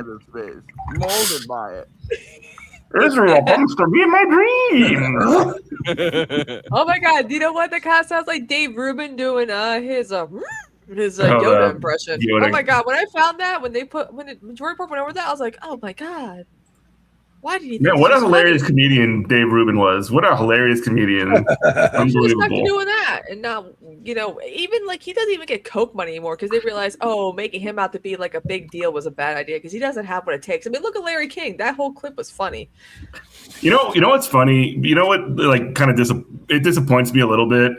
this face, molded by it. Israel wants to be my dream. Oh my god! You know what? That kind of sounds like Dave Rubin doing his Yoda impression. Yoda. Oh my god! When I found that, when Jordan Park went over that, I was like, oh my god. Why did he? Yeah, what a hilarious comedian Dave Rubin was. What a hilarious comedian. Unbelievable. Stuck to doing that, and now even like he doesn't even get Coke money anymore because they realize, making him out to be like a big deal was a bad idea because he doesn't have what it takes. I mean, look at Larry King. That whole clip was funny. You know what's funny? You know what, like, kind of it disappoints me a little bit.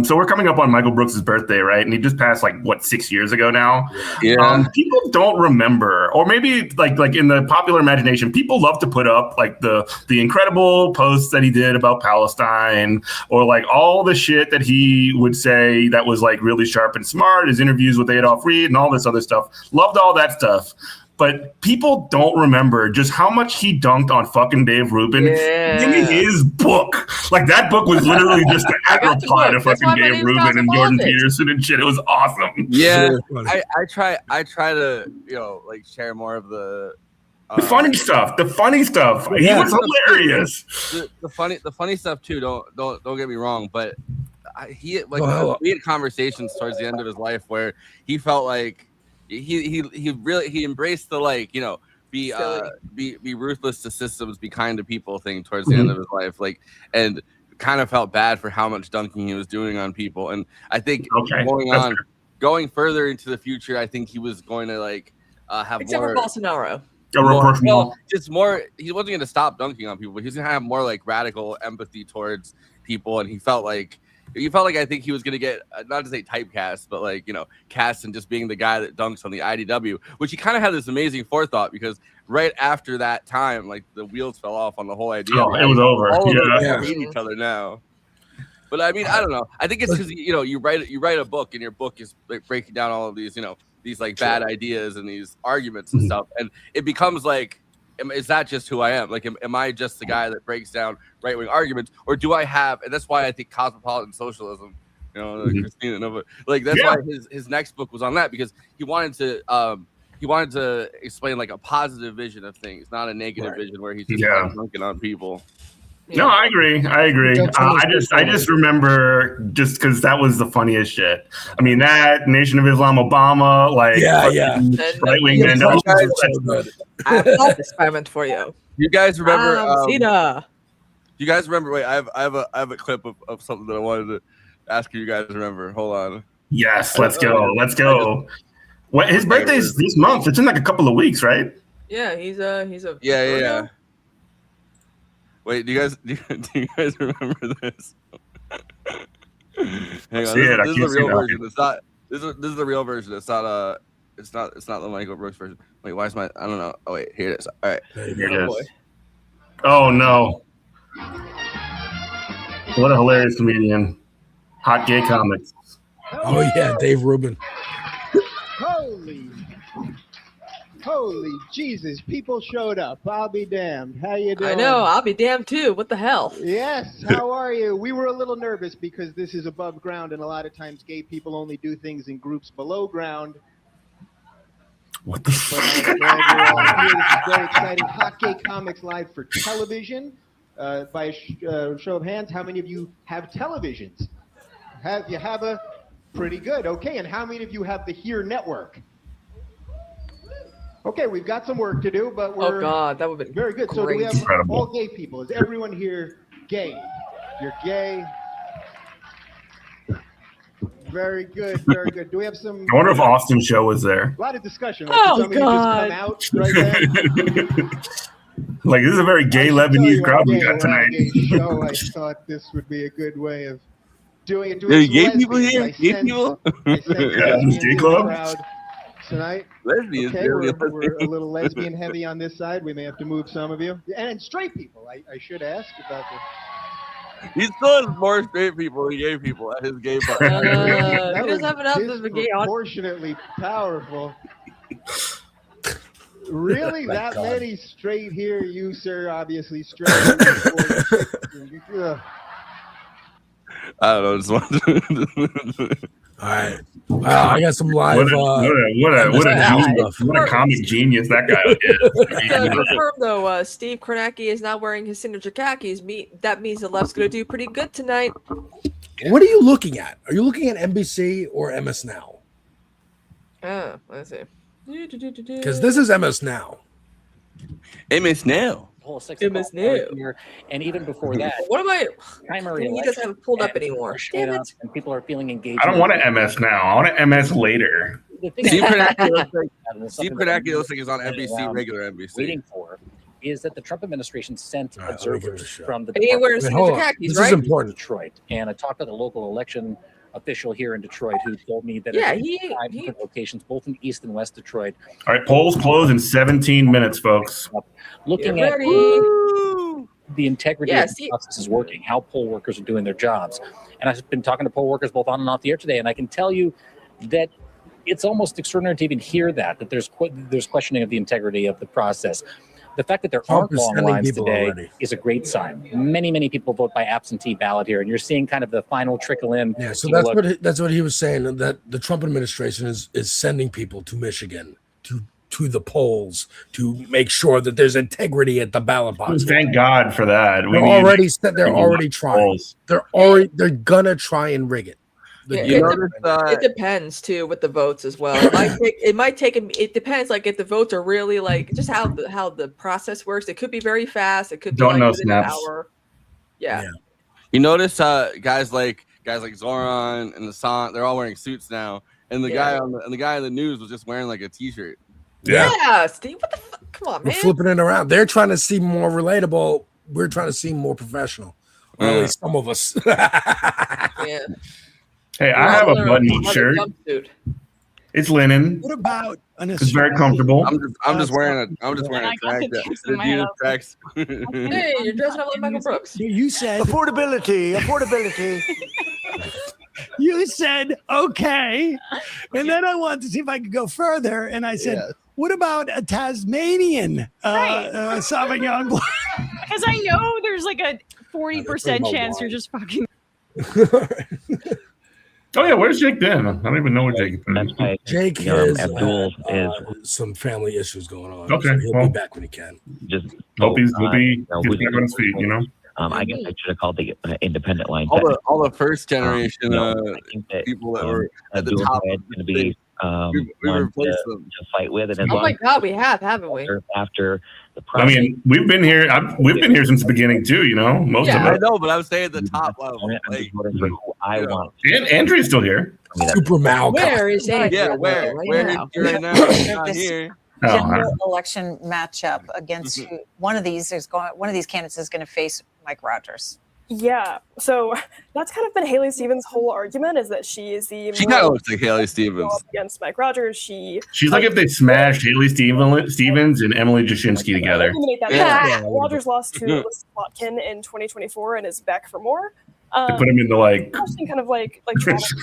So we're coming up on Michael Brooks' birthday, right? And he just passed 6 years ago now. Yeah. People don't remember, or maybe like in the popular imagination, people love to put up like the incredible posts that he did about Palestine, or like all the shit that he would say that was like really sharp and smart. His interviews with Adolph Reed and all this other stuff. Loved all that stuff. But people don't remember just how much he dunked on fucking Dave Rubin in his book. Like, that book was literally just an reply to fucking Dave Rubin and Jordan Peterson and shit. It was awesome. Yeah, I try to share more of the funny stuff. The funny stuff. He was hilarious. The funny stuff too. Don't get me wrong, but we had conversations towards the end of his life where he felt like he embraced the be ruthless to systems, be kind to people thing towards the end of his life, and kind of felt bad for how much dunking he was doing on people. And I think going further into the future, I think he was going to have except more. For Bolsonaro. Just more. He wasn't going to stop dunking on people, but he was going to have more radical empathy towards people, and he felt like I think he was going to get not to say typecast, but cast and just being the guy that dunks on the IDW, which he kind of had this amazing forethought because right after that time, the wheels fell off on the whole idea. Oh, it was over. All of them hate each other now. But I mean, I don't know. I think it's because you write a book, and your book is breaking down all of these these bad ideas and these arguments and stuff, and it becomes is that just who I am? Am I just the guy that breaks down right-wing arguments, or do I have? And that's why I think cosmopolitan socialism, Kristina, that's why his next book was on that, because he wanted to explain a positive vision of things, not a negative vision where he's just dunking on people. Yeah. No, I agree. I just remember just because that was the funniest shit. I mean, that Nation of Islam, Obama, right wing men. I have an experiment for you. You guys remember? You guys remember? Wait, I have a clip of something that I wanted to ask you guys remember. Hold on. Yes, let's go. Let's go. His birthday's this month. It's in a couple of weeks, right? Yeah, he's a yeah. Wait, do you guys remember this? Hang on, this is the real version. It's not. This is the real version. It's not. It's not the Michael Brooks version. Wait, why is my? I don't know. Oh wait, here it is. All right, here it is. Oh no! What a hilarious comedian! Hot gay comics. Oh yeah, Dave Rubin. Holy Jesus, people showed up. I'll be damned. How you doing? I know, I'll be damned too. What the hell? Yes, how are you? We were a little nervous because this is above ground, and a lot of times gay people only do things in groups below ground. What the fuck? But I'm glad you're all here. This is very exciting. Hot Gay Comics live for television. By a show of hands, how many of you have televisions? You have a pretty good. Okay, and how many of you have the Here Network? Okay, we've got some work to do, but we're that would be very good. Great. So do we have all gay people? Is everyone here gay? You're gay. Very good, very good. Do we have some? I wonder if Austin's show was there. A lot of discussion. Some of you just come out right there. This is a very gay Lebanese crowd we got tonight. Show. I thought this would be a good way of doing it. Gay people here? Gay people? Gay club? Tonight, lesbians. Okay, we're a little lesbian heavy on this side. We may have to move some of you, and straight people. I should ask about this. He still has more straight people than gay people at his gay bar. He doesn't have enough of a gay audience. Disproportionately powerful. Really, that many straight here? You, sir, obviously straight. I don't know. All right. I got some live. What a comic genius that guy is. To confirm though, Steve Kornacki is not wearing his signature khakis. That means the left's going to do pretty good tonight. What are you looking at? Are you looking at NBC or MS Now? Let's see. Because this is MS Now. MS Now. Whole 6 MS Now. And even before that, What am I? primary He doesn't have it pulled up anymore. Damn it. and people are feeling engaged. I don't want an MS now. I want an MS later. Steve Kornacki looks like he's on NBC, regular NBC. Waiting for is that the Trump administration sent All right, let me give it a observers shot. from the And he wears Wait, hold signature on. khakis, This right? is important. Detroit, and I talked to the local election official here in Detroit who told me that Yeah, at he- 5 different locations, both in East and West Detroit, All right, polls close in 17 minutes, folks. looking Get at ready. the integrity Yeah, of the see- process is working, how poll workers are doing their jobs. And I've been talking to poll workers both on and off the air today, and I can tell you that it's almost extraordinary to even hear that there's questioning of the integrity of the process. The fact that there Trump aren't is long sending lines people today already. is a great sign. Many, many people vote by absentee ballot here, and you're seeing kind of the final trickle in. Yeah, so People that's what he was saying, that the Trump administration is sending people to Michigan to the polls to make sure that there's integrity at the ballot box. Thank God for that. They're already trying. polls. They're gonna try and rig it. Yeah, You it, notice, it depends too with the votes as well. It might take. It depends. Like if the votes are really like just how the process works. It could be very fast. It could be Don't like know within an snaps. hour. Yeah. Yeah. You notice guys like Zoran and Assange, they're all wearing suits now, and the guy on the news was just wearing like a t-shirt. Yeah, Steve. What the fuck? Come on, We're man. flipping it around. They're trying to seem more relatable. We're trying to seem more professional. Or at least some of us. Yeah. Hey, I have a Another- button another shirt. jumpsuit. It's linen. What about an It's very comfortable. I'm just wearing a track. Hey, you're dressing up like Michael Brooks. You said Affordability. you said okay, and then I wanted to see if I could go further, and I said, "What about a Tasmanian Sauvignon Blanc?" Because I know there's like a 40% chance you're just fucking. Oh yeah, where's Jake been? I don't even know where Jake is. Jake has Abdul some family issues going on. Okay, so he'll well, be back when he can. just Hope he gets back on his feet, you know? I guess I should have called the independent line. All the first generation I think that, people that were at the Abdul top is going to be we one replaced them. to fight with, and as Oh long my as God, we have, haven't we? after the I process, mean, we've been here since the beginning too, you know? Most Yeah. of I us. know, but I was saying at the top level. I'm Like, just voting for who I want. And Andrew's still here. I mean, Super Mal. Where is Andrew? yeah, where right now? is he right now? He's not here. Oh, general election matchup against one of these candidates is going to face Mike Rogers. Yeah, so that's kind of been Haley Stevens' whole argument, is that she is the She kind of looks like Haley Stevens. up against Mike Rogers. She's like if they smashed Haley Stevens and Emily Jasinski together. Eliminate that. Yeah. Rogers lost to Liz Plotkin in 2024 and is back for more. They put him into like Kind of like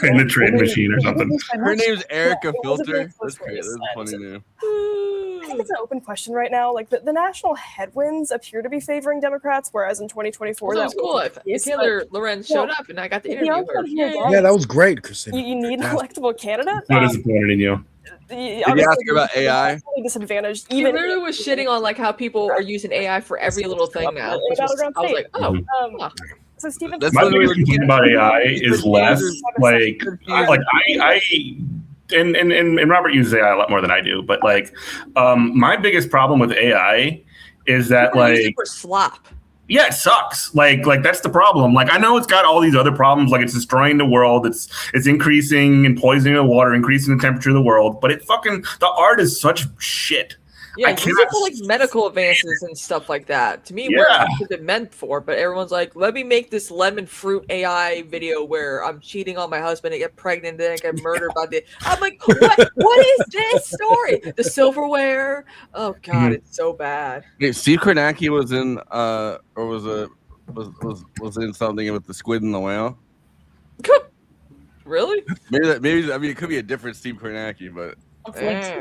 in the trade machine or something. Her name's Erica Yeah, it was a Filter. big That's close great. race. That's a funny name. I think it's an open question right now. Like the national headwinds appear to be favoring Democrats, whereas in 2024 Well, that was cool. wasn't the case, Taylor Lorenz showed well, up, and I got to the interview her. outcome here, Yay. guys, Yeah, that was great, Kristina. you need an electable candidate. So disappointed in you. Did you ask her about AI? Disadvantaged. He Even literally was shitting on like how people are using AI for every little thing now. Which was, I was like, oh, so Stephen. That's My literally biggest what complaint about AI is less like I and Robert uses AI a lot more than I do, but like my biggest problem with AI is that people use it like for slop. yeah, it sucks. Like that's the problem. Like I know it's got all these other problems, like it's destroying the world, it's increasing and poisoning the water, increasing the temperature of the world, but the art is such shit. Yeah, I use cannot it for like medical advances and stuff like that. To me, Yeah. what is it meant for? But everyone's like, let me make this lemon fruit AI video where I'm cheating on my husband and get pregnant and then I get murdered by the. I'm like, what is this story? The silverware. Oh God, it's so bad. Hey, Steve Kornacki was in was in something with the squid and the whale. Really? Maybe I mean it could be a different Steve Kornacki, but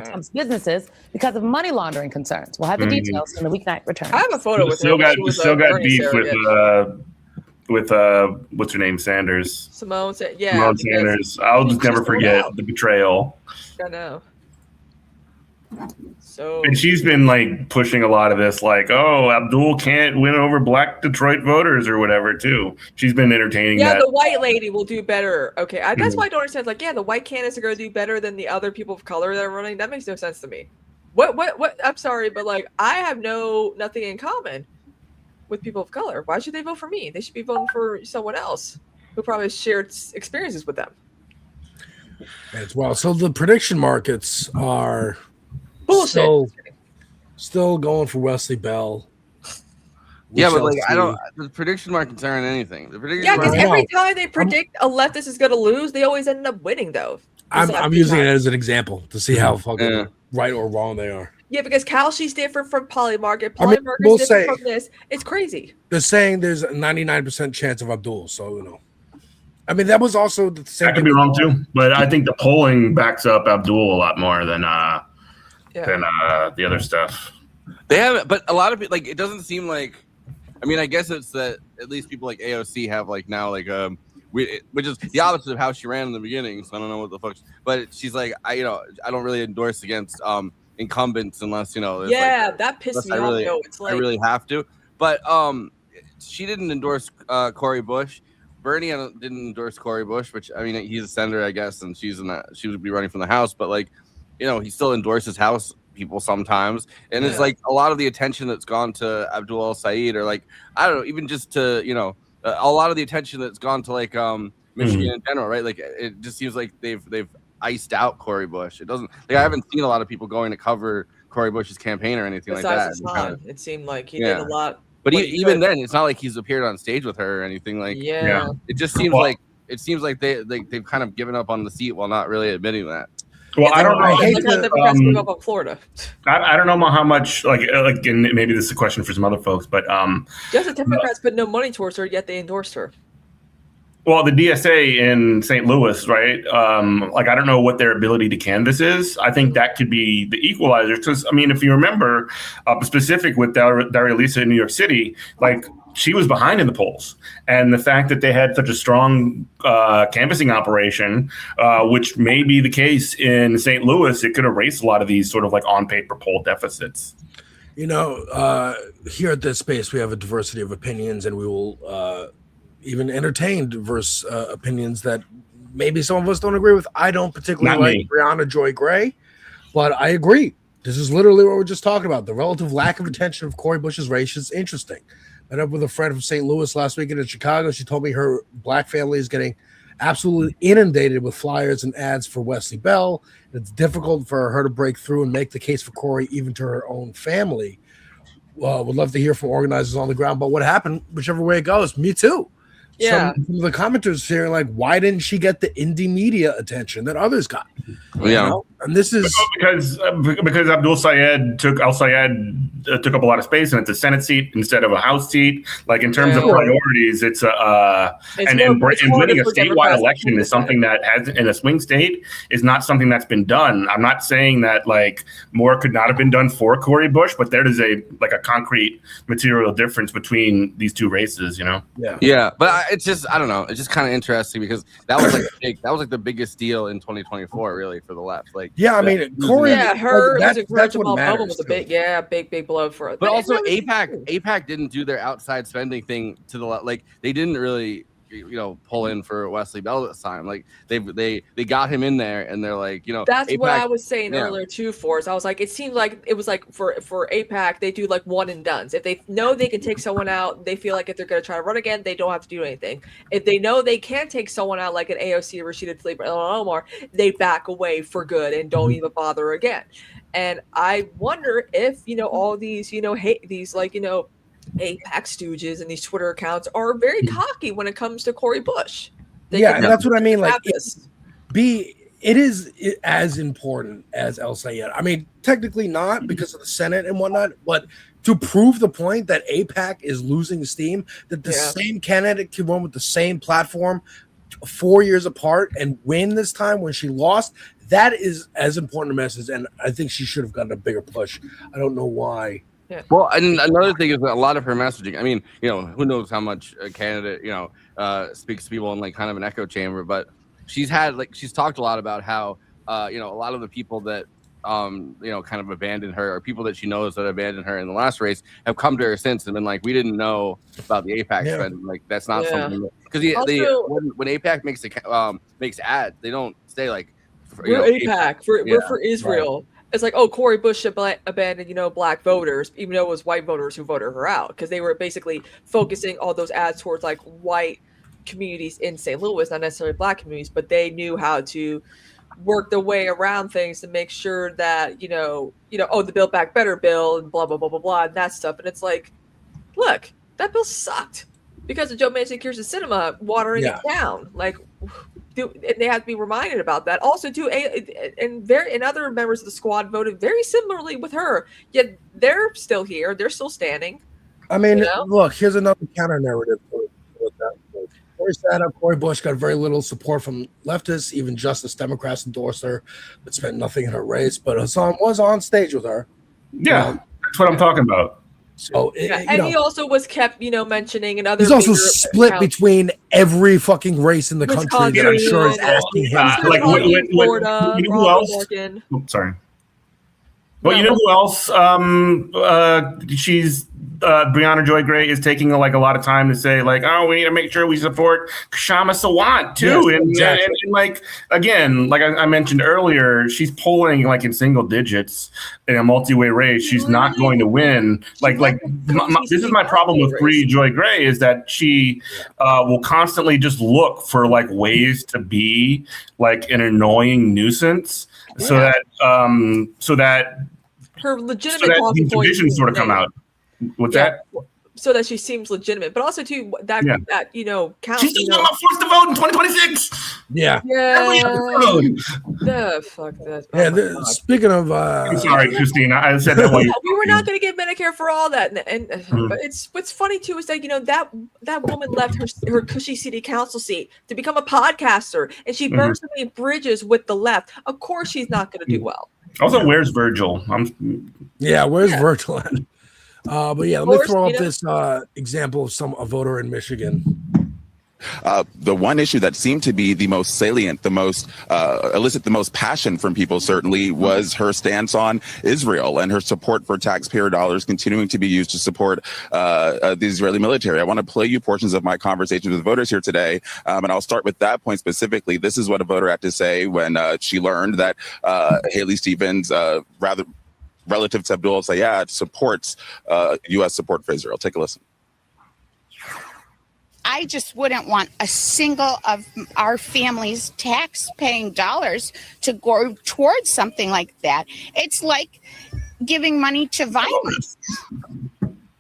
Trump's businesses because of money laundering concerns. We'll have the details in the weeknight return. I have a photo with Still her. got She was still a got Bernie beef surrogate. with what's her name, Sanders. Simone said, yeah. Simone Sanders. I'll just never forget the betrayal. I know. So. And she's been like pushing a lot of this, like, oh, Abdul can't win over Black Detroit voters or whatever, too. She's been entertaining that. Yeah, the white lady will do better. Okay, that's why I don't understand. Like, yeah, the white candidates are going to do better than the other people of color that are running. That makes no sense to me. What? I'm sorry, but like, I have nothing in common with people of color. Why should they vote for me? They should be voting for someone else who probably shared experiences with them. As well. So the prediction markets are bullshit. Still going for Wesley Bell. Yeah, but like the prediction markets aren't anything. Yeah, because every time they predict a leftist is going to lose, they always end up winning, though. I'm using it as an example to see how fucking right or wrong they are. Yeah, because Kalshi's different from Polymarket. Polymarket's different from this. It's crazy. They're saying there's a 99% chance of Abdul, so you know. I mean, that was also the same. I could be wrong too, but I think the polling backs up Abdul a lot more than the other stuff. They haven't, but a lot of people, like, it doesn't seem like. I mean, I guess it's that at least people like AOC have like now like which is the opposite of how she ran in the beginning. So I don't know what the fuck. But she's like, I don't really endorse against incumbents unless that pissed me off. I really have to. But she didn't endorse Cori Bush. Bernie didn't endorse Cori Bush, which I mean he's a senator, I guess, and she would be running from the House. But like, he still endorses House people sometimes, and it's like a lot of the attention that's gone to Abdul El-Sayed, or like I don't know, even just to a lot of the attention that's gone to like Michigan in general, right? Like it just seems like they've iced out Cori Bush. It doesn't. Like, I haven't seen a lot of people going to cover Cori Bush's campaign or anything Besides like that. It seemed like he did a lot. But even then, it's not like he's appeared on stage with her or anything. Like, it just seems like they've kind of given up on the seat while not really admitting that. Well, I don't know. I don't know how much, and maybe this is a question for some other folks, but just the Democrats put no money towards her, yet they endorsed her. Well, the DSA in St. Louis, right? I don't know what their ability to canvass is. I think that could be the equalizer. Because, I mean, if you remember, specific with Daria Lisa in New York City, like, she was behind in the polls. And the fact that they had such a strong canvassing operation, which may be the case in St. Louis, it could erase a lot of these sort of like on-paper poll deficits. Here at this space, we have a diversity of opinions, and we will even entertain diverse opinions that maybe some of us don't agree with. I don't particularly like Brianna Joy Gray, but I agree. This is literally what we're just talking about. The relative lack of attention of Cori Bush's race is interesting. Met up with a friend from St. Louis last weekend in Chicago. She told me her black family is getting absolutely inundated with flyers and ads for Wesley Bell. It's difficult for her to break through and make the case for Cori, even to her own family. Would love to hear from organizers on the ground about what happened, whichever way it goes. Me too. Yeah. Some of the commenters here like, why didn't she get the indie media attention that others got? Yeah. And this is because Abdul Sayed took up a lot of space, and it's a Senate seat instead of a House seat. Like, in terms of priorities, it's winning a statewide election is something that has in a swing state is not something that's been done. I'm not saying that like more could not have been done for Cori Bush, but there is a concrete material difference between these two races. Yeah, but it's just, I don't know. It's just kind of interesting because that was like the biggest deal in 2024, really, for the left. Like, yeah, I mean, Cori. Yeah, her that's what matters. Was a big blow for us. But also, APAC didn't do their outside spending thing to the left. Like, they didn't really, pull in for Wesley Bell this time. Like, they got him in there, and they're like, That's APAC, what I was saying earlier too, Forrest. I was like, it seemed like it was like for APAC, they do like one and dones. If they know they can take someone out, they feel like if they're going to try to run again, they don't have to do anything. If they know they can't take someone out like an AOC, Rashida Tlaib, or Omar, they back away for good and don't even bother again. And I wonder if all these these APAC stooges and these Twitter accounts are very cocky when it comes to Cori Bush. And that's what I mean. Like, it is as important as El-Sayed. I mean, technically not because of the Senate and whatnot, but to prove the point that APAC is losing steam, that the same candidate can run with the same platform 4 years apart and win this time when she lost, that is as important a message. And I think she should have gotten a bigger push. I don't know why Well, and another thing is that a lot of her messaging. I mean, who knows how much a candidate, speaks to people in like kind of an echo chamber, but she's talked a lot about how, a lot of the people that, kind of abandoned her, or people that she knows that abandoned her in the last race, have come to her since and been like, we didn't know about the APAC spending. Like, that's not something because when APAC makes ads, they don't say like, we're APAC, we're for Israel. Right. It's like, oh, Cori Bush abandoned, black voters, even though it was white voters who voted her out, because they were basically focusing all those ads towards like white communities in St. Louis, not necessarily black communities, but they knew how to work their way around things to make sure that, the Build Back Better bill and blah, blah, blah, blah, blah, and that stuff. And it's like, look, that bill sucked because of Joe Manchin, Kyrsten Sinema watering it down. Like, they have to be reminded about that. Also, too, and other members of the squad voted very similarly with her. Yet they're still here. They're still standing. I mean, look, here's another counter narrative for that. Cori sat up. Cori Bush got very little support from leftists. Even Justice Democrats endorsed her, but spent nothing in her race. But Hassan was on stage with her. Yeah, that's what I'm talking about. So, he also was kept, mentioning and other. He's also split between every fucking race in the country that I'm sure is asking him. Like, you know who else? Sorry. Well, you know who else? She's Brianna Joy Gray is taking a lot of time to say like, oh, we need to make sure we support Kshama Sawant too, and like again, like I mentioned earlier, she's polling like in single digits in a multi-way race. She's not going to win. This is my problem with Joy Gray is that she will constantly just look for like ways to be like an annoying nuisance, so that her legitimate talking points divisions sort of come out. What's that? So that she seems legitimate, but also too that counts. She's still not forced to vote in 2026. Yeah. Fuck that. Speaking of, I'm sorry, Kristina, I said that way. We were not going to give Medicare for all that, but what's funny too is that that woman left her cushy city council seat to become a podcaster, and she burns so many bridges with the left. Of course, she's not going to do well. Also, where's Virgil? Where's Virgil at? But let me throw up this example of a voter in Michigan. The one issue that seemed to be the most salient, the most elicit the most passion from people certainly was her stance on Israel and her support for taxpayer dollars continuing to be used to support the Israeli military. I want to play you portions of my conversations with voters here today, and I'll start with that point specifically. This is what a voter had to say when she learned that Haley Stevens, relative to Abdul Sayed, supports U.S. support for Israel. Take a listen. I just wouldn't want a single of our family's tax-paying dollars to go towards something like that. It's like giving money to violence.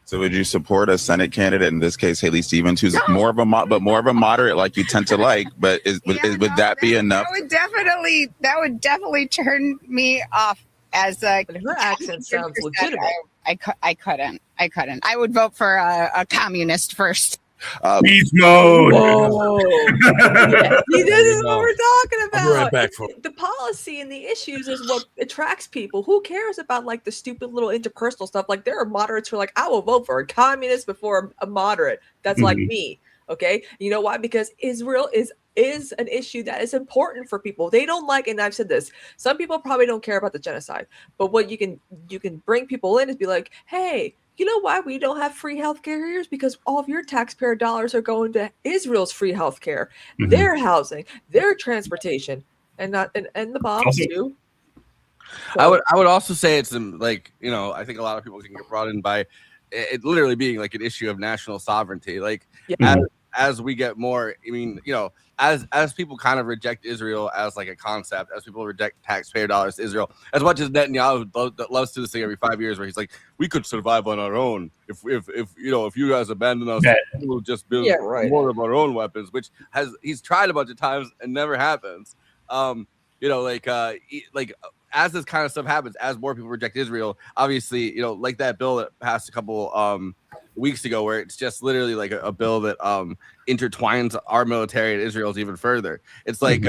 So would you support a Senate candidate, in this case, Haley Stevens, who's more of a moderate like you tend to like, but would that be enough? That would definitely turn me off. As a her accent sounds legitimate. I couldn't. I would vote for a communist first. Beast mode. See, this is what we're talking about. I'll be right back, the policy and the issues is what attracts people. Who cares about like the stupid little interpersonal stuff? Like there are moderates who are like, I will vote for a communist before a moderate. That's like me. Okay, you know why? Because Israel is an issue that is important for people. They don't like, and I've said this, some people probably don't care about the genocide, but what you can bring people in is be like, hey, you know why we don't have free healthcare here? Is because all of your taxpayer dollars are going to Israel's free healthcare, their housing, their transportation, and the bombs too. So, I would also say it's like, I think a lot of people can get brought in by it literally being like an issue of national sovereignty. Like as we get more, I mean, as people kind of reject Israel as like a concept, as people reject taxpayer dollars to Israel, as much as Netanyahu loves to say every 5 years where he's like, we could survive on our own. If you guys abandon us, we'll just build more of our own weapons, which he's tried a bunch of times and never happens. As this kind of stuff happens, as more people reject Israel, obviously, like that bill that passed a couple weeks ago, where it's just literally like a bill that intertwines our military and Israel's even further. It's like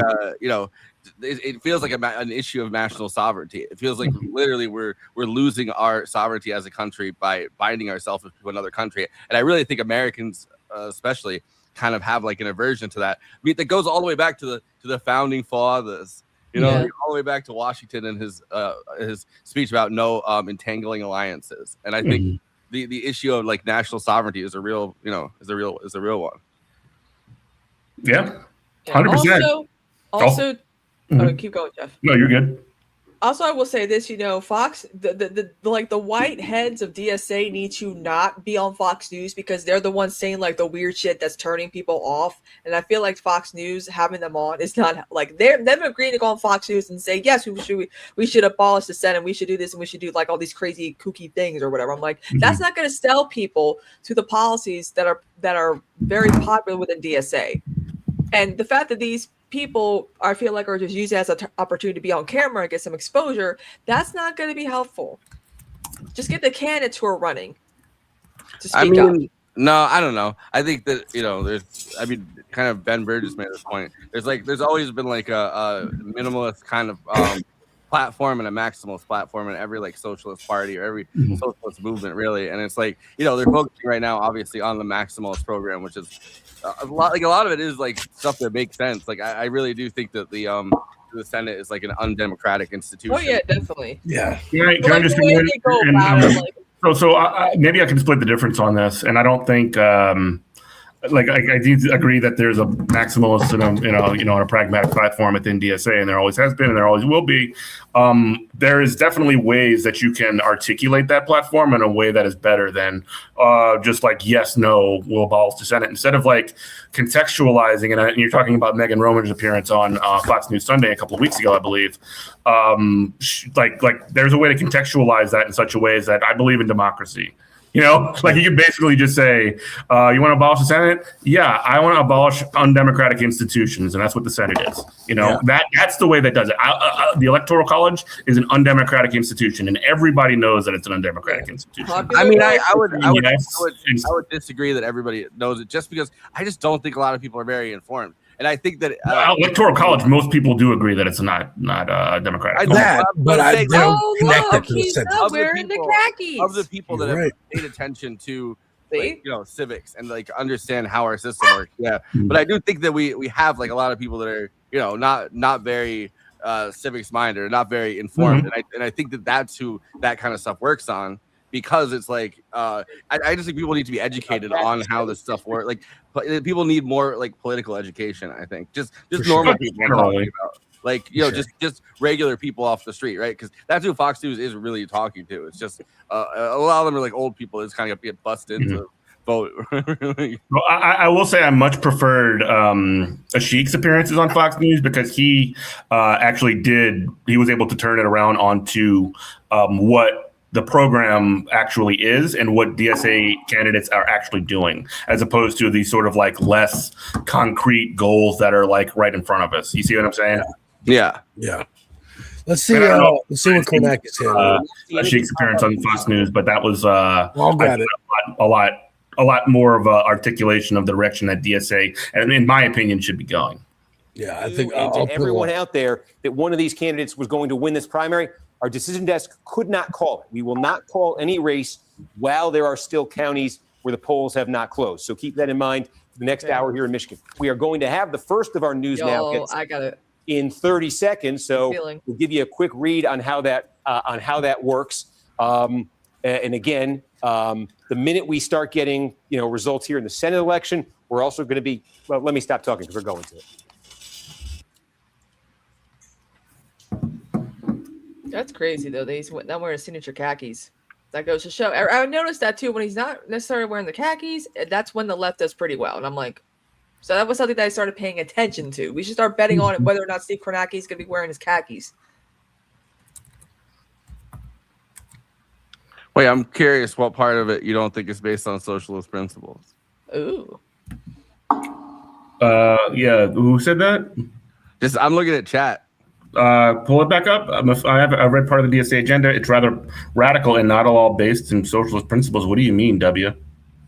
it feels like an issue of national sovereignty. It feels like literally we're losing our sovereignty as a country by binding ourselves to another country. And I really think Americans, especially, kind of have like an aversion to that. I mean, that goes all the way back to the founding fathers. All the way back to Washington and his speech about no entangling alliances. And I think the issue of like national sovereignty is a real one. Yeah, 100%. Also, keep going, Jeff. No, you're good. Also, I will say this, Fox, the white heads of DSA need to not be on Fox News because they're the ones saying like the weird shit that's turning people off. And I feel like Fox News having them on is not like them agreeing to go on Fox News and say, yes, we should abolish the Senate, we should do this, and we should do like all these crazy kooky things or whatever. I'm like, that's not going to sell people to the policies that are very popular within DSA. And the fact that these people I feel like are just using it as an opportunity to be on camera and get some exposure, that's not going to be helpful. Just get the candidates who are running to speak up. No, I don't know. I think that there's kind of Ben Burgess made this point. There's always been like a minimalist kind of platform and a maximalist platform in every like socialist party or every socialist movement, really. And it's like they're focusing right now obviously on the maximalist program, which is a lot of it is like stuff that makes sense. Like I really do think that the Senate is like an undemocratic institution. Oh yeah, definitely. Yeah. Can I just maybe I can split the difference on this, and I don't think I do agree that there's a maximalist and a pragmatic platform within DSA, and there always has been and there always will be. There is definitely ways that you can articulate that platform in a way that is better than just like yes, no, we'll abolish the Senate, instead of like contextualizing. And you're talking about Megan Roman's appearance on Fox News Sunday a couple of weeks ago, I believe. Like there's a way to contextualize that in such a way as that I believe in democracy. Like you can basically just say, you want to abolish the Senate? Yeah, I want to abolish undemocratic institutions, and that's what the Senate is. That's the way that does it. The Electoral College is an undemocratic institution, and everybody knows that it's an undemocratic institution. I mean, I would disagree that everybody knows it, just because I just don't think a lot of people are very informed. And I think that Electoral College, most people do agree that it's not democratic. But I don't connect it to the Senate. Wearing the khakis. Of the people that have paid attention to civics and like understand how our system works. Yeah, but I do think that we have like a lot of people that are not very civics minded or not very informed, and I think that's who that kind of stuff works on. Because it's like I just think people need to be educated on how this stuff works. Like people need more like political education. I think just normal people talking about, like just regular people off the street, right? Because that's who Fox News is really talking to. It's just a lot of them are like old people. It's kind of get bussed into vote. Well, I will say I much preferred Ashik's appearances on Fox News because he he was able to turn it around onto what the program actually is and what DSA candidates are actually doing, as opposed to these sort of like less concrete goals that are like right in front of us. You see what I'm saying? Yeah. Let's see what Konak is saying. Ashik's appearance on Fox News, but that was I'll grab it. a lot more of a articulation of the direction that DSA, and in my opinion, should be going. Yeah, I think to everyone out there that one of these candidates was going to win this primary, our decision desk could not call it. We will not call any race while there are still counties where the polls have not closed. So keep that in mind for the next hour here in Michigan. We are going to have the first of our news now in 30 seconds. So we'll give you a quick read on how that works. And again, the minute we start getting results here in the Senate election, we're also going to be. Well, let me stop talking because we're going to it. That's crazy though. He's not wearing signature khakis. That goes to show. I noticed that too when he's not necessarily wearing the khakis. That's when the left does pretty well, and I'm like, so that was something that I started paying attention to. We should start betting on it whether or not Steve Kornacki is going to be wearing his khakis. Wait, I'm curious. What part of it you don't think is based on socialist principles? Ooh. Yeah. Who said that? I'm looking at chat. Pull it back up. I read part of the DSA agenda. It's rather radical and not all based in socialist principles. What do you mean, W?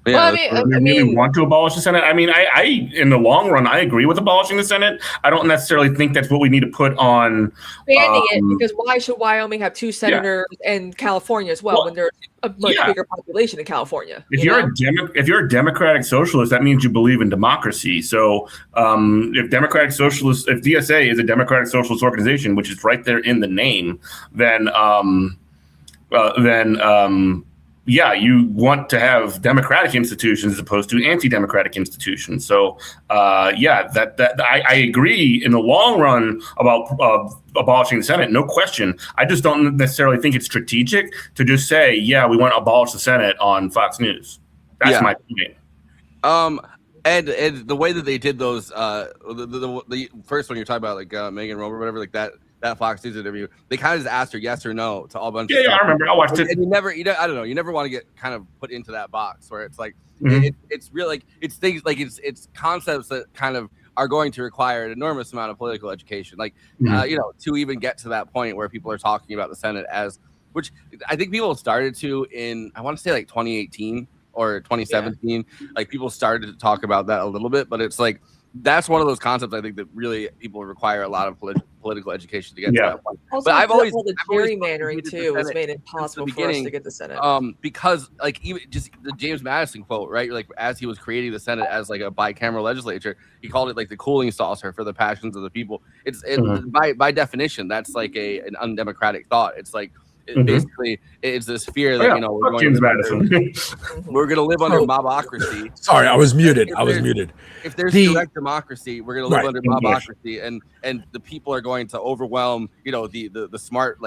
Yeah, Well, I mean, we want to abolish the Senate. I mean, I in the long run, I agree with abolishing the Senate. I don't necessarily think that's what we need to put on expanding it, because why should Wyoming have 2 senators and California as well when there's a much bigger population in California? If you're a democratic socialist, that means you believe in democracy. So if DSA is a democratic socialist organization, which is right there in the name, then yeah, you want to have democratic institutions as opposed to anti-democratic institutions. So, yeah, I agree in the long run about abolishing the Senate, no question. I just don't necessarily think it's strategic to just say, yeah, we want to abolish the Senate on Fox News. That's my point. And the way that they did those, the first one you're talking about, like Megan Romer or whatever, like that Fox News interview, they kind of just asked her yes or no to all bunch of stuff. Yeah, I remember. I watched it. And I don't know, you never want to get kind of put into that box where it's like, it's real, like it's things like it's concepts that kind of are going to require an enormous amount of political education, like to even get to that point where people are talking about the Senate as, which I think people started to in, I want to say like 2018 or 2017, like people started to talk about that a little bit, but it's like that's one of those concepts I think that really people require a lot of political education to get to that point. Also, but I've always gerrymandering too has made it impossible for us to get the Senate. Because like even just the James Madison quote, right? Like as he was creating the Senate as like a bicameral legislature, he called it like the cooling saucer for the passions of the people. It's by definition that's like an undemocratic thought. It's like basically it's this fear that we're going to live under mobocracy. Sorry, I was muted. If there's direct democracy, we're going to live under mobocracy, and the people are going to overwhelm the smart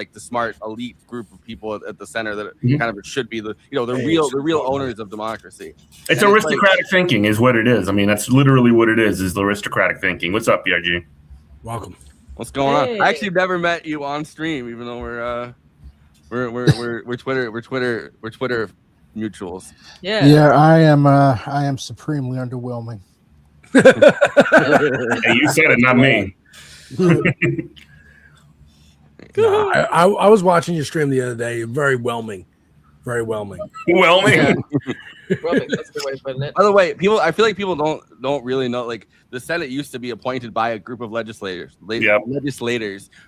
elite group of people at the center that kind of should be the real owners of democracy. It's aristocratic thinking is what it is. I mean, that's literally what it is the aristocratic thinking. What's up, BRG? Welcome. What's going on? I actually never met you on stream, even though we're Twitter mutuals. Yeah, I am supremely underwhelming. Hey, you said it, not me. I was watching your stream the other day. Very whelming. Whelming. That's the way of putting it. By the way, I feel like people don't really know. Like the Senate used to be appointed by a group of legislators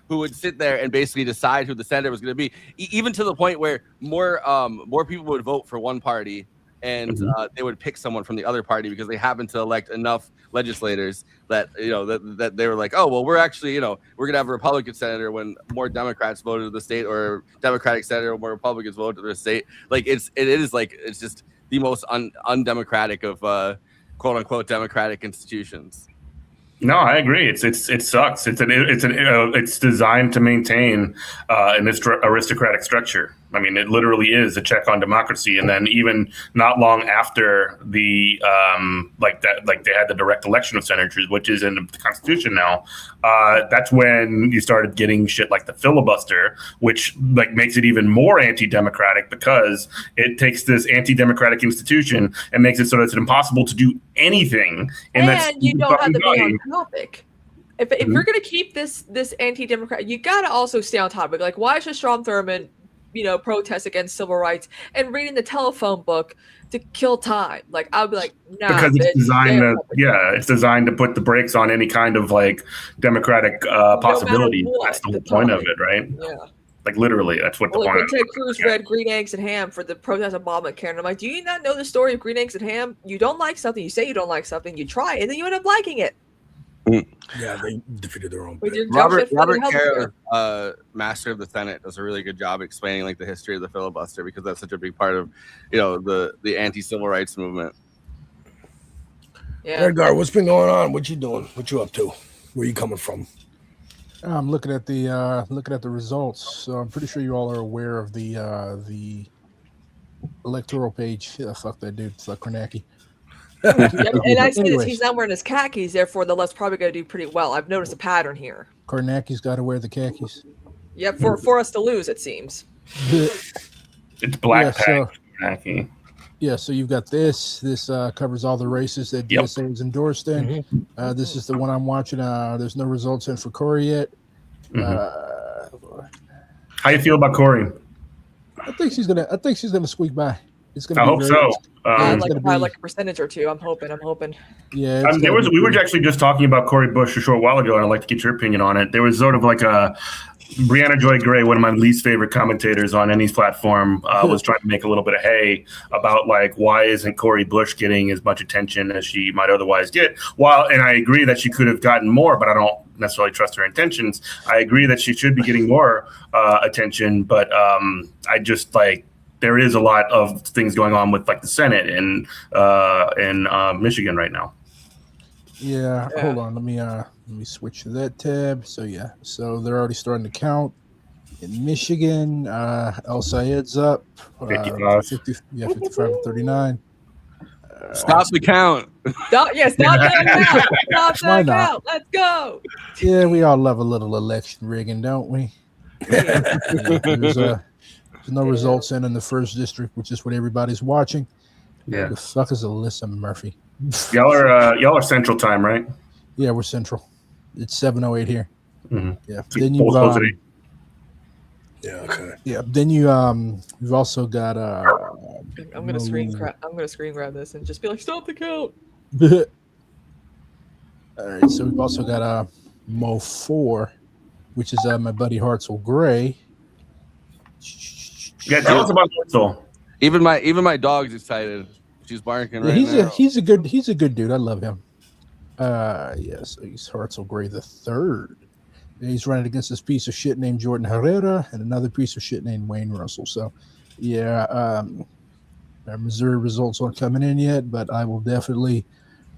who would sit there and basically decide who the senator was going to be. Even to the point where more people would vote for one party, and they would pick someone from the other party because they happened to elect enough legislators that that they were like, oh well, we're actually we're gonna have a Republican senator when more Democrats voted to the state, or Democratic senator when more Republicans voted to the state. Like it is like it's just the most undemocratic of quote unquote democratic institutions. No, I agree. It sucks. It's designed to maintain an aristocratic structure. I mean, it literally is a check on democracy. And then even not long after the they had the direct election of senators, which is in the Constitution now. That's when you started getting shit like the filibuster, which like makes it even more anti-democratic because it takes this anti-democratic institution and makes it so that it's impossible to do anything. And you don't have to be on topic. If you're going to keep this anti-democratic, you got to also stay on topic. Like, why should Strom Thurmond, protest against civil rights and reading the telephone book to kill time? Like, I would be like, nah. Because it's designed to put the brakes on any kind of like democratic possibility. That's the whole point of it, right? Yeah. Like literally, that's what the point when of Ted Cruz read Green Eggs and Ham for the protest of Obamacare, and I'm like, do you not know the story of Green Eggs and Ham? You don't like something, you say you don't like something, you try it, and then you end up liking it. Yeah, they defeated their own. Robert Caro, Master of the Senate, does a really good job explaining like the history of the filibuster because that's such a big part of the anti-civil rights movement. Yeah, Edgar, what's been going on? What you doing? What you up to? Where you coming from? I'm looking at the results. So I'm pretty sure you all are aware of the electoral page. Fuck that dude. It's like Kornacki. And I say this, he's not wearing his khakis, therefore the left's probably going to do pretty well. I've noticed a pattern here. Kornacki's got to wear the khakis. Yep, for us to lose, it seems. It's black Kornacki. Yeah, so you've got this. This covers all the races that DSA has endorsed in. This is the one I'm watching. There's no results in for Corey yet. How you feel about Corey? I think she's gonna squeak by. It's gonna I be hope very, so. it's like gonna by be, like a percentage or two. I'm hoping. yeah. It's we gonna be were pretty- actually just talking about Cory Bush a short while ago, and I'd like to get your opinion on it. There was sort of like a Brianna Joy Gray, one of my least favorite commentators on any platform, was trying to make a little bit of hay about like why isn't Cory Bush getting as much attention as she might otherwise get. And I agree that she could have gotten more, but I don't necessarily trust her intentions. I agree that she should be getting more attention, but I just like there is a lot of things going on with like the Senate and in Michigan right now. Yeah, hold on. Let me switch to that tab. So yeah, so they're already starting to count in Michigan. El Sayed's up 55. 55-39. Stop the count. Stop the count. Stop Why the not? count. Let's go. Yeah, we all love a little election rigging, don't we? There's no results in the first district, which is what everybody's watching. Yeah. The fuck is Alyssa Murphy? Y'all are Central Time, right? Yeah, we're Central. It's 7:08 here. Mm-hmm. Yeah. It's Then you yeah, okay. Yeah. Then you've also got I'm gonna screen grab this and just be like, stop the count. All right. So we've also got Mo 4, which is my buddy Hartzell Gray. Yeah, tell us about Hartzell. Even my dog's excited. She's barking right now. He's a good dude. I love him. Yeah, so he's Hartzell Gray the third. And he's running against this piece of shit named Jordan Herrera and another piece of shit named Wayne Russell. So yeah, our Missouri results aren't coming in yet, but I will definitely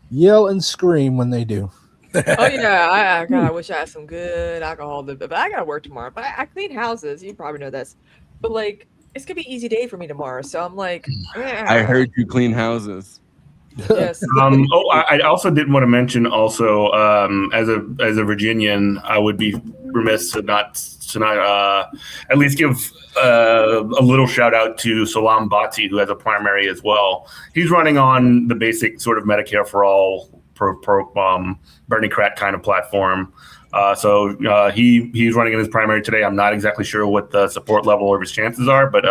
yell and scream when they do. Oh yeah, I wish I had some good alcohol, but I gotta work tomorrow. But I clean houses. You probably know this, but like it's gonna be an easy day for me tomorrow. So I'm like, I heard you clean houses. Yes. I also did want to mention also as a Virginian, I would be remiss to not at least give a little shout out to Salam Bhatti, who has a primary as well. He's running on the basic sort of Medicare for all Bernie Crack kind of platform. So he's running in his primary today. I'm not exactly sure what the support level or his chances are, but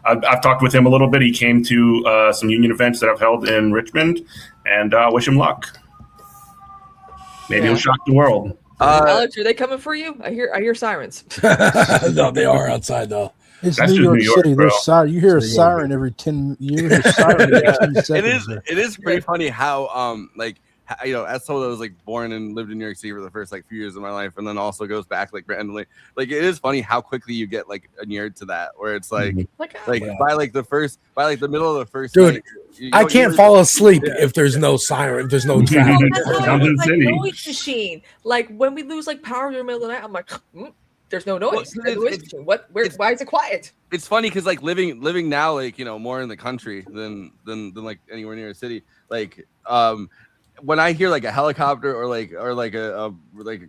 I've talked with him a little bit. He came to some union events that I've held in Richmond, and wish him luck. Maybe he'll shock the world. Alex, are they coming for you? I hear sirens. No, they are outside though. It's That's New just York City. bro. There's you hear a siren every 10 years. A siren every 10 seconds. It is pretty funny how as someone that was like born and lived in New York City for the first like few years of my life, and then also goes back like randomly. Like it is funny how quickly you get like inured to that, where it's like by the middle of the first Dude, night, I can't fall asleep if there's no siren, if there's no traffic. It's like noise machine. Like when we lose like power in the middle of the night, I'm like, there's no noise. Well, There's no noise machine. Why is it quiet? It's funny because like living now, like more in the country than like anywhere near a city. Like when I hear like a helicopter or a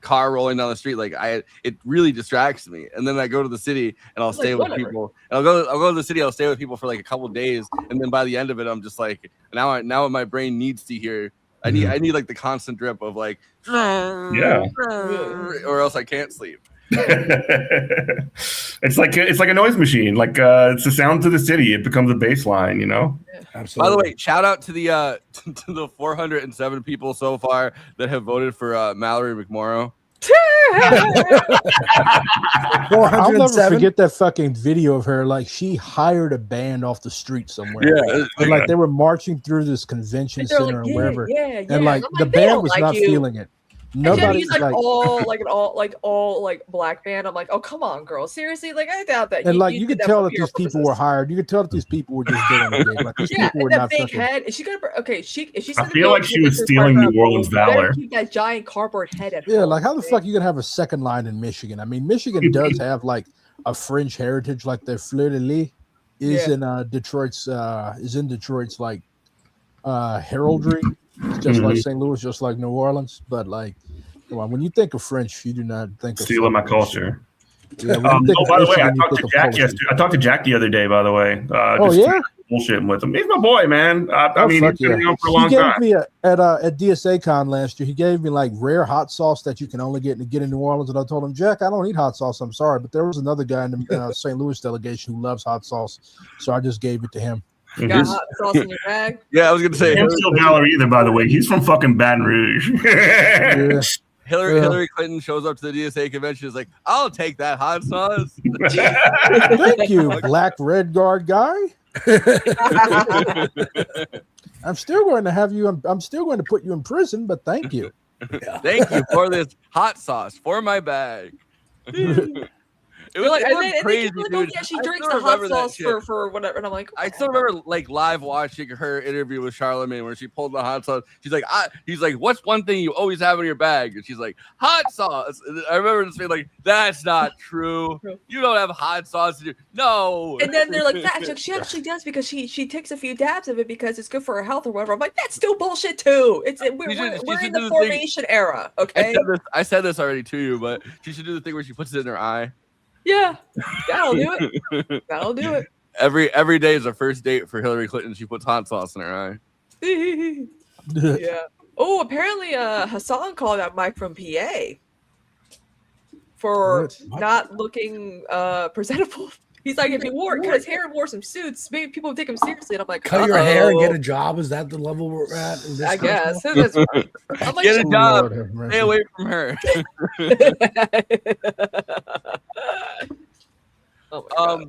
car rolling down the street, like it really distracts me. And then I go to the city and I'll stay with people. And I'll go to the city. I'll stay with people for like a couple of days, and then by the end of it, I'm just like now my brain needs to hear. I need like the constant drip of like or else I can't sleep. It's like a noise machine. Like it's the sound to the city. It becomes a bass line, Absolutely. By the way, shout out to the 407 people so far that have voted for Mallory McMorrow. I'll never forget that fucking video of her. Like she hired a band off the street somewhere. Yeah, and like they were marching through this convention center or wherever. Yeah. And like the band was not feeling it. Nobody's like all black band. I'm like, oh come on, girl, seriously, like I doubt that. And you could tell that these people were hired. You could tell that these people were just doing it. Like these people were that not big fucking. head. Is she gonna? Okay, if she's. I feel like she was stealing New Orleans valor. Keep that giant cardboard head at. Yeah, like how the fuck you gonna have a second line in Michigan? I mean, Michigan does have like a French heritage, like their fleur de lis is in Detroit's like heraldry. It's just like St. Louis, just like New Orleans, but like. When you think of French, you do not think of stealing my culture. Yeah, by the way, I talked to Jack the other day. By the way, bullshitting with him. He's my boy, man. I mean, he's been around for a long time. He gave me at DSA Con last year. He gave me like rare hot sauce that you can only get in New Orleans, and I told him, Jack, I don't eat hot sauce. I'm sorry, but there was another guy in the St. Louis delegation who loves hot sauce, so I just gave it to him. You got hot sauce in your bag? Yeah, I was gonna say. He ain't still Valor either, by the way. He's from fucking Baton Rouge. Hillary Clinton shows up to the DSA convention. Is like, I'll take that hot sauce. Thank you, Black Red Guard guy. I'm still going to have you. I'm still going to put you in prison, but thank you. Thank you for this hot sauce for my bag. It was like, crazy, dude. Yeah, she I drinks still the hot remember that sauce for whatever, and I'm like, I still remember like live watching her interview with Charlemagne where she pulled the hot sauce. She's like, he's like, what's one thing you always have in your bag? And she's like, hot sauce. And I remember just being like, that's not true. You don't have hot sauce in your no. And then they're like, that she actually does because she takes a few dabs of it because it's good for her health or whatever. I'm like, that's still bullshit too. We're in the formation era, okay? I said this already to you, but she should do the thing where she puts it in her eye. Yeah, that'll do it. That'll do it. Every day is a first date for Hillary Clinton. She puts hot sauce in her eye. Yeah. Oh, apparently, Hassan called out Mike from PA for not looking presentable. He's like, if he cut his hair and wore some suits, maybe people would take him seriously. And I'm like, cut your hair and get a job. Is that the level we're at? In this I guess. country? I'm like, Get a job. Stay away from her. Oh my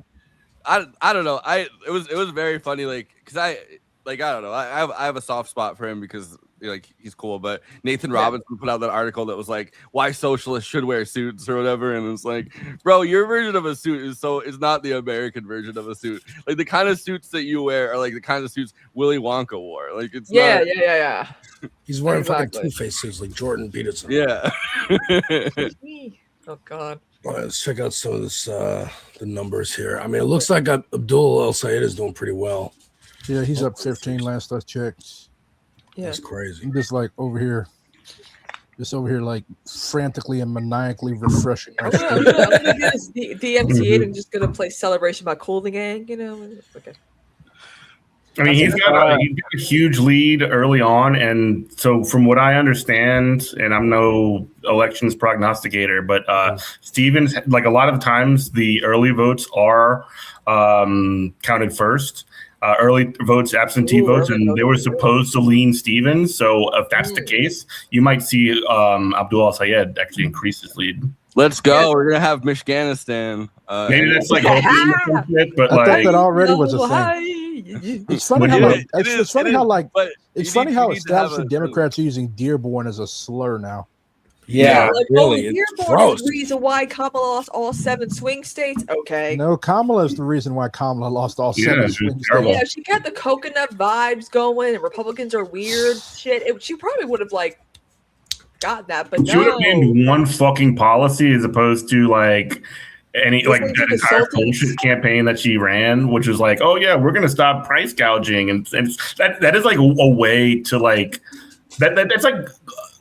God. I don't know. It was very funny, like, because I don't know. I have a soft spot for him because like he's cool. But Nathan Robinson put out that article that was like why socialists should wear suits or whatever, and it's like, bro, your version of a suit is not the American version of a suit. Like the kind of suits that you wear are like the kind of suits Willy Wonka wore. Like it's yeah. He's wearing fucking Two-Face suits like Jordan Peterson. Yeah. Oh God. All right, let's check out some of this the numbers here. I mean, it looks like Abdul El Sayed is doing pretty well. Yeah, he's up 15 last I checked. Yeah. That's crazy. I'm just over here, like frantically and maniacally refreshing my I'm gonna do this DMCA and just gonna play Celebration by Cool the Gang, you know? Okay. I mean, he's got a huge lead early on, and so from what I understand, and I'm no elections prognosticator, but Stevens, like a lot of times, the early votes are counted first. Early votes, absentee votes, and they were supposed to lean Stevens. So if that's the case, you might see Abdul Al-Sayed actually increase his lead. Let's go. We're gonna have Michiganistan. Maybe that's like but I thought that already was a thing. It's funny how establishment Democrats are using Dearborn as a slur now. Yeah, really. Dearborn is the reason why Kamala lost all 7 swing states. Okay. No, Kamala is the reason why Kamala lost all 7 swing states. Yeah, if she got the coconut vibes going and Republicans are weird shit, she probably would have got that, but she would have named one fucking policy as opposed to any that entire bullshit campaign that she ran, which is like, oh yeah, we're gonna stop price gouging, and that is like a way to that's like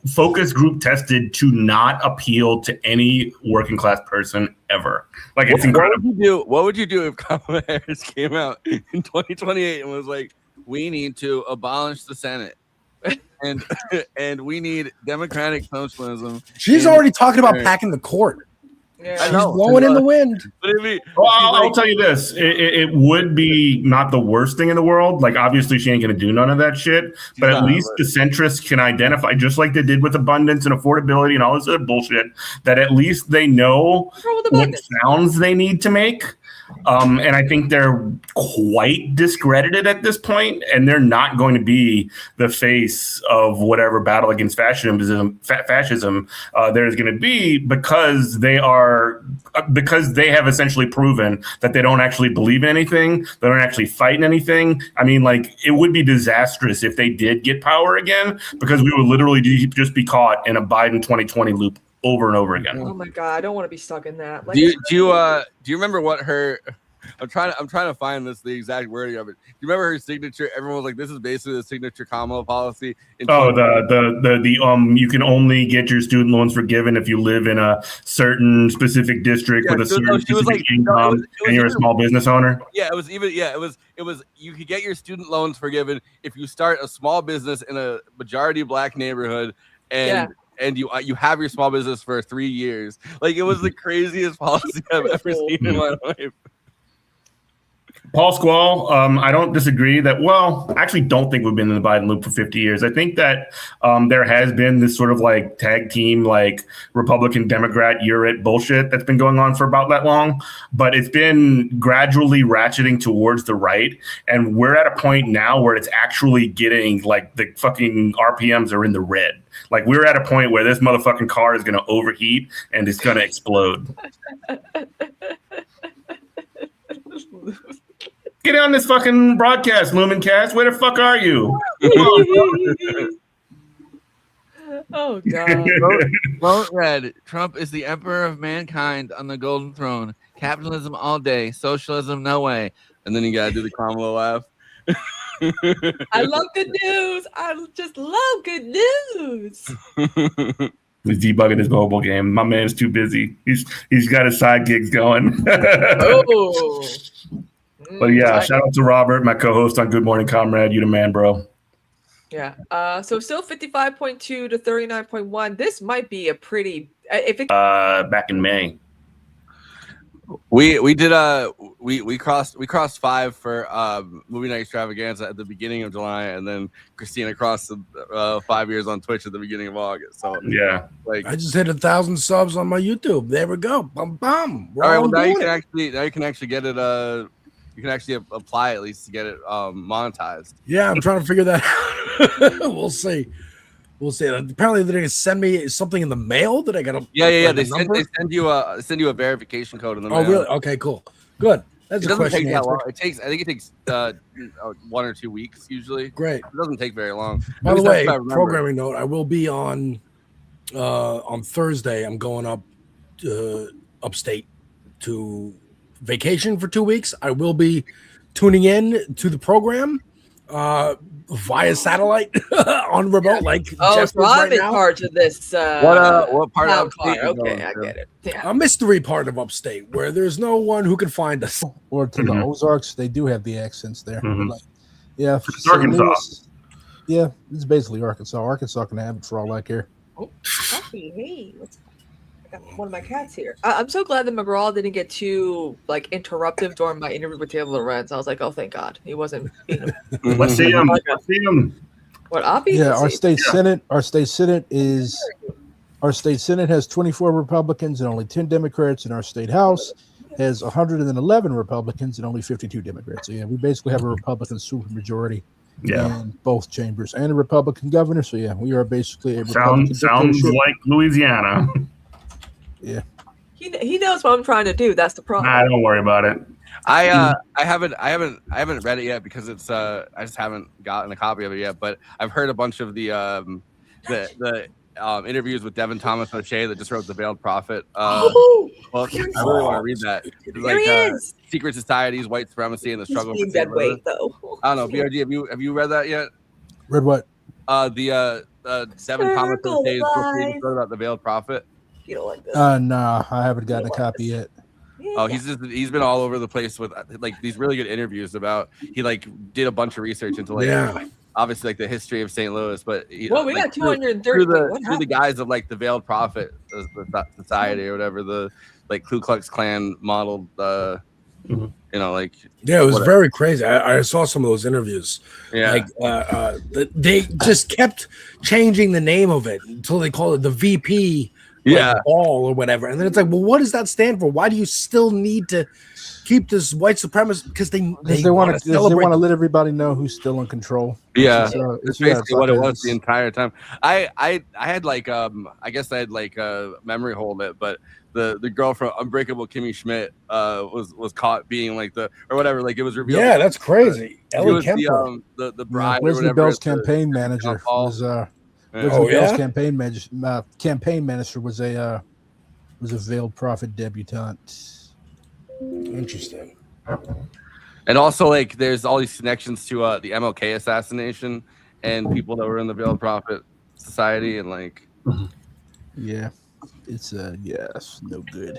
focus group tested to not appeal to any working class person ever. Like it's incredible. What would you do if Kamala Harris came out in 2028 and was like, we need to abolish the Senate? and we need democratic socialism. She's already talking about packing the court. Yeah. She's blowing in the wind. I'll tell you this: it would be not the worst thing in the world. Like, obviously, she ain't gonna do none of that shit. But at least the centrists can identify, just like they did with abundance and affordability and all this other bullshit, that at least they know what sounds they need to make. And I think they're quite discredited at this point, and they're not going to be the face of whatever battle against fascism there's going to be, because they have essentially proven that they don't actually believe in anything, they don't actually fight in anything. I mean, it would be disastrous if they did get power again, because we would literally just be caught in a Biden 2020 loop over and over again. Oh my God, I don't want to be stuck in that. Do you remember what her? I'm trying to find the exact wording of it. Do you remember her signature? Everyone was like, "This is basically the signature Kamala policy." You can only get your student loans forgiven if you live in a certain specific district with a certain specific income, and you're a small business owner. Yeah, it was. You could get your student loans forgiven if you start a small business in a majority Black neighborhood, and you have your small business for 3 years. Like, it was the craziest policy I've ever seen in my life. Paul Squall, I don't disagree that. Well, I actually don't think we've been in the Biden loop for 50 years. I think that there has been this sort of like tag team, like Republican, Democrat, you're it bullshit that's been going on for about that long. But it's been gradually ratcheting towards the right. And we're at a point now where it's actually getting like the fucking RPMs are in the red. Like we're at a point where this motherfucking car is going to overheat and it's going to explode. Get on this fucking broadcast, Lumencast. Where the fuck are you? Oh God. Vote red. Trump is the emperor of mankind on the golden throne. Capitalism all day. Socialism no way. And then you gotta do the Kamala laugh. I love good news. I just love good news. He's debugging his mobile game. My man's too busy. He's got his side gigs going. Oh. But yeah, shout out to Robert, my co-host on Good Morning Comrade. You the man, bro. Yeah. So still 55.2 to 39.1. This might be a pretty. If it. Back in May. We did we crossed 5 for movie night extravaganza at the beginning of July, and then Kristina crossed 5 years on Twitch at the beginning of August. So yeah, like I just hit 1,000 subs on my YouTube. There we go. Bum bum. All right, well now you can actually get it. You can actually apply at least to get it monetized. Yeah, I'm trying to figure that out. We'll see. Apparently, they're gonna send me something in the mail that I gotta. Yeah. They send you a verification code in the mail. Oh, really? Okay, cool, good. That's a question. Take that long. I think it takes 1 or 2 weeks usually. Great. It doesn't take very long. By the way, programming note: I will be on Thursday. I'm going up upstate to vacation for 2 weeks. I will be tuning in to the program via satellite on remote, like so Jeff I'm right in now. charge of this. What part of upstate? upstate? Okay, I get it. Yeah. A mystery part of upstate where there's no one who can find us. Or to the Ozarks, they do have the accents there. Mhm. Like, yeah, It's Arkansas. Louis, yeah, it's basically Arkansas. Arkansas can have it for all I care. Puppy, hey, I got one of my cats here. I'm so glad that McGraw didn't get too like interruptive during my interview with Taylor Lorenz. I was like, oh, thank God, he wasn't. Let's see him. Let's see him. What Oppie? Yeah, our state senate has 24 Republicans and only 10 Democrats, and our state house has 111 Republicans and only 52 Democrats. So yeah, we basically have a Republican supermajority in both chambers and a Republican governor. So yeah, we are basically a Republican Sounds dictatorship. like Louisiana. Yeah. He knows what I'm trying to do. That's the problem. Nah, don't worry about it. I haven't read it yet because it's I just haven't gotten a copy of it yet. But I've heard a bunch of the interviews with Devin Thomas O'Shea that just wrote the Veiled Prophet book. I really want to read that. It's like Secret Societies, White Supremacy, and the Struggle for dead weight Freedom. though. I don't know. BRG, have you read that yet? Read what? The Devin Thomas O'Shea's book he wrote about the Veiled Prophet. You don't like this? Nah, I haven't gotten a copy yet. Oh, he's been all over the place with like these really good interviews about. He like did a bunch of research into like obviously like the history of St. Louis, but We got 230 through the guise of like the Veiled Prophet Society or whatever, the like Ku Klux Klan modeled. You know, like it was very crazy. I saw some of those interviews. Yeah, like they just kept changing the name of it until they called it the VP. Ball or whatever, and then it's like, well, what does that stand for? Why do you still need to keep this white supremacy? Because they want to let everybody know who's still in control. It's basically what it was the entire time. I had like I guess I had like memory hold it, but the girl from Unbreakable Kimmy Schmidt was caught being like the or whatever, like it was revealed. Yeah, that's crazy. Ellie Kemper, the bride or Leslie whatever. Bell's campaign manager was Bell's campaign minister was a Veiled Prophet debutante. Interesting. And also, like, there's all these connections to the MLK assassination and people that were in the Veiled Prophet Society, and like, yeah, it's no good.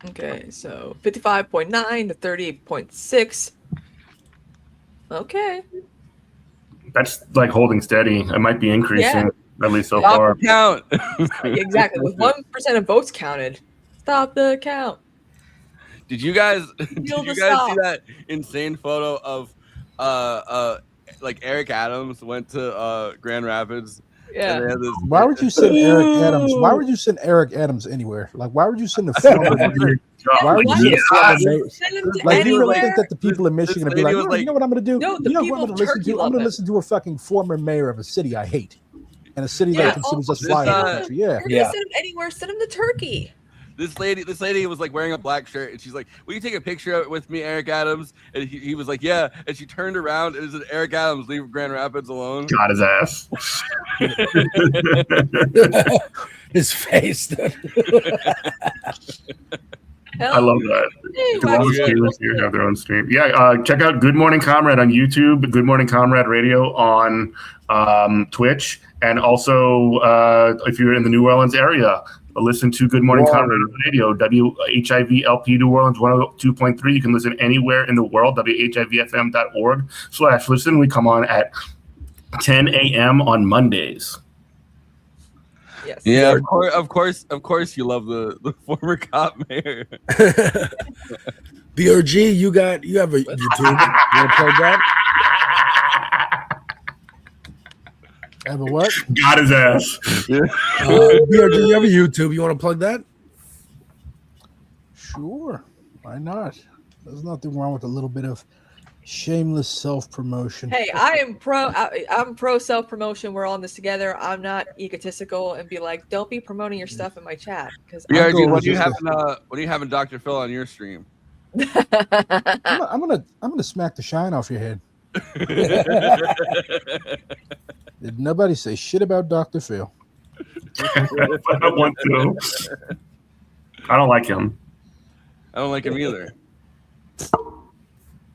Okay, so 55.9 to 30.6. Okay. That's like holding steady. It might be increasing, at least so far. Count. Exactly. With 1% of votes counted. Stop the count. Did you guys see stop. that insane photo of like Eric Adams went to Grand Rapids? Yeah. And they had this, Why would you send Eric Adams? Why would you send Eric Adams anywhere? Like, why would you send a former? Why would you send a former mayor? Send him to Like, you really anywhere? think that the people in Michigan would be like, lady was you know what I'm going to do? No, the you know people what I'm of going to listen Turkey to? I'm love going to him. listen to a fucking former mayor of a city I hate, and a city Yeah, that considers us this, flying in the country. Yeah, You're gonna send him anywhere. Send him to Turkey. This lady was like wearing a black shirt, and she's like, "Will you take a picture with me, Eric Adams?" And he was like, "Yeah." And she turned around, and it was Eric Adams, leave Grand Rapids alone. Got his ass. His face. I love that. All the streamers here have their own stream. Yeah, check out Good Morning Comrade on YouTube, Good Morning Comrade Radio on Twitch, and also if you're in the New Orleans area, listen to Good Morning Comrade Radio, WHIVLP New Orleans 102.3. You can listen anywhere in the world, WHIVFM.org/listen. We come on at 10 a.m. on Mondays. Yes. Yeah, of course, you love the former cop mayor. BRG, you have a YouTube. You want to plug that? Have a what? Got his ass. BRG, you have a YouTube. You want to plug that? Sure. Why not? There's nothing wrong with a little bit of shameless self-promotion. Hey, I'm pro self-promotion. We're all in this together. I'm not egotistical and be like, don't be promoting your stuff in my chat. Because BRG, when are you having Dr. Phil on your stream? I'm gonna smack the shine off your head. Did nobody say shit about Dr. Phil? I want to. I don't like him. I don't like him either.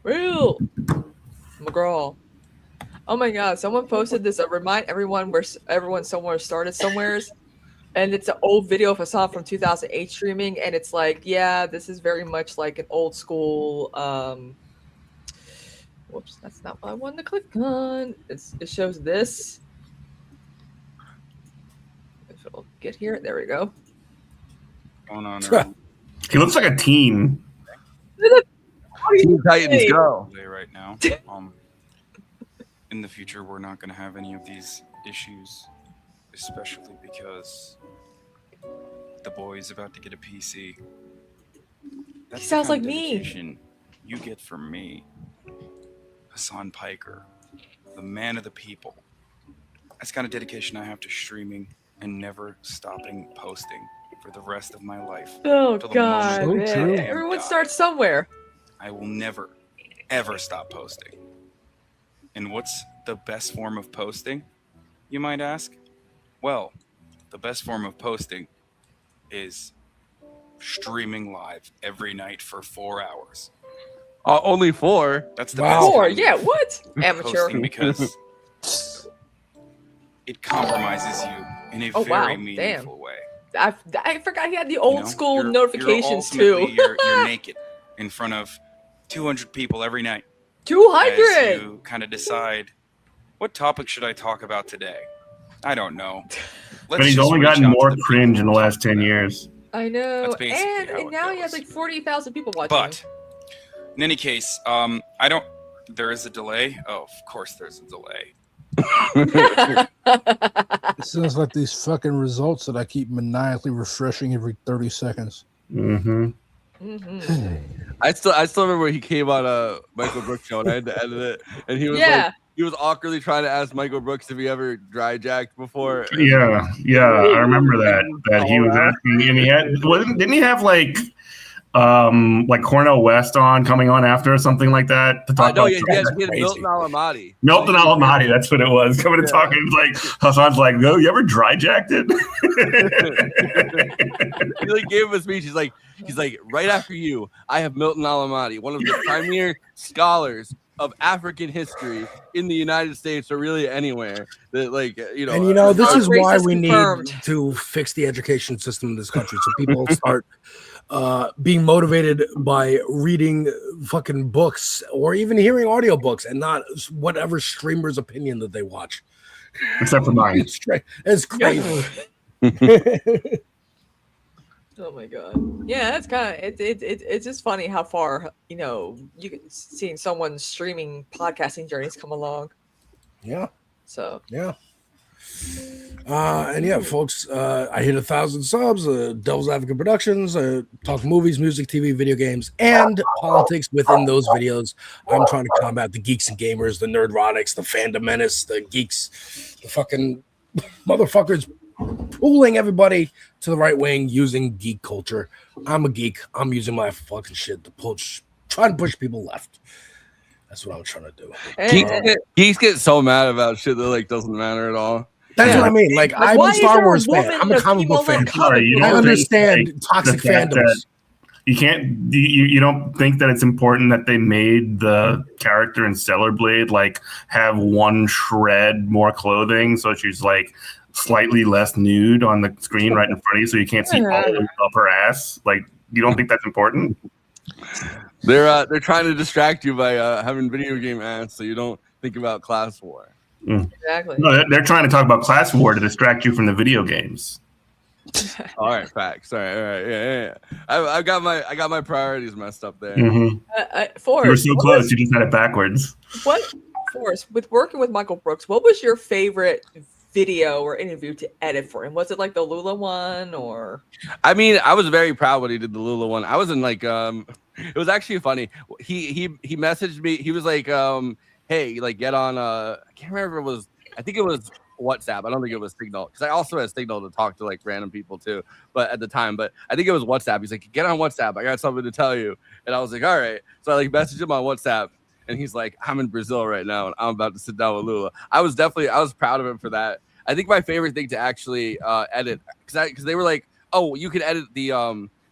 Real McGraw. Oh my god, someone posted this. Remind everyone where everyone somewhere started somewheres. And it's an old video of Hassan from 2008 streaming, and it's like, yeah, this is very much like an old school. Whoops, that's not what I wanted to click on. It shows this. If it'll get here, there we go. Going on. He looks like a teen. Teen Titans go. Right now, in the future, we're not going to have any of these issues, especially because the boy's about to get a PC. That's He sounds the kind like of me. dedication you get from me, Hassan Piker, the man of the people. That's the kind of dedication I have to streaming and never stopping posting for the rest of my life. Oh Till the god, moment man. I am Everyone die. starts somewhere. I will never, ever stop posting. And what's the best form of posting, you might ask? Well, the best form of posting is streaming live every night for 4 hours. Only 4? That's the Wow. best 4, kind of yeah, what? Amateur. posting because it compromises you in a Oh, very wow, meaningful way. I forgot he had the old You know, school you're notifications too. ultimately- You're naked in front of 200 people every night. 200. As you kind of decide, what topic should I talk about today? I don't know. But he's only gotten more cringe in the last 10 years. I know, That's basically and how it now he has like 40,000 people watching. But in any case, I don't. There is a delay. Oh, of course, there's a delay. It sounds like these fucking results that I keep maniacally refreshing every 30 seconds. Mm-hmm. I still remember when he came on Michael Brooks show and I had to edit it, and he was Yeah. like, he was awkwardly trying to ask Michael Brooks if he ever dry jacked before. Yeah, I remember that he was asking, and he had didn't he have like Cornel West coming on after or something like that to talk No, about he had Milton Alamati. Milton Alamati, that's what it was. Coming to talk, and like Hassan's like, "No, you ever dry jacked it?" He like gave him a speech. He's like, right after you, I have Milton Alamati, one of the premier scholars of African history in the United States or really anywhere. That And this is why we confirmed. need to fix the education system in this country, so people start being motivated by reading fucking books or even hearing audiobooks and not whatever streamer's opinion that they watch. Except for mine. It's crazy. Oh my god. Yeah, that's kind of it's just funny how far you can seeing someone's streaming podcasting journeys come along. Yeah. So yeah. And yeah, folks, I hit 1,000 subs. Devil's Advocate Productions. Talk movies, music, TV, video games, and politics within those videos. I'm trying to combat the geeks and gamers, the nerdrotics, the fandom menace, the geeks, the fucking motherfuckers pulling everybody to the right wing using geek culture. I'm a geek. I'm using my fucking shit to try to push people left. That's what I'm trying to do. Geeks get so mad about shit that like doesn't matter at all. That's what I mean. Like I'm a Star Wars fan. I'm a comic book fan. I understand toxic fandoms. You don't think that it's important that they made the character in Stellar Blade like have one shred more clothing, so she's like slightly less nude on the screen right in front of you, so you can't see all of her ass. Like, you don't think that's important? They're trying to distract you by having video game ads, so you don't think about class war. Exactly. No, they're trying to talk about class war to distract you from the video games. All right, facts. All right, yeah. I got my priorities messed up there. Forrest, you were so close, you just had it backwards. Forrest, with working with Michael Brooks, what was your favorite video or interview to edit for him? Was it like the Lula one, or? I mean, I was very proud when he did the Lula one. I wasn't like it was actually funny. He messaged me. He was like, hey, like get on I can't remember, I think it was WhatsApp. I don't think it was Signal, because I also had Signal to talk to like random people too, but at the time, but I think it was WhatsApp. He's like, get on WhatsApp, I got something to tell you. And I was like, all right. So I like messaged him on WhatsApp, and he's like, I'm in Brazil right now and I'm about to sit down with Lula. I was proud of him for that. I think my favorite thing to actually edit, because they were like, oh, you could edit the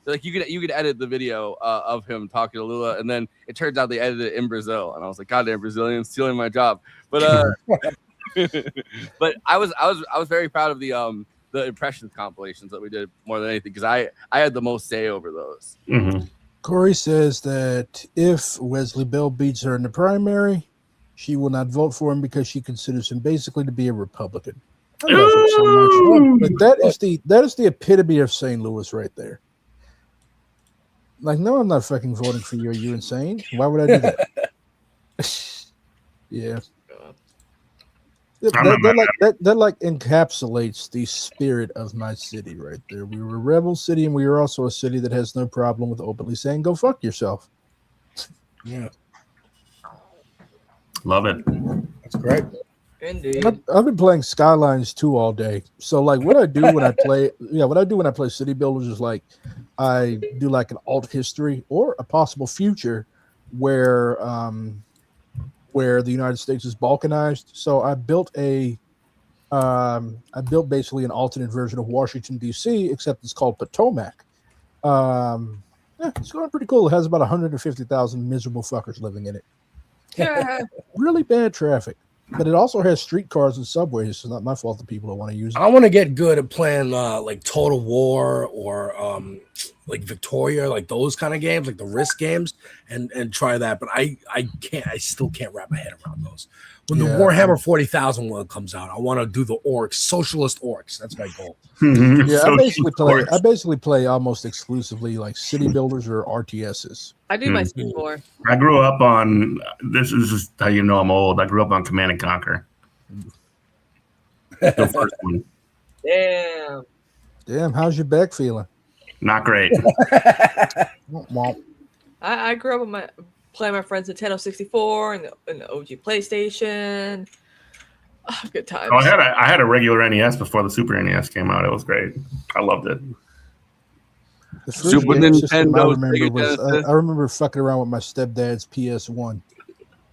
like you could edit the video of him talking to Lula, and then it turns out they edited it in Brazil, and I was like, goddamn Brazilians stealing my job. But but I was very proud of the impressions compilations that we did more than anything, because I had the most say over those. Corey says that if Wesley Bell beats her in the primary, she will not vote for him because she considers him basically to be a Republican. I love her so much. But that is the epitome of St. Louis right there. Like, no, I'm not fucking voting for you. Are you insane? Why would I do that? Yeah. That like encapsulates the spirit of my city right there. We were a rebel city, and we are also a city that has no problem with openly saying, go fuck yourself. Yeah. Love it. That's great. Indeed. I've been playing Skylines 2 all day. So like what I do when I play City Builders is like I do like an alt history or a possible future where the United States is balkanized. So I built basically an alternate version of Washington D.C., except it's called Potomac. It's going pretty cool. It has about 150,000 miserable fuckers living in it. Really bad traffic. But it also has streetcars and subways. It's not my fault that people don't want to use it. I want to get good at playing like Total War or like Victoria, like those kind of games, like the Risk games, and try that. But I still can't wrap my head around those. When the Warhammer 40,000 one comes out, I want to do the orcs, socialist orcs. That's my goal. Yeah, I basically play almost exclusively like City Builders or RTSs. I do my C4. I grew up on, this is just how you know I'm old. I grew up on Command and Conquer. The first one. Damn, how's your back feeling? Not great. I grew up with playing my friends Nintendo 64 and the OG PlayStation. Oh, good times. Oh, I had a regular NES before the Super NES came out. It was great. I loved it. The first Super Nintendo. I remember fucking around with my stepdad's PS1,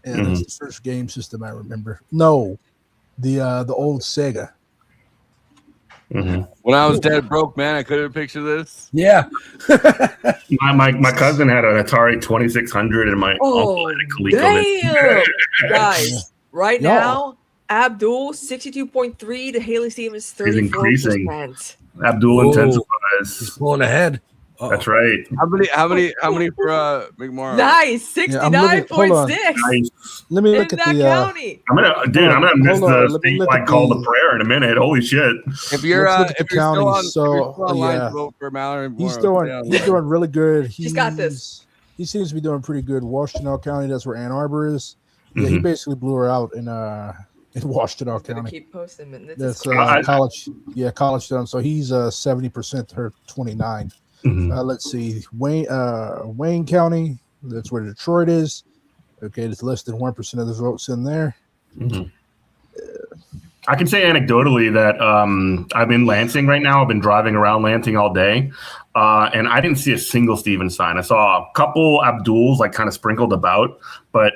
and that's the first game system I remember. No, the old Sega. When I was dead broke, man, I couldn't picture this. Yeah. my cousin had an Atari 2600, and my uncle had a Coleco. Guys, right now, Abdul 62.3 to Haley Stevens 34%. Abdul intensifies. He's pulling ahead. That's right. How many for McMorrow? Nice, Yeah, I'm looking- hold on. 69.6 Nice. Let me in look at that the. county. I'm gonna miss hold on, the let me look statewide at call to the- prayer in a minute. Holy shit! If you're Let's look at the if you're still counties. on, if you're So, still online yeah. to vote for Mallory He's Morrow, stay doing online. really good. She's got this. He seems to be doing pretty good. Washington County, that's where Ann Arbor is. Yeah, he Mhm. basically blew her out in Washington Gonna County. keep posting. Man. This That's is crazy. college. Yeah, college done. So he's 70% to her 29. Mhm. Let's see, Wayne County. That's where Detroit is. Okay, there's less than 1% of the votes in there. Mhm. I can say anecdotally that I'm in Lansing right now. I've been driving around Lansing all day, and I didn't see a single Stevens sign. I saw a couple Abduls like kind of sprinkled about, but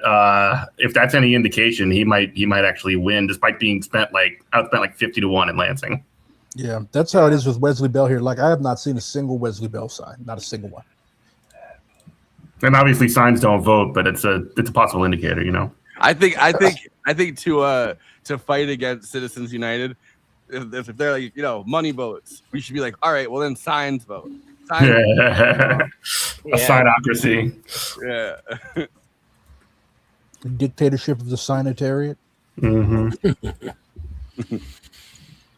if that's any indication, he might actually win despite being outspent like 50-1 in Lansing. Yeah, that's how it is with Wesley Bell here. Like I have not seen a single Wesley Bell sign, not a single one. And obviously signs don't vote, but it's a possible indicator, you know. I think to fight against Citizens United, if they're like, money votes, we should be like, all right, well then signs vote. Signs A signocracy. Yeah. The dictatorship of the signatariat. Mm-hmm.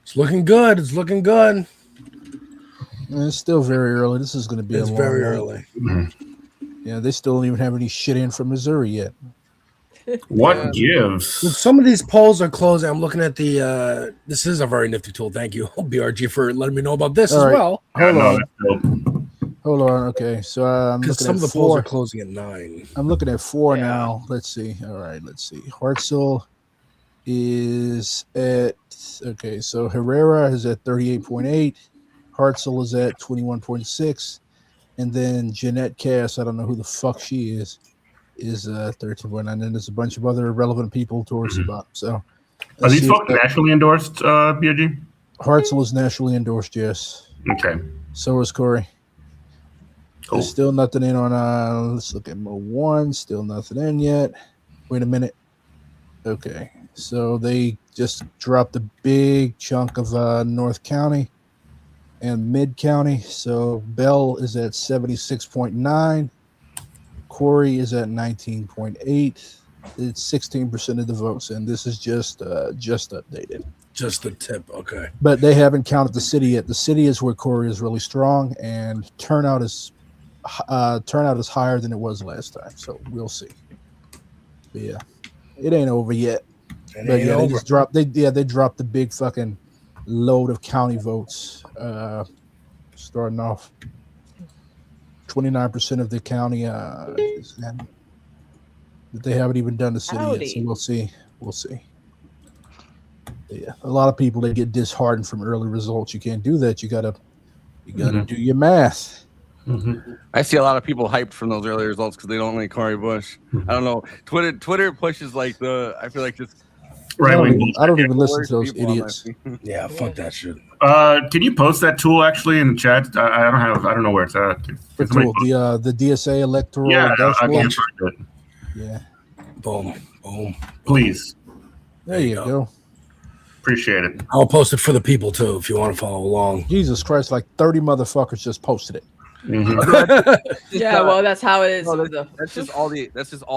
It's looking good. It's looking good. And it's still very early. This is going to be It's a long very night. early. Mm-hmm. Yeah, they still don't even have any shit in from Missouri yet. What gives? Some of these polls are closing. I'm looking at the. This is a very nifty tool. Thank you, BRG, for letting me know about this All as right. well. Hold on. Okay, so I'm looking Some at of the polls four. are closing at 9. I'm looking at 4 now. Let's see. All right, let's see. Hartzell is at okay. So Herrera is at 38.8. Hartzell is at 21.6, and then Jeanette Cass. I don't know who the fuck she is 13.9. And then there's a bunch of other relevant people towards the bottom. So Are let's these see folks if- nationally endorsed, BRG? Hartzell is nationally endorsed. Yes. Okay. So is Corey. Cool. There's still nothing in on let's look at Mo 1. Still nothing in yet. Wait a minute. Okay. So they just dropped a big chunk of North County and Mid County. So Bell is at 76.9. Corey is at 19.8. It's 16% of the votes, and this is just updated. Just the tip. Okay. But they haven't counted the city yet. The city is where Corey is really strong, and turnout is higher than it was last time. So we'll see. But yeah, it ain't over yet. But yeah, they just dropped. They dropped the big fucking load of county votes. Starting off, 29% of the county. But they haven't even done the city yet. So we'll see. We'll see. Yeah, a lot of people, they get disheartened from early results. You can't do that. You gotta do your math. Mm-hmm. I see a lot of people hyped from those early results because they don't like Cory Bush. I don't know. Twitter pushes like I feel like just I don't even listen to those idiots. Yeah, fuck that shit. Can you post that tool actually in the chat? I don't know where it's at. The tool, the DSA electoral I can't dashboard. find it. Yeah. Boom. Please. There you go. Appreciate it. I'll post it for the people too if you want to follow along. Jesus Christ, like 30 motherfuckers just posted it. Yeah, well, that's how it is. That's just all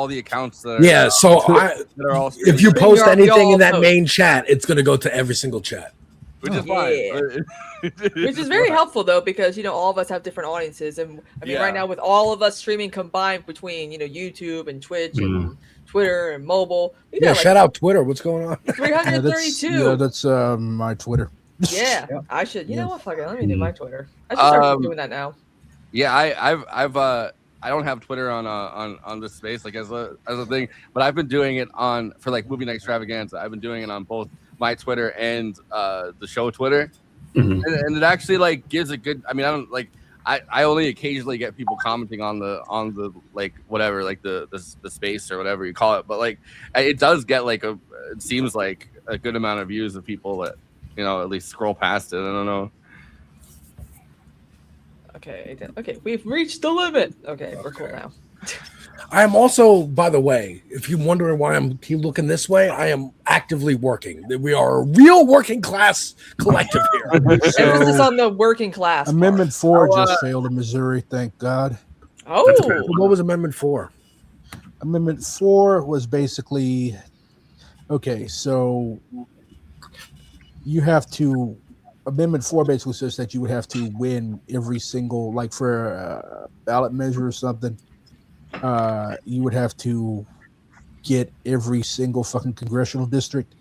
the accounts that are, Yeah, so that are all if you post We anything all in that post. main chat, it's going to go to every single chat. which is Yeah. fine. Which is very helpful though, because all of us have different audiences, and I mean, right now with all of us streaming combined between YouTube and Twitch and Twitter and mobile, we Yeah, got shout out Twitter. What's going on? 332. That's my Twitter. Yeah, I should. You know what? Fuck it. Let me do my Twitter. I should start doing that now. Yeah, I don't have Twitter on this space like as a thing, but I've been doing it for like Movie Night Extravaganza. I've been doing it on both my Twitter and the show Twitter, and it actually like gives a good. I mean, I don't like. I only occasionally get people commenting on the like whatever, like the space or whatever you call it, but like it does get like it seems like a good amount of views of people that at least scroll past it. I don't know. Okay, we've reached the limit. Okay, we're cool now. I am also, by the way, if you're wondering why I'm keep looking this way, I am actively working. We are a real working class collective here. Emphasis on the working class. Amendment 4 just failed in Missouri, thank God. Oh, what was Amendment 4? Amendment 4 was basically okay. So you have to. Amendment 4 basically says that you would have to win every single, like for a ballot measure or something. You would have to get every single fucking congressional district.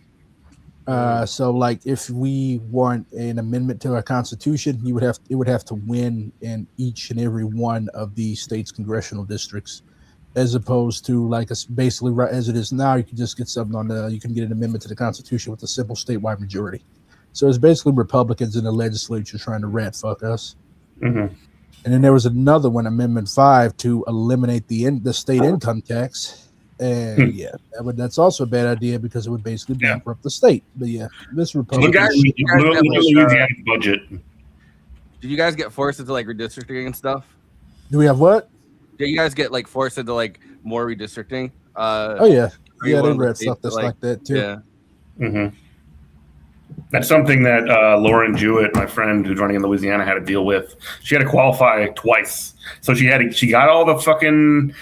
So like if we want an amendment to our constitution, it would have to win in each and every one of the state's congressional districts, as opposed to like it's basically right as it is now. You can just get something you can get an amendment to the Constitution with a simple statewide majority. So it's basically Republicans in the legislature trying to rat fuck us. Mm-hmm. And then there was another one, Amendment 5, to eliminate the state income tax. And that's also a bad idea because it would basically bankrupt the state. But yeah, this Republican Louisiana's budget. Did you guys get forced into like redistricting and stuff? Do we have what? Did you guys get like forced into like more redistricting? They read stuff that's like that too. Yeah. Mm-hmm. That's something that Lauren Jewett, my friend who's running in Louisiana, had to deal with. She had to qualify twice, so she got all the fucking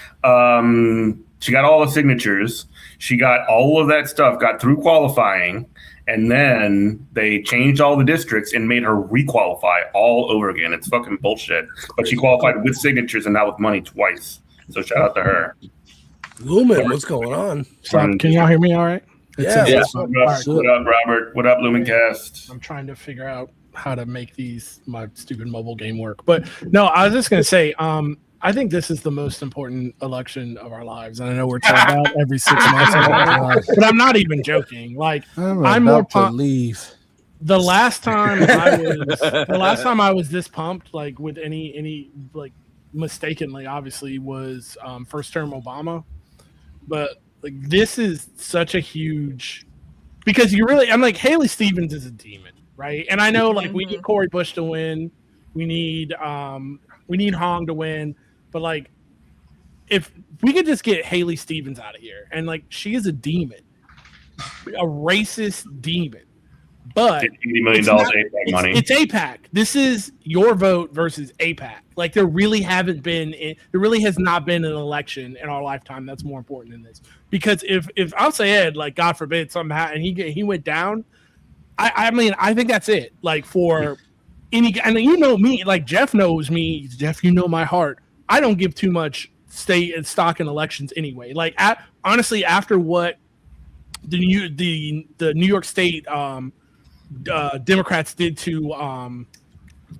she got all the signatures. She got all of that stuff, got through qualifying, and then they changed all the districts and made her requalify all over again. It's fucking bullshit. But she qualified with signatures and not with money twice. So shout out to her. Lumen, what's going on? Can y'all hear me all right? Yeah. What up, Robert? What up, Lumencast? I'm trying to figure out how to make my stupid mobile game work. But no, I was just going to say, I think this is the most important election of our lives. And I know we're talking about every 6 months, but I'm not even joking. Like I'm more pumped. Leave. The last time I was this pumped, like with any like mistakenly, obviously, was first term Obama. But like this is such a huge, because I'm like, Haley Stevens is a demon, right? And I know like we need Cori Bush to win, we need Hong to win, but like if we could just get Haley Stevens out of here, and like she is a demon, a racist demon. But $80 million APAC money. It's APAC. This is your vote versus APAC. Like there really has not been an election in our lifetime that's more important than this. Because if Al Sayed, like God forbid, something happened and he went down, I mean I think that's it. Like for any, and you know me, like Jeff knows me. Jeff, you know my heart. I don't give too much stock in elections anyway. Like honestly, after what the New York State Democrats did to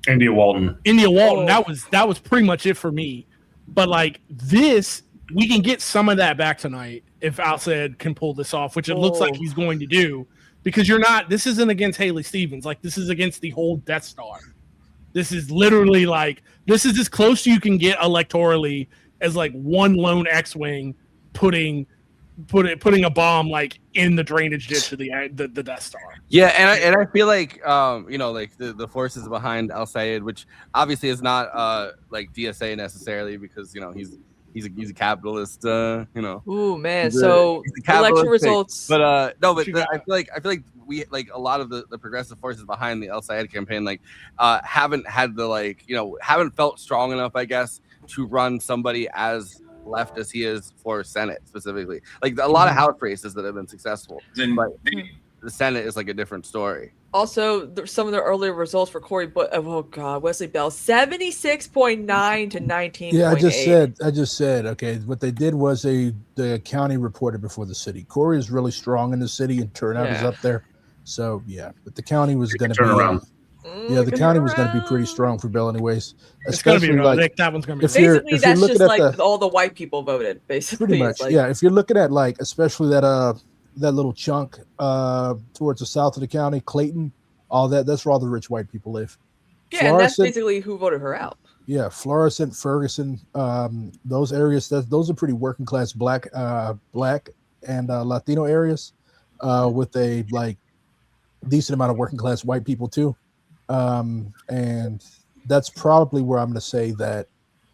India Walton. That was pretty much it for me. But like this, we can get some of that back tonight if Al Sayed can pull this off, which it looks like he's going to do. Because this isn't against Haley Stevens. Like this is against the whole Death Star. This is literally like this is as close you can get electorally as like one lone X-wing putting a bomb like in the drainage ditch of the Death Star. Yeah, and I feel like like the forces behind Al Sayed, which obviously is not like DSA necessarily, because he's a capitalist. Ooh man, so election results. But I feel like we like a lot of the progressive forces behind the Al Sayed campaign haven't had haven't felt strong enough, I guess, to run somebody as left as he is for Senate specifically. Like a lot of House races that have been successful, but the Senate is like a different story. Also, some of the earlier results for Wesley Bell, 76.9 to 19. Yeah, I just said, okay, what they did was the county reported before the city. Corey is really strong in the city and turnout is up there. So yeah, but the county was going to be around. The county was going to be pretty strong for Bell anyways. It's going to be like that one's going to be. Basically, that's just like all the white people voted. Basically, pretty much. If you're looking at like especially that little chunk towards the south of the county, Clayton, all that's where all the rich white people live. Yeah, and that's basically who voted her out. Yeah, Florissant, Ferguson, those areas. Those are pretty working class black and Latino areas, with a like decent amount of working class white people too. And that's probably where I'm going to say that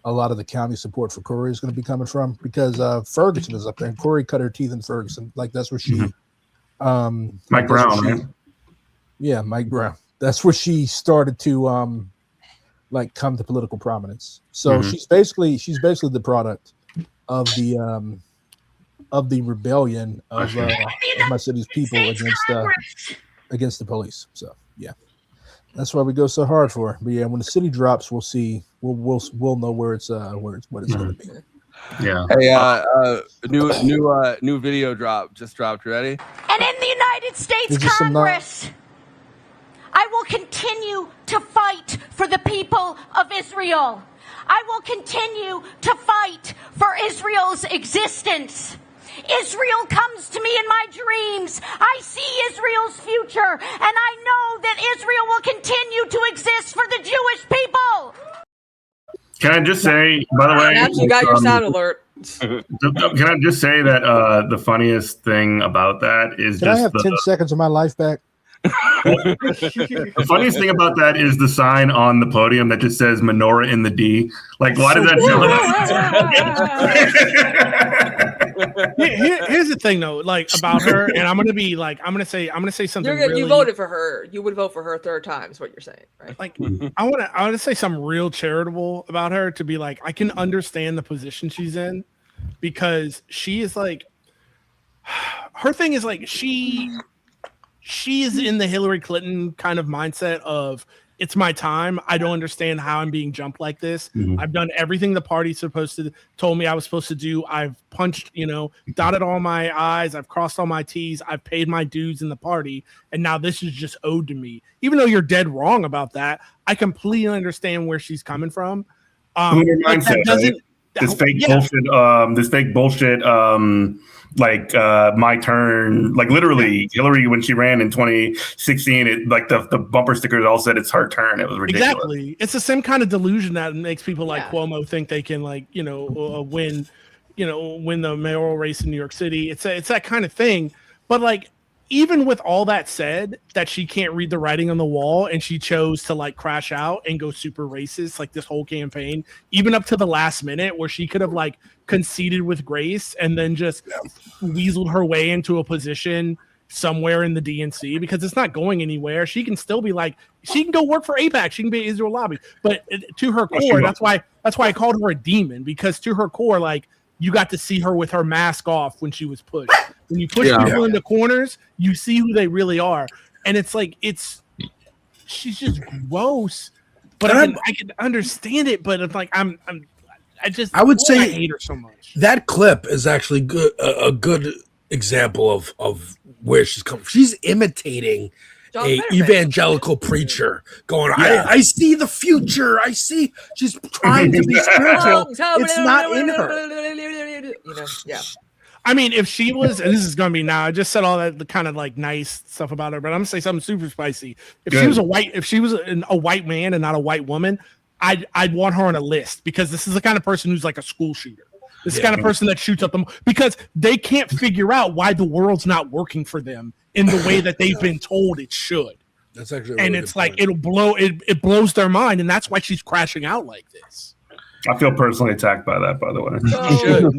a lot of the county support for Corey is going to be coming from, because Ferguson is up there, and Corey cut her teeth in Ferguson. Like that's where she, Mike Brown, right? Yeah, Mike Brown. That's where she started to like come to political prominence. So she's basically the product of the rebellion of my city's people against the police. So yeah, that's why we go so hard for her. But yeah, when the city drops, we'll see. We'll know where it's what it's going to be. Yeah. Hey, new video just dropped. Ready? And in the United States Congress, I will continue to fight for the people of Israel. I will continue to fight for Israel's existence. Israel comes to me in my dreams. I see Israel's future, and I know that Israel will continue to exist for the Jewish people. Can I just say, by the way, Perhaps you got your sound alert. Can I just say that the funniest thing about that is Can I have 10 seconds of my life back? The funniest thing about that is the sign on the podium that just says menorah in the D. Like, why does that Here's the thing, though, like about her, and I'm gonna say something. You voted for her. You would vote for her a third time, is what you're saying, right? Like, I want to say something real charitable about her, to be like, I can understand the position she's in, because she is like, her thing is like she is in the Hillary Clinton kind of mindset of, it's my time. I don't understand how I'm being jumped like this. I've done everything the party's told me I was supposed to do. I've punched, dotted all my I's. I've crossed all my T's. I've paid my dues in the party. And now this is just owed to me. Even though you're dead wrong about that, I completely understand where she's coming from. mindset, right? This fake bullshit, my turn, like literally Hillary, when she ran in 2016, it like the bumper stickers all said it's her turn. It was ridiculous. Exactly. It's the same kind of delusion that makes people like Cuomo think they can win the mayoral race in New York City. It's that kind of thing. But like, even with all that said, that she can't read the writing on the wall, and she chose to like crash out and go super racist like this whole campaign, even up to the last minute, where she could have like conceded with grace and then just weaseled her way into a position somewhere in the DNC, because it's not going anywhere. She can still be like, she can go work for AIPAC. She can be Israel lobby, but to her core, that's why I called her a demon, because to her core, like, you got to see her with her mask off when she was pushed. When you push people into corners, you see who they really are. And it's like, she's just gross. But I can understand it, but it's like, I would say I hate her so much. That clip is actually a good example of where she's coming from. She's imitating a evangelical preacher going, I see the future. I see. She's trying to be spiritual. It's not in her. Yeah. I mean, if she was, and this is going to be now, I just said all that the kind of like nice stuff about her, but I'm going to say something super spicy. If she was a white man and not a white woman, I'd want her on a list, because this is the kind of person who's like a school shooter. This is the kind of person that shoots up them, because they can't figure out why the world's not working for them in the way that they've been told it should. That's actually, and it's like, it blows their mind, and that's why she's crashing out like this. I feel personally attacked by that, by the way.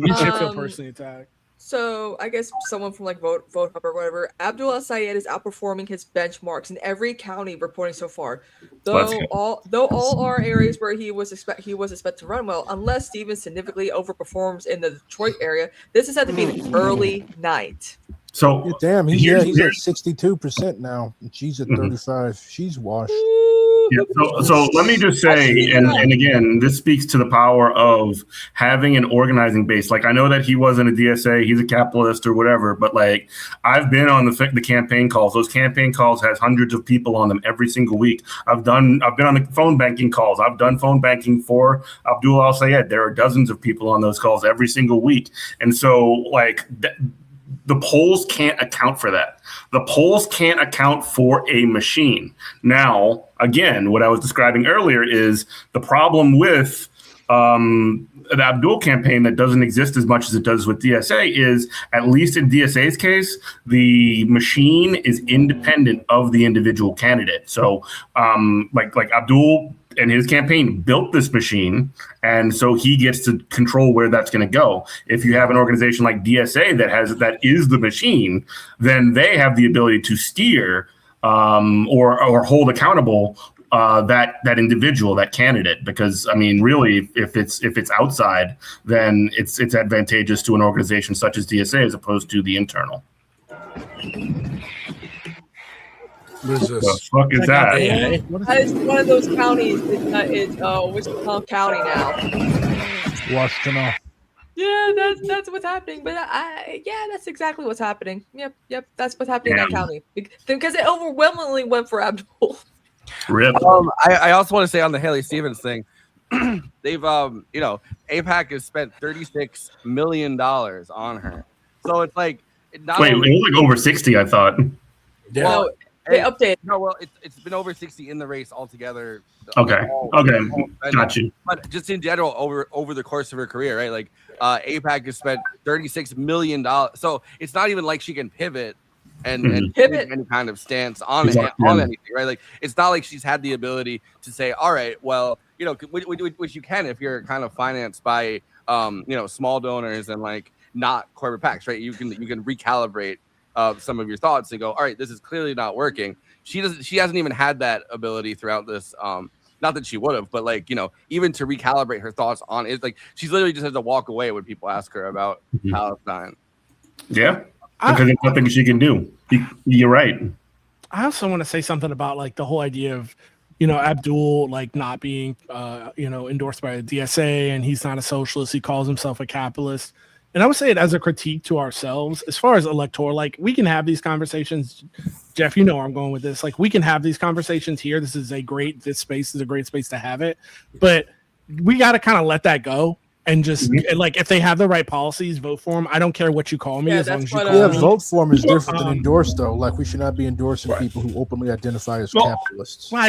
You should feel personally attacked. So I guess someone from like Vote Hub or whatever, Abdul Al-Sayed is outperforming his benchmarks in every county reporting so far. Though all are areas where he was expected to run well, unless Stevens significantly overperforms in the Detroit area. This is said to be an early night. So damn, he's at 62% now. She's at 35. She's washed. Yeah, so let me just say, and again, this speaks to the power of having an organizing base. Like, I know that he wasn't a DSA, he's a capitalist or whatever, but like, I've been on the campaign calls. Those campaign calls has hundreds of people on them every single week. I've been on the phone banking calls. I've done phone banking for Abdul Al-Sayed. There are dozens of people on those calls every single week, and so like. The polls can't account for that. The polls can't account for a machine. Now, again, what I was describing earlier is the problem with the Abdul campaign that doesn't exist as much as it does with DSA is, at least in DSA's case, the machine is independent of the individual candidate. So like Abdul his campaign built this machine, and so he gets to control where that's going to go. If you have an organization like DSA that is the machine, then they have the ability to steer or hold accountable that individual, that candidate. Because I mean, really, if it's outside, then it's advantageous to an organization such as DSA as opposed to the internal. What is this? The fuck is that? It's one of those counties. It's Wichita County now. Washington. Yeah, that's what's happening. But that's exactly what's happening. Yep, that's what's happening in that county because it overwhelmingly went for Abdul. Rip. I also want to say on the Haley Stevens thing, they've AIPAC has spent $36 million on her. So it's like Wait, it was like over 60, I thought. Yeah. No, they updated. No, well, it's been over 60 in the race altogether. Okay. Got you. But just in general, over the course of her career, right? Like AIPAC has spent $36 million. So it's not even like she can pivot and take any kind of stance on anything, right? Like it's not like she's had the ability to say, all right, well, which you can if you're kind of financed by small donors and like not corporate PACs, right? You can recalibrate some of your thoughts and go, all right, this is clearly not working. She hasn't even had that ability throughout this. Not that she would have, but like, even to recalibrate her thoughts on it, like she's literally just has to walk away when people ask her about Palestine. Yeah, because there's nothing she can do. You're right. I also want to say something about like the whole idea of, Abdul like not being, endorsed by the DSA, and he's not a socialist. He calls himself a capitalist. And I would say it as a critique to ourselves, as far as electoral, like we can have these conversations. Jeff, where I'm going with this. Like we can have these conversations here. This space is a great space to have it. But we got to kind of let that go and just like, if they have the right policies, vote for them. I don't care what you call me as long as you call me. Vote for them is different than endorse though. Like we should not be endorsing people who openly identify as capitalists. Well,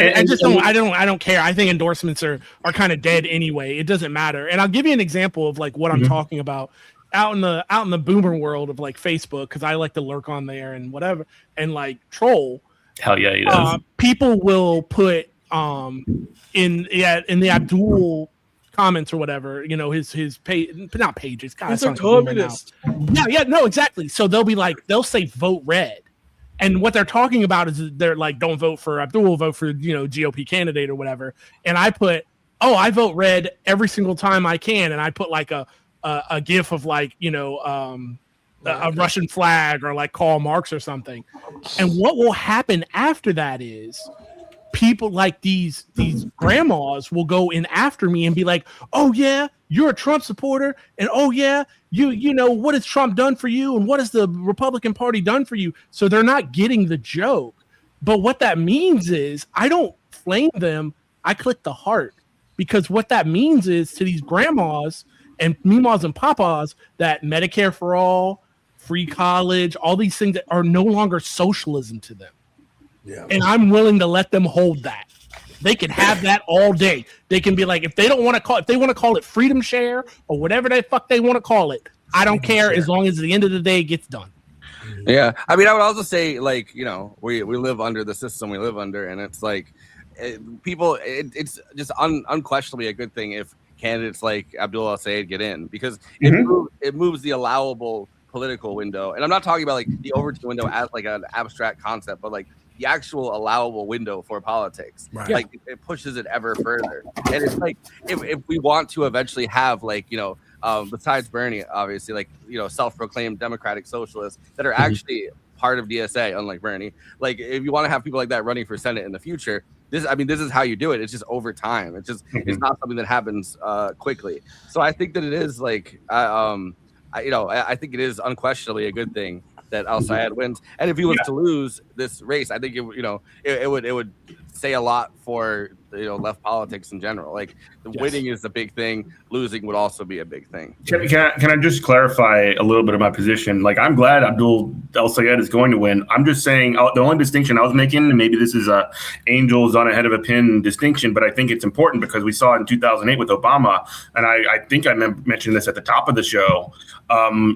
I don't care. I think endorsements are kind of dead anyway. It doesn't matter. And I'll give you an example of like what I'm talking about. Out in the boomer world of like Facebook, because I like to lurk on there and whatever and like troll. Hell yeah, he does. People will put in the Abdul comments or whatever, his page, not pages. God, he's a communist. Yeah, no, exactly. So they'll say vote red. And what they're talking about is they're like, don't vote for Abdul, vote for GOP candidate or whatever. And I put, I vote red every single time I can, and I put like a gif of like a Russian flag or like Karl Marx or something. And what will happen after that is people like these grandmas will go in after me and be like, oh yeah, you're a Trump supporter, and oh yeah, you know what has Trump done for you, and what has the Republican Party done for you? So they're not getting the joke. But what that means is I don't flame them, I click the heart, because what that means is to these grandmas and memas and papas that Medicare for all, free college, all these things that are no longer socialism to them. Yeah. And I'm willing to let them hold that. They can have that all day. They can be like, if they want to call it freedom share or whatever the fuck they want to call it, I don't care as long as at the end of the day it gets done. Yeah. I mean, I would also say like, we live under the system we live under, and it's like it's just unquestionably a good thing if candidates like Abdul al-Sayed get in, because it moves the allowable political window. And I'm not talking about like the Overton window as like an abstract concept, but like the actual allowable window for politics. Right. Like it pushes it ever further. And it's like if we want to eventually have like, besides Bernie, obviously, like, self-proclaimed democratic socialists that are actually part of DSA, unlike Bernie, like if you want to have people like that running for Senate in the future, this is how you do it. It's just over time. It's just it's not something that happens quickly. So I think that it is like I think it is unquestionably a good thing that al-Sayed wins. And if he was to lose this race, I think it would say a lot for left politics in general. Like winning is the big thing, losing would also be a big thing. Can I just clarify a little bit of my position? Like, I'm glad Abdul al-Sayed is going to win. I'm just saying the only distinction I was making, and maybe this is a angels on a head of a pin distinction, but I think it's important because we saw it in 2008 with Obama, and I think I mentioned this at the top of the show.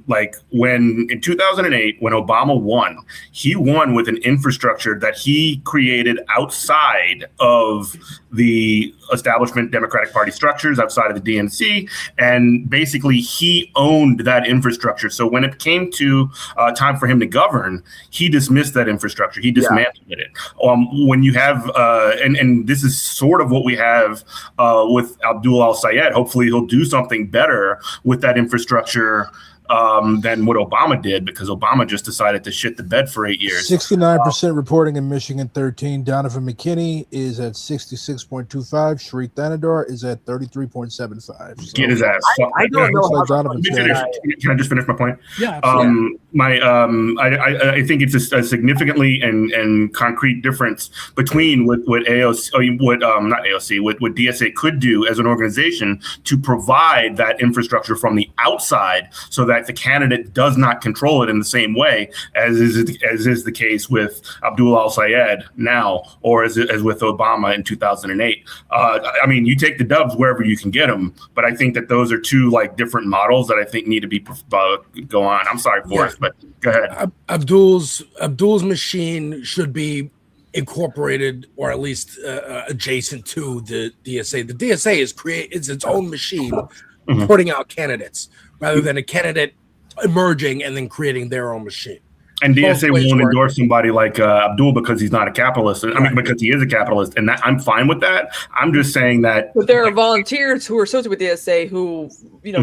Like when in 2008, when Obama won, he won with an infrastructure that he created outside of the establishment Democratic Party structures outside of the DNC, and basically he owned that infrastructure. So when it came to time for him to govern, he dismissed that infrastructure. He dismantled it. When you have, and this is sort of what we have with Abdul al-Sayed. Hopefully he'll do something better with that infrastructure than what Obama did, because Obama just decided to shit the bed for 8 years. 69% reporting in Michigan, 13. Donovan McKinney is at 66.25. Sharif Thanadar is at 33.75. So Get his ass. I don't know how Can I just finish my point? Yeah. I think it's a significantly and concrete difference between what AOC, what DSA could do as an organization to provide that infrastructure from the outside, so that the candidate does not control it in the same way as is the case with Abdul al-Sayed now, or as with Obama in 2008. I mean, you take the dubs wherever you can get them, but I think that those are two like different models that I think need to be go on. I'm sorry, Boris, but go ahead. Abdul's machine should be incorporated, or at least adjacent to the DSA. The DSA is its own machine putting out candidates, rather than a candidate emerging and then creating their own machine. And DSA won't endorse somebody like Abdul because he's not a capitalist. I mean, because he is a capitalist, and I'm fine with that. I'm just saying that. But there are volunteers who are associated with DSA who,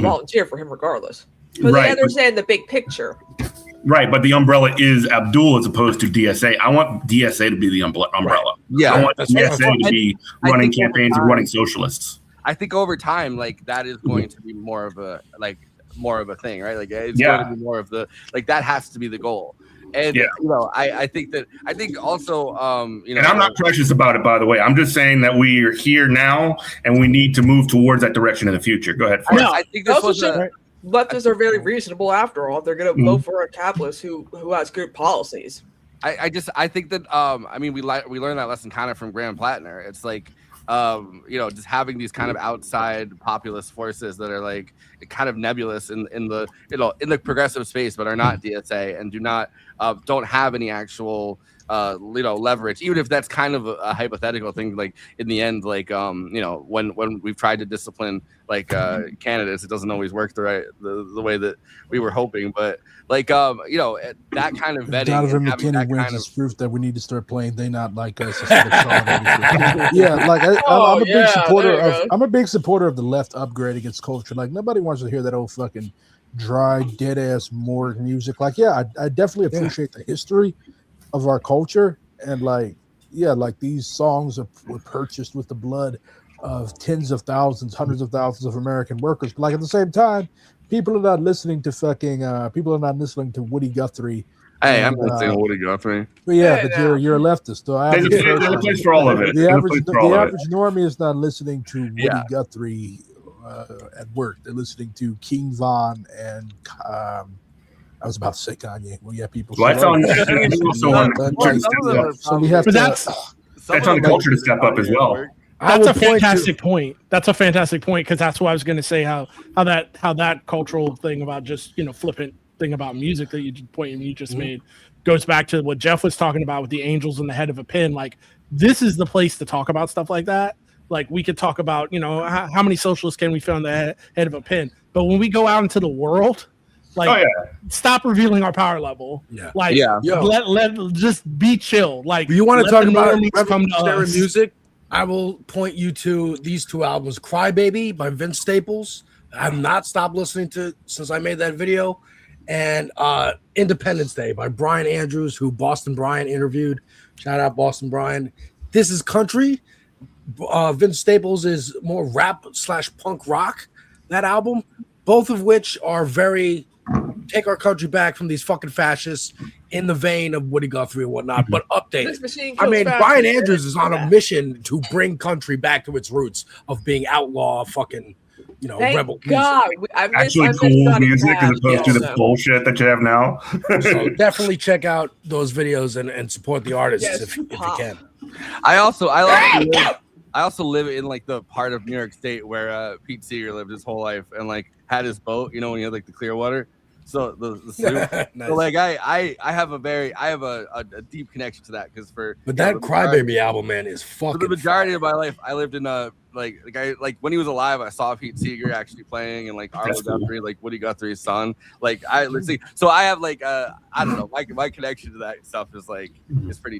volunteer for him regardless. But they understand the big picture. Right, but the umbrella is Abdul as opposed to DSA. I want DSA to be the umbrella. Yeah, I want DSA to be running campaigns and running socialists. I think over time, like that is going to be more of a thing, right? Like it's going to be more of the that has to be the goal. And I think also and I'm not precious about it, by the way. I'm just saying that we are here now and we need to move towards that direction in the future. Go ahead. I think this was leftists are very reasonable after all. They're going to vote for a capitalist who has good policies. I think that I mean we learned that lesson kind of from Graham Plattner. It's like just having these kind of outside populist forces that are like kind of nebulous in the progressive space, but are not DSA and don't have any actual leverage, even if that's kind of a hypothetical thing. Like in the end, like when we've tried to discipline candidates, it doesn't always work the way that we were hoping. But that kind of vetting. Donovan McKinney wins is proof that we need to start playing "They Not Like Us." Yeah, like I'm a big supporter of the left upgrading its culture. Like nobody wants to hear that old fucking dry, dead ass morgue music. Like, I definitely appreciate the history of our culture, and like these songs were purchased with the blood of tens of thousands, hundreds of thousands of American workers. But like at the same time, people are not listening to Woody Guthrie. Hey, I'm listening to Woody Guthrie. But but you're a leftist, so there's a place for all of it. The average normie is not listening to Woody Guthrie at work. They're listening to King Von and I was about to say Kanye. Well, people. Well, that's on. So we have to. That's on the culture to step up as well. That's a fantastic point. That's a fantastic point, because that's what I was going to say. How that cultural thing about just flippant thing about music that you just made goes back to what Jeff was talking about with the angels and the head of a pin. Like this is the place to talk about stuff like that. Like we could talk about how many socialists can we fit on the head of a pin, but when we go out into the world. Stop revealing our power level. Let just be chill. Like you want to talk about revolutionary music? I will point you to these two albums: "Cry Baby" by Vince Staples. I've not stopped listening to since I made that video, and "Independence Day" by Brian Andrews, who Boston Brian interviewed. Shout out Boston Brian. This is country. Vince Staples is more rap / punk rock. That album, both of which are very. Take our country back from these fucking fascists, in the vein of Woody Guthrie and whatnot, but updated. I mean, Brian Andrews is on a mission to bring country back to its roots of being outlaw, fucking, rebel. God, actually cool music as opposed to the bullshit that you have now. So definitely check out those videos and support the artists if you can. I also live in like the part of New York State where Pete Seeger lived his whole life and like had his boat, when he had like the Clearwater. So the soup. Nice. So like I have a deep connection to that because But that Crybaby album, man, is fucking. For the majority of my life, I lived in a like when he was alive, I saw Pete Seeger actually playing and like Arlo Guthrie, like Woody Guthrie's son. Like let's see. So I have like I don't know, my connection to that stuff is like is pretty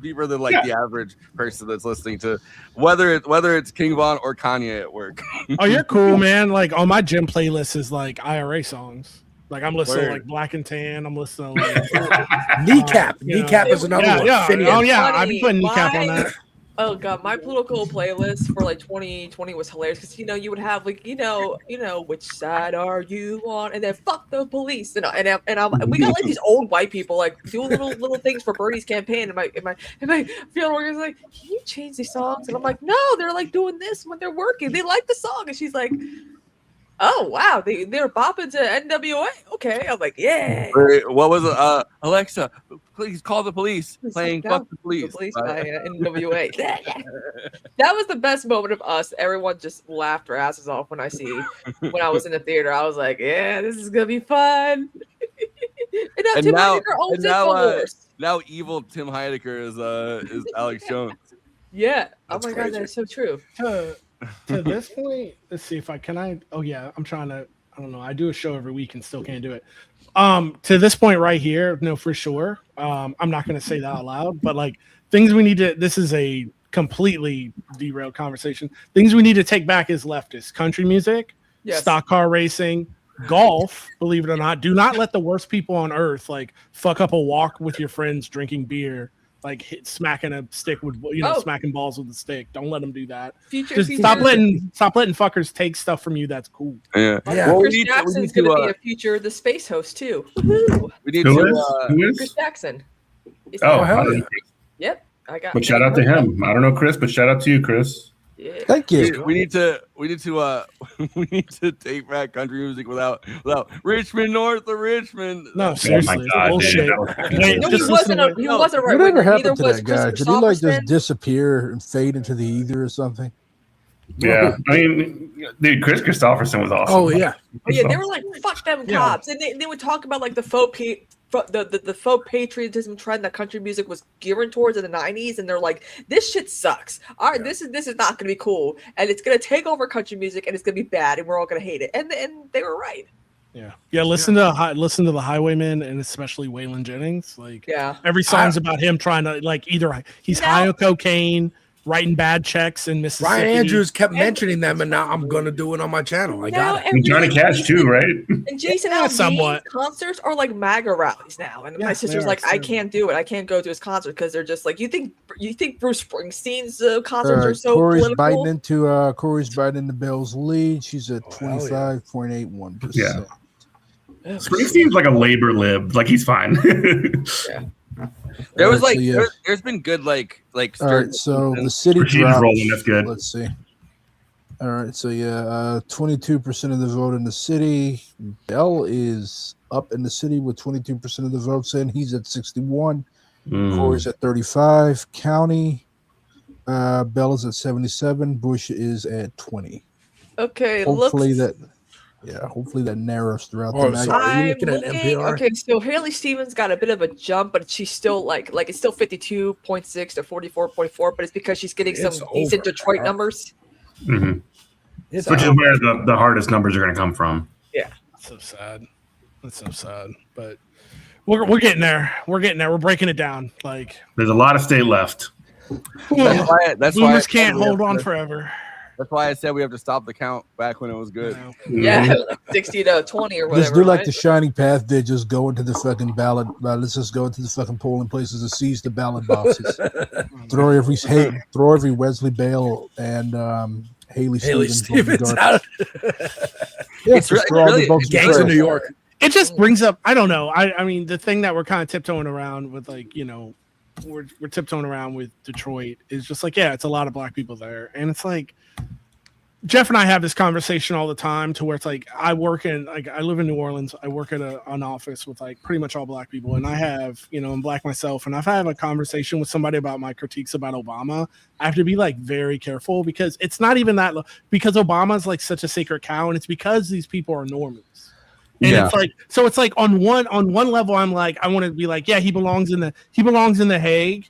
deeper than like the average person that's listening to whether it's King Von or Kanye at work. Oh, you're cool, man. Like on my gym playlist is like IRA songs. Like I'm listening to like Black and Tan. I'm listening to like, Kneecap. Kneecap is another one. Yeah. Finian. Oh yeah, I've been putting Kneecap on that. Oh god, my political playlist for like 2020 was hilarious because you would have like which side are you on, and then fuck the police, and we got like these old white people like doing little things for Bernie's campaign, and my field worker is like, can you change these songs? And I'm like, no, they're like doing this when they're working, they like the song, and she's like, oh wow, they're bopping to NWA. Okay, I'm like, yeah. What was it? Alexa, please call the police. Playing "Fuck the Police" by NWA. That was the best moment of us. Everyone just laughed our asses off when I was in the theater. I was like, yeah, this is gonna be fun. and now evil Tim Heidecker is Alex Jones. Yeah. Oh my god, that's so true. To this point, let's see if oh yeah, I'm trying to, I don't know, I do a show every week and still can't do it. To this point right here, no, for sure. I'm not going to say that out loud, but like things we need to, this is a completely derailed conversation. Things we need to take back as leftists: country music, stock car racing, golf, believe it or not. Do not let the worst people on earth like fuck up a walk with your friends drinking beer. Like smacking a stick with smacking balls with a stick. Don't let them do that. Stop letting fuckers take stuff from you. That's cool. Yeah. Well, Chris Jackson's going to be a future the space host too. Woo-hoo. We need Who to. is? Chris Jackson. Hell yeah. Yep. I got. But shout out to him. I don't know Chris, but shout out to you, Chris. Yeah. Thank you. We need to take back country music without Richmond north of Richmond. No, seriously, bullshit. He wasn't right. Whatever happened to was that guy? Did he like just disappear and fade into the ether or something? Yeah, I mean, dude, Chris Christopherson was awesome. Oh yeah, they were like, fuck them cops, and they would talk about like the faux patriotism trend that country music was gearing towards in the 90s, and they're like, this shit sucks. All right, this is not gonna be cool, and it's gonna take over country music, and it's gonna be bad, and we're all gonna hate it. And they were right. Yeah. Listen to the Highwaymen, and especially Waylon Jennings. Like, every song's about him trying to like either he's high on cocaine, writing bad checks in Mississippi. Ryan Andrews kept mentioning them, and now I'm gonna do it on my channel. I got it. And Johnny Cash too, right? And Jason Aldean's concerts are like MAGA rallies now, and my sister's like, I can't do it. I can't go to his concert because they're just like, you think Bruce Springsteen's concerts are so Corey's political? Corey's biting into Bell's lead. She's at 25.81%. Yeah. Springsteen's like a labor lib. Like he's fine. There was like there's been good like all right, so the city dropped. Rolling, that's good. Let's see. All right, so 22% of the vote in the city. Bell is up in the city with 22% of the votes in. He's at 61. Corey's at 35. County, Bell is at 77. Bush is at 20. Okay, hopefully that narrows throughout the night. Are you looking at NPR? Okay, so Haley Stevens got a bit of a jump, but she's still like it's still 52.6 to 44.4, but it's because she's getting some decent Detroit numbers. Mm-hmm. Which is where the hardest numbers are going to come from. Yeah, that's so sad. But we're getting there. We're breaking it down. Like there's a lot of state left. That's why can't hold on forever. That's why I said we have to stop the count back when it was good. Yeah, like 60 to 20 or whatever. Let's do like right? the shining path did. Just go into the fucking ballot. Let's just go into the fucking polling places and seize the ballot boxes. throw every Wesley Bale and Haley Stevens out. It's really gangs in New York. It just brings up. I don't know. I mean, the thing that we're kind of tiptoeing around with, like, we're tiptoeing around with Detroit is just like, it's a lot of black people there, and it's like. Jeff and I have this conversation all the time to where it's like I live in New Orleans. I work at an office with like pretty much all black people, and I have, I'm black myself, and if I have a conversation with somebody about my critiques about Obama, I have to be like very careful because it's not even that because Obama's like such a sacred cow, and it's because these people are normies. And it's like, so it's like on one level, I'm like, I want to be like, yeah, he belongs in the Hague,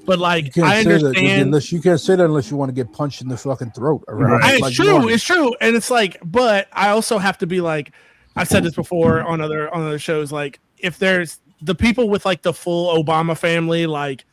but like I understand. You can't say that unless you want to get punched in the fucking throat. Right. It's true, it's true, and it's like, but I also have to be like, I've said this before on other shows, like if there's the people with like the full Obama family, like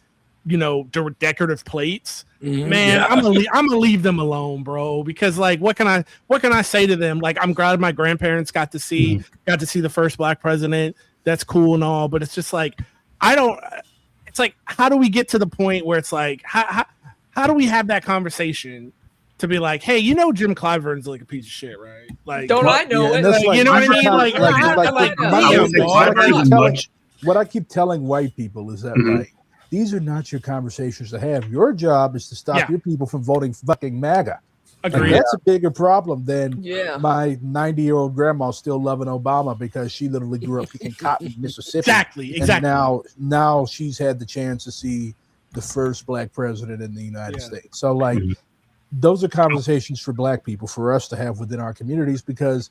decorative plates. Man, I'm gonna leave them alone, bro. Because like, what can I say to them? Like, I'm glad my grandparents got to see the first black president. That's cool and all, but it's just like, it's like, how do we get to the point where it's like, how do we have that conversation to be like, hey, Jim Clyburn's like a piece of shit, right? Like, don't I know it? Like, you know what I mean? What I keep telling white people is that like, these are not your conversations to have. Your job is to stop your people from voting fucking MAGA. Agreed. And that's a bigger problem than my 90-year-old grandma still loving Obama because she literally grew up picking cotton in Mississippi. Exactly. And now she's had the chance to see the first black president in the United States. So like, those are conversations for black people, for us to have within our communities, because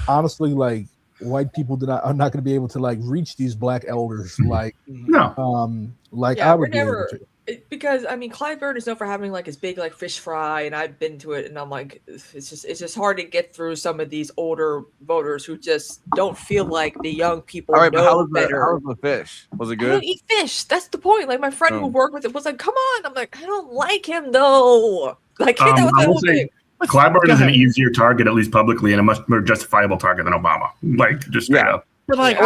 honestly, like, white people are not going to be able to like reach these black elders like I would be able to. Because I mean, Clyburn is known for having like his big like fish fry, and I've been to it, and I'm like, it's just hard to get through some of these older voters who just don't feel like the young people know better. How was the fish? Was it good? I don't eat fish. That's the point. Like my friend who worked with it was like, "Come on!" I'm like, I don't like him though. Like that was the whole thing. Clyburn is an easier target, at least publicly, and a much more justifiable target than Obama. Like, just straight up. But like,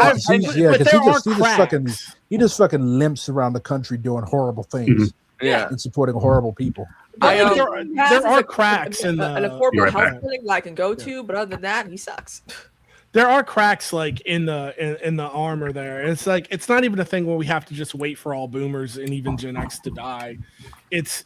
he just fucking limps around the country doing horrible things, and supporting horrible people. There are cracks in an affordable health clinic that I can go to, but other than that, he sucks. There are cracks like in the armor there. It's like, it's not even a thing where we have to just wait for all boomers and even Gen X to die. It's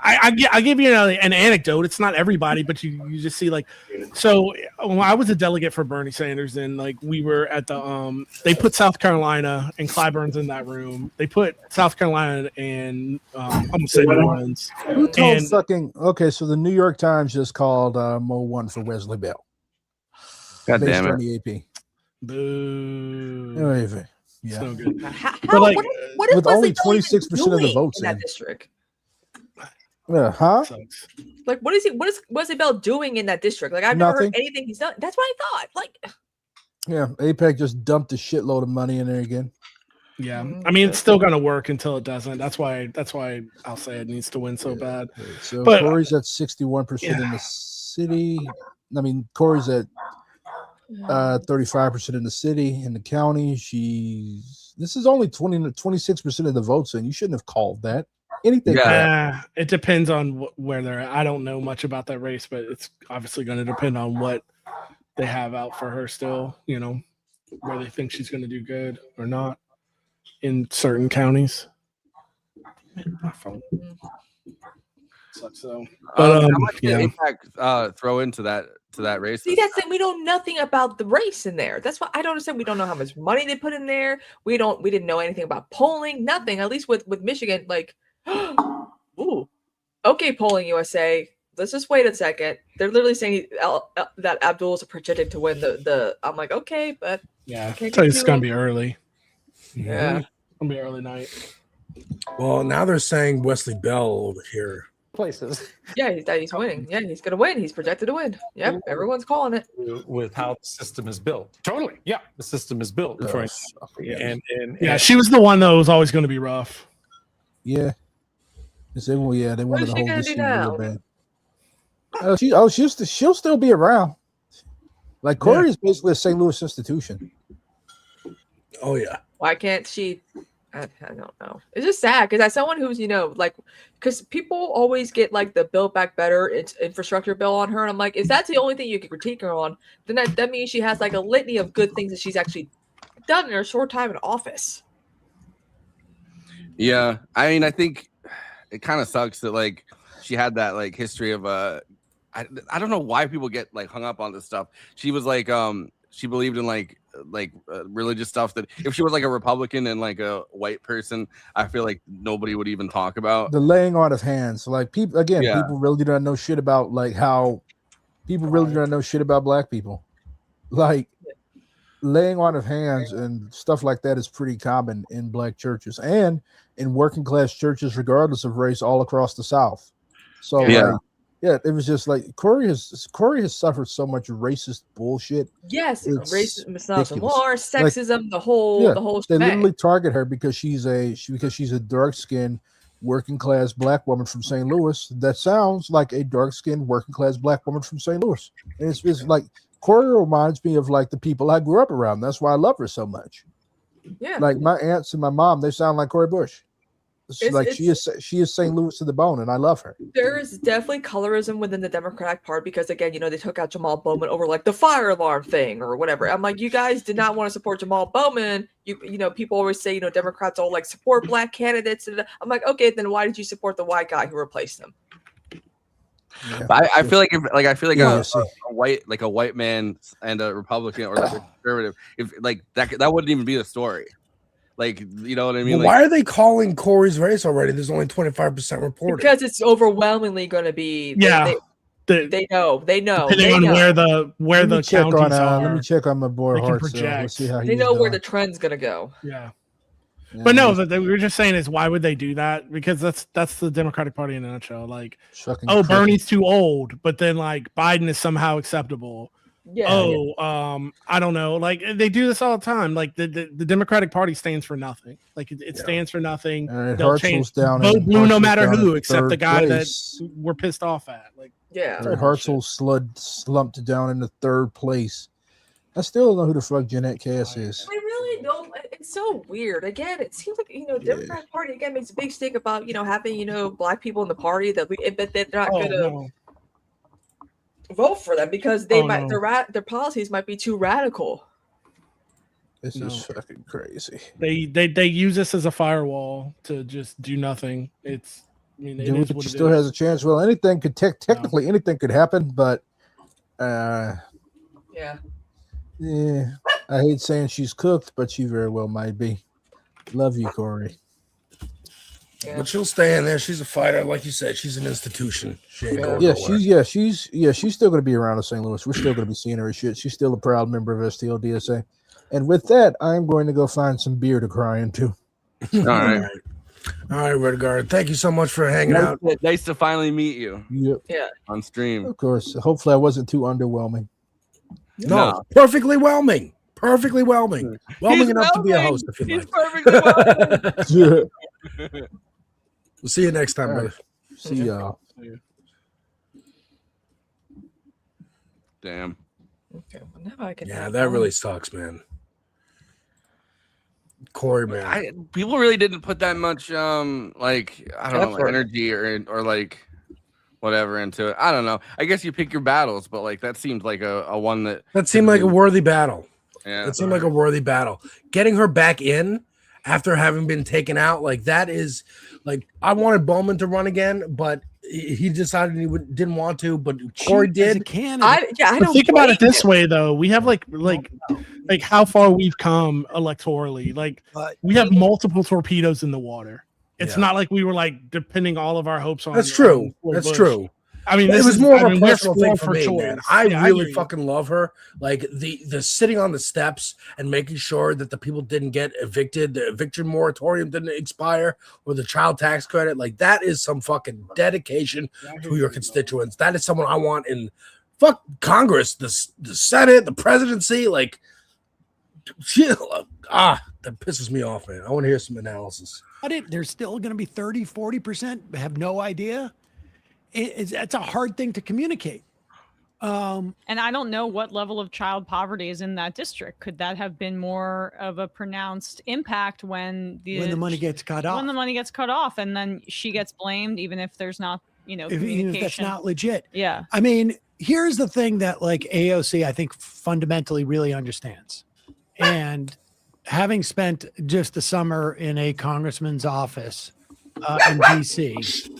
I give you an anecdote. It's not everybody, but you just see like, so when I was a delegate for Bernie Sanders, and like we were at the they put South Carolina and Clyburn's in that room. They put South Carolina and I'm gonna say New Orleans. Who told okay? So the New York Times just called Mo one for Wesley Bell. God damn it! On the AP. Boo. Yeah. So good. But like, what is with only 26% of the votes in that district? Like, what is Wesley Bell doing in that district? Like, I've never heard anything he's done. That's what I thought. Like, yeah, AIPAC just dumped a shitload of money in there again. Yeah, I mean, it's still gonna work until it doesn't. That's why I'll say it needs to win so bad. So but Corey's at 61% in the city. I mean, Corey's at 35% in the city. In the county, this is only 26% of the votes, and you shouldn't have called that. Anything. Yeah, it depends on where they're at. I don't know much about that race, but it's obviously going to depend on what they have out for her still, where they think she's going to do good or not in certain counties. My phone. Sucks though. But how much did AIPAC throw into that race? See, that's it. We know nothing about the race in there. That's why I don't understand. We don't know how much money they put in there. We didn't know anything about polling. Nothing. At least with Michigan, like, ooh, okay, Polling USA. Let's just wait a second. They're literally saying that Abdul is projected to win the. I'm like, okay, but yeah, I tell you, it's gonna be early. Yeah, it's gonna be early night. Well, now they're saying Wesley Bell over here. Places. Yeah, he's winning. Yeah, he's gonna win. He's projected to win. Yep, everyone's calling it. With how the system is built. Totally. Yeah, the system is built. And she was the one that was always going to be rough. Yeah. They wanted to hold this seat real bad. She'll still be around. Like Corey is basically a St. Louis institution. Oh yeah. Why can't she? I don't know. It's just sad because as someone who's because people always get like the Build Back Better infrastructure bill on her, and I'm like, if that's the only thing you can critique her on, then that means she has like a litany of good things that she's actually done in her short time in office. Yeah, I mean, I think it kind of sucks that like she had that like history of I don't know why people get like hung up on this stuff. She was like she believed in like religious stuff that if she was like a Republican and like a white person, I feel like nobody would even talk about the laying on of hands. Like people really don't know shit about like how people really don't know shit about black people. Like laying on of hands and stuff like that is pretty common in black churches and in working class churches, regardless of race, all across the South. So it was just like Corey has suffered so much racist bullshit. Yes, It's racism, misogyny, ridiculous. more sexism, Like, the whole they shebang. literally target her because she's a dark skinned working class black woman from St. Louis. That sounds like a dark skinned working class black woman from St. Louis. And it's like Corey reminds me of like the people I grew up around. That's why I love her so much. Yeah, like my aunts and my mom, they sound like Cori Bush. She is St. Louis to the bone, and I love her. There is definitely colorism within the Democratic Party because, again, they took out Jamal Bowman over like the fire alarm thing or whatever. I'm like, you guys did not want to support Jamal Bowman. People always say, Democrats all like support black candidates. I'm like, okay, then why did you support the white guy who replaced him? Yeah. I feel like a white man and a Republican or like a conservative, if like that wouldn't even be the story. Like, you know what I mean? Well, why are they calling Corey's race already? There's only 25% reported. Because it's overwhelmingly going to be. They know. Depending on where the counties are. Let me check on my boy Hart. Let's see how they know where the trend's going to go. Yeah. But no, we were just saying is why would they do that? Because that's the Democratic Party in a nutshell. Like, Bernie's too old, but then like Biden is somehow acceptable. Yeah. I don't know. Like they do this all the time. Like the Democratic Party stands for nothing. Like it stands for nothing. They'll change vote blue no matter who, except the guy that we're pissed off at. Like Hartzell slumped down into third place. I still don't know who the fuck Jeanette Cass is. I really don't. It's so weird. Again, it seems like Democratic Party again makes a big stink about having black people in the party but they're not gonna vote for them because their policies might be too radical. This is fucking crazy. They use this as a firewall to just do nothing. It's She still has a chance. Well, anything could technically anything could happen, but yeah, I hate saying she's cooked, but she very well might be. Love you, Corey. Yeah. But she'll stay in there. She's a fighter, like you said. She's an institution. She ain't going nowhere. She's still going to be around in St. Louis. We're still going to be seeing her as shit. She's still a proud member of STLDSA. And with that, I'm going to go find some beer to cry into. All right, Redguard. Thank you so much for hanging out. Nice to finally meet you. Yep. Yeah. On stream. Of course. Hopefully, I wasn't too underwhelming. No, perfectly whelming. Perfectly whelming. Whelming enough to be a host if you like. Perfectly whelming. We'll see you next time, brother. See y'all. Damn. Okay, well now I can. Yeah, that really sucks, man. Corey, man. People really didn't put that much energy or like whatever into it. I don't know. I guess you pick your battles, but like that seemed like a one that seemed like a worthy battle. Yeah, it seemed like a worthy battle. Getting her back in after having been taken out, like that is like I wanted Bowman to run again, but he decided he didn't want to. But Corey did. I don't think about it this way though. We have like how far we've come electorally. Like we have multiple torpedoes in the water. It's not like we were like depending all of our hopes on. That's true. That's true. I mean, it was more of a personal thing for me, man. I really fucking love her. Like the sitting on the steps and making sure that the people didn't get evicted, the eviction moratorium didn't expire, or the child tax credit. Like that is some fucking dedication to your constituents. That is someone I want in Congress, the Senate, the presidency. Like, that pisses me off, man. I want to hear some analysis. There's still going to be 30, 40% have no idea. It's a hard thing to communicate. And I don't know what level of child poverty is in that district. Could that have been more of a pronounced impact when the money gets cut off? When the money gets cut off, and then she gets blamed, even if there's not, communication. Even if that's not legit. Yeah. I mean, here's the thing that like AOC, I think fundamentally really understands. And having spent just the summer in a congressman's office in DC,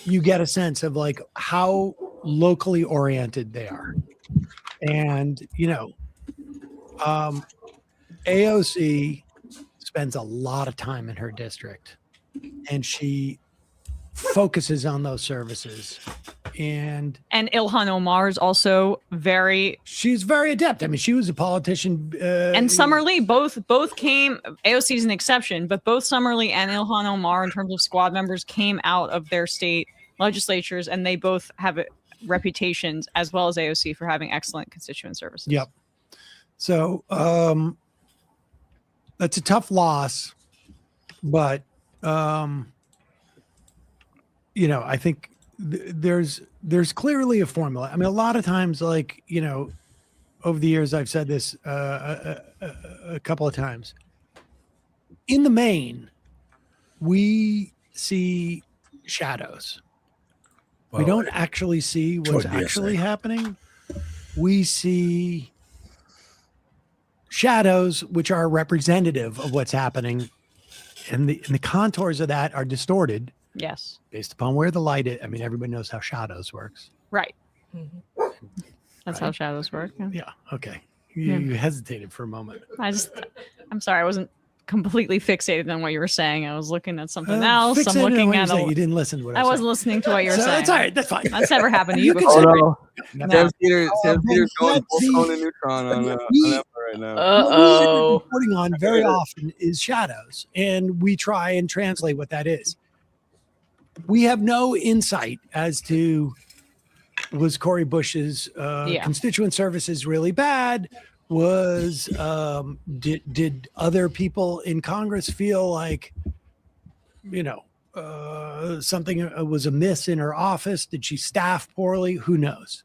you get a sense of like how locally oriented they are. And, AOC spends a lot of time in her district and she focuses on those services And Ilhan Omar is also she's very adept. I mean, she was a politician. And Summer Lee both came. AOC is an exception, but both Summer Lee and Ilhan Omar, in terms of squad members, came out of their state legislatures, and they both have reputations, as well as AOC, for having excellent constituent services. Yep. So that's a tough loss, but I think there's clearly a formula. I mean, a lot of times, like, over the years, I've said this a couple of times. In the main, we see shadows. We don't actually see what's actually happening. We see shadows, which are representative of what's happening, and the contours of that are distorted. Yes. Based upon where the light is. I mean, everybody knows how shadows works. Right. That's how shadows work. Yeah. Okay. You hesitated for a moment. I'm sorry. I wasn't completely fixated on what you were saying. I was looking at something else. Fixated I'm on looking what at. you didn't listen to what I wasn't listening to what you were saying. That's all right. That's fine. That's never happened to you You can before. say- No. Sam Peter's going full cone and neutron on that right now. What we're reporting on very often is shadows, and we try and translate what that is. We have no insight as to, was Cori Bush's constituent services really bad? Was did other people in Congress feel like something was amiss in her office? Did she staff poorly? Who knows?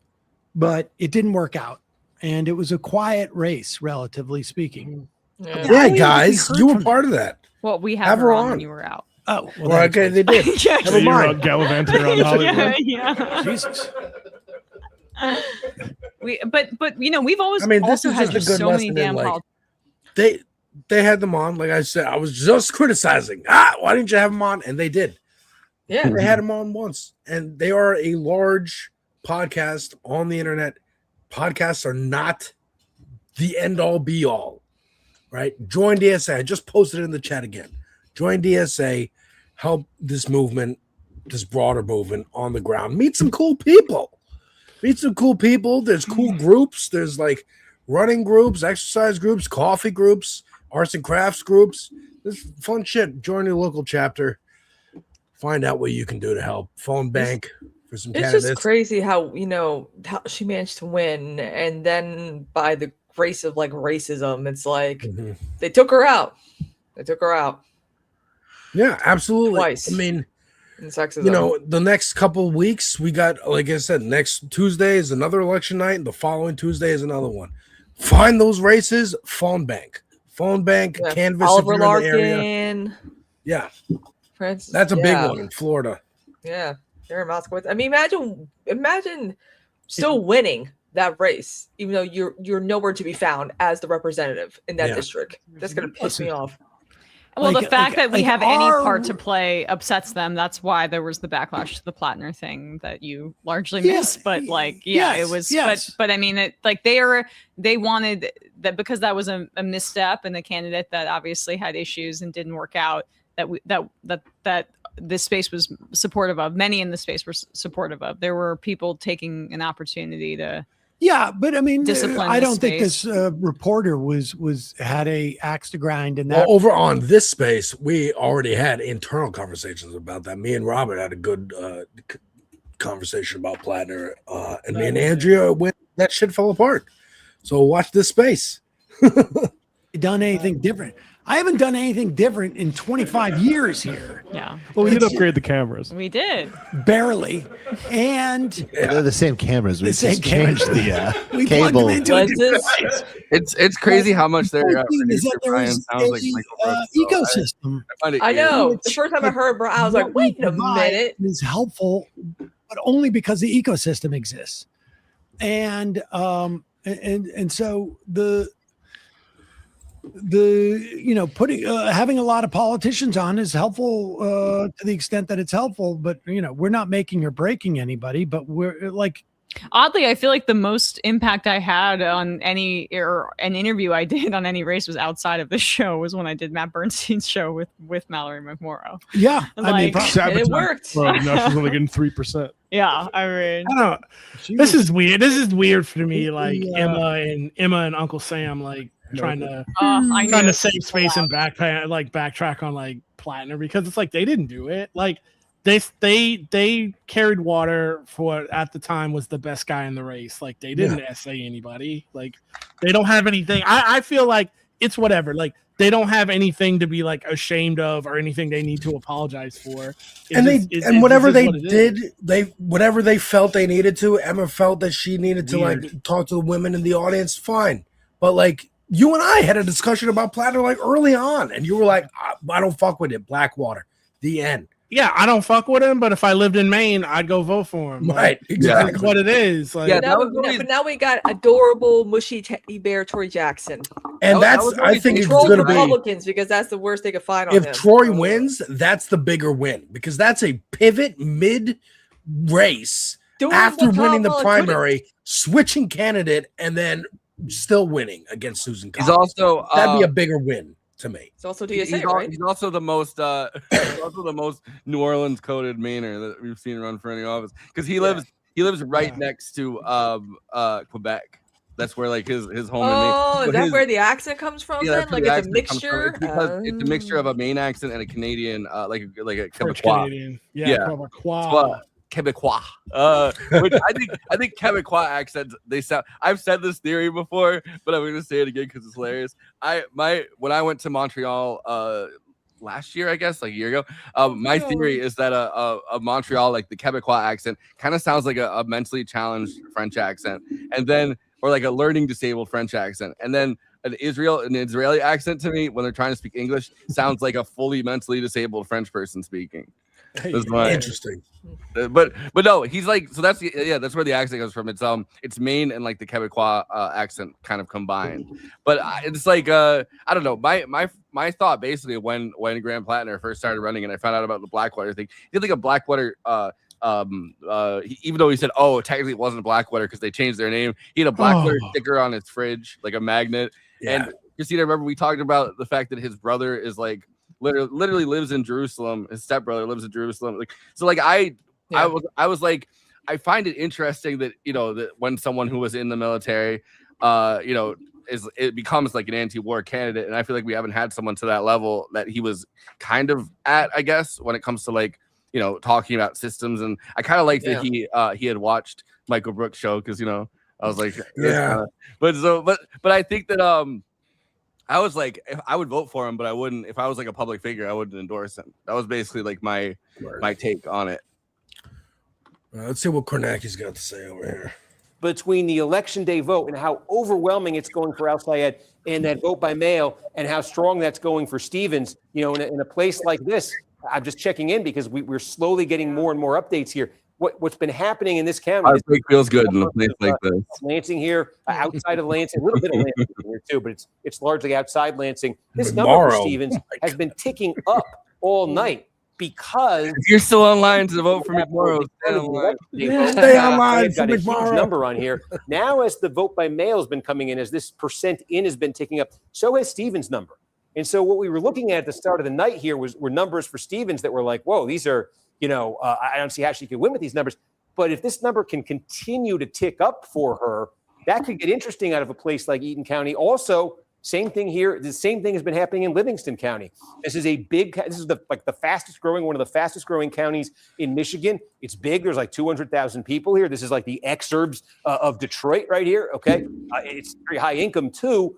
But it didn't work out, and it was a quiet race, relatively speaking. Yeah, guys, you were part of that. Well, we have her on when you were out. Oh, well, okay, they did. Yeah. Never mind. Gallivanting around Hollywood. Yeah. Jesus. But we've always. I mean, this also is had just a good so many lesson damn in, like, they had them on. Like I said, I was just criticizing. Why didn't you have them on? And they did. Yeah, they had them on once, and they are a large podcast on the internet. Podcasts are not the end all be all, right? Join DSA. I just posted it in the chat again. Join DSA. Help this movement, this broader movement on the ground. Meet some cool people. There's cool groups. There's like running groups, exercise groups, coffee groups, arts and crafts groups. This fun shit. Join your local chapter. Find out what you can do to help. Phone bank for some It's candidates. just crazy how how she managed to win, and then by the grace of like racism, it's like they took her out. Yeah, absolutely. Twice. I mean, And sexism. the next couple of weeks, we got, like I said, next Tuesday is another election night, and the following Tuesday is another one. Find those races, phone bank, canvas. Oliver if you're in the area. Larkin. Yeah, Francis, that's a big yeah. one in Florida. Yeah, Darren Moskowitz. I mean, imagine still winning that race, even though you're nowhere to be found as the representative in that district. That's gonna piss me off. Well, the fact that we have any part to play upsets them. That's why there was the backlash to the Plattner thing that you largely missed. But it was. But I mean, they wanted that because that was a misstep and the candidate that obviously had issues and didn't work out. That this space was supportive of. Many in the space were supportive of. There were people taking an opportunity to. Yeah, but I mean, discipline I this don't think space. this reporter had a axe to grind in that. Well, over on this space, we already had internal conversations about that. Me and Robert had a good conversation about Plattner, and me and Andrea, when that shit fell apart. So watch this space. Done anything different? I haven't done anything different in 25 years here. Yeah. Well, we did upgrade the cameras. We did. Barely. And They're the same cameras. We The same just changed cameras. the We plugged them cable. into a device. It's crazy how much their The thing is that there Brian is sounds like a, Michael Brooks, so ecosystem. I find it I eerie. know. The first time I heard, bro, I was like, wait a minute. Is helpful, but only because the ecosystem exists. And so the putting having a lot of politicians on is helpful to the extent that it's helpful, but we're not making or breaking anybody, but we're like Oddly, I feel like the most impact I had on an interview I did on any race was outside of the show, was when I did Matt Bernstein's show with Mallory McMorrow. Yeah, like, it worked. Bro, now she's only getting 3%. Yeah, I mean, I don't. This is weird. This is weird for me. Like Emma and Uncle Sam, like trying to save space and backtrack on like Platinum, because it's like they didn't do it. Like they carried water for at the time was the best guy in the race. Like they didn't essay anybody. Like they don't have anything. I feel like it's whatever. Like they don't have anything to be like ashamed of or anything they need to apologize for. Whatever they felt they needed to, Emma felt that she needed to like talk to the women in the audience. Fine, but like you and I had a discussion about Platinum like early on, and you were like, I don't fuck with it. Blackwater. The end. Yeah, I don't fuck with him, but if I lived in Maine, I'd go vote for him. Right, exactly. That's what it is. Like, but now we got adorable, mushy teddy bear Troy Jackson. And I think it's going to be Republicans, because that's the worst they could find on if him. Troy wins, that's the bigger win, because that's a pivot mid race after winning the primary, switching candidate, and then still winning against Susan Collins. He's also that'd be a bigger win to me. It's also DSA, right? He's also the most New Orleans coded Mainer that we've seen run for any office, because he lives right next to Quebec. That's where like his home. Oh, is that where the accent comes from? Yeah, then, like it's a mixture. It's because it's a mixture of a Maine accent and a Canadian, like a Quebecois. Canadian. Yeah. Quebecois. Which I think Quebecois accents, they sound. I've said this theory before, but I'm gonna say it again because it's hilarious. When I went to Montreal last year, I guess, like a year ago, my theory is that a Montreal, like the Quebecois accent, kind of sounds like a mentally challenged French accent, and then or like a learning disabled French accent, and then an Israeli accent to me when they're trying to speak English sounds like a fully mentally disabled French person speaking. Interesting. But no, he's like, so that's where the accent comes from. It's Maine and like the Quebecois accent kind of combined. But it's like I don't know. My thought basically when Graham Plattner first started running and I found out about the Blackwater thing, he had like a Blackwater even though he said, oh, technically it wasn't a Blackwater because they changed their name, he had a Blackwater sticker on his fridge, like a magnet. And Kristina, remember we talked about the fact that his brother is like literally lives in Jerusalem. His stepbrother lives in Jerusalem. Like, so like I was like, I find it interesting that, that when someone who was in the military, it becomes like an anti-war candidate. And I feel like we haven't had someone to that level that he was kind of at, I guess, when it comes to like, talking about systems. And I kind of like that he had watched Michael Brooks' show, because, I was like, but I think that, I was like, if I would vote for him, but I wouldn't. If I was like a public figure, I wouldn't endorse him. That was basically like my take on it. Let's see what Kornacki's got to say over here. Between the election day vote and how overwhelming it's going for Al Sayed and that vote by mail, and how strong that's going for Stevens, in a place like this, I'm just checking in because we're slowly getting more and more updates here. What's been happening in this county? It feels good in a place like this. Lansing here, outside of Lansing, a little bit of Lansing here too, but it's largely outside Lansing. This number for Stevens has been ticking up all night because if you're still online to vote for McMorrow, stay online for McMorrow. Number on here now, as the vote by mail has been coming in, as this percent in has been ticking up, so has Stevens' number. And so what we were looking at the start of the night here were numbers for Stevens that were like, whoa, these are. I don't see how she can win with these numbers. But if this number can continue to tick up for her, that could get interesting out of a place like Eaton County. Also, same thing here. The same thing has been happening in Livingston County. This is the fastest growing, one of the fastest growing counties in Michigan. It's big. There's like 200,000 people here. This is like the exurbs of Detroit right here. Okay. It's very high income too.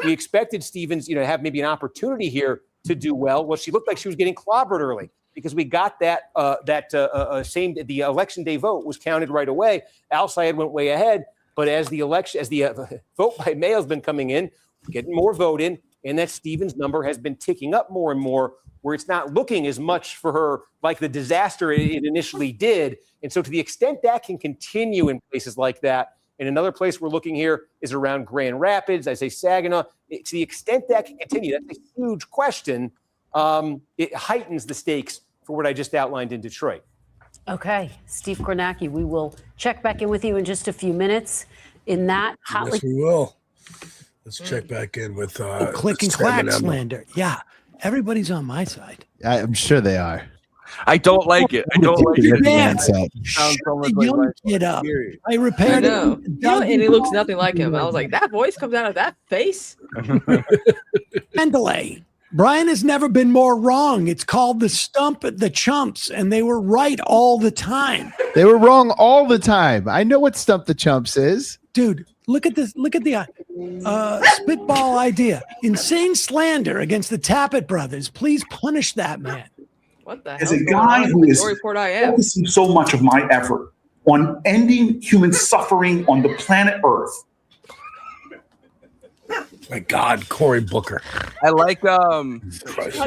We expected Stevens, to have maybe an opportunity here to do well. Well, she looked like she was getting clobbered early, because we got the election day vote was counted right away. Al Sayed went way ahead, but as the vote by mail has been coming in, getting more vote in, and that Stevens number has been ticking up more and more, where it's not looking as much for her like the disaster it initially did. And so to the extent that can continue in places like that, and another place we're looking here is around Grand Rapids, I say Saginaw, to the extent that can continue, that's a huge question. It heightens the stakes for what I just outlined in Detroit. Okay, Steve Kornacki, we will check back in with you in just a few minutes. In that hotly, Yes, we will. Let's check back in with click and Sam clack and Emma. slander. Yeah, everybody's on my side. I'm sure they are. I don't like it. I don't like it. Man, Mindset. Sounds so much the like young my kid up. theory. I repaired I know. it. And he looks nothing like him. I was like, that voice comes out of that face. Mendeley. Brian has never been more wrong. It's called the stump at the chumps, and they were right all the time. They were wrong all the time. I know what Stump the Chumps is. Dude, look at this. Look at the spitball idea. Insane slander against the Tappet brothers. Please punish that man. What the hell? As a guy who is report I am. focusing so much of my effort on ending human suffering on the planet Earth. My God, Cory Booker. I like God,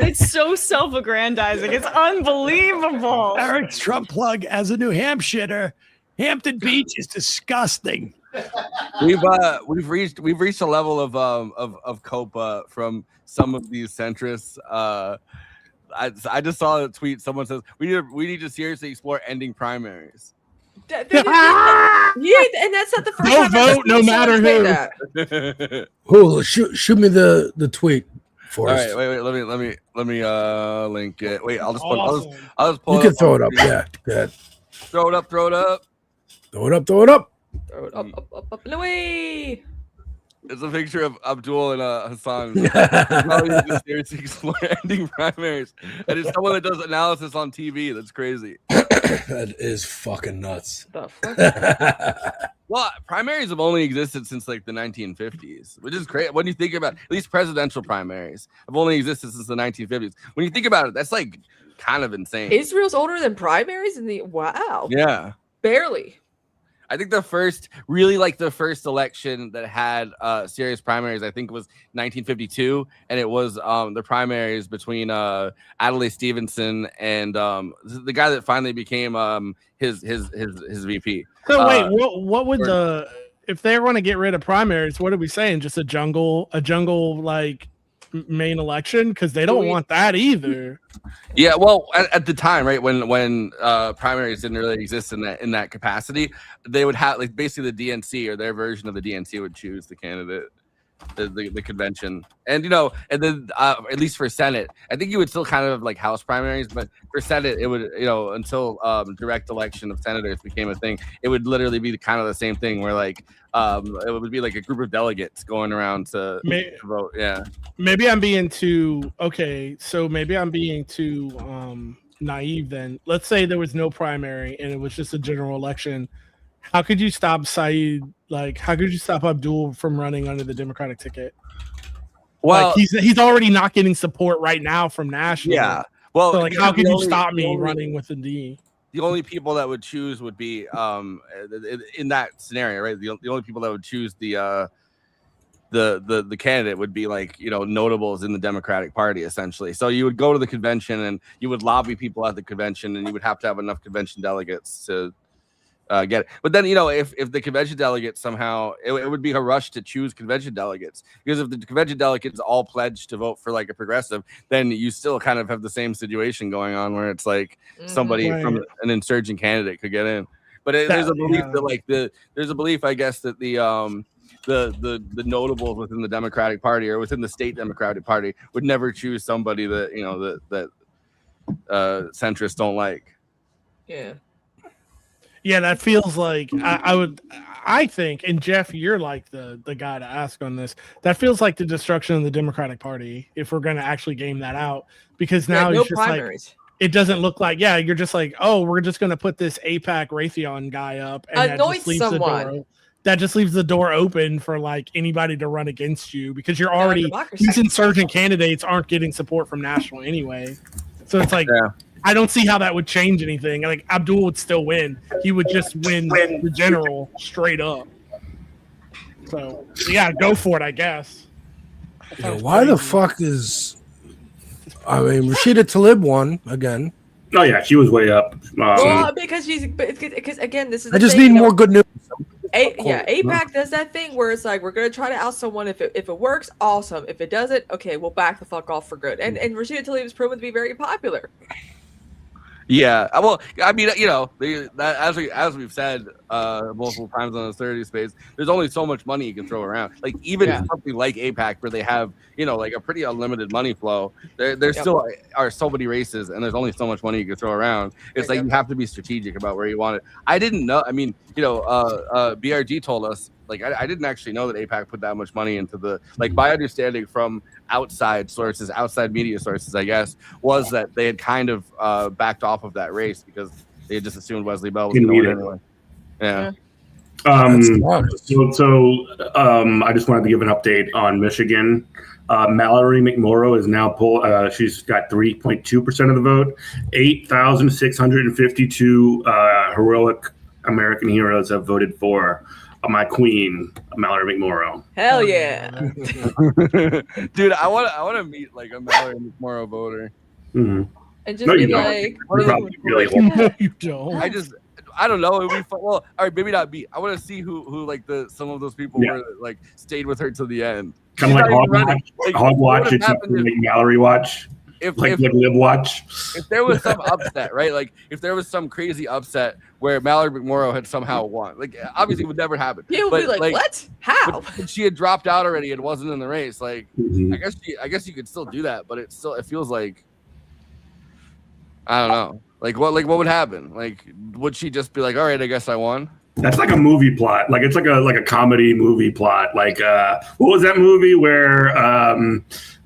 it's so self-aggrandizing. It's unbelievable. Eric's Trump plug as a New Hampshireer. Hampton Beach is disgusting. We've reached a level of cope from some of these centrists. I just saw a tweet. Someone says we need to seriously explore ending primaries. Yeah, and that's not the first Don't time I've vote, no seen matter someone who. say that. Who shoot me the tweet for All us. right, wait. Let me link it. Wait, I'll just pull You it can up throw on it up. the screen. Yeah, good. Throw it up. Throw it up. Throw it up and away. It's a picture of Abdul and Hassan. Probably just seriously explore ending primaries, and it's someone that does analysis on TV. That's crazy. That is fucking nuts. The fuck? Well, primaries have only existed since like the 1950s, which is crazy. When you think about at least presidential primaries have only existed since the 1950s. When you think about it, that's like kind of insane. Israel's older than primaries in the wow. Yeah. Barely. I think the first election that had serious primaries, I think, was 1952, and it was the primaries between Adlai Stevenson and the guy that finally became his VP. So wait, what would if they want to get rid of primaries? What are we saying? Just a jungle like main election? Because they don't want that either. Yeah, well, at the time, right, when primaries didn't really exist in that capacity, they would have like basically the DNC or their version of the DNC would choose the candidate, the convention, and then at least for Senate, I think you would still kind of like House primaries, but for Senate, it would until direct election of senators became a thing, it would literally be kind of the same thing where like it would be like a group of delegates going around to vote. Yeah. Maybe I'm being too naive then. Let's say there was no primary and it was just a general election. How could you stop Saeed? Like, how could you stop Abdul from running under the Democratic ticket? Well, like he's already not getting support right now from national. Yeah. Well, so like, how could you stop me running with a D? The only people that would choose would be in that scenario, right? The only people that would choose the candidate would be like notables in the Democratic Party, essentially. So you would go to the convention and you would lobby people at the convention, and you would have to have enough convention delegates to get it. But then if the convention delegates somehow it would be a rush to choose convention delegates, because if the convention delegates all pledge to vote for like a progressive, then you still kind of have the same situation going on where it's like somebody from an insurgent candidate could get in. But there's a belief that there's a belief, I guess, that the notables within the Democratic Party or within the state Democratic Party would never choose somebody that that centrists don't like. Yeah. Yeah, that feels like I think, and Jeff, you're like the guy to ask on this. That feels like the destruction of the Democratic Party if we're going to actually game that out, because now it's just primaries. Like it doesn't look like you're just like, oh, we're just going to put this AIPAC Raytheon guy up and anoint someone. That just leaves the door open for like anybody to run against you, because you're already these insurgent candidates aren't getting support from national anyway. So it's like I don't see how that would change anything. Like Abdul would still win. He would just win the general straight up. So yeah, go for it, I guess. Why the fuck is Rashida Tlaib won again? Oh yeah, she was way up. Well, because again, this is. I just need more good news. AIPAC does that thing where it's like we're gonna try to out someone. If it works, awesome. If it doesn't, okay, we'll back the fuck off for good. And Rashida Tlaib is proven to be very popular. Yeah, well, I mean, you know, as we've said multiple times on the 30 space, there's only so much money you can throw around. Like even something like APAC, where they have, you know, like a pretty unlimited money flow, there still are so many races, and there's only so much money you can throw around. It's like you have to be strategic about where you want it. I didn't know. I mean, you know, BRG told us. Like I didn't actually know that APAC put that much money into the, like, my understanding from outside sources, outside media sources, I guess, was that they had kind of backed off of that race because they had just assumed Wesley Bell was going to win anyway. Yeah. So I just wanted to give an update on Michigan. Mallory McMorrow is now she's got 3.2% of the vote. 8,652 heroic American heroes have voted for my queen, Mallory McMorrow. Hell yeah. Dude, I want to meet like a Mallory McMorrow voter. Mm-hmm. And just be like, No, you don't. I don't know. It would be fun. Well, all right, maybe not me. I want to see who like some of those people were like stayed with her till the end. Kind of like Hog Watch. It's like Mallory Watch. Like Live Watch. If there was some upset, right? Like if there was some crazy upset where Mallory McMorrow had somehow won, like obviously it would never happen. People would be like, what? How? But she had dropped out already and wasn't in the race. Like I guess you could still do that, but it feels like, I don't know. Like what would happen? Like would she just be like, all right, I guess I won? That's like a movie plot. Like it's like a comedy movie plot. Like what was that movie where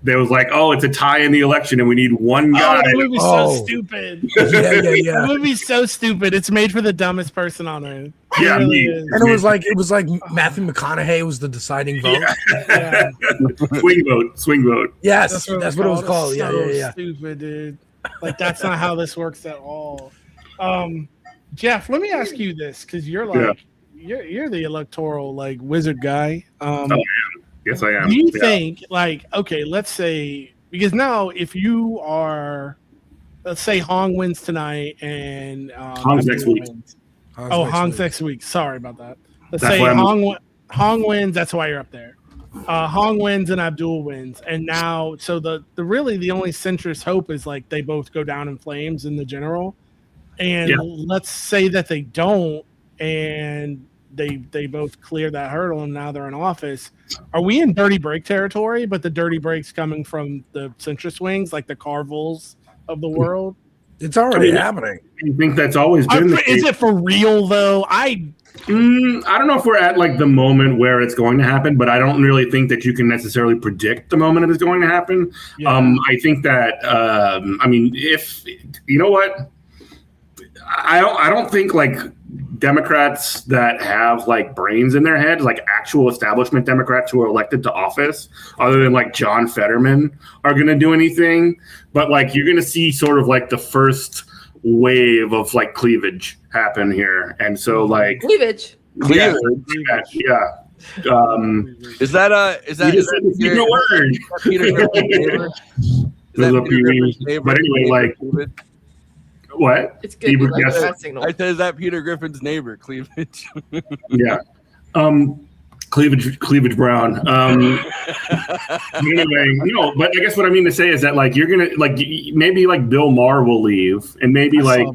there was like, oh, it's a tie in the election and we need one guy. Oh, the movie's so stupid. Yeah. The movie's so stupid. It's made for the dumbest person on earth. Yeah, really and it was like Matthew McConaughey was the deciding vote. Yeah. Swing vote. Yes, that's what it was called. So stupid, dude. Like that's not how this works at all. Jeff, let me ask you this, because you're like you're the electoral like wizard guy. Yes, I am. Do you think, like, okay, let's say, because now if you are, let's say Hong wins tonight and Hong's next week. Hong's next week. Sorry about that. Let's say Hong wins. That's why you're up there. Hong wins and Abdul wins, and now so the really the only centrist hope is like they both go down in flames in the general, and let's say that they don't, and they both clear that hurdle and now they're in office. Are we in dirty break territory? But the dirty breaks coming from the centrist wings, like the Carvils of the world. It's already happening. I think that's always been the case. Is it for real though? I don't know if we're at like the moment where it's going to happen, but I don't really think that you can necessarily predict the moment it is going to happen. I think that I mean, if you know what, I don't think like Democrats that have like brains in their head, like actual establishment Democrats who are elected to office, other than like John Fetterman, are going to do anything. But like you're going to see sort of like the first wave of like cleavage happen here, and so like cleavage. Yeah. Is that your word? But anyway, like. What? It's good. Yes. I said, is that Peter Griffin's neighbor, cleavage? Yeah. Cleavage Brown. Anyway, no, but I guess what I mean to say is that like you're gonna like maybe like Bill Maher will leave, and maybe like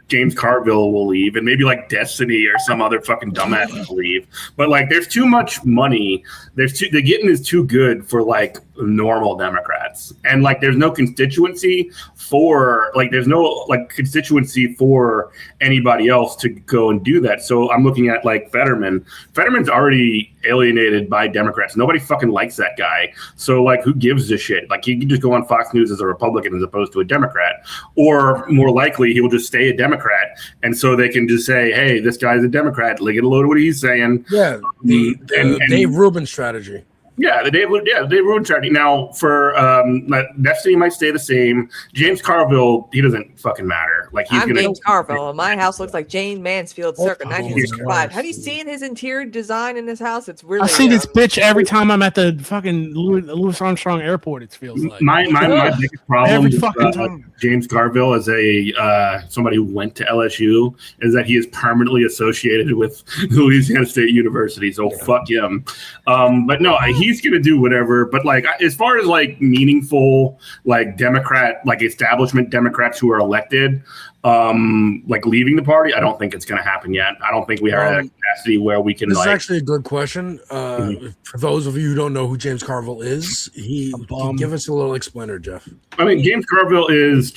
James Carville will leave, and maybe like Destiny or some other fucking dumbass will leave. But like there's too much money. The getting is too good for like normal Democrats, and like there's no constituency for anybody else to go and do that. So I'm looking at like Fetterman. Fetterman's already alienated by Democrats. Nobody fucking likes that guy. So like who gives a shit? Like he can just go on Fox News as a Republican as opposed to a Democrat, or more likely he will just stay a Democrat, and so they can just say, hey, this guy's a Democrat, get a load of what he's saying. Yeah, the Dave Rubin strategy. Yeah, the Dave Rubin strategy. Now, for Destiny might stay the same. James Carville, he doesn't fucking matter. Like he's I'm going James to. Carville, and my house looks like Jane Mansfield circa Oh, 1965. Have you seen his interior design in his house? It's really. I see this bitch every time I'm at the fucking Louis Armstrong Airport. It feels like My biggest problem every with fucking time. James Carville as a somebody who went to LSU is that he is permanently associated with Louisiana State University. So fuck him. But no, he's gonna do whatever. But like as far as like meaningful like Democrat, like establishment Democrats who are elected, like leaving the party, I don't think it's gonna happen yet. I don't think we are at a capacity where we can. This like, is actually a good question. For those of you who don't know who James Carville is, give us a little explainer, Jeff. I mean, James Carville is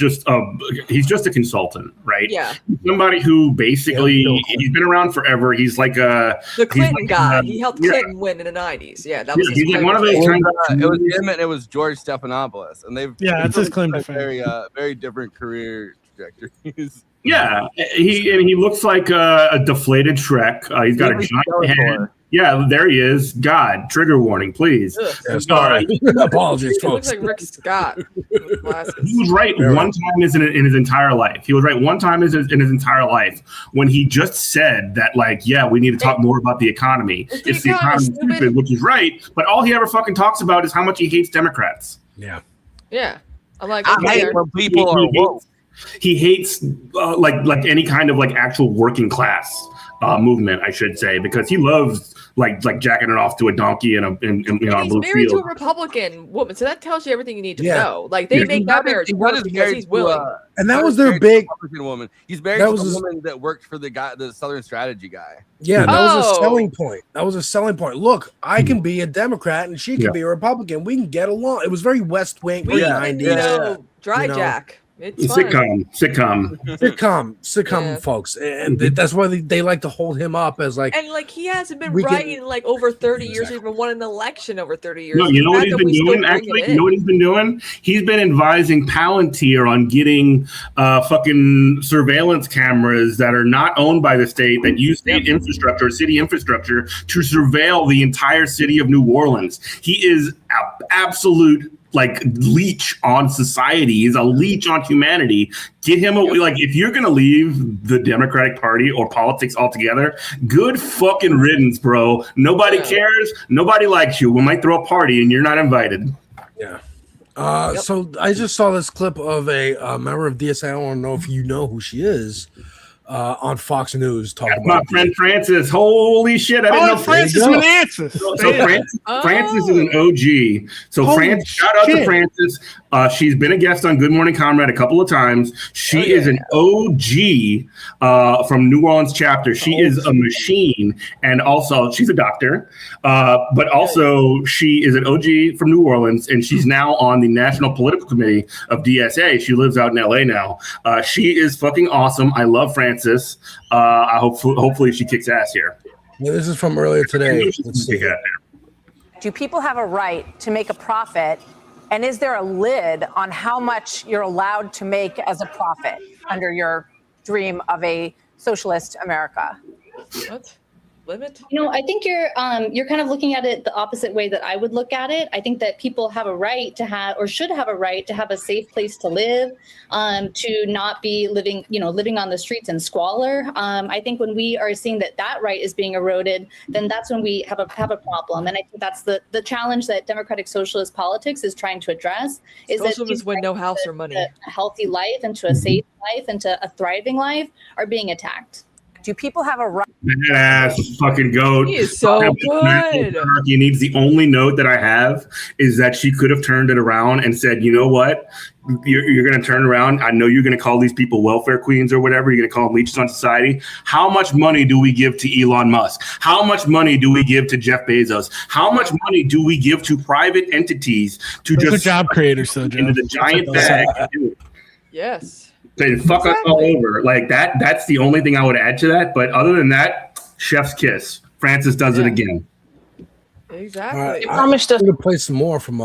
he's just a consultant, right? Yeah. Somebody who basically he's been around forever. He's like The Clinton guy. He helped Clinton win in the 90s. Yeah, that was his he's like one of those It kind was him and it was George Stephanopoulos, and they've that's his claim to fame. Very different career trajectories. Yeah, he looks like a deflated Shrek. He's got a giant head. Yeah, there he is. God, trigger warning, please. Yeah, sorry. Apologies, He looks folks. like Rick Scott. with glasses. He was right one time in his entire life. He was right one time in his entire life when he just said that, like, yeah, we need to talk more about the economy. It's the economy, stupid, which is right. But all he ever fucking talks about is how much he hates Democrats. Yeah. Yeah. I'm like, I hate when people are woke. He hates like any kind of like actual working class movement, I should say, because he loves like jacking it off to a donkey in a blue married to a field. Republican woman, so that tells you everything you need to know. Like they make that marriage He work was because married he's to, willing. And that he was their married to big- a Republican woman. He's married that to was the his- woman that worked for the Southern Strategy guy. Yeah, that was a Oh. selling point. That was a selling point. Look, I can be a Democrat and she can be a Republican. We can get along. It was very West Wing, very 90s. Dry you know. Jack. It's fun. Sitcom, folks, and that's why they like to hold him up as like. And like he hasn't been We right can- in like over 30 years, or even won an election over 30 years. No, you know The what fact he's that been we still doing? bring it Actually, in. you know what he's been doing? He's been advising Palantir on getting fucking surveillance cameras that are not owned by the state that use state infrastructure, city infrastructure, to surveil the entire city of New Orleans. He is an absolute like leech on society. He's a leech on humanity. Get him away. Like if you're gonna leave the Democratic Party or politics altogether, good fucking riddance, bro. Nobody cares. Nobody likes you. We might throw a party and you're not invited. Yeah. So I just saw this clip of a member of DSA. I don't know if you know who she is. On Fox News talking My about friend Francis. Holy shit! I didn't know Francis Manassas. So Francis is an OG. So Holy shout out to shit. Francis. She's been a guest on Good Morning Comrade a couple of times. She is an OG from New Orleans chapter. She is a machine, and also she's a doctor. But also she is an OG from New Orleans, and she's now on the National Political Committee of DSA. She lives out in LA now. She is fucking awesome. I love Francis. I hopefully she kicks ass here. Yeah, this is from earlier today. Let's see. Do people have a right to make a profit? And is there a lid on how much you're allowed to make as a profit under your dream of a socialist America? What? Limit? You know, I think you're kind of looking at it the opposite way that I would look at it. I think that people have a right to have, or should have a right to have, a safe place to live, to not be living on the streets in squalor. I think when we are seeing that right is being eroded, then that's when we have a problem. And I think that's the challenge that democratic socialist politics is trying to address. Is Socialism that is when no house or money. a healthy life and to a safe life and to a thriving life are being attacked. Do people have a right? Ass fucking goat. He is so good. He needs the only note that I have is that she could have turned it around and said, you know what? You're going to turn around. I know you're going to call these people welfare queens or whatever. You're going to call them leeches on society. How much money do we give to Elon Musk? How much money do we give to Jeff Bezos? How much money do we give to private entities to Those are just job creators, though, Jeff. into the giant bag? Yes. They fuck us all over like that. That's the only thing I would add to that. But other than that, chef's kiss. Francis does it again. Exactly. All right, I'm going to play some more from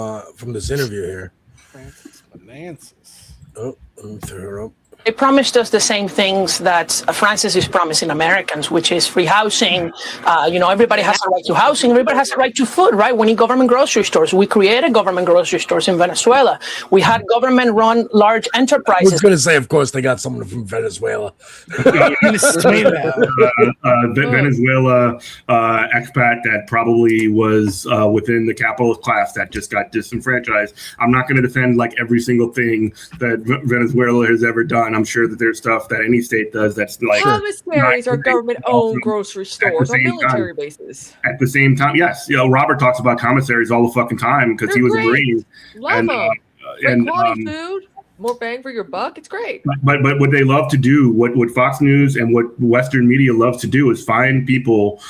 this interview here. Francis Manassas. Oh, let me throw her up. They promised us the same things that Francis is promising Americans, which is free housing. Everybody has a right to housing. Everybody has a right to food, right? We need government grocery stores. We created government grocery stores in Venezuela. We had government-run large I enterprises. was going to say, of course, they got someone from Venezuela. Venezuela expat that probably was within the capitalist class that just got disenfranchised. I'm not going to defend like every single thing that Venezuela has ever done. I'm sure that there's stuff that any state does that's like commissaries are government-owned grocery stores on military bases. At the same time, yes, Robert talks about commissaries all the fucking time because he was a Marine. Love them. Great quality food, more bang for your buck. It's great. But what they love to do, what Fox News and what Western media loves to do is find people,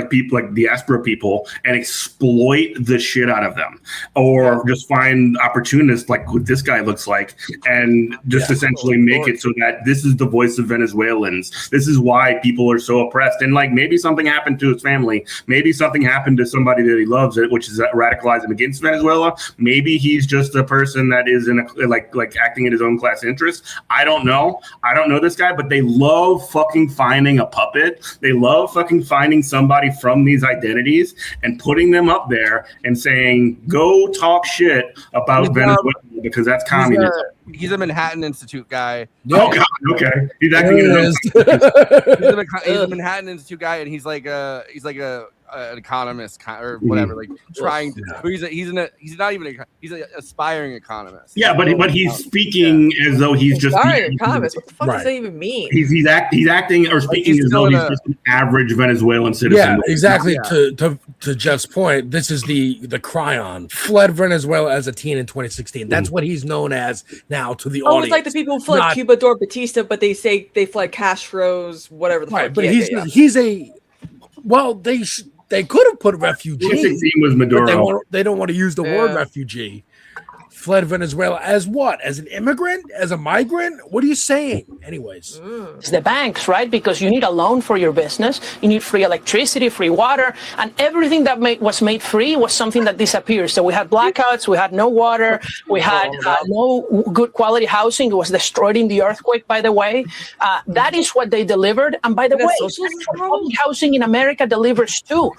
people like diaspora people and exploit the shit out of them, or just find opportunists like what this guy looks like, and just essentially make it so that this is the voice of Venezuelans. This is why people are so oppressed. And like maybe something happened to his family, maybe something happened to somebody that he loves, which is radicalize him against Venezuela. Maybe he's just a person that is in a like acting in his own class interest. I don't know this guy, but they love fucking finding a puppet. They love fucking finding somebody from these identities and putting them up there and saying, go talk shit about Venezuela because that's communism. He's a Manhattan Institute guy. Oh God, okay. He's acting in his own. He's a Manhattan Institute guy, and he's like an economist or whatever, like trying to. He's an aspiring economist. Yeah, but he's speaking as though he's just aspiring economist. What the fuck does that even mean? He's acting or speaking as though he's just an average Venezuelan citizen. Yeah, exactly. To Jeff's point, this is the Cryon fled Venezuela as a teen in 2016. That's what he's known as now to the audience. Almost like the people who fled Cuba Dor Batista, but they say they fled Castro's whatever the fuck. But they could have put refugee. 2016 was Maduro. They don't want to use the word refugee. Fled Venezuela as what? As an immigrant? As a migrant? What are you saying? Anyways. It's the banks, right? Because you need a loan for your business. You need free electricity, free water, and everything that was made free was something that disappeared. So we had blackouts, we had no water, we had no good quality housing. It was destroyed in the earthquake, by the way. That is what they delivered. And by the way, housing in America delivers too.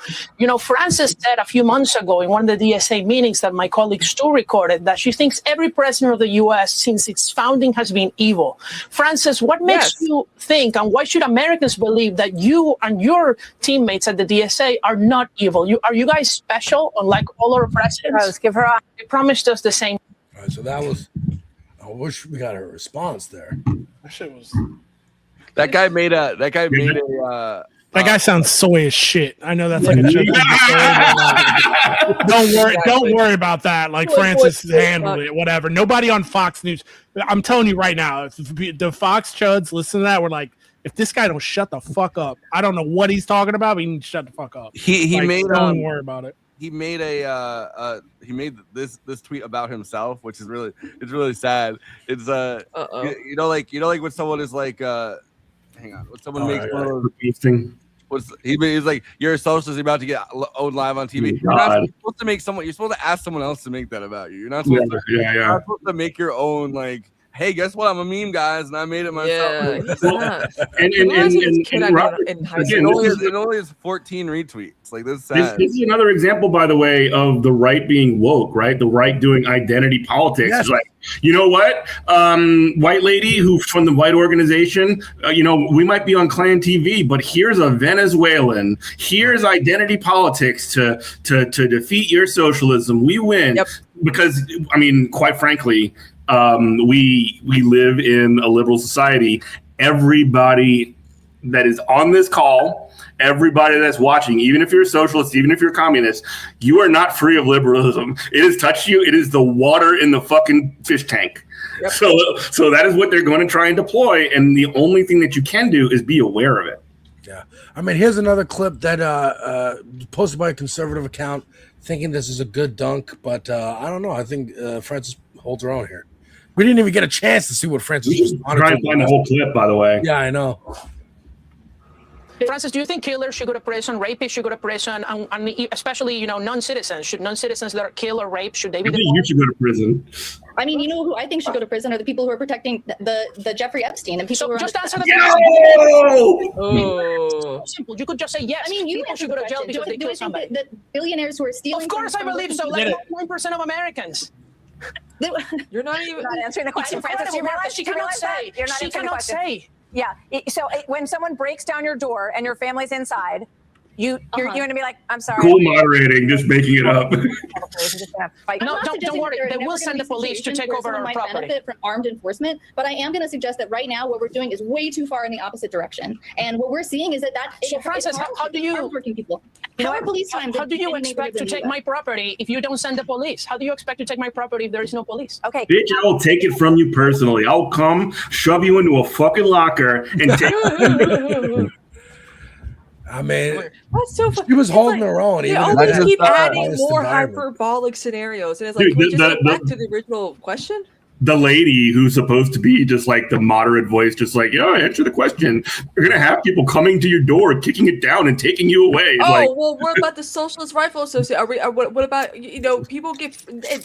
Frances said a few months ago in one of the DSA meetings that my colleague Stu recorded that she thinks every president of the U.S. since its founding has been evil. Frances, what makes you think, and why should Americans believe that you and your teammates at the DSA are not evil? Are you guys special, unlike all our presidents? Let's give her a... They promised us the same. All right, so that was... I wish we got a response there. That shit was... That guy made a... That guy sounds soy as shit. I know that's like a joke. Don't worry about that. Like Francis handled it. Whatever. Nobody on Fox News. I'm telling you right now, if the Fox chuds listen to that, we're like, if this guy don't shut the fuck up, I don't know what he's talking about, but he needs to shut the fuck up. Don't worry about it. He made this tweet about himself, which is really sad. It's you know like when someone is like hang on, when someone makes one of those thing. He's like, you're a socialist, you're about to get owned live on TV. You're not supposed to make someone. You're supposed to ask someone else to make that about you. You're not supposed you're not supposed to make your own. Like, hey, guess what? I'm a meme, guys, and I made it myself. It only has 14 retweets. Like, this is sad. This is another example, by the way, of the right being woke. Right, the right doing identity politics. Yes. Like, you know what, white lady who from the white organization, we might be on Klan TV, but here's a Venezuelan. Here's identity politics to defeat your socialism. We win because, I mean, quite frankly, we live in a liberal society. Everybody that is on this call, everybody that's watching, even if you're a socialist, even if you're a communist, you are not free of liberalism. It has touched you. It is the water in the fucking fish tank. Yep. So that is what they're going to try and deploy. And the only thing that you can do is be aware of it. Yeah. I mean, here's another clip that posted by a conservative account thinking this is a good dunk, but I don't know. I think Francis holds her own here. We didn't even get a chance to see what Francis responded to. Trying to find the whole clip, by the way. Yeah, I know. Francis, do you think killers should go to prison, rapists should go to prison, and especially, non-citizens? Should non-citizens that are killed or raped, should they be You should go to prison. I mean, you know who I think should go to prison are the people who are protecting the Jeffrey Epstein and people who are just answer the question. Oh. Simple. You could just say yes. I mean, you people should go to jail because they killed somebody. That billionaires who are stealing. Of course, I believe so. Like 1% of Americans. You're not even answering the question, Francis. She cannot say. You're not she answering the cannot question. say. Yeah. So when someone breaks down your door and your family's inside, you're going to be like, I'm sorry. Cool moderating, just making it up. No, don't worry. They will send the police to take over our property. Benefit from armed enforcement, but I am going to suggest that right now what we're doing is way too far in the opposite direction. And what we're seeing is that So Francis, how do you working people? How are police times? How do you expect to take my property if you don't send the police? How do you expect to take my property if there is no police? Okay. Bitch, I will take it from you personally. I'll come, shove you into a fucking locker, and take it. I mean, That's so funny. she was holding her own. They even in always that keep adding biased more environment. hyperbolic scenarios, and it's like, Dude, can we just the- get back to the original question? The lady who's supposed to be just like the moderate voice, just like, yeah, answer the question. You're gonna have people coming to your door, kicking it down, and taking you away. Oh, Like, well, what about the Socialist Rifle Association? What about, people get,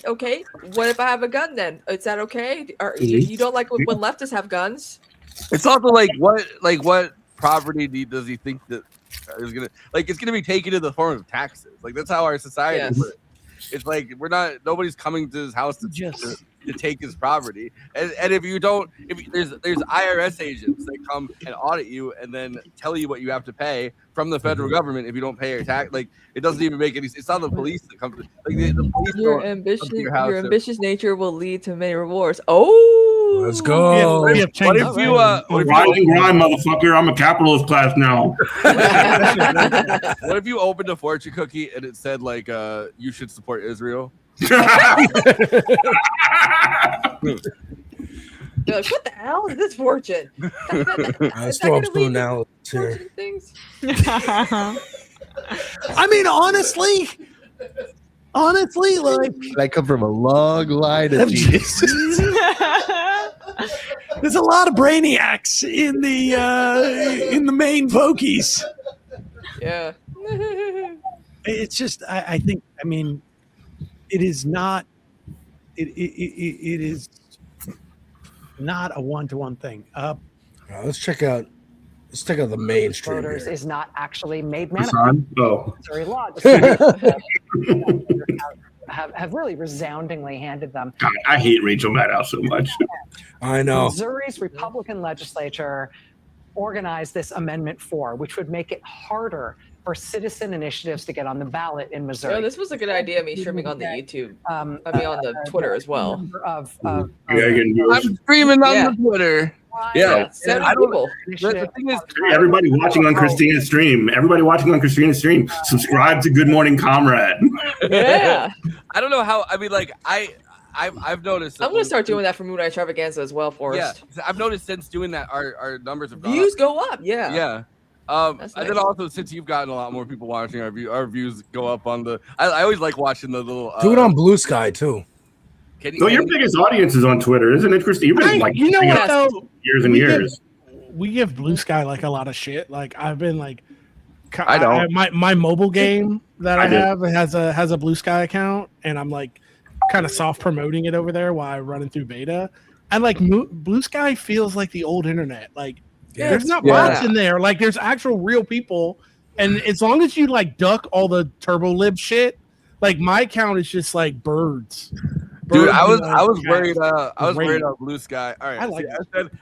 okay, what if I have a gun then? Is that okay? Or you don't like when leftists have guns? It's also like what property does he think that is gonna it's gonna be taken in the form of taxes? Like that's how our society works. It's like nobody's coming to his house to take his property. And if you don't, there's IRS agents that come and audit you and then tell you what you have to pay from the federal government if you don't pay your tax. Like it doesn't even make any. It's not the police that come to the police. Your ambitious nature will lead to many rewards. Oh, let's go. what if you rise and grind, motherfucker? I'm a capitalist class now. What if you opened a fortune cookie and it said you should support Israel? You're like, what the hell is this fortune? Let's throw up some analysis here. Things? I mean, honestly, like I come from a long line of geniuses. There's a lot of brainiacs in the main Vokies. Yeah. It's just I think it is not it is not a one-to-one thing. Let's check out the mainstream Voters here. is not actually made Hassan? Oh. Missouri law have really resoundingly handed them. God, I hate Rachel Maddow so much. I know. Missouri's Republican legislature organized this Amendment 4, which would make it harder for citizen initiatives to get on the ballot in Missouri. Oh, this was a good idea. Me streaming on the YouTube. On the Twitter as well. I'm streaming on the Twitter. Yeah, The thing is, everybody watching on Kristina's stream. Subscribe to Good Morning Comrade. Yeah. I don't know how. I mean, I've noticed. I'm gonna start doing that for Moon Eye Extravaganza as well, Forrest. Yeah, I've noticed since doing that, our numbers have gone Views up. go up. Yeah. Yeah. And then also since you've gotten a lot more people watching, our views go up on the. I always like watching the little. Do it on Blue Sky too. Your biggest audience is on Twitter, isn't it, Kristina? You've been what though? years and years. We give Blue Sky a lot of shit. I've been I don't. My mobile game that I do. have has a Blue Sky account, and I'm kind of soft promoting it over there while I'm running through beta. And Blue Sky feels like the old internet. There's not bots in there. There's actual real people, and as long as you duck all the turbo lib shit, my account is just birds. Dude, I was worried. I was worried about Blue Sky. All right,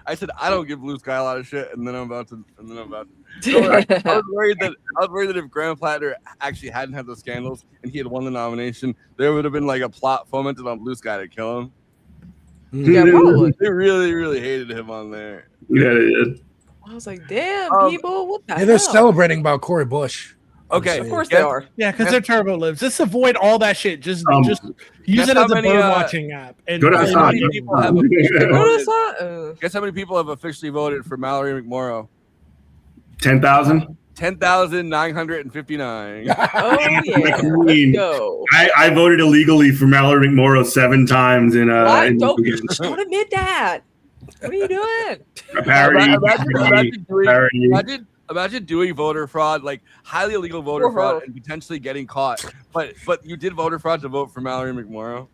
I said I don't give Blue Sky a lot of shit, and then I'm about to. I was worried that if Graham Platter actually hadn't had those scandals and he had won the nomination, there would have been a plot fomented on Blue Sky to kill him. Yeah, probably. They really, really hated him on there. Yeah, they did. I was like, damn, people, what the hell? Yeah, they're celebrating about Cory Bush. Okay, of course they are. Yeah, because they're turbo libs. Just avoid all that shit. Just use it as a bird watching app. And Go to Hassan. Guess how many people have officially voted for Mallory McMorrow? 10,000. 10,959. Oh yeah. Go. I voted illegally for Mallory McMorrow 7 times in Don't admit that. What are you doing? A parody. Imagine doing voter fraud, like highly illegal voter fraud, and potentially getting caught. But you did voter fraud to vote for Mallory McMorrow.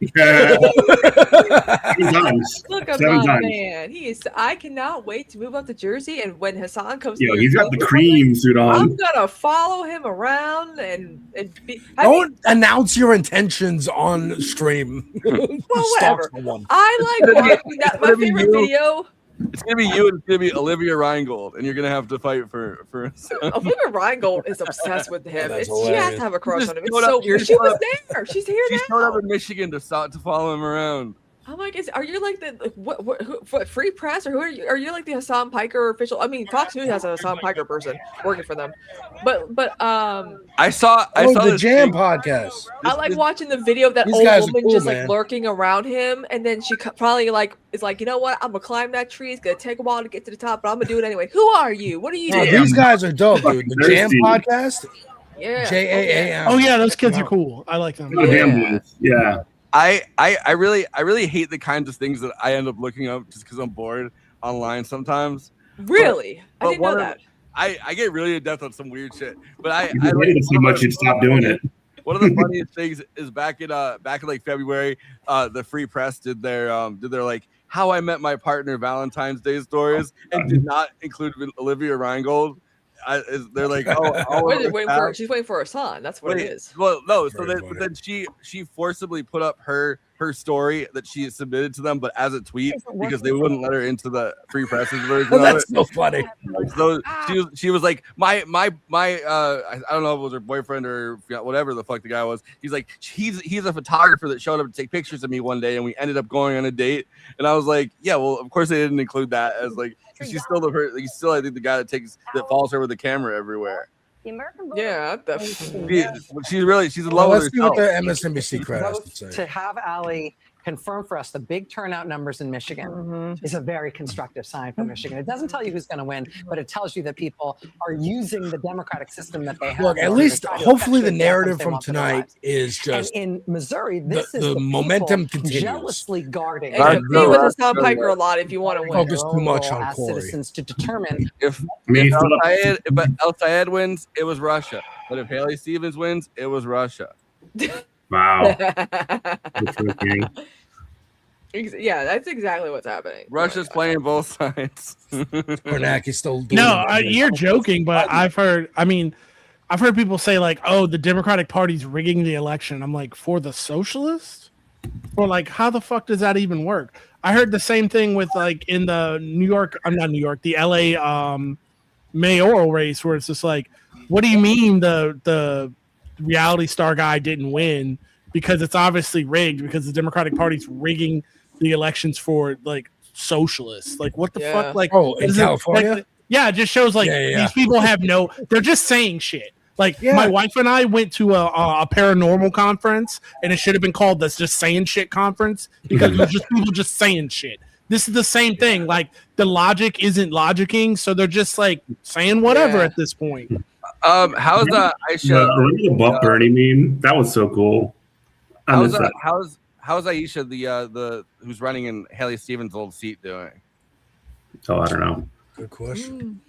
Look at my man. He is. I cannot wait to move up to Jersey, and when Hassan comes, Yo, to he's got the cream suit on. I'm gonna follow him around and be. Don't announce your intentions on stream. Well, whatever. I like watching that. My favorite video. It's gonna be you, and it's gonna be Olivia Reingold, and you're gonna have to fight for. Olivia Reingold is obsessed with him. That's She has to have a crush on him. It's so weird. She was there. She's here She now. showed up in Michigan to follow him around. I'm like, are you like the what Free Press or who are you? Are you like the Hassan Piker official? I mean, Fox News has a Hassan Piker person working for them, but I saw the this Jam thing. podcast. I like watching the video of that These old guys are woman cool, just man. like lurking around him, and then she probably like is like, you know what? I'm gonna climb that tree. It's gonna take a while to get to the top, but I'm gonna do it anyway. Who are you? What are you No, doing? these guys are dope, dude. The Jam Thirsty. podcast. Yeah. JAAM. Oh yeah, those kids are cool. I like them. Yeah. I really hate the kinds of things that I end up looking up just because I'm bored online sometimes. Really? I But didn't know one of- that. I get really in depth on some weird shit, but I If you hated it so much, you'd stop doing it. One of the funniest things is back in like February, the Free Press did their like how I met my partner Valentine's Day stories and did not include Olivia Reingold. They're like, She's waiting for her son. That's what it is. Well, no. So but then she forcibly put up her story that she submitted to them, but as a tweet because they wouldn't let her into the Free Press's version. Oh, that's of it. so funny. So she was like, my I don't know if it was her boyfriend or whatever the fuck the guy was. He's like, he's a photographer that showed up to take pictures of me one day, and we ended up going on a date. And I was like, yeah, well, of course they didn't include that as like. She's still I think the guy that follows her with the camera everywhere. The American Yeah, she's in love with Let's see what herself. the MSNBC crowd has to say. to have Ali confirm for us the big turnout numbers in Michigan is a very constructive sign for Michigan. It doesn't tell you who's going to win, but it tells you that people are using the democratic system that they have. Look, in at order to least try to hopefully the effectuate narrative they from want for their tonight lives. is just and in Missouri, this is the the momentum people continues. jealously guarding. And you be with Hassan Piker a lot if you want to win. Focus too much on as Corey. citizens to determine If El Sayed wins, it was Russia. But if Haley Stevens wins, it was Russia. Wow. Yeah, that's exactly what's happening. Russia's playing both sides. Kornacki's still doing No, it. you're joking, but I've heard people say like, "Oh, the Democratic Party's rigging the election." I'm like, for the socialists? Or like, how the fuck does that even work? I heard the same thing with like in the the LA mayoral race, where it's just like, what do you mean the reality star guy didn't win? Because it's obviously rigged because the Democratic Party's rigging the elections for like socialists. Like what the fuck? Like in California? It just shows like these people have they're just saying shit. Like my wife and I went to a paranormal conference, and it should have been called the Just Saying Shit conference because it was just people just saying shit. This is the same thing. Like the logic isn't logicking, so they're just like saying whatever at this point. How's Aisha? Remember the Buff Bernie meme? That was so cool. How's Aisha the who's running in Haley Stevens' old seat doing? Oh, I don't know. Good question.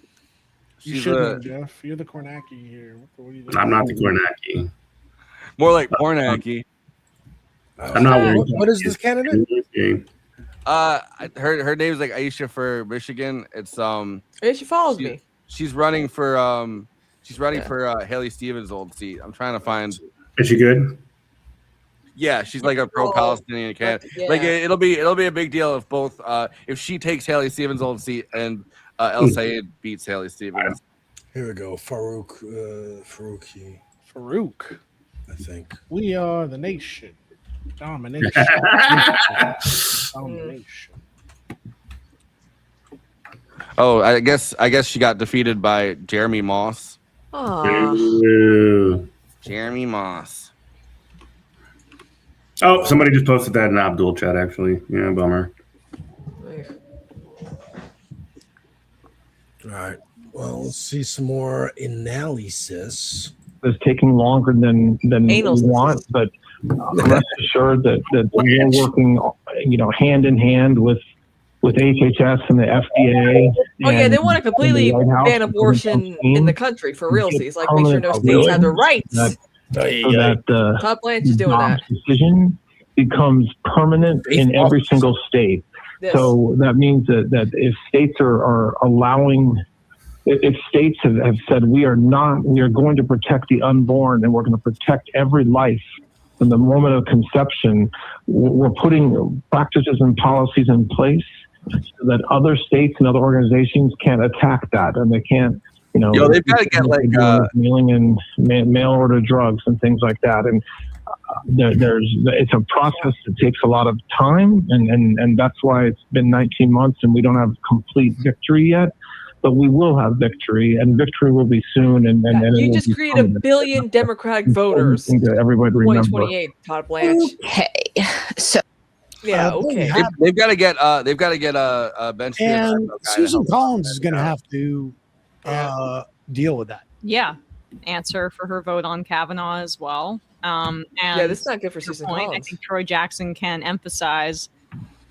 You should know, Jeff. You're the Kornacki here. What are you doing? I'm not the Kornacki. More like Kornacki. I'm not. What is this candidate? Her name's like Aisha for Michigan. It's Yeah, she follows me. She's running for for Haley Stevens' old seat. I'm trying to find. Is she good? Yeah, she's like a pro-Palestinian candidate. Yeah. Like it'll be a big deal if both if she takes Haley Stevens' old seat and El Sayed beats Haley Stevens. Here we go. Farouki. Farouk. I think. We are the nation. Domination. Domination. Oh, I guess she got defeated by Jeremy Moss. Jeremy Moss. Oh, somebody just posted that in Abdul chat, actually. Yeah, bummer. All right. Well, let's see some more analysis. It's taking longer than we want, but rest assured that we're working, hand in hand with with HHS and the FDA. Oh yeah, they want to and completely the White House ban abortion in the country for realsies. Like make sure no states have the rights. so that Todd Blanche is doing that. decision becomes permanent in every single state. Yes. So that means that if states are allowing, if states have said we are going to protect the unborn and we're going to protect every life from the moment of conception, we're putting practices and policies in place so that other states and other organizations can't attack that, and they can't, they've got to get like mailing in mail order drugs and things like that. And it's a process that takes a lot of time, and that's why it's been 19 months and we don't have complete victory yet. But we will have victory, and victory will be soon. And you just create 1 billion Democratic voters. Everybody remember. 2028, Todd Blanche. Okay, so yeah, okay. They've got to get Ben Shapiro. And Susan Collins is going to have to deal with that. Yeah, answer for her vote on Kavanaugh as well. And this is not good for Susan point, Collins. I think Troy Jackson can emphasize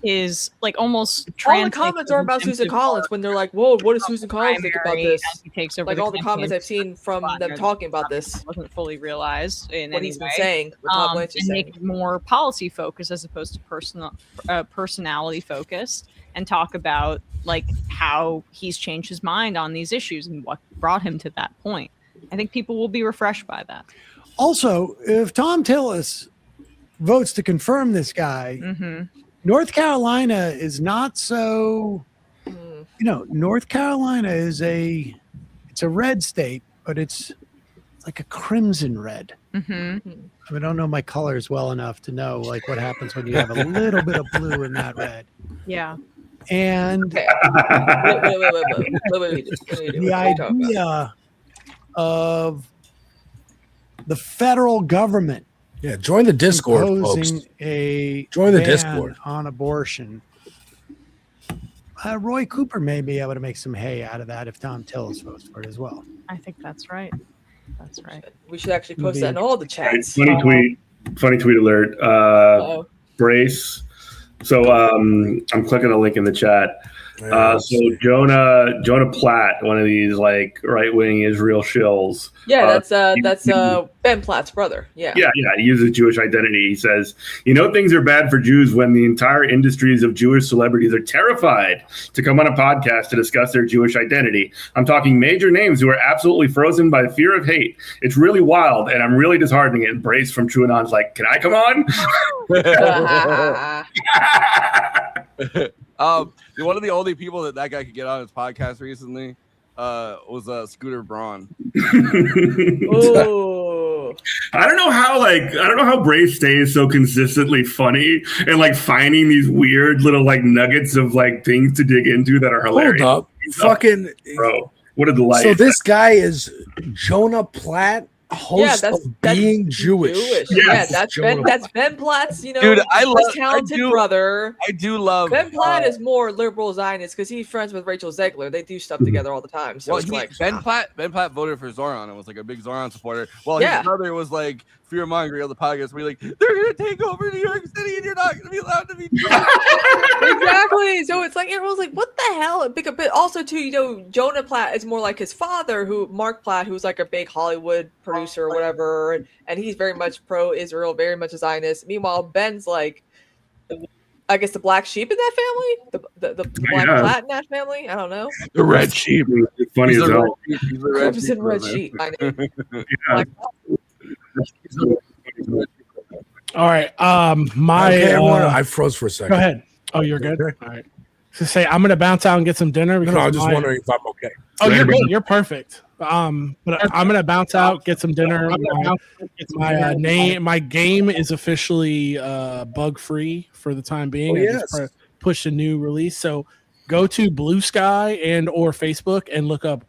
is like almost all the comments are about Susan Collins when they're like, "Whoa, what does Susan Collins think about this?" He takes over like all the comments I've seen from them talking about this wasn't fully realized in what any he's been way. saying. What Todd Blanche is and saying. make it more policy focused as opposed to personality focused, and talk about like how he's changed his mind on these issues and what brought him to that point. I think people will be refreshed by that. Also, if Tom Tillis votes to confirm this guy, North Carolina is not so, North Carolina is it's a red state, but it's like a crimson red. I don't know my colors well enough to know like what happens when you have a little bit of blue in that red. Yeah. And wait. the idea of the federal government join the Discord, folks. Join the Discord on abortion. Roy Cooper may be able to make some hay out of that if Tom Tillis votes for it as well. I think that's right. That's right. We should actually post that in all the chats. Funny tweet alert. Brace. So I'm clicking a link in the chat. So Jonah Platt, one of these like right wing Israel shills. Yeah, that's Ben Platt's brother. Yeah. Yeah. He uses Jewish identity. He says, things are bad for Jews when the entire industries of Jewish celebrities are terrified to come on a podcast to discuss their Jewish identity. I'm talking major names who are absolutely frozen by the fear of hate. It's really wild, and I'm really disheartening. And Brace from TrueAnon's like, can I come on? One of the only people that guy could get on his podcast recently was Scooter Braun. Oh, I don't know how Brace stays so consistently funny and like finding these weird little like nuggets of like things to dig into that are hilarious. Hold up, fucking bro, what a delight! So this guy is Jonah Platt, host of Being Jewish. Yes. Yeah, that's Ben Platt's, dude, talented brother. I do love Ben Platt is more liberal Zionist because he's friends with Rachel Zegler. They do stuff together all the time. So it's like Ben Platt voted for Zoran and was like a big Zoran supporter. Well, his brother was like fear mongering on the podcast where like they're gonna take over New York City and you're not gonna be allowed to be exactly. So it's like everyone's like, what the hell? But also too, Jonah Platt is more like his father, Mark Platt, who's like a big Hollywood producer or whatever, and he's very much pro-Israel, very much a Zionist. Meanwhile, Ben's like, I guess the black sheep in that family, the black Platt in that family. I don't know. The red sheep. It's funny as hell. He's the red sheep. I know. All right. I froze for a second. Go ahead. Oh, you're good. All right. So say I'm gonna bounce out and get some dinner. No, I'm just wondering if I'm okay. Oh, you're good. You're perfect. But I'm gonna bounce out, get some dinner. My game is officially bug free for the time being. I just pushed a new release. So go to Blue Sky and or Facebook and look up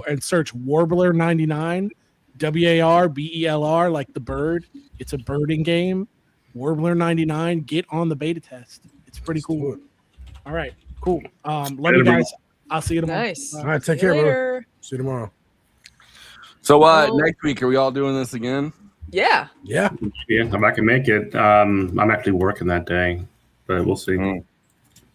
and search Warbler 99. WARBELR, like the bird. It's a birding game. Warbler 99. Get on the beta test. It's pretty cool. All right, cool. Love you guys. I'll see you tomorrow. Nice. All right, take care, bro. See you tomorrow. So next week, are we all doing this again? Yeah. If I can make it. I'm actually working that day, but we'll see.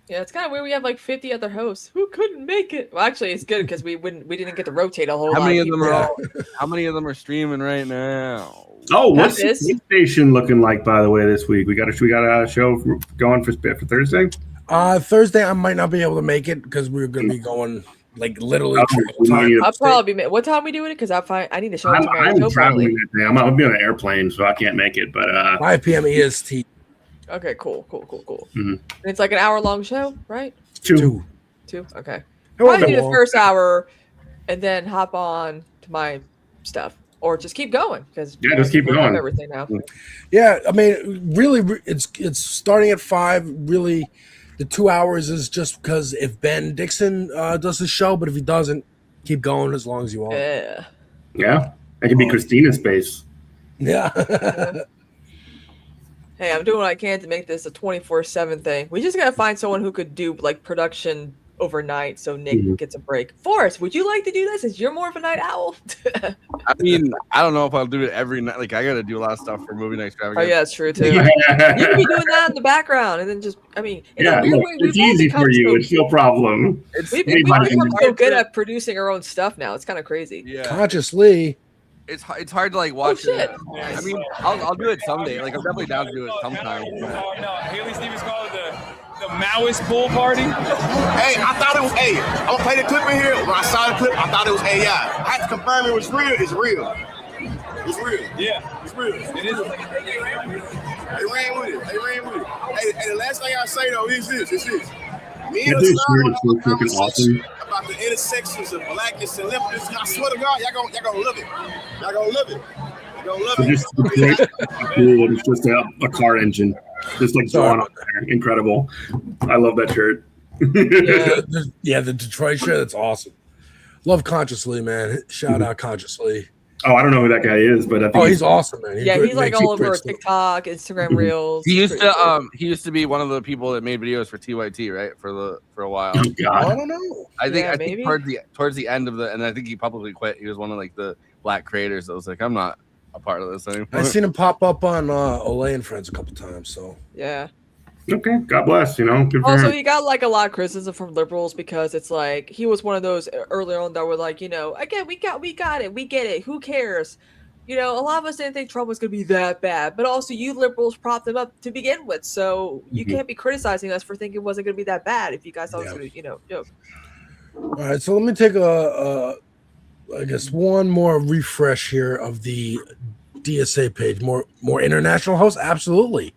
Yeah, it's kind of weird. We have like 50 other hosts who couldn't make it. Well, actually, it's good because we didn't get to rotate a whole lot. How many of them are? How many of them are streaming right now? Oh, what's the station looking like? By the way, this week we got a show going for Thursday. Thursday I might not be able to make it because we're going to be going like literally. I'll probably be. What time we doing it? Because I need to show up to my show. Traveling that day. I'm be on an airplane, so I can't make it. But 5 p.m. EST. Okay, cool. Mm-hmm. And it's like an hour-long show, right? Two. Okay. It Probably wasn't do the long. first hour, and then hop on to my stuff, or just keep going because just keep going. Everything now. Yeah, I mean, really, it's starting at 5. Really, the 2 hours is just because if Ben Dixon does the show, but if he doesn't, keep going as long as you want. Yeah, that could be Kristina's space. Yeah. Hey, I'm doing what I can to make this a 24/7 thing. We just gotta find someone who could do like production overnight, so Nick gets a break. Forrest, would you like to do this? Since you're more of a night owl. I mean, I don't know if I'll do it every night. Like, I got to do a lot of stuff for Movie Night Extravaganza. Oh yeah, that's true too. You can be doing that in the background, and then just, I mean, in a weird way, it's easy for you. It's no problem. We've become so good at producing our own stuff now. It's kind of crazy. Yeah. Consciously. It's hard to like watch it. I mean, I'll do it someday. Like, I'm definitely down to do it sometime. No, Haley Stevens called it the Maoist bull party. Hey, I thought it was I'm gonna play the clip in here. When I saw the clip, I thought it was AI. I had to confirm it was real. It's real. It's real. Yeah, it's real. It is. They ran with it. Hey, the last thing I say though is this. It's this. Me That and dude's Hassan weird. had It's a so fucking conversation awesome. about the intersections of blackness and leftism. I swear to God, y'all gonna love it. Y'all gonna love it. Y'all gonna love So it. just the great cool. It's just a car engine, just like going on there. Incredible. I love that shirt. Yeah, the Detroit shirt. That's awesome. Love Consciously, man. Shout out Consciously. Oh, I don't know who that guy is, but I think he's awesome, man. Yeah, he's like all over TikTok, Instagram Reels. He used to be one of the people that made videos for TYT, right? For a while. Oh, God. I don't know. I think maybe. towards the end of and I think he publicly quit. He was one of like the black creators that was like, I'm not a part of this anymore. I seen him pop up on Olay and Friends a couple times. So Yeah. Okay, God bless. Good for Also, him. he got like a lot of criticism from liberals because it's like he was one of those earlier on that were like, again, we got it, we get it. Who cares? A lot of us didn't think Trump was going to be that bad, but also you liberals propped him up to begin with, so you can't be criticizing us for thinking it wasn't going to be that bad if you guys thought it was going to, joke. all right, so let me take I guess one more refresh here of the DSA page. More international hosts, absolutely.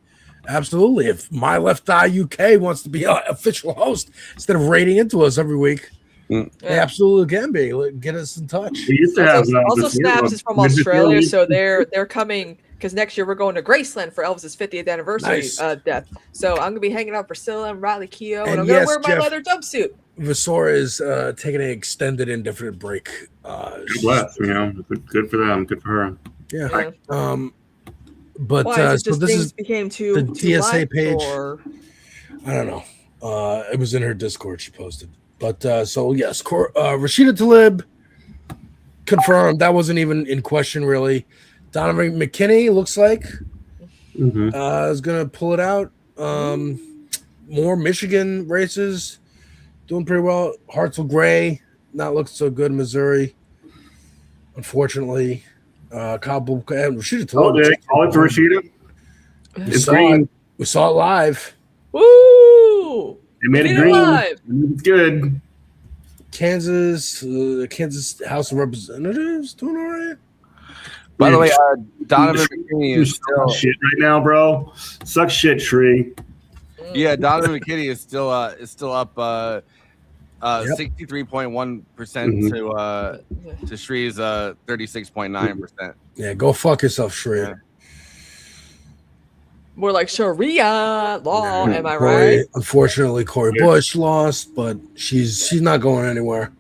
If My Left Eye UK wants to be an official host instead of raiding into us every week, they absolutely can be. Get us in touch. We used to have, Also, Snaps is from Australia, so they're coming because next year we're going to Graceland for Elvis's 50th anniversary death. So I'm gonna be hanging out for Priscilla and Riley Keough, and I'm gonna wear my leather jumpsuit. Vasora is taking an extended indefinite break. God bless. Good for them. Good for her. Yeah. But Why, so this is became the DSA page. I don't know. It was in her Discord she posted. But so yes, Rashida Tlaib confirmed. That wasn't even in question really. Donovan McKinney looks like is gonna pull it out. More Michigan races doing pretty well. Hartzell Gray not looking so good in Missouri, unfortunately. Cabo and Rashida Tlaib. Call it for Rashida. We saw it live. Woo! They made it green. It's good. Kansas House of Representatives doing all right. By the way, Donovan McKinney is still shit right now, bro. Suck shit, Shree. Yeah, Donovan McKinney is still up 63.1% to Shree's 36.9%. Yeah, go fuck yourself, Shree. Yeah. More like Sharia law, am I right? Unfortunately, Cori Bush lost, but she's not going anywhere.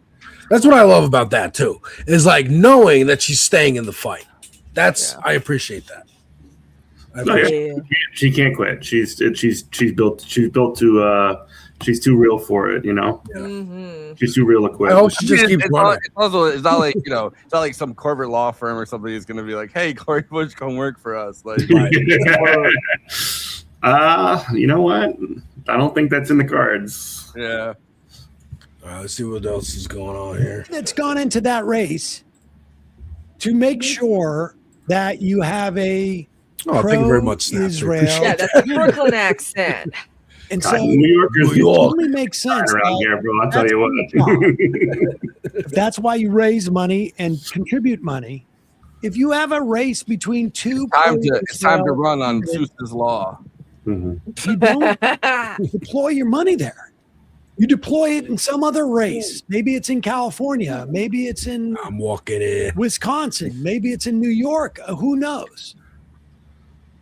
That's what I love about that too. Is like knowing that she's staying in the fight. I appreciate that. She can't quit. She's built to she's too real for it, She's too real to quit. I hope she just keeps running. It's not like it's not like some corporate law firm or something is going to be like, "Hey, Cori Bush, come work for us." Like, you know what? I don't think that's in the cards. Yeah. Let's see what else is going on here. That's gone into that race to make sure that you have a thank you very much, Snapster. Israel. Yeah, that's a Brooklyn accent. And God, so New Yorkers it only makes sense around here, bro. I'll tell that's you what. if that's why you raise money and contribute money. If you have a race between two, It's time to run on Seuss's law. you don't deploy your money there. You deploy it in some other race. Maybe it's in California. Maybe it's in I'm walking in Wisconsin. Maybe it's in New York. Who knows?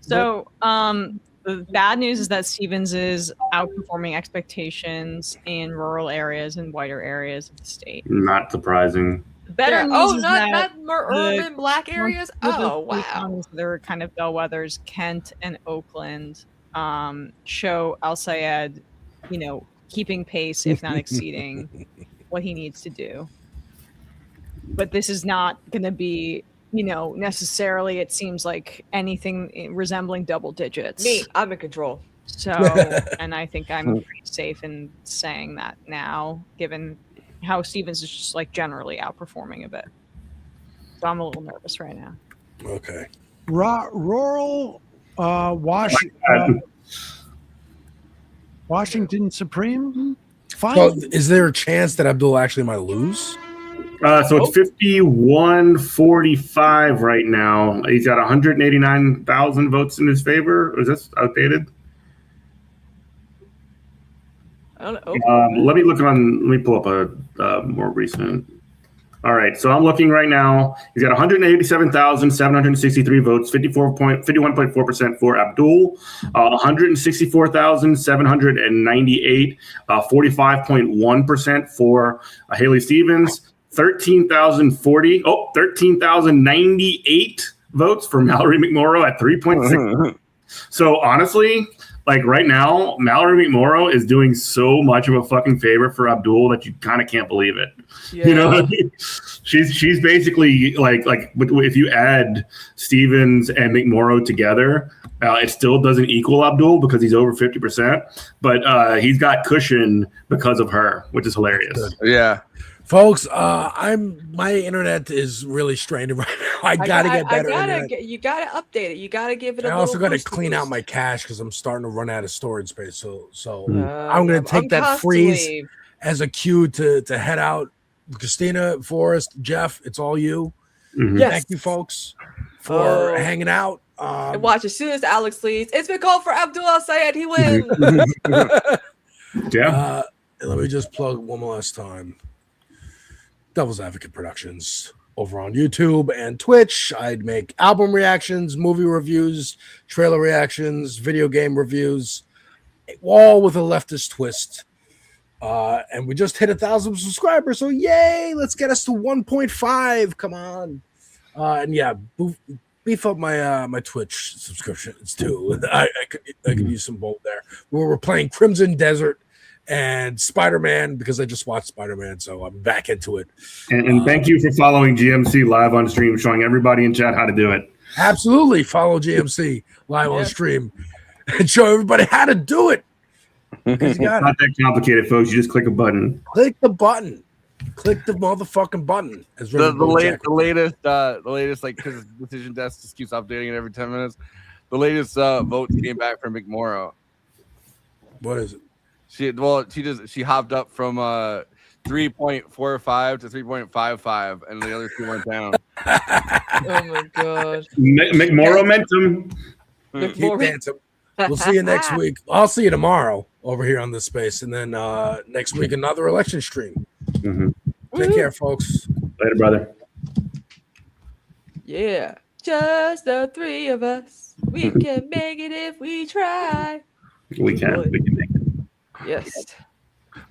So the bad news is that Stevens is outperforming expectations in rural areas and whiter areas of the state. Not surprising. Better news is not that more urban black areas. Oh wow. They're kind of bellwethers. Kent and Oakland show Al Sayed, keeping pace, if not exceeding, what he needs to do. But this is not going to be, necessarily, it seems like anything resembling double digits. Me, I'm in control. So, and I think I'm pretty safe in saying that now, given how Stevens is just generally outperforming a bit. So I'm a little nervous right now. Okay. Rural Washington Supreme. Fine. Well, is there a chance that Abdul actually might lose? So it's 51-45 right now. He's got 189,000 votes in his favor. Is this outdated? I don't know. Let me pull up a more recent. All right, so I'm looking right now. He's got 187,763 votes, 51.4% for Abdul, 164,798, 45.1% for Haley Stevens, 13,098 votes for Mallory McMorrow at 3.6. So honestly, like right now, Mallory McMorrow is doing so much of a fucking favor for Abdul that you kind of can't believe it. Yeah. You know, she's basically like if you add Stevens and McMorrow together, it still doesn't equal Abdul because he's over 50%, but he's got cushion because of her, which is hilarious. Yeah. Folks, my internet is really strained right now. I gotta get better. You gotta update it. You gotta give it. I also gotta clean out my cache because I'm starting to run out of storage space. So I'm gonna take that freeze as a cue to head out. Kristina, Forrest, Jeff, it's all you. Mm-hmm. Yes. Thank you, folks, for hanging out. And watch, as soon as Alex leaves, it's been called for Abdul Sayed. He wins. Yeah. Let me just plug one more last time. Devil's Advocate Productions over on YouTube and Twitch. I'd make album reactions, movie reviews, trailer reactions, video game reviews, all with a leftist twist. And we just hit 1,000 subscribers, so yay! Let's get us to 1.5. Come on, and yeah, beef up my Twitch subscriptions too. I could use some bolt there. We're playing Crimson Desert and Spider-Man because I just watched Spider-Man, so I'm back into it. And thank you for following GMC live on stream, showing everybody in chat how to do it. Absolutely, follow GMC live on stream and show everybody how to do it. It's not that complicated, folks. You just click a button. Click the button. Click the motherfucking button. As The latest, like, because Decision Desk just keeps updating it every 10 minutes. The latest vote came back from McMorrow. What is it? She hopped up from 3.45 to 3.55, and the other two went down. Oh my god. McMorrow momentum. Keep dancing. We'll see you next week. I'll see you tomorrow over here on this space, and then next week another election stream. Mm-hmm. Take care, folks. Later, brother. Yeah, just the three of us. We can make it if we try. We can make it. Yes.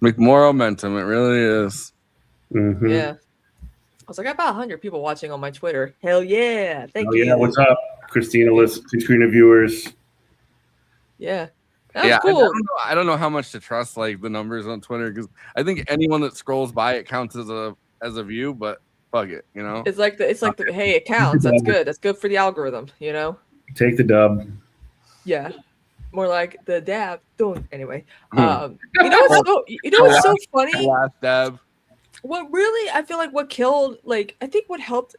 McMorrow momentum. It really is. Mm-hmm. Yeah. I was like, I got about 100 people watching on my Twitter. Hell yeah. Thank you. Yeah, what's up, Kristina, Kristina viewers? Yeah. That's cool. I don't know how much to trust like the numbers on Twitter because I think anyone that scrolls by it counts as a view, but fuck it, you know. It's like the hey, it counts. That's good. That's good for the algorithm, you know. Take the dub. Yeah. more like the dab. Don't anyway. You know what's so funny? Last dab. What really I feel like what killed, like, I think what helped.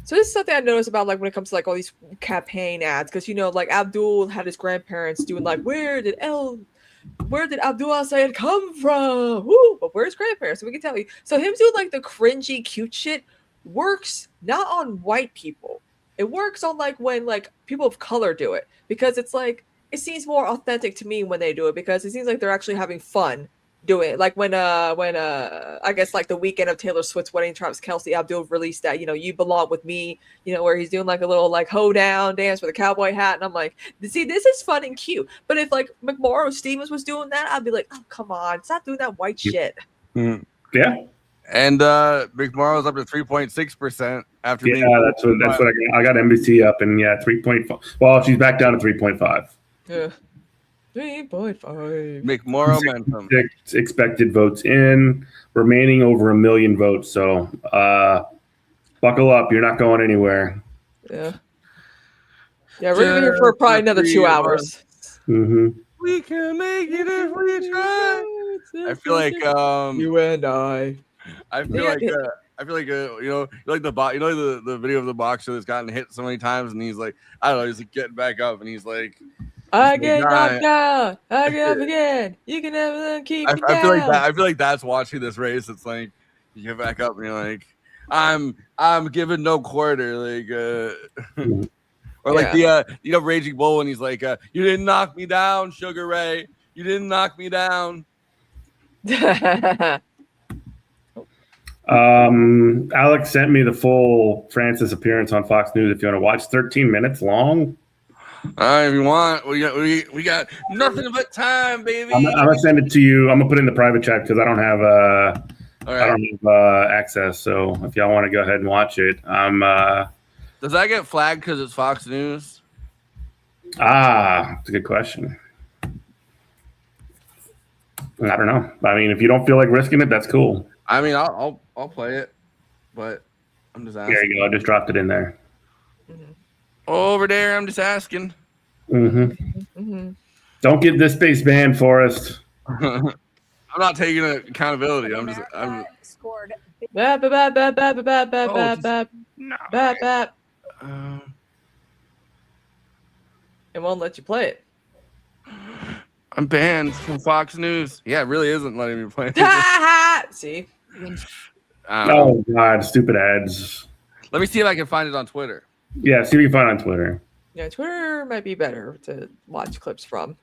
So this is something I noticed about, like, when it comes to like all these campaign ads, because you know, like Abdul had his grandparents doing like, where did Abdul Sayed come from? Woo! But where's grandparents? So we can tell you. So him doing like the cringy cute shit works not on white people. It works on like when like people of color do it, because it's like it seems more authentic to me when they do it, because it seems like they're actually having fun doing it. Like when I guess like the weekend of Taylor Swift's wedding, Travis Kelce, Abdul released that, you know, You Belong With Me, you know, where he's doing like a little like hoedown dance with a cowboy hat, and I'm like, see, this is fun and cute. But if like McMorrow Stevens was doing that, I'd be like, oh come on, stop doing that white shit. Yeah. And McMorrow's up to 3.6% after being. Yeah, that's what I got NBC up, and yeah, 3.5. Well, she's back down to 3.5. Yeah. 3.5. McMorrow momentum. Expected votes in, remaining over 1 million votes. So buckle up. You're not going anywhere. Yeah. Yeah, we're going to be here for probably another 2 hours. Mm-hmm. We can make it if we try. I feel like you and I feel like you know, like the video of the boxer that's gotten hit so many times, and he's like, I don't know, he's like getting back up, and he's like, I get knocked down, I get up again. You can never keep me down. I feel like that's watching this race. It's like you get back up and you're like, I'm giving no quarter, like or like the Raging Bull when he's like, you didn't knock me down, Sugar Ray. You didn't knock me down. Alex sent me the full Francis appearance on Fox News if you want to watch. 13 minutes long. If you want, we got nothing but time, baby. I'm gonna send it to you. I'm gonna put it in the private chat because I don't have access. So if y'all want to go ahead and watch it, does that get flagged because it's Fox News? It's a good question. I don't know. I mean, if you don't feel like risking it, that's cool. I mean, I'll play it, but I'm just asking. There you go. I just dropped it in there. Over there, I'm just asking. Don't get this space banned, Forrest. I'm not taking accountability. I'm scored. Bap, bap, bap, bap, bap, bap, bap, bap, bap, bap. It won't let you play it. I'm banned from Fox News. Yeah, it really isn't letting me play it. See? Oh, God. Stupid ads. Let me see if I can find it on Twitter. Yeah, see if you can find it on Twitter. Yeah, Twitter might be better to watch clips from.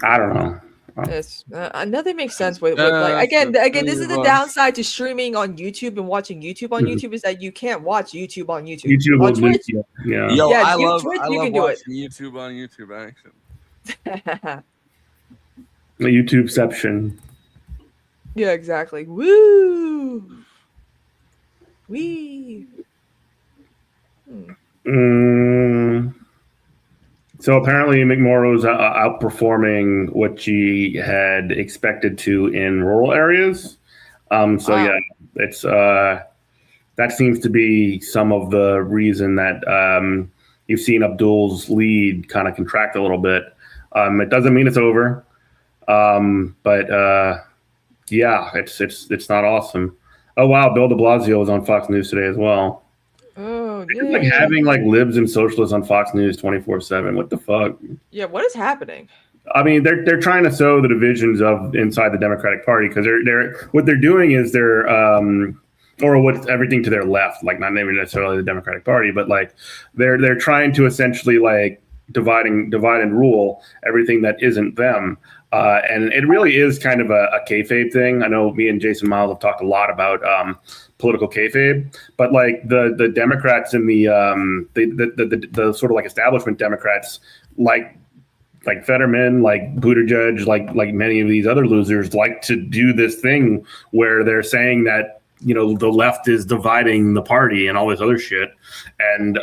I don't know. It's, nothing makes sense with like again. This is the downside to streaming on YouTube and watching YouTube on YouTube is that you can't watch YouTube on YouTube. YouTube on Twitch, yeah. Yo, yeah, I love Twitch, I you love can do it. watching YouTube on YouTube action. The YouTubeception. Yeah, exactly. Woo! Wee. So apparently McMorrow's outperforming what she had expected to in rural areas. Yeah, it's that seems to be some of the reason that you've seen Abdul's lead kind of contract a little bit. It doesn't mean it's over, but yeah, it's not awesome. Oh wow, Bill de Blasio was on Fox News today as well. Oh, yeah. It's like having like libs and socialists on Fox News 24/7. What the fuck? Yeah, what is happening? I mean, they're trying to sow the divisions of inside the Democratic Party because what they're doing is or what's everything to their left, like not even necessarily the Democratic Party, but like they're trying to essentially like divide and rule everything that isn't them. And it really is kind of a kayfabe thing. I know me and Jason Miles have talked a lot about political kayfabe, but like the Democrats and the sort of like establishment Democrats, like Fetterman, like Buttigieg, like many of these other losers, like to do this thing where they're saying that, you know, the left is dividing the party and all this other shit. And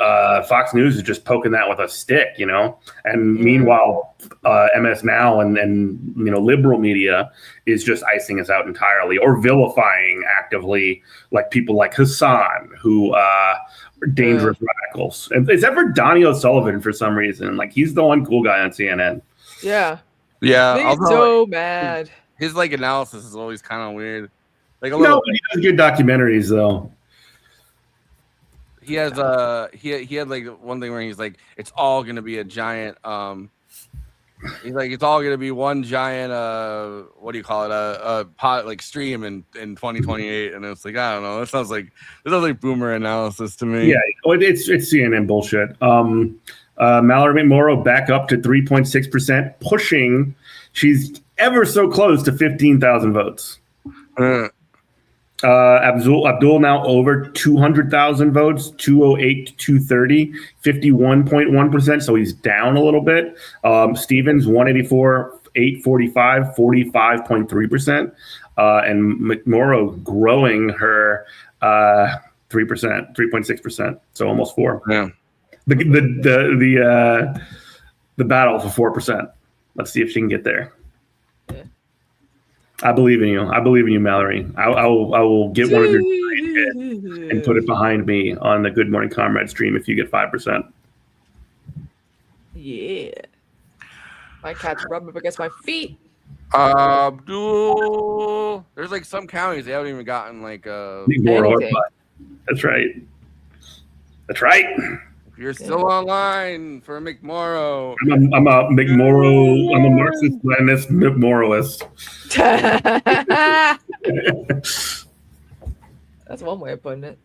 Fox News is just poking that with a stick, you know? And meanwhile, MS Now and you know, liberal media is just icing us out entirely or vilifying actively, like people like Hassan, who are dangerous radicals. And except for Donnie O'Sullivan for some reason. Like, he's the one cool guy on CNN. Yeah. Yeah, He's although so mad. His like analysis is always kind of weird. Like a No, little. but he does good documentaries though. He has he had like one thing where he's like, it's all gonna be a giant he's like, it's all gonna be one giant what do you call it, a pot like stream in 2028, and it's like, I don't know, this sounds like boomer analysis to me. Yeah, it's CNN bullshit. Mallory McMorrow back up to 3.6%, pushing. She's ever so close to 15,000 votes. Abdul now over 200,000 votes, 208 to 230, 51.1%. So he's down a little bit. Stevens 184, 845, 45.3%. And McMorrow growing her 3%, 3.6%. So almost 4. Yeah. The battle for 4%. Let's see if she can get there. I believe in you. I believe in you, Mallory. I will get one of your and put it behind me on the Good Morning Comrade stream if you get 5%. Yeah. My cat's rubbing up against my feet. Abdul, there's like some counties they haven't even gotten like That's right. That's right. If you're still online for McMorrow. I'm a McMorrow. I'm a Marxist Leninist McMorrowist. That's one way of putting it.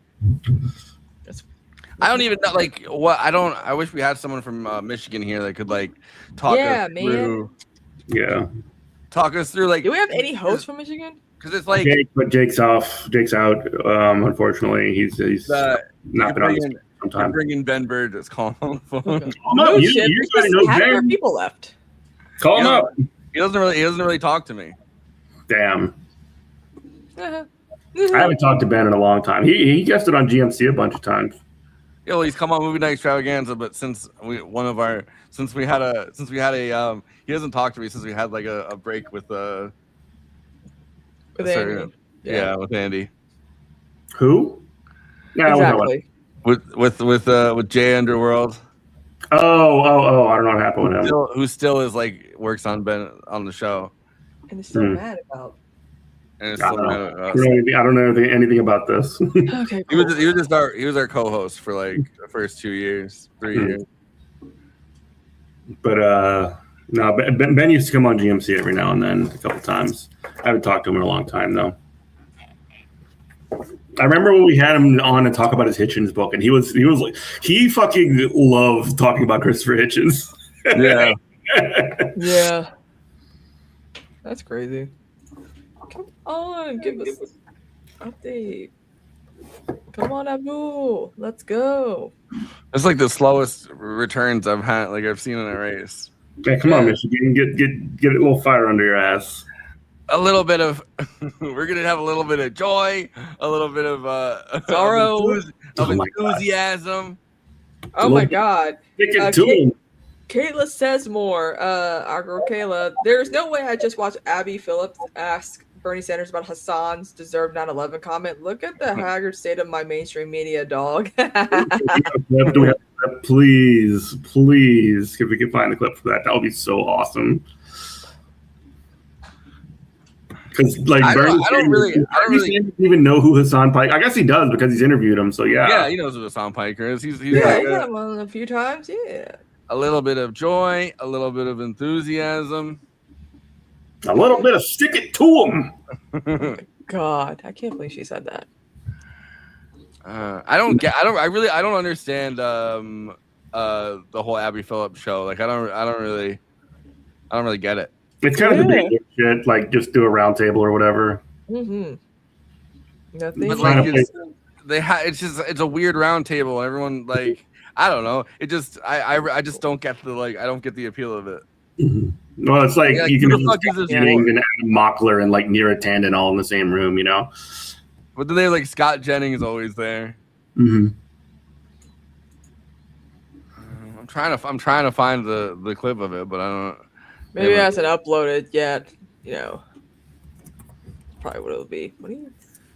I don't even know, like, what I wish we had someone from Michigan here that could like talk us through. Yeah. Talk us through, like, do we have any hosts from Michigan? Because it's like Jake's off. Jake's out. Unfortunately, he's not been on this sometime. I'm bringing Ben Bird to call him on the phone. No shit. There's half our people left. Call him up. He doesn't really talk to me. Damn. I haven't talked to Ben in a long time. He guested on GMC a bunch of times. Yeah, well, he's come on Movie Night Extravaganza, but since we had a he hasn't talked to me since we had like a break with Andy. With Andy. Who? Yeah, exactly. With Jay Underworld. Oh! I don't know what happened with him. Who still is like works on Ben on the show, and is still mad about. I don't know anything about this. Okay, cool. He was our co-host for like the first 3 years. But no, Ben used to come on GMC every now and then, a couple times. I haven't talked to him in a long time though. I remember when we had him on and talk about his Hitchens book, and he was like, he fucking loved talking about Christopher Hitchens. Yeah. Yeah. That's crazy. Come on, give us an update. Come on, Abu. Let's go. It's like the slowest returns I've seen in a race. Yeah, come on, Michigan. Get a little fire under your ass. A little bit of we're gonna have a little bit of joy, a little bit of sorrow, of enthusiasm. Oh my god. Kayla says more. Our girl Kayla. There's no way I just watched Abby Phillips ask Bernie Sanders about Hassan's deserved 9/11 comment. Look at the haggard state of my mainstream media, dog. Please, if we can find the clip for that would be so awesome. Because like I don't really even know who Hassan Pike. I guess he does because he's interviewed him. So yeah. Yeah, he knows who Hassan Piker is. He's he's had him on a few times. Yeah. A little bit of joy, a little bit of enthusiasm, a little bit of stick it to him. God, I can't believe she said that. I don't understand the whole Abby Phillips show. Like I don't really get it. It's kind of debate shit, like just do a round table or whatever. Mm-hmm. Nothing. But like it's a weird round table, and everyone like I don't know. It just I just don't get I don't get the appeal of it. Mm-hmm. Well, it's like you can have Jennings and Adam Mockler and like Neera Tanden all in the same room, you know. But then they like Scott Jennings always there. Mm-hmm. I'm trying to find the clip of it, but I don't. Maybe it hasn't uploaded yet. You know, probably what it'll be. What do you?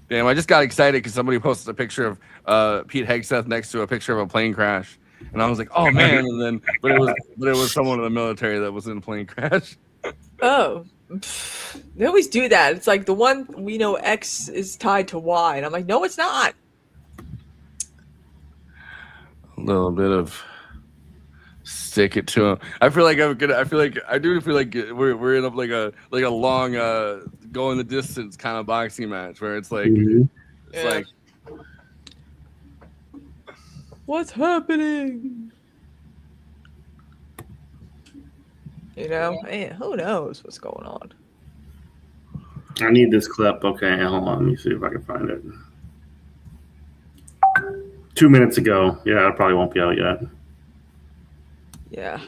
Damn! I just got excited because somebody posted a picture of Pete Hegseth next to a picture of a plane crash, And I was like, oh man, and then but it was someone in the military that was in a plane crash. Oh, they always do that. It's like the one we know X is tied to Y, and I'm like, no, it's not. A little bit of stick it to him. I feel like I do feel like we're in like a long going the distance kind of boxing match where it's like like what's happening? You know, man, who knows what's going on? I need this clip. Okay, hold on. Let me see if I can find it. 2 minutes ago. Yeah, it probably won't be out yet. Yeah.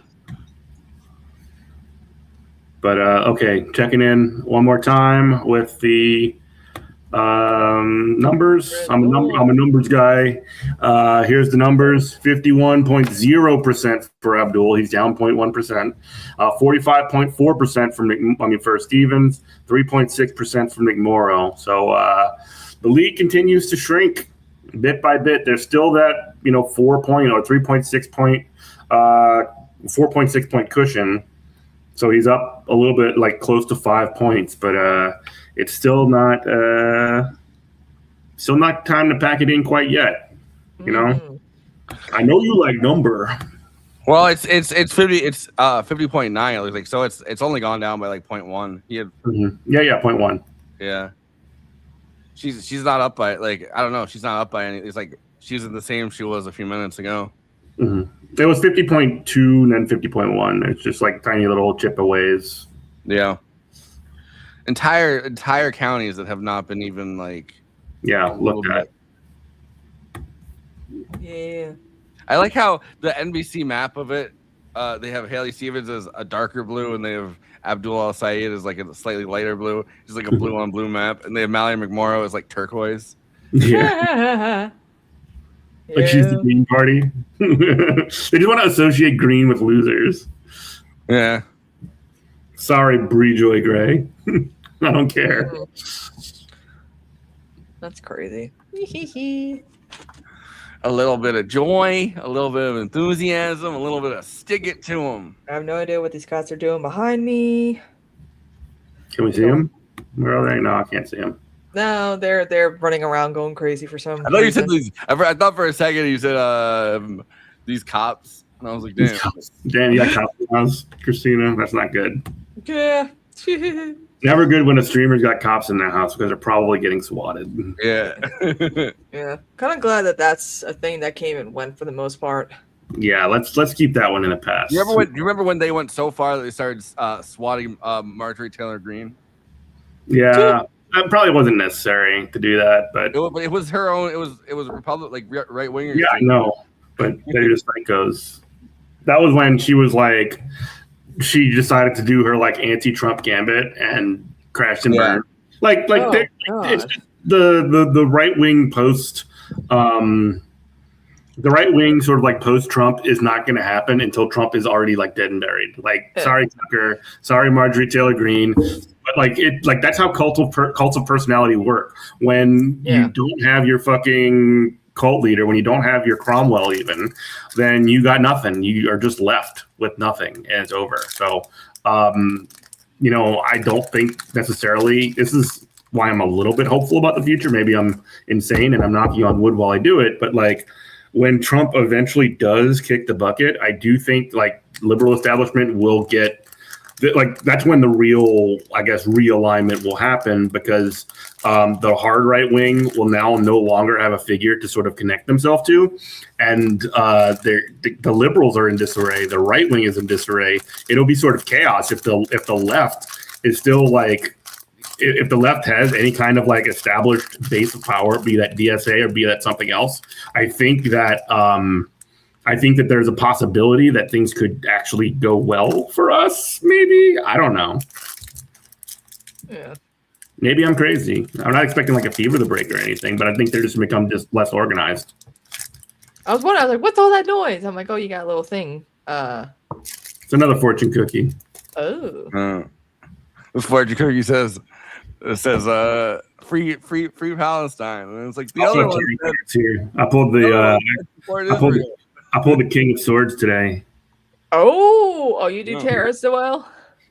But okay, checking in one more time with the numbers. I'm a numbers guy. Here's the numbers: 51.0% for Abdul. He's down 0.1%. 45.4% for Stevens. 3.6% for McMorrow. So the lead continues to shrink bit by bit. There's still that 4.6 point cushion. So he's up a little bit, like close to 5 points, but it's still not time to pack it in quite yet. You know, I know you like number. Well, it's 50.9. Like so, it's only gone down by like 0.1. He had 0.1. Yeah, she's not up by like I don't know. She's not up by any. It's like she's in the same she was a few minutes ago. It was 50.2 and then 50.1. It's just like tiny little chip-aways. Yeah. Entire counties that have not been even like looked at. Yeah. I like how the NBC map of it, they have Haley Stevens as a darker blue and they have Abdul Al Sayed as like a slightly lighter blue. Just like a blue on blue map. And they have Mallory McMorrow as like turquoise. Yeah. Like she's the Green Party. They just want to associate green with losers. Yeah. Sorry, Bree Joy Gray. I don't care. That's crazy. A little bit of joy, a little bit of enthusiasm, a little bit of stick it to them. I have no idea what these cats are doing behind me. Can we see them? Where are they? No, I can't see them. No, they're running around going crazy for some I thought you said reason. these. I thought for a second you said these cops, and I was like, damn. Damn, you got cops in the house, Kristina. That's not good. Yeah. Never good when a streamer's got cops in their house because they're probably getting swatted. Yeah. Yeah. Kind of glad that that's a thing that came and went for the most part. Yeah, let's keep that one in the past. You remember when they went so far that they started swatting Marjorie Taylor Greene? Yeah. That probably wasn't necessary to do that, but it was her own. It was Republic like right wingers. Yeah, I know, but they're just psychos. That was when she was like, she decided to do her like anti-Trump gambit and crashed and burned. Like it's the right wing post. The right wing sort of like post Trump is not going to happen until Trump is already like dead and buried. Like, sorry Tucker, sorry Marjorie Taylor Greene. But like that's how cults of personality work. When you don't have your fucking cult leader, when you don't have your Cromwell even, then you got nothing. You are just left with nothing and it's over. So, I don't think necessarily this is why I'm a little bit hopeful about the future. Maybe I'm insane and I'm knocking on wood while I do it. But like when Trump eventually does kick the bucket, I do think like liberal establishment will get like that's when the real, I guess, realignment will happen because the hard right wing will now no longer have a figure to sort of connect themselves to, and the liberals are in disarray. The right wing is in disarray. It'll be sort of chaos if the left is still like if the left has any kind of like established base of power, be that DSA or be that something else. I think that there's a possibility that things could actually go well for us. Maybe. I don't know. Yeah. Maybe I'm crazy. I'm not expecting like a fever to break or anything, but I think they're just become just less organized. I was wondering, I was like, what's all that noise? I'm like, oh, you got a little thing. It's another fortune cookie. Oh. The fortune cookie says free Palestine. And it's like the other one. Here. I pulled the I pulled the King of Swords today. Oh, you do tarot so well.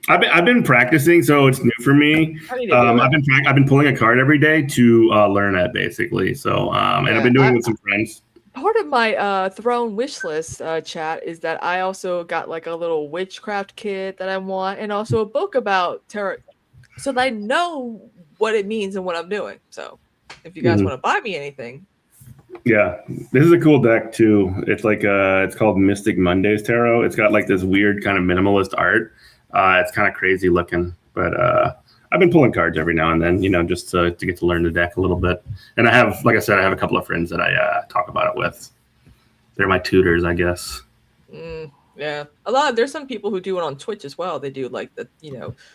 I've been practicing, so it's new for me. I need to do it. I've been pulling a card every day to learn it, basically. So and I've been doing it with some friends. Part of my throne wish list chat is that I also got like a little witchcraft kit that I want, and also a book about tarot, so that I know what it means and what I'm doing. So if you guys want to buy me anything. Yeah, this is a cool deck too. It's like it's called Mystic Mondays Tarot. It's got like this weird kind of minimalist art. It's kind of crazy looking, but I've been pulling cards every now and then, just to get to learn the deck a little bit. And I have, like I said, I have a couple of friends that I talk about it with. They're my tutors, I guess. Yeah, there's some people who do it on Twitch as well. They do like the,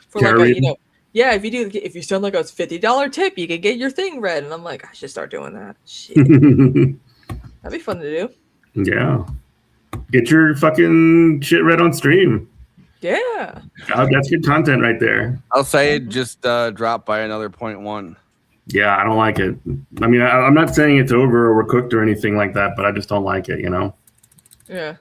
for Tarot like a, reading? yeah, if you send like a $50 tip, you can get your thing read. And I'm like, I should start doing that. Shit. That'd be fun to do. Yeah. Get your fucking shit read on stream. Yeah. That's good content right there. I'll say it just dropped by another 0.1. Yeah, I don't like it. I mean, I'm not saying it's over or overcooked or anything like that, but I just don't like it, Yeah.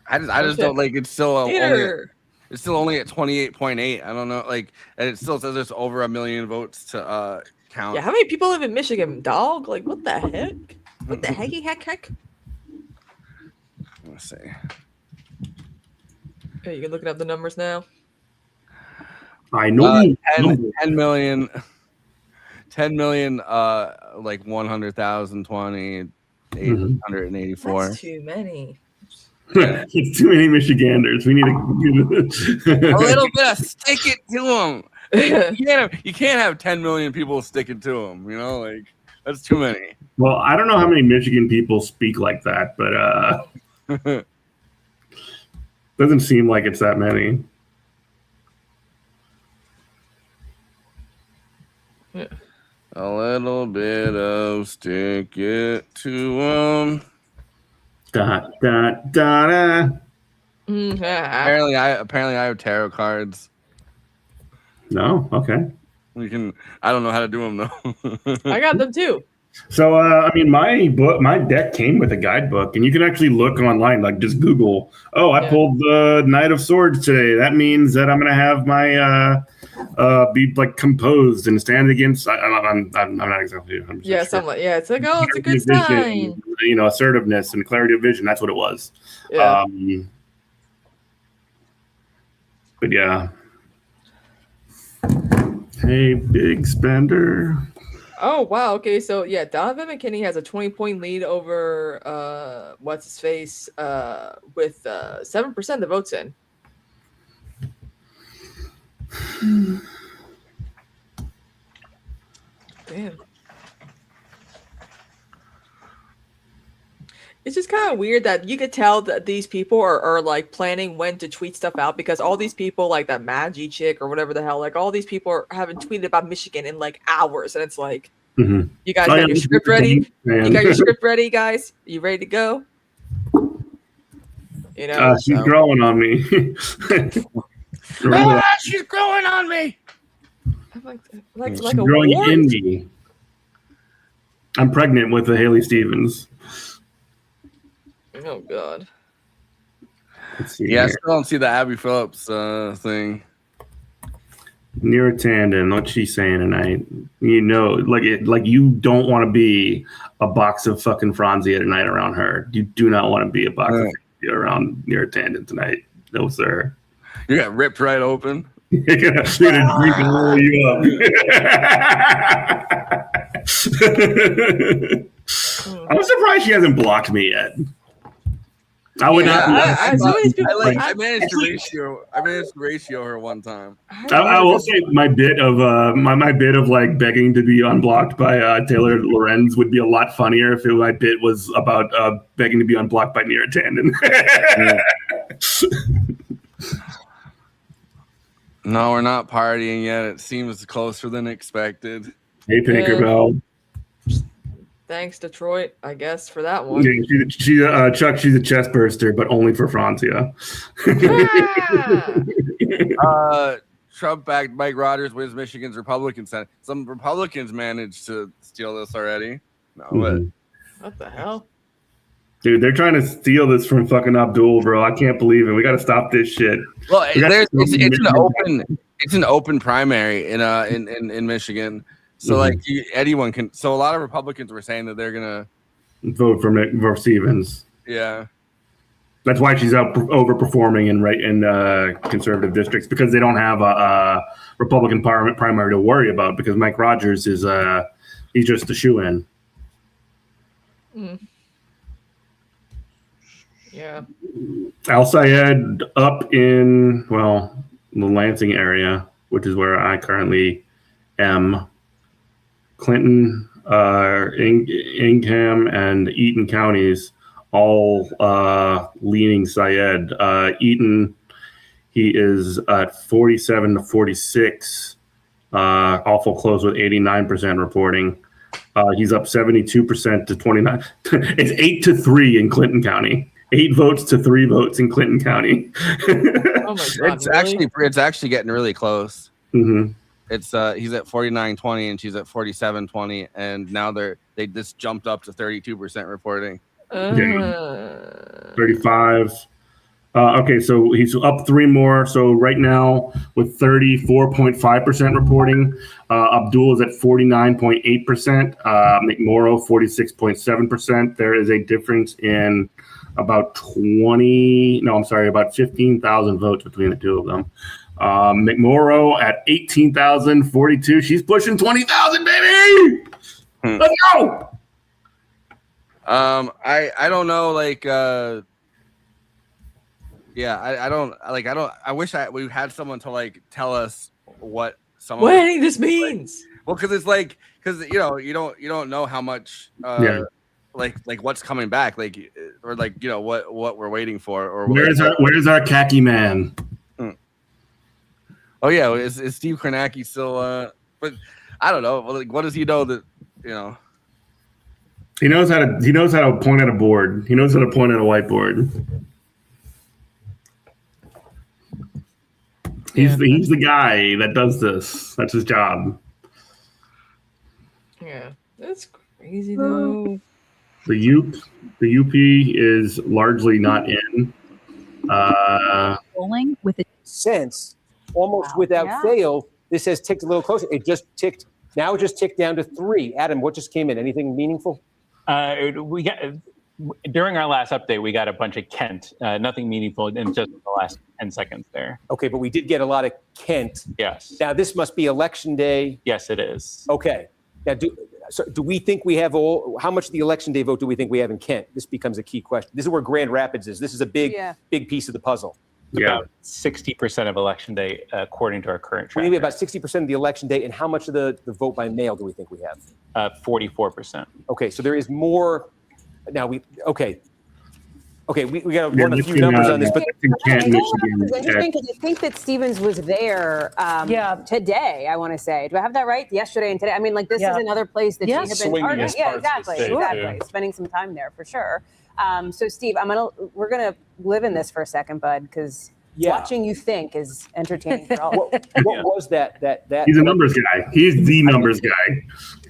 I just don't like it's still only at 28.8. I don't know, and it still says there's over 1 million votes to count. Yeah, how many people live in Michigan, dog? Like, what the heck? What the heck? Let's see. Okay, you can look up the numbers now. I know. 10 million, like 100,000, 884. That's too many. It's too many Michiganders. We need a little bit of stick it to them. You can't have 10 million people sticking to them. That's too many. Well, I don't know how many Michigan people speak like that, but doesn't seem like it's that many. Yeah. A little bit of stick it to them. Apparently I have tarot cards. No, okay. I don't know how to do them though. I got them too. So I mean, my deck came with a guidebook, and you can actually look online, like just Google. Oh, I pulled the Knight of Swords today. That means that I'm gonna have my be like composed and stand against. I'm not exactly. Yeah, somewhat. Yeah, it's like, oh, it's a good sign. Assertiveness and clarity of vision. That's what it was. Yeah. But yeah. Hey, big spender. Oh wow. Okay, so yeah, Donovan McKinney has a 20-point lead over what's his face with 7% of the votes in. Damn. It's just kind of weird that you could tell that these people are like planning when to tweet stuff out, because all these people, like that Maggie chick or whatever the hell, like all these people haven't tweeted about Michigan in like hours, and it's like, you guys got your script ready? You got your script ready, guys? You ready to go? She's growing on me. She's growing on me. Like she's a growing wart? in me. I'm pregnant with a Haley Stevens. Oh God. Yeah, I still don't see the Abby Phillips thing. Neera Tanden, what's she saying tonight? Like you don't want to be a box of fucking Franzia tonight around her. You do not want to be a box of Franzia around Neera Tanden tonight. No, sir. You got ripped right open. You're gonna drink and roll you up. I'm surprised she hasn't blocked me yet. I would not. I managed to ratio her one time. I will say my bit of like begging to be unblocked by Taylor Lorenz would be a lot funnier if my bit was about begging to be unblocked by Neera Tanden. No, we're not partying yet. It seems closer than expected. Hey, Pinkerbell. Thanks, Detroit, I guess, for that one. Yeah, Chuck, she's a chest burster, but only for Franzia. Trump-backed Mike Rogers wins Michigan's Republican Senate. Some Republicans managed to steal this already. No, What the hell? Dude, they're trying to steal this from fucking Abdul, bro. I can't believe it. We got to stop this shit. Well, it's an open primary in Michigan, so like anyone can. So a lot of Republicans were saying that they're gonna vote for Stevens. Yeah, that's why she's overperforming in conservative districts, because they don't have a Republican primary to worry about, because Mike Rogers is he's just a shoe-in. Yeah. Al Sayed up in, well, the Lansing area, which is where I currently am. Clinton, Ingham, and Eaton counties all leaning Sayed. Eaton, he is at 47 to 46, awful close with 89% reporting. He's up 72% to 29. It's 8-3 in Clinton County. 8 votes to 3 votes in Clinton County. Oh my God, it's actually getting really close. Mm-hmm. It's he's at 49-20 and she's at 47-20, and now they just jumped up to 32% reporting. 35. Okay, so he's up 3 more. So right now with 34.5% reporting, Abdul is at 49.8%. McMorrow 46.7%. There is a difference in about 15,000 votes between the two of them. McMorrow at 18,042. She's pushing 20,000, baby. Let's go. I don't know, like I wish we had someone to like tell us what any of this means. Well, because you don't know how much like what's coming back, or what we're waiting for, or where's our khaki man? Oh yeah, is Steve Kornacki still? But I don't know. Like, what does he know that He knows how to point at a board. He knows how to point at a whiteboard. He's the guy that does this. That's his job. Yeah, that's crazy though. The UP is largely not in. Rolling with it since almost without fail, this has ticked a little closer. It just ticked. Now it just ticked down to 3. Adam, what just came in? Anything meaningful? We got during our last update, we got a bunch of Kent. Nothing meaningful in just the last 10 seconds there. Okay, but we did get a lot of Kent. Yes. Now this must be election day. Yes, it is. Okay. Now, do we think we have how much of the election day vote do we think we have in Kent? This becomes a key question. This is where Grand Rapids is. This is a big piece of the puzzle. About 60% of election day, according to our current tracker. We have about 60% of the election day, and how much of the vote by mail do we think we have? 44%. Okay, so there is more. Now we got to run a few numbers on this, but it's interesting because I think that Stevens was there today. I want to say, do I have that right? Yesterday and today. I mean, like this is another place that you have been targeting. Yeah, exactly. Spending some time there for sure. So Steve, we're gonna live in this for a second, bud, because watching you think is entertaining for all. What was that? He's a numbers guy. He's the numbers guy.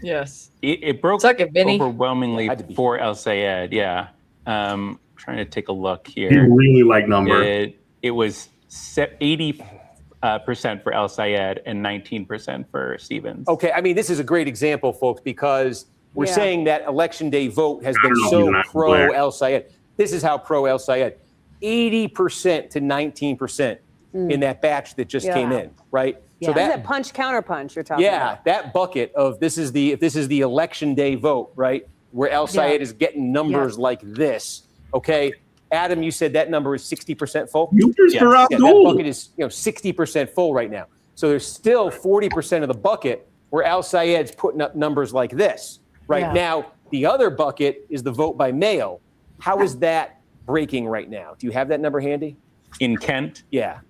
Yes. It broke overwhelmingly for El Sayed. Yeah. Trying to take a look here. He really liked numbers. It was 80% for El Sayed and 19% for Stevens. Okay, I mean, this is a great example, folks, because we're saying that election day vote has been so pro El Sayed. This is how pro El Sayed. 80% to 19% in that batch that just came in, right? Yeah. So that punch counter punch you're talking about. That bucket of this is the election day vote, right? Where El Sayed is getting numbers like this. Okay, Adam, you said that number is 60% full. That bucket is 60% full right now. So there's still 40% of the bucket where Al Sayed's putting up numbers like this right now. The other bucket is the vote by mail. How is that breaking right now? Do you have that number handy? In Kent? Yeah.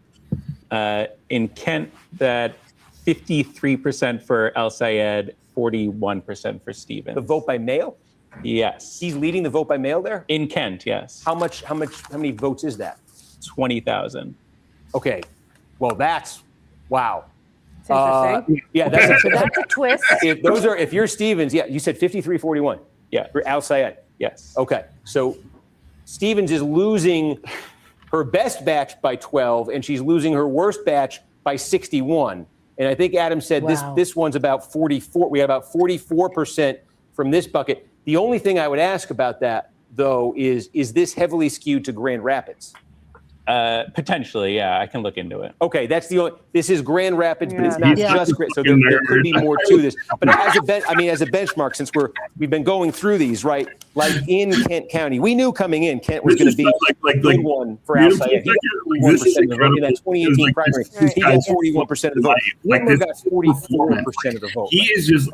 In Kent, that 53% for Al Sayed, 41% for Stevens. The vote by mail? Yes. He's leading the vote by mail there? In Kent, yes. How many votes is that? 20,000. Okay. Well, that's wow. It's interesting. That's a twist. If you're Stevens, you said 53-41. Yeah. For Al Sayed. Yes. Okay. So Stevens is losing her best batch by 12, and she's losing her worst batch by 61. And I think Adam said this one's about 44. We have about 44% from this bucket. The only thing I would ask about that, though, is this heavily skewed to Grand Rapids? Potentially, yeah. I can look into it. Okay, that's the only. This is Grand Rapids, but it's not just Grand. So there could be more to this. But as a benchmark, since we've been going through these, right? Like in Kent County, we knew coming in Kent was going to be a good one for Al Sayed. He got 41% of the vote in that 2018 primary. He got 41% of the vote. Whitmer got 44% of the vote. He is just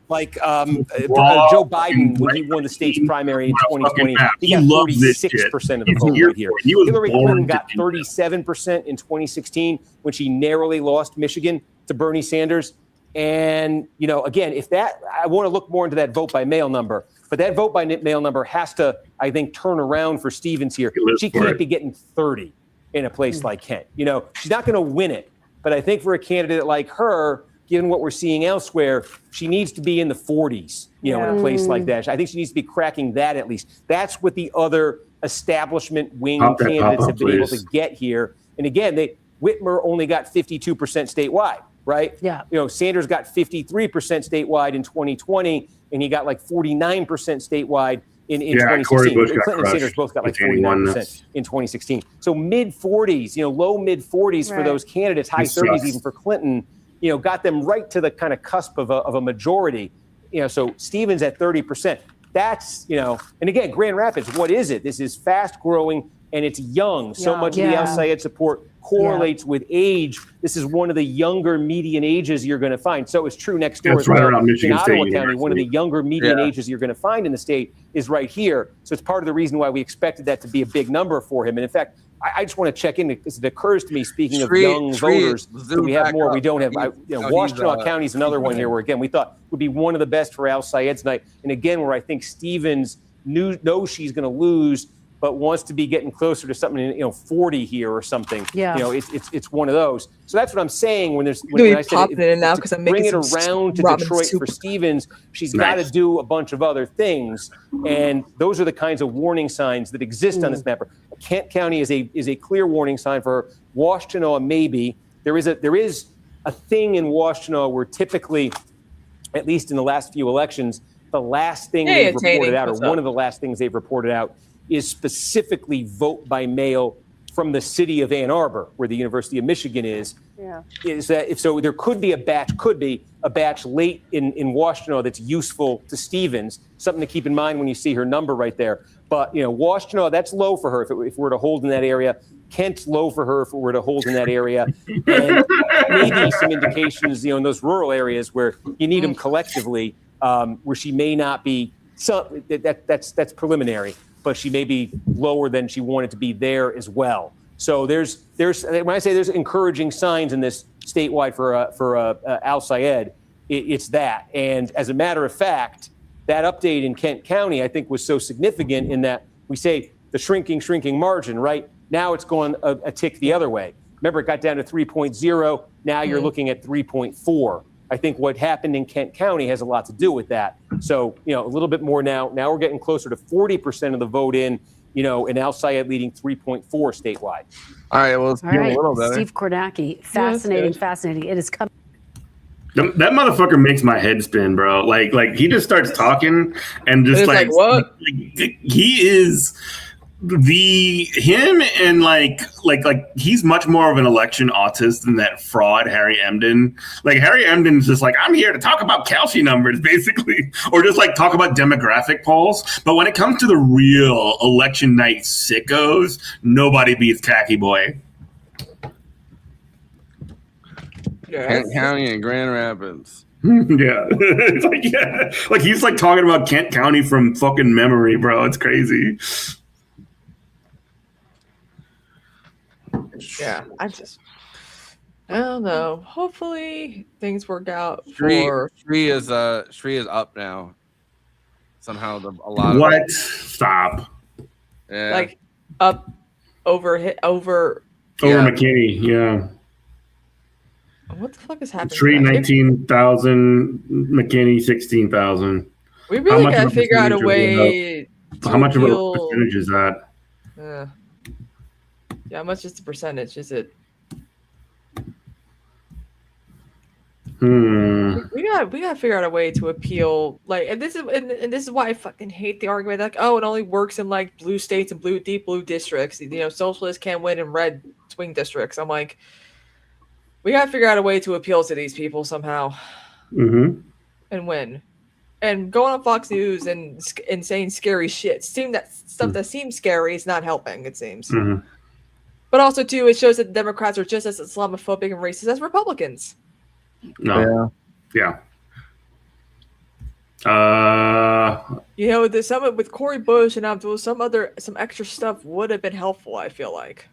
like Joe Biden when he won the state's primary in 2020. He got 46% of the vote right here. Hillary Clinton got 37% in 2016 when she narrowly lost Michigan to Bernie Sanders. And, you know, again, I want to look more into that vote by mail number, but that vote by mail number has to, I think, turn around for Stevens here. She can't be getting 30 in a place like Kent. You know, she's not going to win it, but I think for a candidate like her, given what we're seeing elsewhere, she needs to be in the 40s, you know, in a place like that. I think she needs to be cracking that at least. That's what the other establishment wing candidates have been able to get here. And again, Whitmer only got 52% statewide, right? Yeah. You know, Sanders got 53% statewide in 2020, and he got like 49% statewide in 2016. Clinton and Sanders both got like 49% in 2016. So mid 40s, you know, low mid 40s for those candidates, high 30s even for Clinton, you know, got them right to the kind of cusp of a majority. You know, so Stevens at 30%. That's, you know, and again, Grand Rapids, what is it? This is fast growing and it's young. So much of the Al Sayed support correlates with age. This is one of the younger median ages you're going to find. So it's true next door as well. In Ottawa County, one of the younger median ages you're going to find in the state is right here. So it's part of the reason why we expected that to be a big number for him. And in fact, I just want to check in because it occurs to me, speaking of young voters, that we have more, we don't have. Washtenaw County is another one here where, again, we thought would be one of the best for Al Sayed tonight. And again, where I think Stevens knows she's going to lose, but wants to be getting closer to something, 40 here or something. Yeah. You know, it's one of those. So that's what I'm saying when I said now because I'm bring making it around to Detroit for Stevens, she's got to do a bunch of other things. And those are the kinds of warning signs that exist on this map. Kent County is a clear warning sign for her. Washtenaw, maybe. There is a thing in Washtenaw where typically, at least in the last few elections, the last thing they've reported out, or one of the last things they've reported out, is specifically vote by mail from the city of Ann Arbor, where the University of Michigan is. Yeah. Is that so? There could be a batch late in Washtenaw that's useful to Stevens. Something to keep in mind when you see her number right there. But Washtenaw, that's low for her if we're to hold in that area. Kent's low for her if we were to hold in that area. And maybe some indications, in those rural areas where you need them collectively, where she may not be. So that's preliminary, but she may be lower than she wanted to be there as well. So there's when I say there's encouraging signs in this statewide for Al Sayed, it's that. And as a matter of fact, that update in Kent County, I think, was so significant in that we say the shrinking margin, right? Now it's going a tick the other way. Remember, it got down to 3.0. Now you're looking at 3.4. I think what happened in Kent County has a lot to do with that. So, a little bit more now. Now we're getting closer to 40% of the vote in, and Al Sayed leading 3.4 statewide. All right, well, let's get a little better. Steve Kornacki, fascinating. It is coming. That motherfucker makes my head spin, bro. Like he just starts talking and just like what? He is him and like he's much more of an election autist than that fraud Harry Emden. Like Harry Emden's just like, I'm here to talk about Kelsey numbers, basically, or just like talk about demographic polls. But when it comes to the real election night sickos, nobody beats Khaki Boy. Kent County and Grand Rapids. Yeah. It's like he's like talking about Kent County from fucking memory, bro. It's crazy. Yeah, I don't know. Hopefully things work out for Shree is up now. Somehow a lot of what? Stop. Yeah. Like up over McKinney, yeah. What the fuck is happening? Shree 19,000, McKinney 16,000. We really got to figure out a way. How much of a percentage is that? Yeah, how much is the percentage? Is it? We got to figure out a way to appeal, like, and this is why I fucking hate the argument like, oh, it only works in like blue states and deep blue districts. Socialists can't win in red swing districts. I'm like, we got to figure out a way to appeal to these people somehow, and win. And going on Fox News and saying scary shit, stuff that seems scary is not helping. It seems, but also too, it shows that the Democrats are just as Islamophobic and racist as Republicans. No. Yeah. The summit with Cory Bush and Abdul, some extra stuff would have been helpful. I feel like.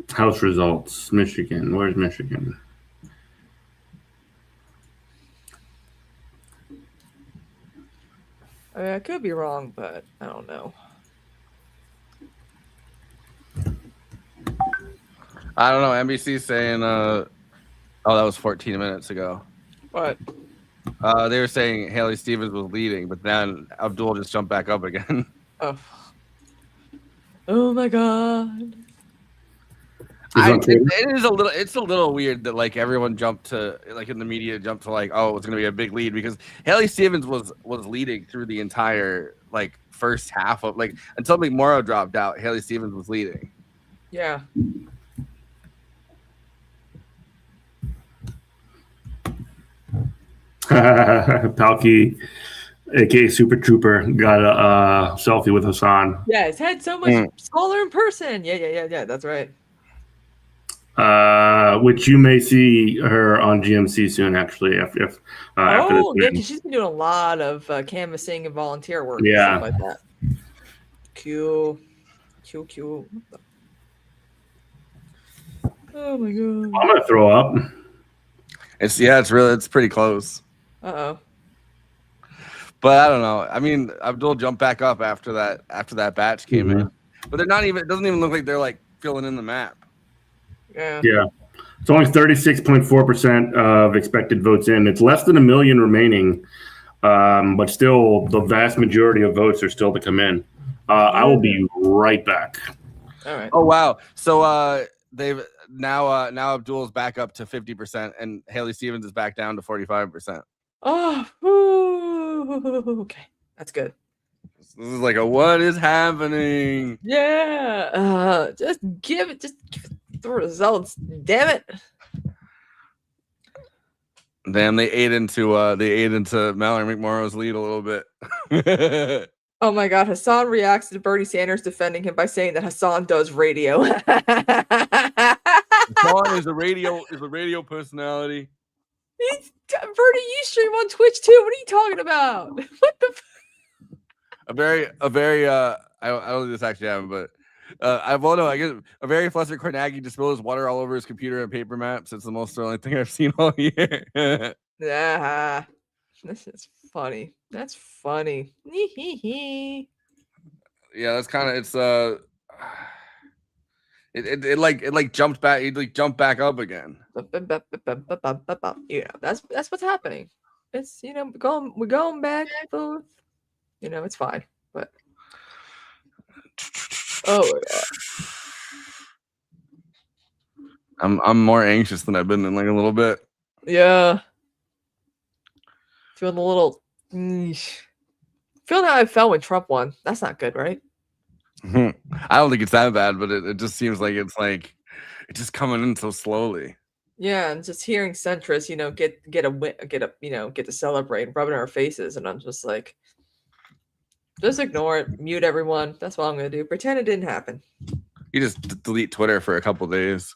House results, Michigan. Where's Michigan? I mean, I could be wrong, but I don't know. I don't know. NBC's saying, oh, that was 14 minutes ago. What? They were saying Haley Stevens was leading, but then Abdul just jumped back up again. Oh my God. It's a little weird that like everyone jumped to like in the media jumped to like, oh, it's gonna be a big lead, because Haley Stevens was leading through the entire like first half of like until McMorrow dropped out. Haley Stevens was leading. Yeah. Palki, aka Super Trooper, got a selfie with Hassan. Yeah, his head's so much smaller in person. Yeah. That's right. Which you may see her on GMC soon, actually. After this because she's been doing a lot of canvassing and volunteer work. Yeah, and stuff like that. Cute. Oh my God. I'm gonna throw up. It's pretty close. Uh-oh. But I don't know. I mean, Abdul jumped back up after that batch came in. But they're not even. It doesn't even look like they're like filling in the map. Yeah. It's only 36.4% of expected votes in. It's less than 1 million remaining, but still, the vast majority of votes are still to come in. I will be right back. All right. Oh wow! So they've now Abdul's back up to 50%, and Haley Stevens is back down to 45%. Oh, okay, that's good. This is like what is happening? Yeah, just give it the results. Damn it! Damn, they ate into Mallory McMorrow's lead a little bit. Oh my God, Hassan reacts to Bernie Sanders defending him by saying that Hassan does radio. Hassan is a radio personality. Bernie, you stream on Twitch too. What are you talking about? What the? A very I don't know if this actually happened, but I guess a very flustered Carnegie just spilled his water all over his computer and paper maps. It's the most thrilling thing I've seen all year. Yeah, this is funny. That's funny. Yeah, that's kind of it jumped back. It like jumped back up again. Yeah, that's what's happening. It's we're going back and forth. It's fine. But oh my God, I'm more anxious than I've been in like a little bit. Yeah, feeling a little. Feeling how I felt when Trump won. That's not good, right? I don't think it's that bad, but it just seems like it's just coming in so slowly. Yeah, and just hearing centrists, get to celebrate and rub it in our faces, and I'm just like, just ignore it, mute everyone. That's what I'm gonna do. Pretend it didn't happen. You just delete Twitter for a couple days.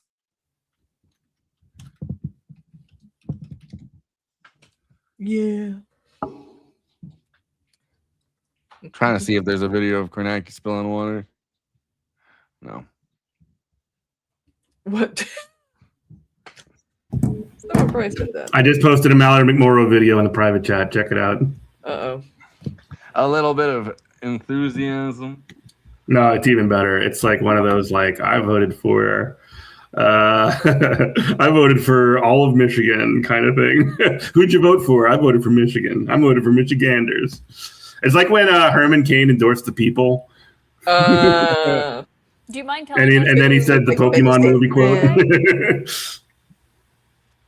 Yeah. I'm trying to see if there's a video of Kornacki spilling water. No. What? Someone probably said that. I just posted a Mallory McMorrow video in the private chat. Check it out. Uh-oh. A little bit of enthusiasm. No, it's even better. It's like one of those like I voted for I voted for all of Michigan, kind of thing. Who'd you vote for? I voted for Michigan. I voted for Michiganders. It's like when Herman Cain endorsed the people. Uh, Do you mind telling and then he said the Pokemon movie quote.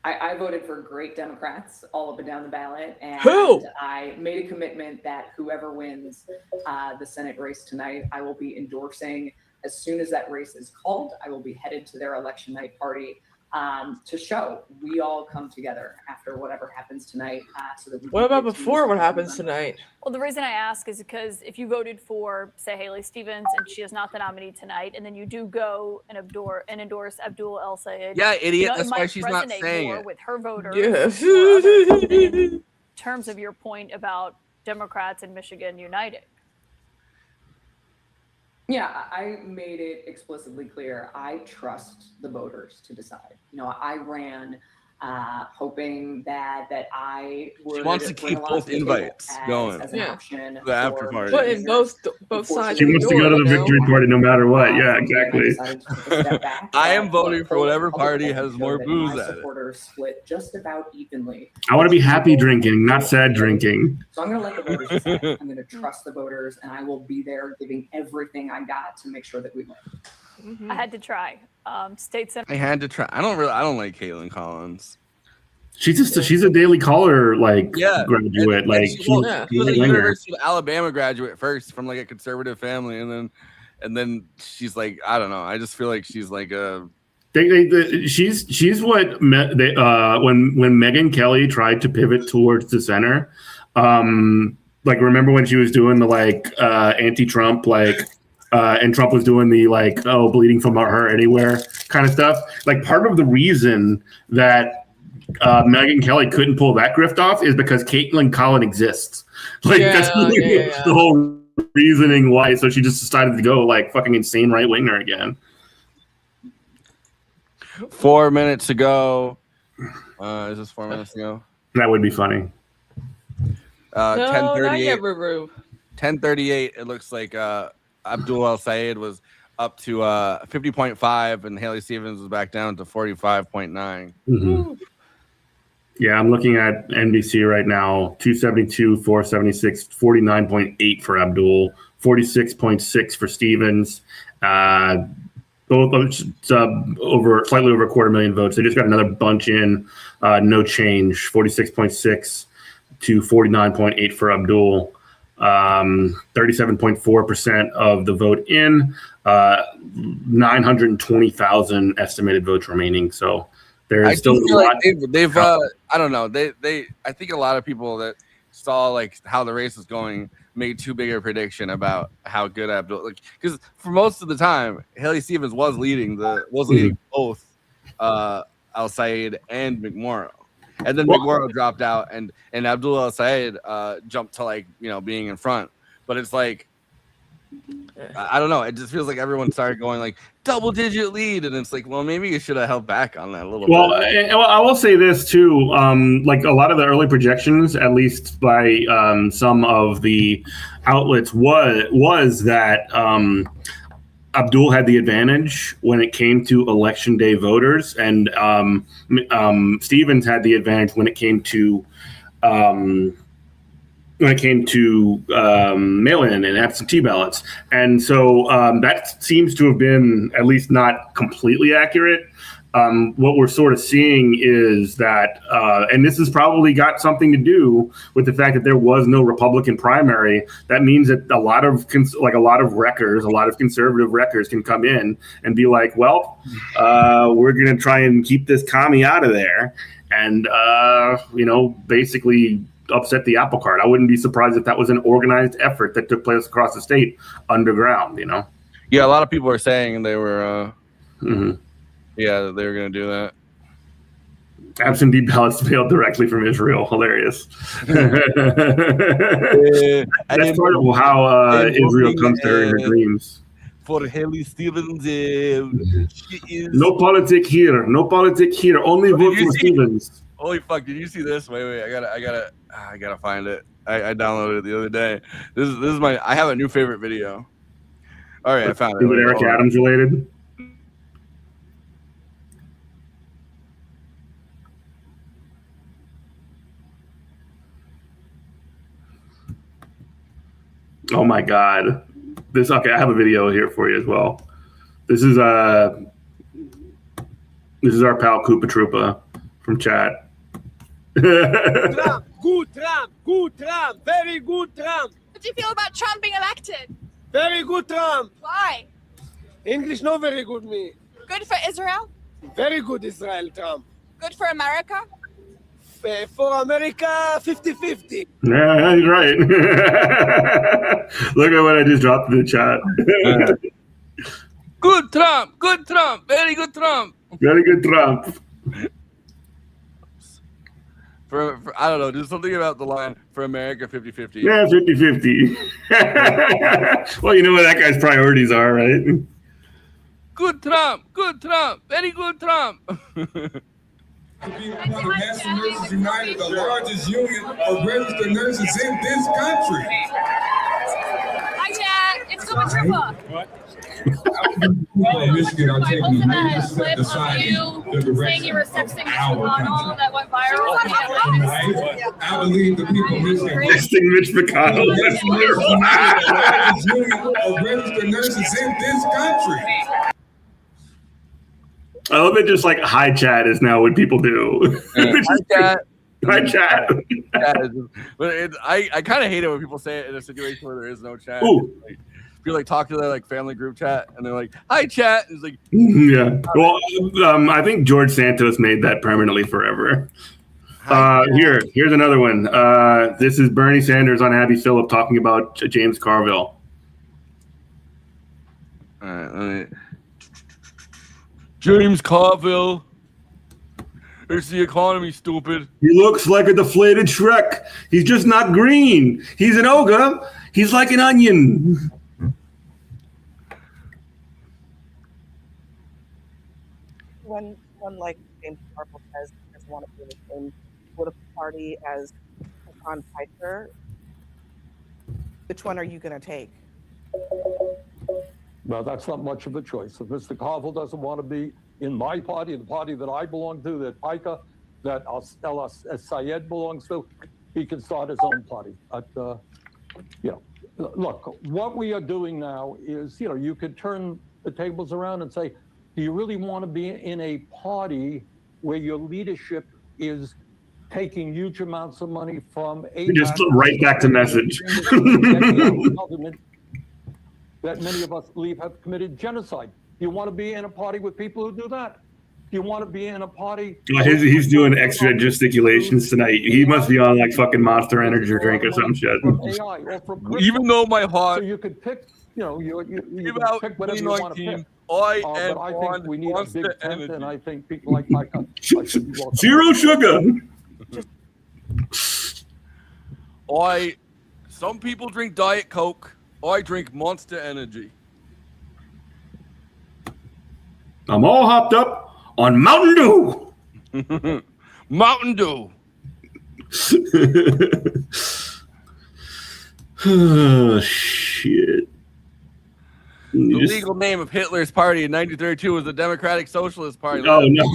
I voted for great Democrats all up and down the ballot, and Who? I made a commitment that whoever wins the Senate race tonight, I will be endorsing as soon as that race is called. I will be headed to their election night party to show we all come together after whatever happens tonight. So that we What about before what happens tonight? Well, the reason I ask is because if you voted for, say, Haley Stevens and she is not the nominee tonight, and then you do go and endorse Abdul El Sayed, Yeah, idiot. it That's might why she's not resonate saying more it. with her voters. Yes. or others in terms of your point about Democrats in Michigan uniting. Yeah, I made it explicitly clear. I trust the voters to decide. You know, I ran hoping that I would. She wants to bring keep a lot both to the table invites going. as an Yeah. option The after for party. Put in both sides. She of the wants to door, go to the you know? victory party no matter what. Yeah, And I exactly. decided to take a step back. I am But voting for polls- whatever public party polls has show more that booze my at it. supporters split just about evenly. I want to be happy drinking, not sad drinking. So I'm going to let the voters decide. I'm going to trust the voters, and I will be there giving everything I got to make sure that we win. I had to try. State Senator. I had to try. I don't like Caitlin Collins. She's a Daily Caller graduate. And Like she was a she's a winger. University of Alabama graduate first from like a conservative family, and then she's like, I don't know. I just feel like she's like a. She's what when Megyn Kelly tried to pivot towards the center. Like remember when she was doing the anti-Trump and Trump was doing the bleeding from her anywhere kind of stuff. Like part of the reason that Megyn Kelly couldn't pull that grift off is because Caitlin Collins exists. That's the whole reasoning why. So she just decided to go fucking insane right winger again. 4 minutes ago. Is this 4 minutes ago? That would be funny. 10:38. 10:38. 10:38. It looks like Abdul El Sayed was up to 50.5, and Haley Stevens was back down to 45.9. Mm-hmm. Yeah, I'm looking at NBC right now. 272, 476, 49.8 for Abdul, 46.6 for Stevens. Both slightly over 250,000 votes. They just got another bunch in. No change. 46.6 to 49.8 for Abdul. 37.4% of the vote in. 920,000 estimated votes remaining. So there's still a lot. They've I don't know. I think a lot of people that saw how the race was going made too big a prediction about how good Abdul, because for most of the time Haley Stevens was leading both El Sayed and McMorrow, and then McMorrow dropped out and Abdul El Sayed jumped to being in front. But it's I don't know. It just feels like everyone started going double-digit lead, and it's well, maybe you should have held back on that a little bit. Well, I will say this too. A lot of the early projections, at least by some of the outlets, was that Abdul had the advantage when it came to election day voters, and Stevens had the advantage when it came to mail-in and absentee ballots. And so that seems to have been at least not completely accurate. What we're sort of seeing is that, and this has probably got something to do with the fact that there was no Republican primary. That means that a lot of wreckers, a lot of conservative wreckers can come in and be like, well, we're going to try and keep this commie out of there. And, basically upset the apple cart. I wouldn't be surprised if that was an organized effort that took place across the state underground, Yeah, a lot of people are saying they were mm-hmm. Yeah, they were going to do that. Absentee ballots mailed directly from Israel. Hilarious. That's part of how Israel comes to her in her dreams. For Haley Stevens, no politic here. No politic here. Only vote for Stevens. Holy fuck! Did you see this? Wait! I gotta find it. I downloaded it the other day. This is my. I have a new favorite video. All right, I found it. Is it Eric Adams related? Oh my God. Okay, I have a video here for you as well. This is our pal Koopa Troopa from chat. Trump, good Trump, very good Trump. What do you feel about Trump being elected? Very good Trump. Why? English not very good me. Good for Israel? Very good Israel Trump. Good for America? For America, 50-50. Yeah, he's right. Look at what I just dropped in the chat. Good Trump, very good Trump. Very good Trump. For I don't know, there's something about the line for America 50-50. Yeah, 50-50. Well, you know what that guy's priorities are, right? Good Trump, very good Trump. To be a part of National Nurses United, the largest union of registered nurses in this country. Hi, Dad. It's Koopa Troopa. People in Michigan are taking a major step to sign you the saying direction you were sexting of our McConnell country. that went viral? I believe the people of Michigan. Texting Mitch McConnell. That's The largest union of registered nurses in this country. I love it. Just like hi chat is now what people do. Hi chat. But I kind of hate it when people say it in a situation where there is no chat. Ooh. Like, if you like talk to their like family group chat and they're like hi chat, and it's like Yeah. Well, I think George Santos made that permanently forever. Here's another one. This is Bernie Sanders on Abby Phillip talking about James Carville. All right, James Carville. It's the economy, stupid. He looks like a deflated Shrek. He's just not green. He's an ogre. He's like an onion. When like James Carville says he doesn't want to be in the same political party as Pecan Piper, which one are you going to take? Well, that's not much of a choice. If Mr. Carville doesn't want to be in my party, the party that I belong to, that Pica, that El Sayed belongs to, he can start his own party. But, look, what we are doing now is, you could turn the tables around and say, do you really want to be in a party where your leadership is taking huge amounts of money from a Just right back to message. that many of us believe have committed genocide? Do you want to be in a party with people who do that? Do you want to be in a party? He's doing extra gesticulations tonight. He must be on like fucking Monster Energy drink or some shit. Even though my heart. So you could pick, you about pick whatever you want to pick. I but I think we need a big tent, and I think people like Micah should be welcome. Zero sugar. Some people drink Diet Coke. I drink Monster Energy. I'm all hopped up on Mountain Dew. Mountain Dew. Oh, shit. The legal name of Hitler's party in 1932 was the Democratic Socialist Party. Oh, no.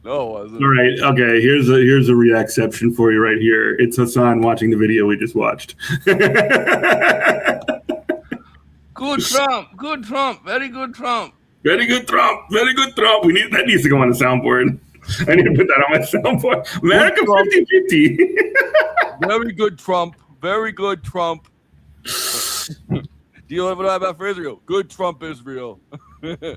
No, it wasn't. All right. Okay. Here's a reacception for you right here. It's Hassan watching the video we just watched. Good Trump. Good Trump. Very good Trump. Very good Trump. Very good Trump. That needs to go on the soundboard. I need to put that on my soundboard. America 50-50. Very good Trump. Very good Trump. Do you ever know about for Israel? Good Trump Israel. Is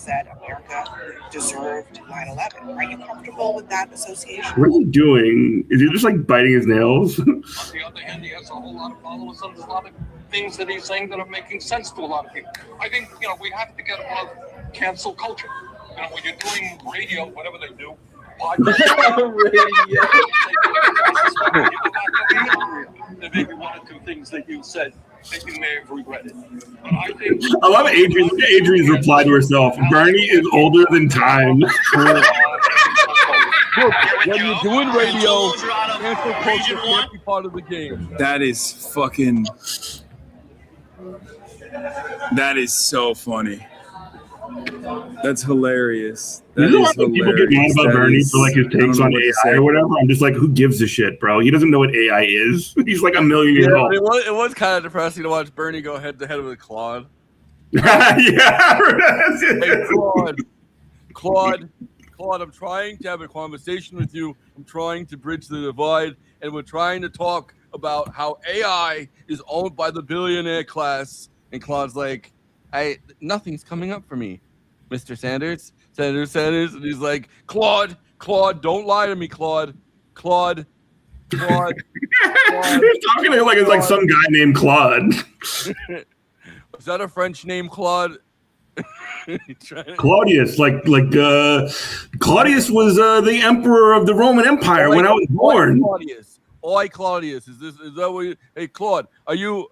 that America deserved 9/11? Are you comfortable with that association? What is he doing? Is he just like biting his nails? On the other hand, he has a whole lot of followers, and there's a lot of things that he's saying that are making sense to a lot of people. I think, we have to get above cancel culture. When you're doing radio, whatever they do, there may be one or two things that you said that you may have regretted. But I think I love Adrian. Look at Adrian's reply to herself. Bernie is older than time. Look, when you're doing radio, cancel culture can't be part of the game. That is so funny. That's hilarious. You That know is why people get mad hilarious. about That Bernie is- for like his I don't takes know on what to AI say. or whatever? I'm just like, who gives a shit, bro? He doesn't know what AI is. He's like a million Yeah, years but old. it was kind of depressing to watch Bernie go head to head with Claude. Yeah. Hey, Claude, I'm trying to have a conversation with you. I'm trying to bridge the divide, and we're trying to talk about how AI is owned by the billionaire class. And Claude's like, nothing's coming up for me, Mr. Sanders. Sanders. And he's like, Claude, don't lie to me, Claude. Claude. He's talking to him like it's like some guy named Claude. Is that a French name, Claude? Claudius, Claudius was the emperor of the Roman Empire when I was born. Claudius. Is that what hey, Claude, are you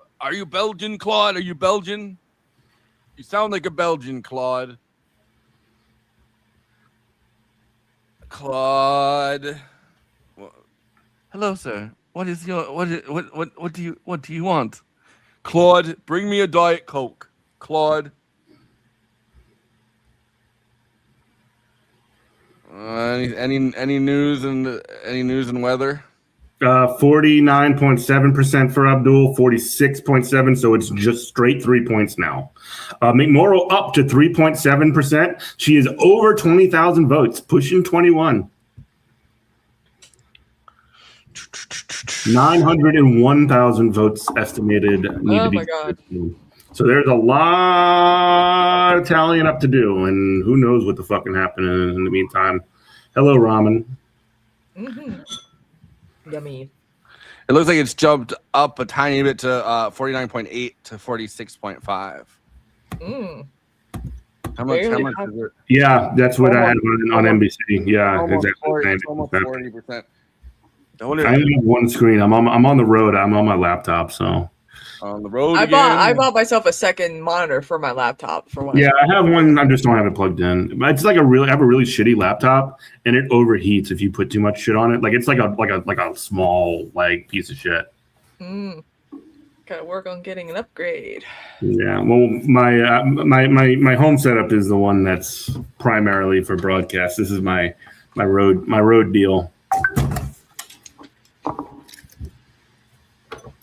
Belgian, Claude? Are you Belgian? You sound like a Belgian, Claude. Claude. Hello, sir. What do you want? Claude, bring me a Diet Coke. Claude. Any news and weather? 49.7% for Abdul, 46.7%. So it's just straight 3 points now. McMorrow up to 3.7%. She is over 20,000 votes, pushing 21. 901,000 votes estimated need to be. Oh my God. So there's a lot of tallying up to do, and who knows what the fucking happened in the meantime. Hello, Ramen. Yummy. It looks like it's jumped up a tiny bit to 49.8 to 46.5. How much is it? Yeah, that's what I had on NBC. Yeah, Almost exactly. 40%. I only have one screen. I'm on the road. I'm on my laptop, so. On the road I bought myself a second monitor for my laptop for one. Yeah, I have one. I just don't have it plugged in. But it's like I have a really shitty laptop, and it overheats if you put too much shit on it. Like it's like a small piece of shit. Gotta work on getting an upgrade. Yeah, well, my home setup is the one that's primarily for broadcast. This is my road deal.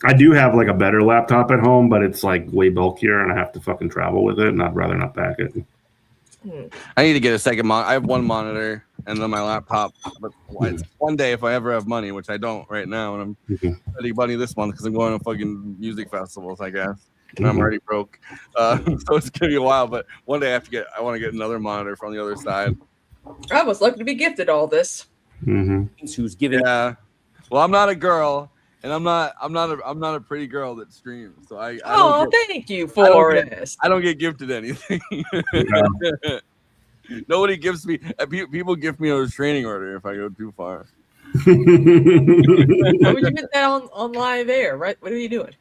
I do have like a better laptop at home, but it's like way bulkier, and I have to fucking travel with it, and I'd rather not pack it. I need to get a second monitor. I have one monitor and then my laptop. But one day, if I ever have money, which I don't right now, and I'm spending money this month because I'm going to fucking music festivals, I guess, and I'm already broke. So it's gonna be a while. But one day I want to get another monitor from the other side. I was lucky to be gifted all this. Who's giving? Yeah. Well, I'm not a girl. And I'm not a pretty girl that streams. So I thank you, Forrest. I don't get gifted anything. Nobody gives me. People give me a restraining order if I go too far. Why would you get that on live air? Right? What are you doing?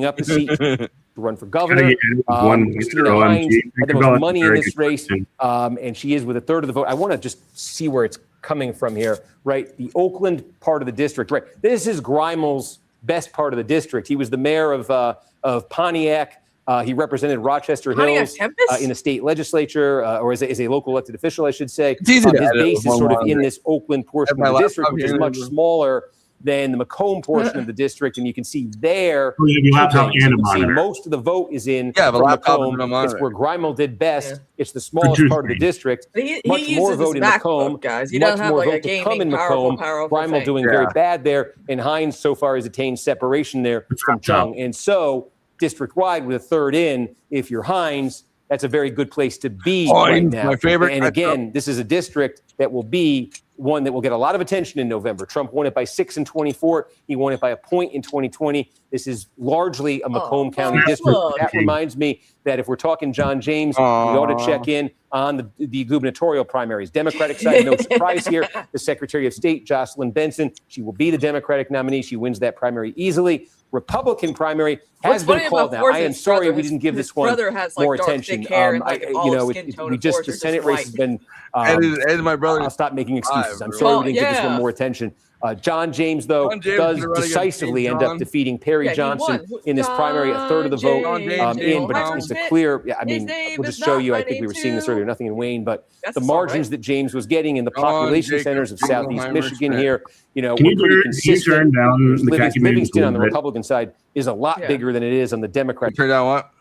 Up the seat to run for governor. Kristina Hines had the most money in this race, and she is with a third of the vote. I want to just see where it's coming from here, right? The Oakland part of the district, right? This is Grimal's best part of the district. He was the mayor of Pontiac. He represented Rochester Hills in the state legislature, or as a local elected official, I should say. His base is sort of in this Oakland portion of the district, which is much smaller than the Macomb portion of the district, and you can see there. Most of the vote is in Macomb. It's where Grimal did best. It's the smallest part of the district. Much more vote in Macomb. Guys, you much don't have more like vote a to gaming come in Macomb. Grimal doing very bad there, and Hines so far has attained separation there from Chung. And so district-wide with a third in, if you're Hines, that's a very good place to be right now. My favorite. And again, this is a district that will be one that will get a lot of attention in November. Trump won it by 6 in 24. He won it by a point in 2020. This is largely a Macomb County district. That reminds me that if we're talking John James, we ought to check in on the gubernatorial primaries. Democratic side, no surprise here. The Secretary of State, Jocelyn Benson, she will be the Democratic nominee. She wins that primary easily. Republican primary has been called now. I am sorry we didn't give this one more attention. The Senate race has been. And my brother. I'll stop making excuses. I'm sorry we didn't give this one more attention. John James, though, does decisively end up defeating Perry Johnson in this primary, a third of the vote but it's a clear, I mean, we'll just show you, I think we were seeing this earlier, nothing in Wayne, but the margins that James was getting in the population centers of Southeast Michigan here, were pretty consistent. Livingston on the Republican side is a lot bigger than it is on the Democrat. Turn down what?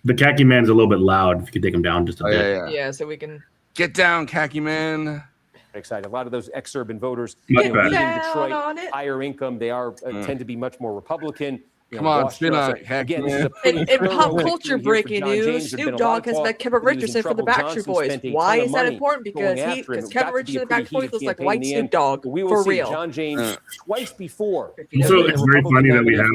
The khaki man's a little bit loud. If you could take him down just a bit. Yeah, so we can get down, khaki man. Excited. A lot of those exurban voters in Detroit, higher income, they are tend to be much more Republican. Come on, spin on it. Again, this is in pop culture breaking news, Snoop Dogg has met Kevin Richardson for the Backstreet Boys. Why is that important? Because Kevin Richardson and the Backstreet Boys looks like white Snoop Dogg for real. John James twice before. So it's very funny that we have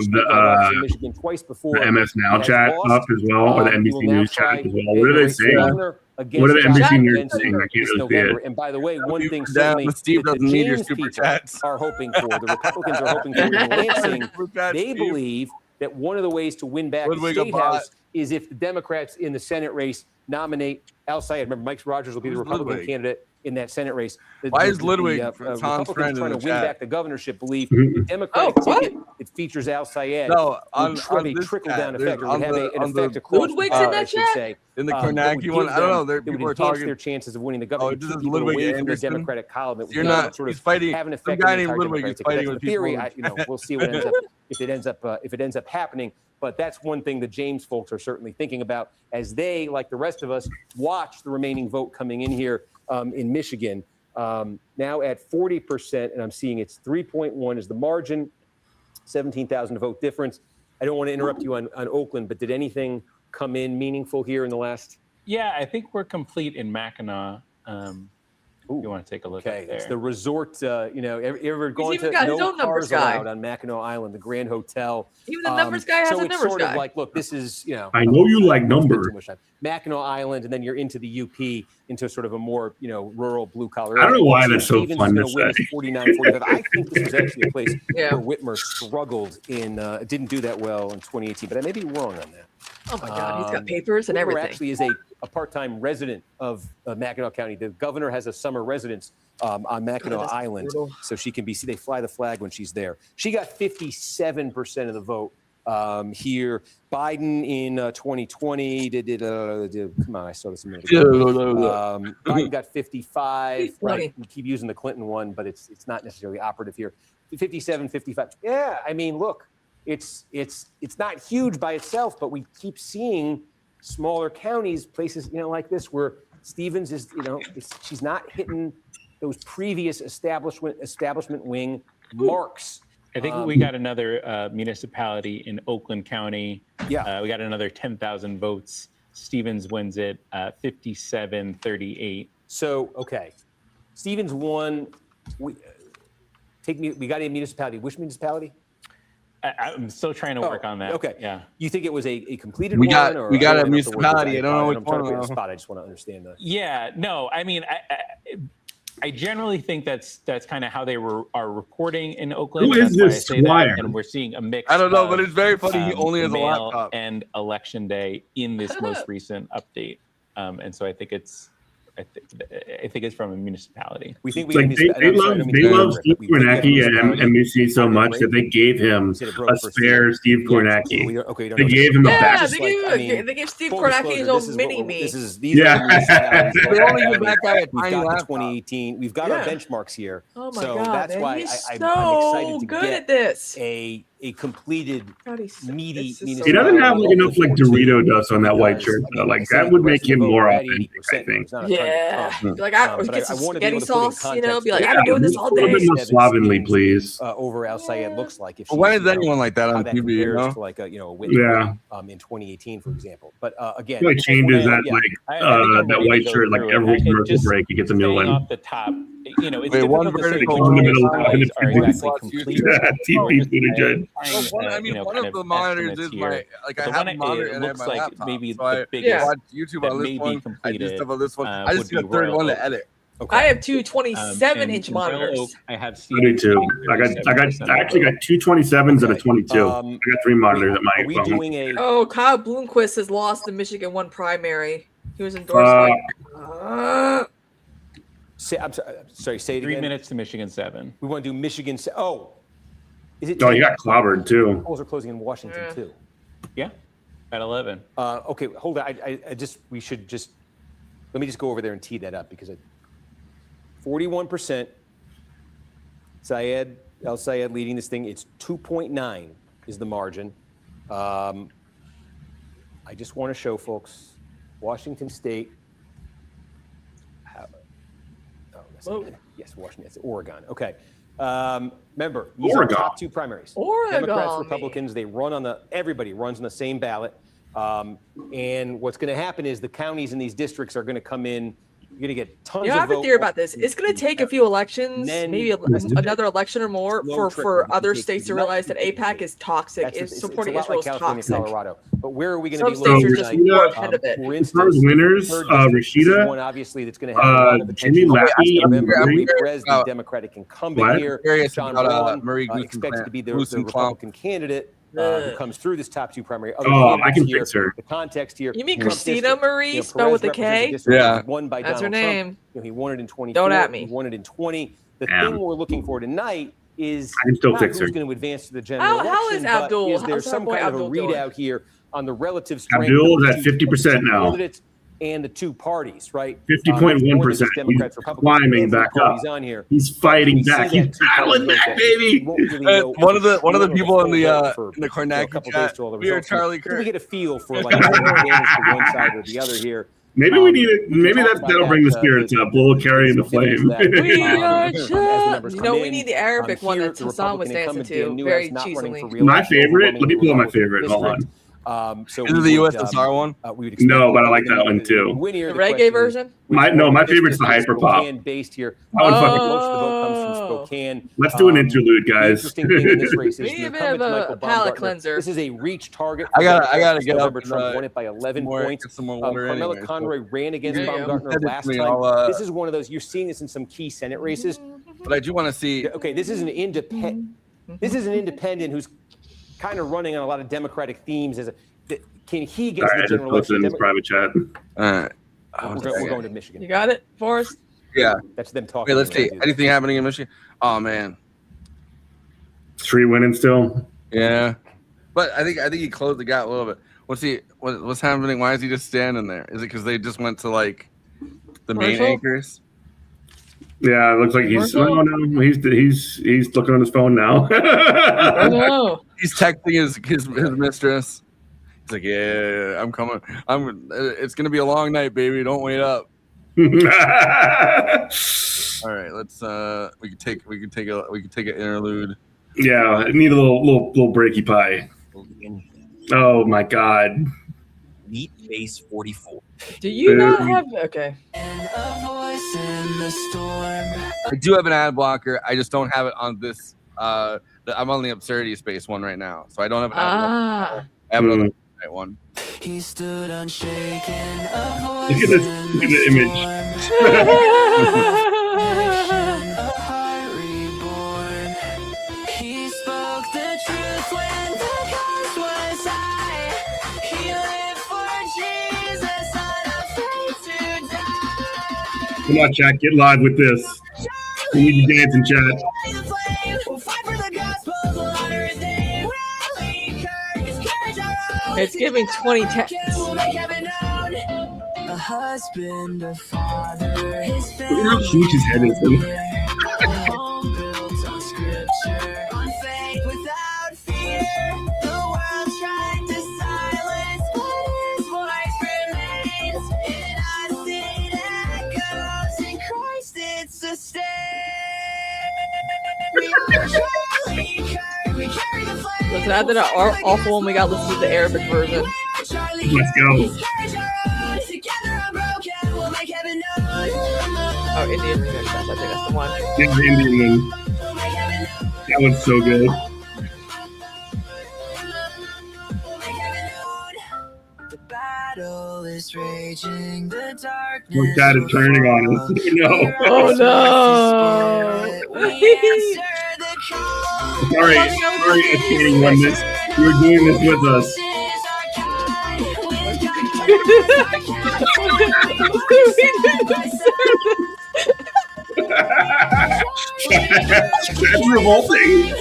the MS Now chat up as well, or the NBC News chat as well. What are they saying? What are the NBC News saying? I can't really see it. And by the way, one thing certainly Steve doesn't need your James super people chats. are hoping for, the Republicans are hoping for in Lansing, they believe that one of the ways to win back the State House is if the Democrats in the Senate race nominate Al Sayed. Remember, Mike Rogers will be the Republican candidate in that Senate race. Why is Ludwig Republicans trying to win back the governorship believe Mm-hmm. the Democratic ticket that features Al Sayed No, would have a trickle-down effect, or would have an effect across Ludwig's in that chat? say. In the Kornacki one, I don't know. People are talking. Their chances of winning the government. This is Ludwig from the Anderson. Democratic column. You're not. Sort of He's fighting. have an Some effect guy on the named entire Ludwig is Democratic fighting ticket. with That's the people. theory. We'll see what ends up if it ends up happening. But that's one thing that James folks are certainly thinking about as they, like the rest of us, watch the remaining vote coming in here in Michigan. Now at 40%, and I'm seeing it's 3.1 is the margin, 17,000 to vote difference. I don't want to interrupt you on Oakland, but did anything come in meaningful here in the last? Yeah, I think we're complete in Mackinac. You want to take a look at there. It's the resort, ever going even to got his no own numbers cars guy. allowed on Mackinac Island, the Grand Hotel. Even the numbers guy has so a it's numbers sort guy. of like, look, this is, I know you like numbers. Mackinac Island, and then you're into the UP, into sort of a more, rural blue collar. I don't know why that's so fun to win say. 49, 45. I think this was actually a place where Whitmer struggled didn't do that well in 2018, but I may be wrong on that. Oh my God, he's got papers and Whitmer everything. actually is a part-time resident of Mackinac County. The governor has a summer residence on Mackinac Island, so she can they fly the flag when she's there. She got 57% of the vote here. Biden in 2020 come on, I saw this a minute ago. Biden got 55. Right, we keep using the Clinton one, but it's not necessarily operative here. 57, 55. Yeah, I mean, look, it's not huge by itself, but we keep seeing smaller counties, places like this where Stevens is she's not hitting those previous establishment wing marks. I think we got another municipality in Oakland County. Yeah. We got another 10,000 votes. Stevens wins it 57-38. So, okay. Stevens won. We got a municipality. Which municipality? I'm still trying to work on that. Okay. Yeah. You think it was a completed We one? got or a I don't know the municipality. word. I don't know I'm which trying to one. put a spot. I just want to understand that. Yeah. No, I mean, I generally think that's kind of how they are reporting in Oakland. Who is That's this why I say that, Squire? and we're seeing a mix. I don't know, of, but it's very funny. He only has a mail laptop. And election day in this most recent update, and so I think it's from a municipality. We think It's like they love Steve Kornacki and NBC so much that they gave him a spare Steve Kornacki. They gave him a back. They gave Steve Kornacki his own mini-me. These are They only give that guy a We've tiny got the laptop. 2018. We've got our benchmarks here. Oh my so God, that's man, why he's I'm so excited to good get at this. a completed meaty. He doesn't have enough Dorito dust on that white shirt though. Like that would make him more authentic, I think. Yeah. Like I would get some spaghetti sauce, be like, Yeah, I've been doing this all a little day. bit more slovenly, please. Over Al Sayed looks like if When is anyone like that on that TV? You compares know? to like a Whitney, Yeah. in 2018 for example. But again, He changes that that white shirt like every commercial break. He gets a new one. Off the top, it's Wait, one difficult to say vertical which in the middle, municipalities and are it's exactly complete. Yeah, TV's pretty good. One of the monitors is my like I have a monitor and I have my like laptop. maybe So I the biggest watch YouTube that on may this be one. I do completed, stuff on this one. I just would need a be third Royal one Oak. to edit. I have two 27-inch in Royal monitors. Oak, I have I do too. I actually got two 27s and a 22. I got three monitors at my phone. Oh, Kyle Bloomquist has lost the Michigan 1 primary. He was endorsed by. I'm sorry, say it 3 again. minutes to Michigan 7. We want to do Michigan. Oh, is it? Oh, you got clobbered too. Polls are closing in Washington too. Yeah, at 11. Okay, hold on. We should just let me just go over there and tee that up because 41%. El Sayed leading this thing. It's 2.9 is the margin. I just want to show folks Washington State. Yes, Washington. It's Oregon. Okay. Remember, these are top two primaries. Oregon. Democrats, Republicans, everybody runs on the same ballot. And what's going to happen is the counties in these districts are going to come in. You're going to get tons of votes. I have a theory about this. It's going to take a few elections, maybe another election or more, for other states to realize that AIPAC is toxic. Supporting Israel is toxic. Colorado. But where are we going to be Some looking states are just more ahead of it. For instance, winners, Rashida, one obviously that's going to have a lot of Jimmy attention. Lappy, Remember, Marie Perez, the Democratic incumbent here. John Braun Marie expects to be the Republican candidate. Who comes through this top two primary. I can fix her. The context here. You mean Kristina Marie, spelled with a K? Yeah. Won by That's her Donald name. Trump. He won it in 20. Don't at me. He won it in 20. The thing we're looking for tonight is I can still not fix who's her. going to advance to the general election, How is Abdul? but is there How's our some boy kind of a Abdul doing? readout here on the relative strength Abdul of is the at two 50% now. candidates and the two parties, right? 50.1%. He's climbing back up. He's fighting back. He's battling back, baby. One of the people in the Kornacki chat, we are Charlie Kirk. We get a feel for like advantage to one side or the other here. Maybe we need it. Maybe that'll bring the spirits up. We'll carry the flame. We are we need the Arabic one that Hassan was dancing to, very cheesily. My favorite. Let me pull up my favorite. Hold on. So is it the USSR one? No, but I like that one too. The reggae version? My favorite's the hyper pop. Based here. That one fucking- Most of the vote comes from Spokane. Let's do an interlude, guys. The interesting thing in this race is We the need a bit incumbent of a Michael palate Baumgartner. cleanser. This is a reach target. I gotta get up. Trump won it by 11 points. Get some more water Carmela anyway, Conroy ran against There you go. Baumgartner last me, time. This is one of those. You're seeing this in some key Senate races. But I do want to see. Okay, this is an independent. This is an independent who's kind of running on a lot of Democratic themes. Can he get All to right, the I just general posted in election? this private chat. All right. We're going to Michigan. You got it, Forrest? Yeah. That's them talking. Wait, let's see. Anything happening in Michigan? Oh man. Street winning still. Yeah. But I think he closed the gap a little bit. What's happening? Why is he just standing there? Is it because they just went to like the main Commercial? anchors? Yeah, it looks like he's. Commercial? Oh no, he's looking on his phone now. Oh no. He's texting his mistress. He's like, yeah, I'm coming. It's gonna be a long night, baby. Don't wait up. All right, let's we could take an interlude. Yeah, I need a little breaky pie. Oh my god. Meat Face 44. Do you not have okay? I do have an ad blocker. I just don't have it on this. I'm on the absurdity space one right now, so I don't have an ad blocker. I have another one. He stood unshaken. Look at this. Look at the image. He spoke the truth when the cost was high. He lived for Jesus, unafraid to die. Come on, chat. Get live with this. We need you dancing, chat. We'll fight for the gospel, the honor his name. Rally, Kirk, his courage our own. It's giving 2010. We'll make heaven known. A husband, a father, his Look at how huge his head is. home built on scripture, on faith without fear. The world tried to silence, but his voice remains. In us it echoes, in Christ it sustains. We are Charlie Kirk, we carry the flame. Listen, after that awful one, we got to listen to the Arabic version. Let's go. Oh, Indian remix. I think that's the one. Yeah, the Indian one. That one's so good. The battle is raging, the darkness. Look, Dad is turning on us. No. Oh no! Sorry, Educating Oneness. You're doing this with us. That's revolting.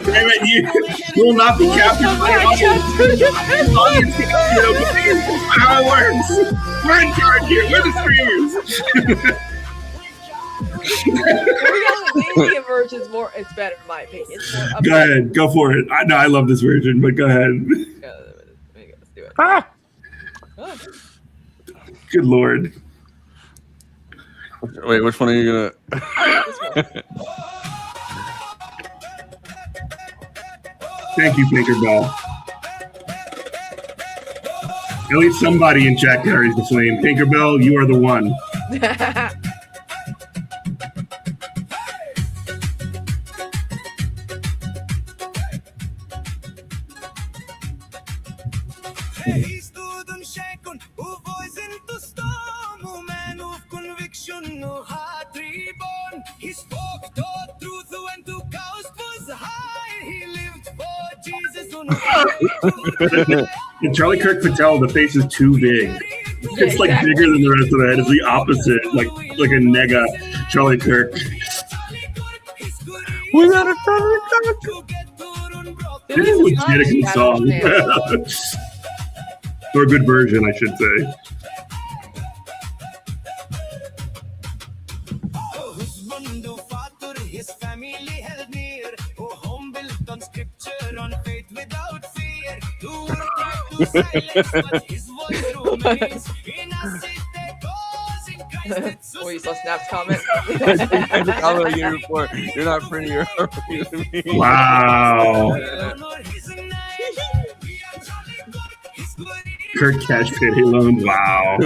Damn it, you will not be captured by an audience. How it works. We're in charge here. We're the streamers. The Indian version's more. It's better in my opinion. It's more Go ahead, go for it. I love this version, but go ahead. Let's do it. Ah! Good Lord. Wait, which one are you gonna? Thank you, Tinkerbell. At least somebody in chat carries the flame. Tinkerbell, you are the one. And Charlie Kirk Patel, the face is too big. It's like bigger than the rest of the head. It's the opposite, like a nega Charlie Kirk. We got a Charlie Kirk. This is legit a good song. Or a good version, I should say. Oh, you saw Snap's comment? You're not prettier. Wow. Kirk Cash Payday Loan. Wow.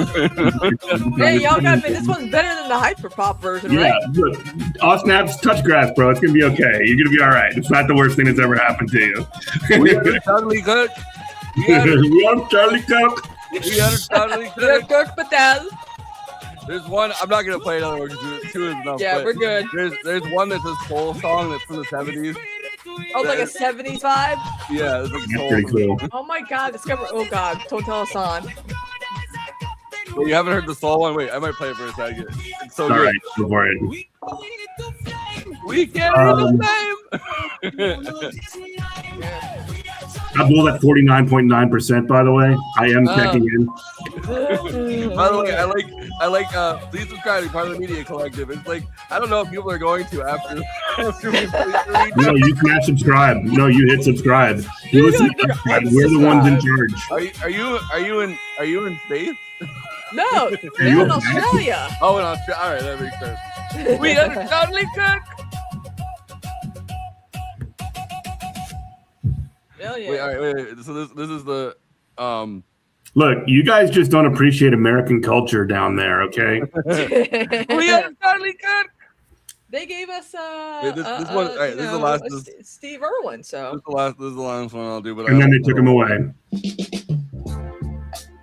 Hey, y'all got me. This one's better than the Hyperpop version, right? Yeah, look, off snaps, touch grass, bro. It's gonna be okay. You're gonna be all right. It's not the worst thing that's ever happened to you. We are Charlie Kirk. We are Charlie Kirk. We are Charlie Kirk. Kirk Patel. There's one. I'm not gonna play another one because two is enough. Yeah, we're good. There's one that's a soul song that's from the 70s. Oh, like a 70s vibe? Yeah, it's like That's pretty cool. Oh my god, discover. Oh god, don't tell us on. Wait, you haven't heard the soul one? Wait, I might play it for a second. It's so All good. right, go for it. We can't read the name. Abdul at 49.9%, by the way. I am checking in. By the way, I like please subscribe to Part of the Media Collective. It's like I don't know if people are going to after we play. No, you smash subscribe. No, you hit subscribe. You listen to subscribe. We're the ones in charge. Are you in space? No, you're in Australia. Oh, in Australia. All right, that makes sense. We are Charlie Kirk. Yeah. Wait, all right, wait. So this is the Look, you guys just don't appreciate American culture down there, okay? We are Charlie Kirk. They gave us this one. All right, this is the last. Steve Irwin. So this is the last one I'll do. But And then they took him away.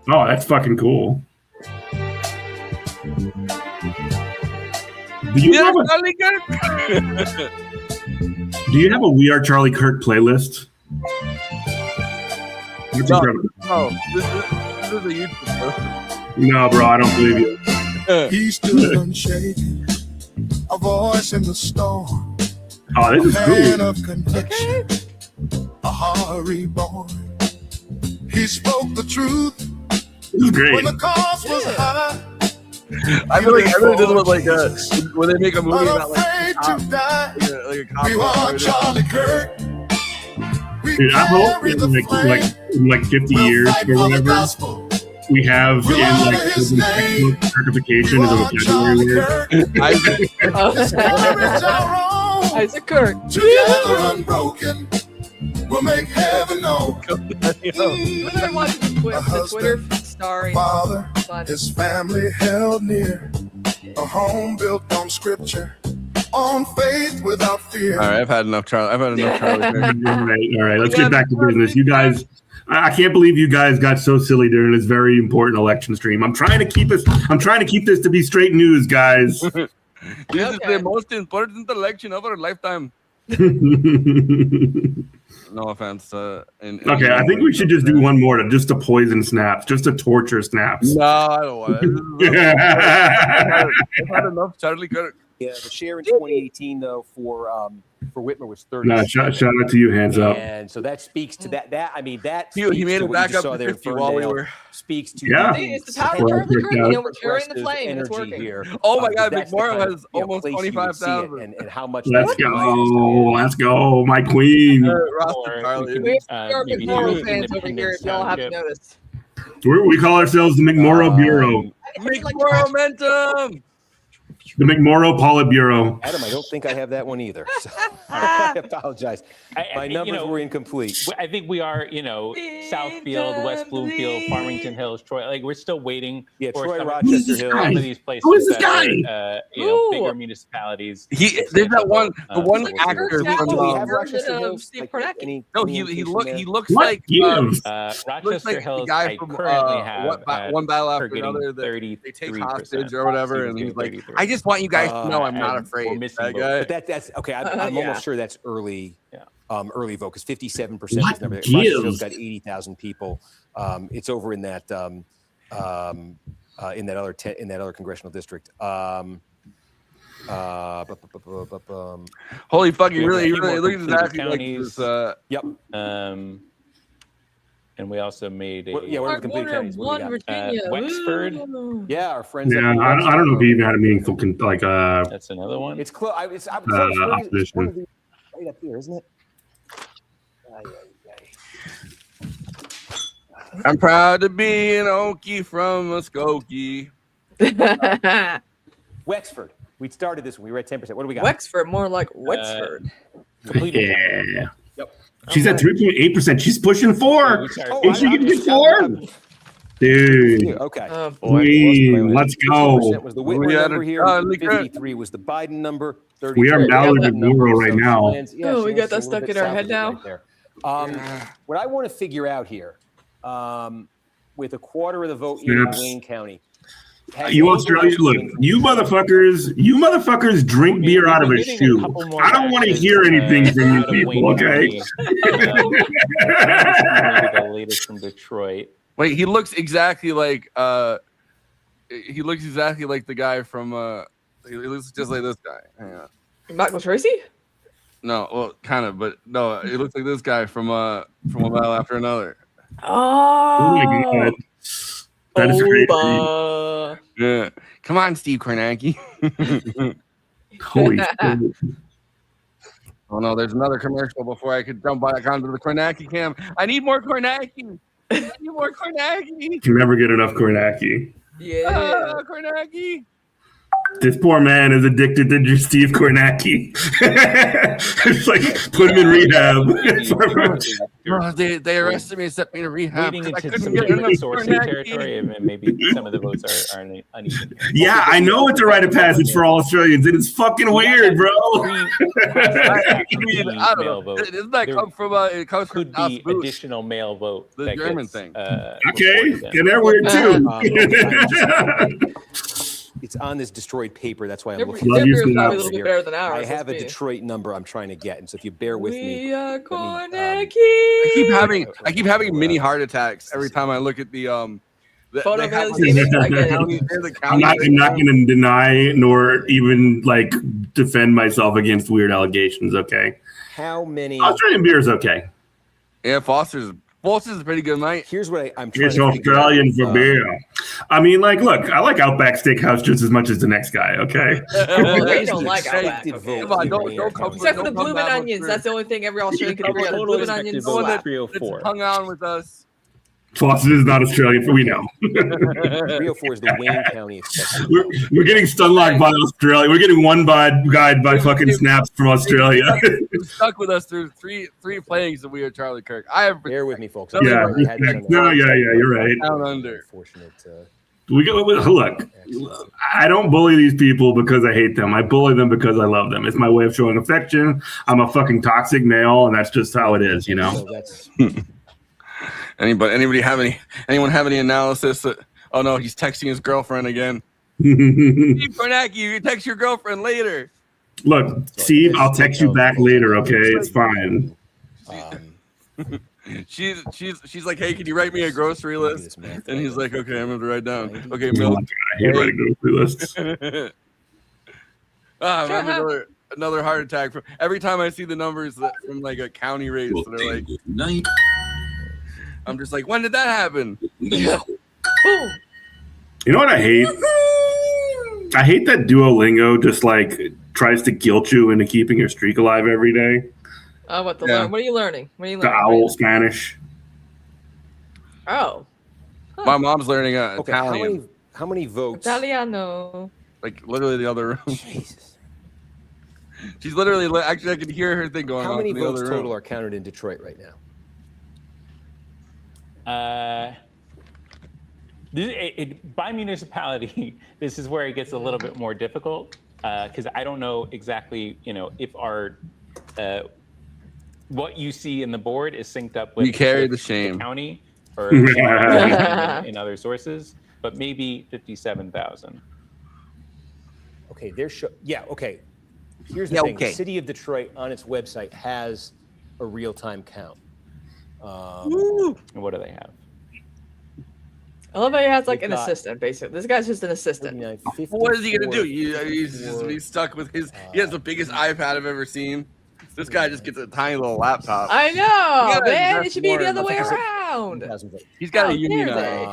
Oh, that's fucking cool. Do you have a We Are Charlie Kirk playlist? That's incredible. No, this is a YouTube. No, bro, I don't believe you. He stood unshaken, a voice in the storm. Oh, this is a cool. man of conviction, a heart reborn. He spoke the truth. This is great. When the cost was high. I feel like this was like when they make a movie about like a cop. We are Charlie Kirk. Dude, I hope in like 50 years or whatever, we have in like certification as a vocabulary word. Isaac Kirk. Together unbroken, we'll make heaven known. I watched the Twitter story. Father, his family held near, a home built on scripture, on faith without fear. All right, I've had enough, Charlie. All right. Let's get back to business. You guys, I can't believe you guys got so silly during this very important election stream. I'm trying to keep this to be straight news, guys. This is the most important election of our lifetime. No offense. Okay, I think we should just do one more to poison Snaps, just to torture Snaps. No, I don't want it. I've had enough Charlie Kirk. Yeah, the share in 2018 though for Whitmer was 30. No, shout out to you, hands up. And so that speaks to that. I mean, that He speaks made to it what back you just up saw to there in 50 while we Ferndale. were. Speaks to Yeah. It's the power turn the curtain. We're carrying the flame, and it's energy working. here. Oh my God, That's the McMorrow kind of, has almost place you would see it 25,000. and how much. Let's go, my queen. We are McMorrow fans over here. If y'all haven't noticed. We call ourselves the McMorrow Bureau. McMorrow Momentum. The McMorrow Politburo. Adam, I don't think I have that one either. So I apologize. My numbers were incomplete. I think we are, Southfield, West Bloomfield, Farmington Hills, Troy. Like we're still waiting for Troy, some, Rochester Hills. some of these places Who is this that guy? are, bigger municipalities. There's that one, the one actor from. Do we have Rochester Hills? Steve Like, any he looks What like gives? Rochester like Hills. the guy I from currently have one battle after getting another that 33%. they take hostage or whatever, and he's like, I just want you guys to know I'm not afraid. That guy. But that's okay. I'm Yeah. almost sure that's early. Early vote because 57% What is the number. gives? Rochester Hill's got 80,000 people. It's over in that in that other congressional district. Holy fucking We have a really few more look completed exactly like counties. this. Yep. And we also made a What are the complete counties? What do we got? Virginia. Wexford. Yeah, our friends. Yeah, up in I don't know if he even had a meaningful That's another one. It's close. It's close. It's one of opposition. these right up here, isn't it? I'm proud to be an Okie from Muskogee. Wexford. We started this one. We were at 10%. What do we got? Wexford, more like Wexford. Completed. Yeah. Yep. She's at 3.8%. She's pushing 4. Oh, Is she I'm gonna get just 4? counting. Dude. Okay. Oh boy. Queen, let's go. 50% was the Whitmer number here. 53 was the Biden number. 33 We are was the Mallory Biden number. McMorrow right So now. Cheyenne's- Oh, we Cheyenne's got a that little stuck bit in our south head of it now. right there. What I want to figure out here, with a quarter of the vote here in Snaps. Wayne County. You Australians, look, you motherfuckers drink beer out of a shoe. I don't want to hear anything from you people, okay? The latest from Detroit. Wait, he looks exactly like the guy from he looks just like this guy. Hang on. Michael Tracy? No, well, kind of, but no, he looks like this guy from One Battle After Another. Oh my God. That is crazy. Yeah. Come on, Steve Kornacki. Holy shit. Oh no, there's another commercial before I could jump back onto the Kornacki cam. I need more Kornacki. I need more Kornacki. Can never get enough Kornacki. Yeah. Kornacki. This poor man is addicted to Steve Kornacki. It's like put him in rehab. Oh, they arrested me and sent me to rehab. Leading I into couldn't some get enough sourcing Kornacki. territory, and maybe some of the votes are uneven. Yeah, I know it's a rite of passage for all Australians. It is fucking weird, bro. I don't know. Doesn't that come from it comes Could from be Das Boot, additional mail vote. the that German gets, thing. Okay, reported in. and they're weird too. It's on this Detroit paper. That's why I'm Their looking. Love beer you, is probably a Snaps. little bit better than ours. I have a let's be. Detroit number I'm trying to get, and so if you bear with me, We are let me, Kornacki. I keep having mini heart attacks every time I look at the Photo they of have Haley Stevens? I the get it. county, the I'm county not going to deny nor even like defend myself against weird allegations. Okay, how many? Australian beer is okay. Yeah, Foster's is pretty good, mate. Here's what I'm trying It's to figure Australian out. for beer. I mean, like, look, I like Outback Steakhouse just as much as the next guy. Okay. Well, they don't like Outback. Expected vote Come on, here in don't Wayne come County. Except for the Don't come bloomin' back with onions. truth. That's the only thing every Australian can agree on. Total Bloomin' expected onions. vote one that- 304. hung on with us. Foster is not Australian. We know. 304 is the Wayne County expected. We're getting stunlocked by Australia. We're getting one guide by fucking Snaps from Australia. He stuck with us through three playings that we are Charlie Kirk. I have Bear with me, folks. Yeah, I'm sorry I had this on the- no, yeah, you're right. down under. Unfortunate. Look, I don't bully these people because I hate them. I bully them because I love them. It's my way of showing affection. I'm a fucking toxic male, and that's just how it is, you know. So that's Anyone have any analysis? Oh no, he's texting his girlfriend again. Steve Kornacki, you text your girlfriend later. Look, Steve, I'll text you back later. Okay, it's fine. She's like, hey, can you write me a grocery list? And he's like, okay, I'm gonna write down. Okay, milk. I hate writing grocery lists. Another heart attack. Every time I see the numbers from like a county race, they're like, I'm just like, when did that happen? You know what I hate? I hate that Duolingo just like tries to guilt you into keeping your streak alive every day. Oh, what are you learning? What are you The learning? owl Spanish. Oh. My mom's learning Italian. How many votes? Italiano. Like literally the other room. Jesus. She's literally actually I can hear her thing going on. How many in the votes other room. total are counted in Detroit right now? By municipality, this is where it gets a little bit more difficult because I don't know exactly, if our what you see in the board is synced up with We carry the shame. county or in other sources, but maybe 57,000. Okay, okay. Here's the Yeah, thing. okay. The city of Detroit on its website has a real-time count. And what do they have? I love how he has like They've an got- assistant, basically. This guy's just an assistant. What is he gonna do? He's just be stuck with his. He has the biggest iPad I've ever seen. This guy just gets a tiny little laptop. I You know, gotta man. It invest should be more the in other way the- around. He's got How to dare unionize. they?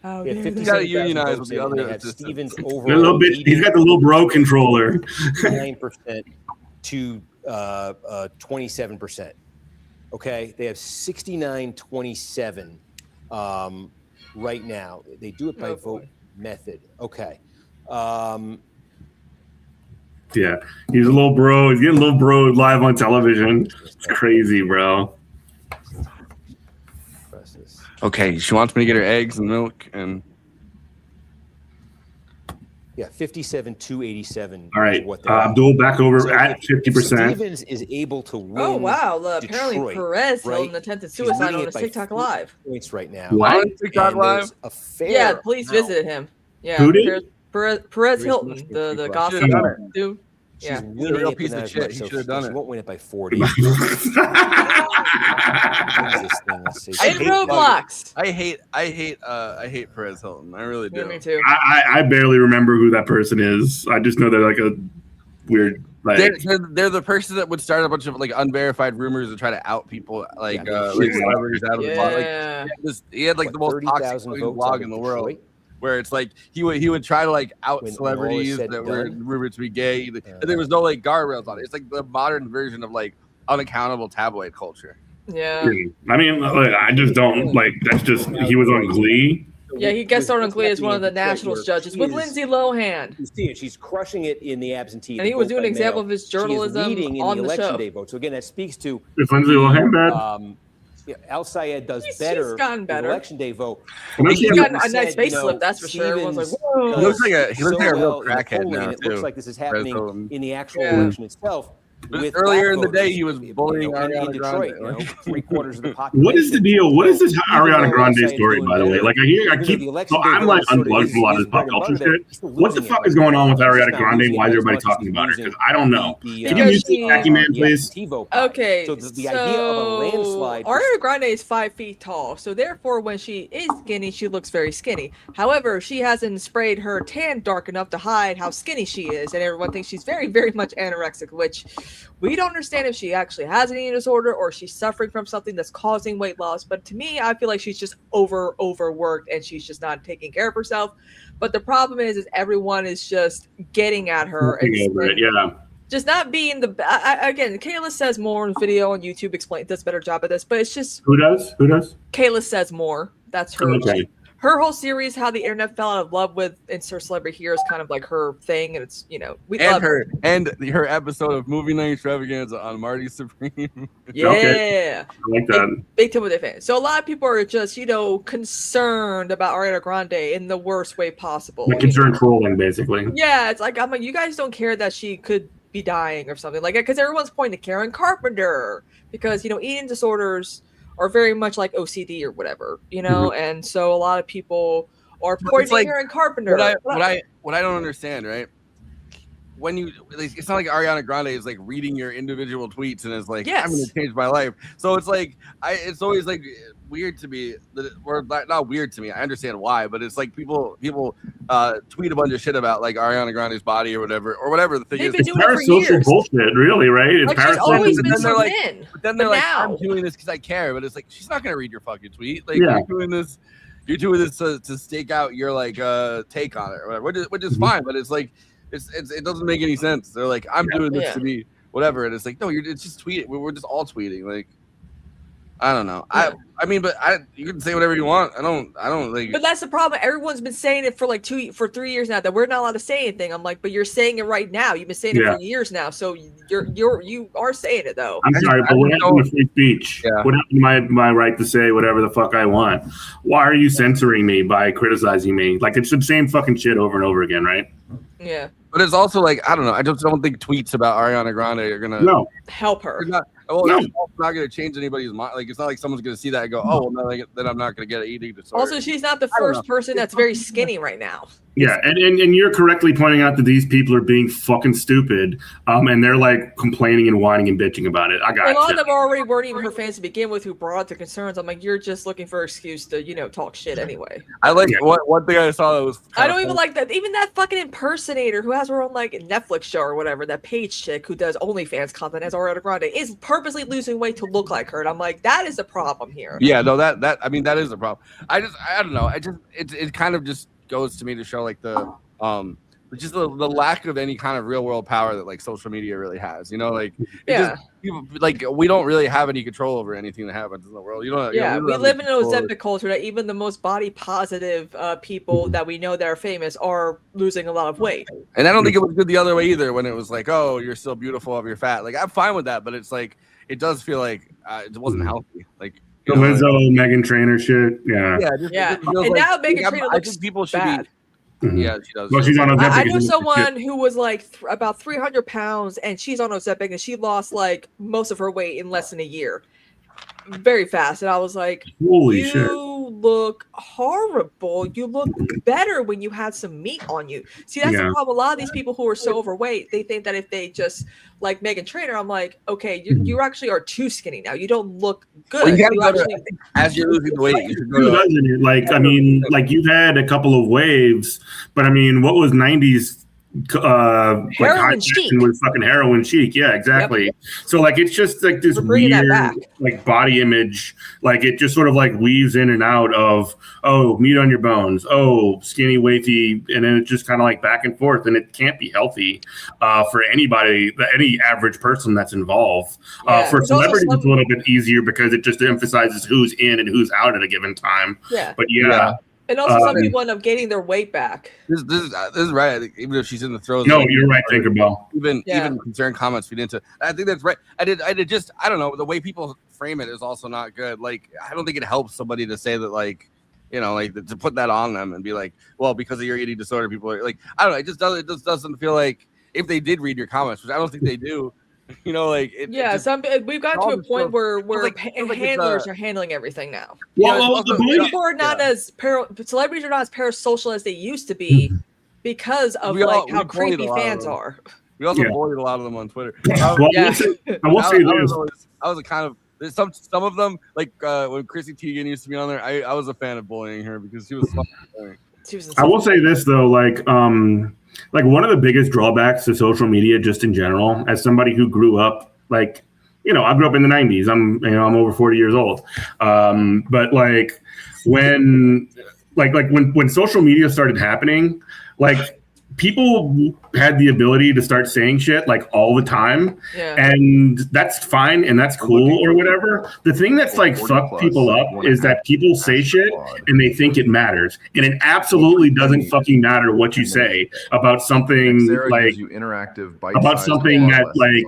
How dare they? He's got to unionize with the other They have assistants. Stevens The over little bit, he's got the little bro controller. 9% to 27%. Okay, they have 69-27 right now. They do it by vote method. Okay. Yeah, he's a little bro. He's getting a little bro live on television. It's crazy, bro. Okay, she wants me to get her eggs and milk and. Yeah, 57-87. All right, is what they're at. Abdul back over So at if 50%. Stevens is able to win. Oh wow! Apparently Detroit, Perez held right? an attempted She's suicide leading on it his by TikTok 4 Live. points right now. What? On TikTok And there's Live? a fair Yeah, police amount. visited him. Yeah, Who did? Perez Hilton, the gossip dude. She's Yeah. winning real it, piece but of not as shit. much, He so should have done she it. won't win it by 40. What is this thing? Let's see. In Roblox. I hate Perez Hilton. I really do. Yeah, me too. I barely remember who that person is. I just know they're like a weird. Like, They're the person that would start a bunch of like unverified rumors and try to out people like celebrities out of the blog. Yeah. Like, he had like the most 30,000 toxic fucking votes blog out in of the world. Detroit? Where it's like he would try to like out When all is celebrities said that and were done? rumored to be gay. And there was no like guardrails on it. It's like the modern version of like unaccountable tabloid culture. Yeah. I mean, like, I just don't like. That's just he was on Glee. Yeah, he guest starred on What's Glee as one of the happening in Detroit Nationals where judges she with is- Lindsay Lohan. You see it. She's crushing it in the absentee. And he was vote doing by an example mail. of his She is journalism leading in on the the election show. day vote. So again, that speaks to Is Lindsay Lohan bad? Al Sayed does She's better gotten in better. election day vote. He's He gotten a said, nice you know, facelift, that's for sure. Everyone's like, Stevens whoa. He looks like a does real so well in the crackhead polling, now, and it looks too. like this is Perez happening Hilton. in the actual Yeah. election itself. But with earlier black in the day, voters, he was you know, bullying in Ariana Detroit, Grande. you know, 3/4 of the population. What is the deal? What is this Even Ariana though Grande Al Sayed's story, doing by the way? better, Like I hear, I even though keep. the So election day I'm vote like is sort of unplugged from a lot of his this pop bread and culture butter, shit. he's still What the losing it fuck right is going now. on with He's Ariana not Grande? losing Why it is as everybody much as talking he's about her? losing Because I don't know. the, Can you mute she- this Jackie Man, please? absentee vote by. Okay, So the idea of a landslide. for Ariana Grande is 5 feet tall, so therefore, when she is skinny, she looks very skinny. However, she hasn't sprayed her tan dark enough to hide how skinny she is, and everyone thinks she's very, very much anorexic, which we don't understand if she actually has an eating disorder or she's suffering from something that's causing weight loss. But to me, I feel like she's just overworked and she's just not taking care of herself. But the problem is everyone is just getting at her and Over it, yeah. just not being the again. Kayla says more in the video on YouTube. Does a better job at this, but it's just Who does? Who does? Kayla says more. That's her. Okay. Her whole series, how the internet fell out of love with insert celebrity here, is kind of like her thing, and it's we love And her episode of Movie Night Extravaganza on Marty Supreme. Yeah, Okay. I like that. big Timothy fan. So a lot of people are just concerned about Ariana Grande in the worst way possible. Like concern trolling, basically. Yeah, it's like I'm like you guys don't care that she could be dying or something like that because everyone's pointing to Karen Carpenter because eating disorders are very much like OCD or whatever, and so a lot of people are pointing to Karen Carpenter. What I don't understand, right? when you, it's not like Ariana Grande is like reading your individual tweets and is like, Yes. I'm going to change my life. So it's like, it's always like weird to me, or not weird to me. I understand why, but it's like people tweet a bunch of shit about like Ariana Grande's body or whatever the thing They've is. been doing it for years. Bullshit, really, right? It's Like, she's always been so thin. But then they're like, now. I'm doing this because I care. But it's like, she's not going to read your fucking tweet. Like, Yeah. you're doing this to stake out your like take on it or whatever, which is fine. But it's like, it doesn't make any sense. They're like, I'm doing this to be whatever, and it's like, no, it's just tweeting. We're just all tweeting. Like, I don't know. Yeah. I mean, but you can say whatever you want. I don't like. But that's the problem. Everyone's been saying it for like 3 years now that we're not allowed to say anything. I'm like, but you're saying it right now. You've been saying it for years now. So you are saying it though. I'm sorry, but what happened to free speech? Yeah. What happened to my right to say whatever the fuck I want? Why are you censoring me by criticizing me? Like, it's the same fucking shit over and over again, right? Yeah. But it's also like, I don't know. I just don't think tweets about Ariana Grande are gonna help her. It's not gonna change anybody's mind. Like, it's not like someone's gonna see that and go, oh, well, no, then I'm not gonna get an eating disorder. Also, she's not the first person that's very skinny right now. Yeah, and you're correctly pointing out that these people are being fucking stupid, and they're like complaining and whining and bitching about it. I got A lot of you. them already weren't even her fans to begin with who brought up the concerns. I'm like, you're just looking for an excuse to, talk shit anyway. I like one thing I saw that was. I don't even like that. Even that fucking impersonator who has her own like Netflix show or whatever, that Paige chick who does OnlyFans content as Ariana Grande, is purposely losing weight to look like her. And I'm like, that is the problem here. Yeah, no, that I mean, that is the problem. I don't know. It kind of just goes to me to show like the lack of any kind of real world power that like social media really has. Like like we don't really have any control over anything that happens in the world. We live in an Ozempic culture that even the most body positive people that we know that are famous are losing a lot of weight. And I don't think it was good the other way either when it was like, oh, you're still beautiful of your fat. Like, I'm fine with that, but it's like it does feel like it wasn't healthy. Like The Lizzo, Megan Trainor shit. Yeah. And now Megan Trainor looks people should bad. Mhm. Yeah, she does. Well, she's on Ozempic. I know someone who was like about 300 pounds and she's on Ozempic and she lost like most of her weight in less than a year. Very fast. And I was like, holy you shit. look horrible. You look better when you had some meat on you. See, that's the problem. A lot of these people who are so overweight, they think that if they just like Megan Trainor, I'm like, okay, you actually are too skinny now. You don't look good. Well, you gotta You go to- actually- as you're losing the weight, you should go Who to doesn't it? Like, I mean, like you've had a couple of waves, but I mean, what was 90s Heroin high chic. fashion was fucking heroin chic. Yeah, exactly. So like it's just like this bringing that weird back. like body image, like it just sort of like weaves in and out of, oh, meat on your bones, oh, skinny, wafy, and then it's just kind of like back and forth, and it can't be healthy for anybody, any average person that's involved. For There's also celebrities, it's a some- little bit easier because it just emphasizes who's in and who's out at a given time. Yeah. But yeah. And also some people end up gaining their weight back. This is right. I think even if she's in the throes. No, you're right, Tinkerbell. Even concerned comments feed into. I think that's right. I don't know. The way people frame it is also not good. Like, I don't think it helps somebody to say that, like, to put that on them and be like, well, because of your eating disorder, people are like, I don't know. It just doesn't feel like if they did read your comments, which I don't think they do. We've gotten to a point where handlers it's are handling everything now. People are not as celebrities are not as parasocial as they used to be because of We how bullied creepy a lot of fans them. are. We also bullied a lot of them on Twitter. I will say this. I was a kind of some of them, like when Chrissy Teigen used to be on there. I was a fan of bullying her because she was fucking funny. I will say this though, like one of the biggest drawbacks to social media, just in general, as somebody who grew up, like, I grew up in the 90s. I'm over 40 years old. But like when social media started happening, like people had the ability to start saying shit like all the time, and that's fine and that's cool or whatever. The thing that's like fucked people up is that people say shit and they think it matters, and it absolutely doesn't fucking matter what you say about something like about something that like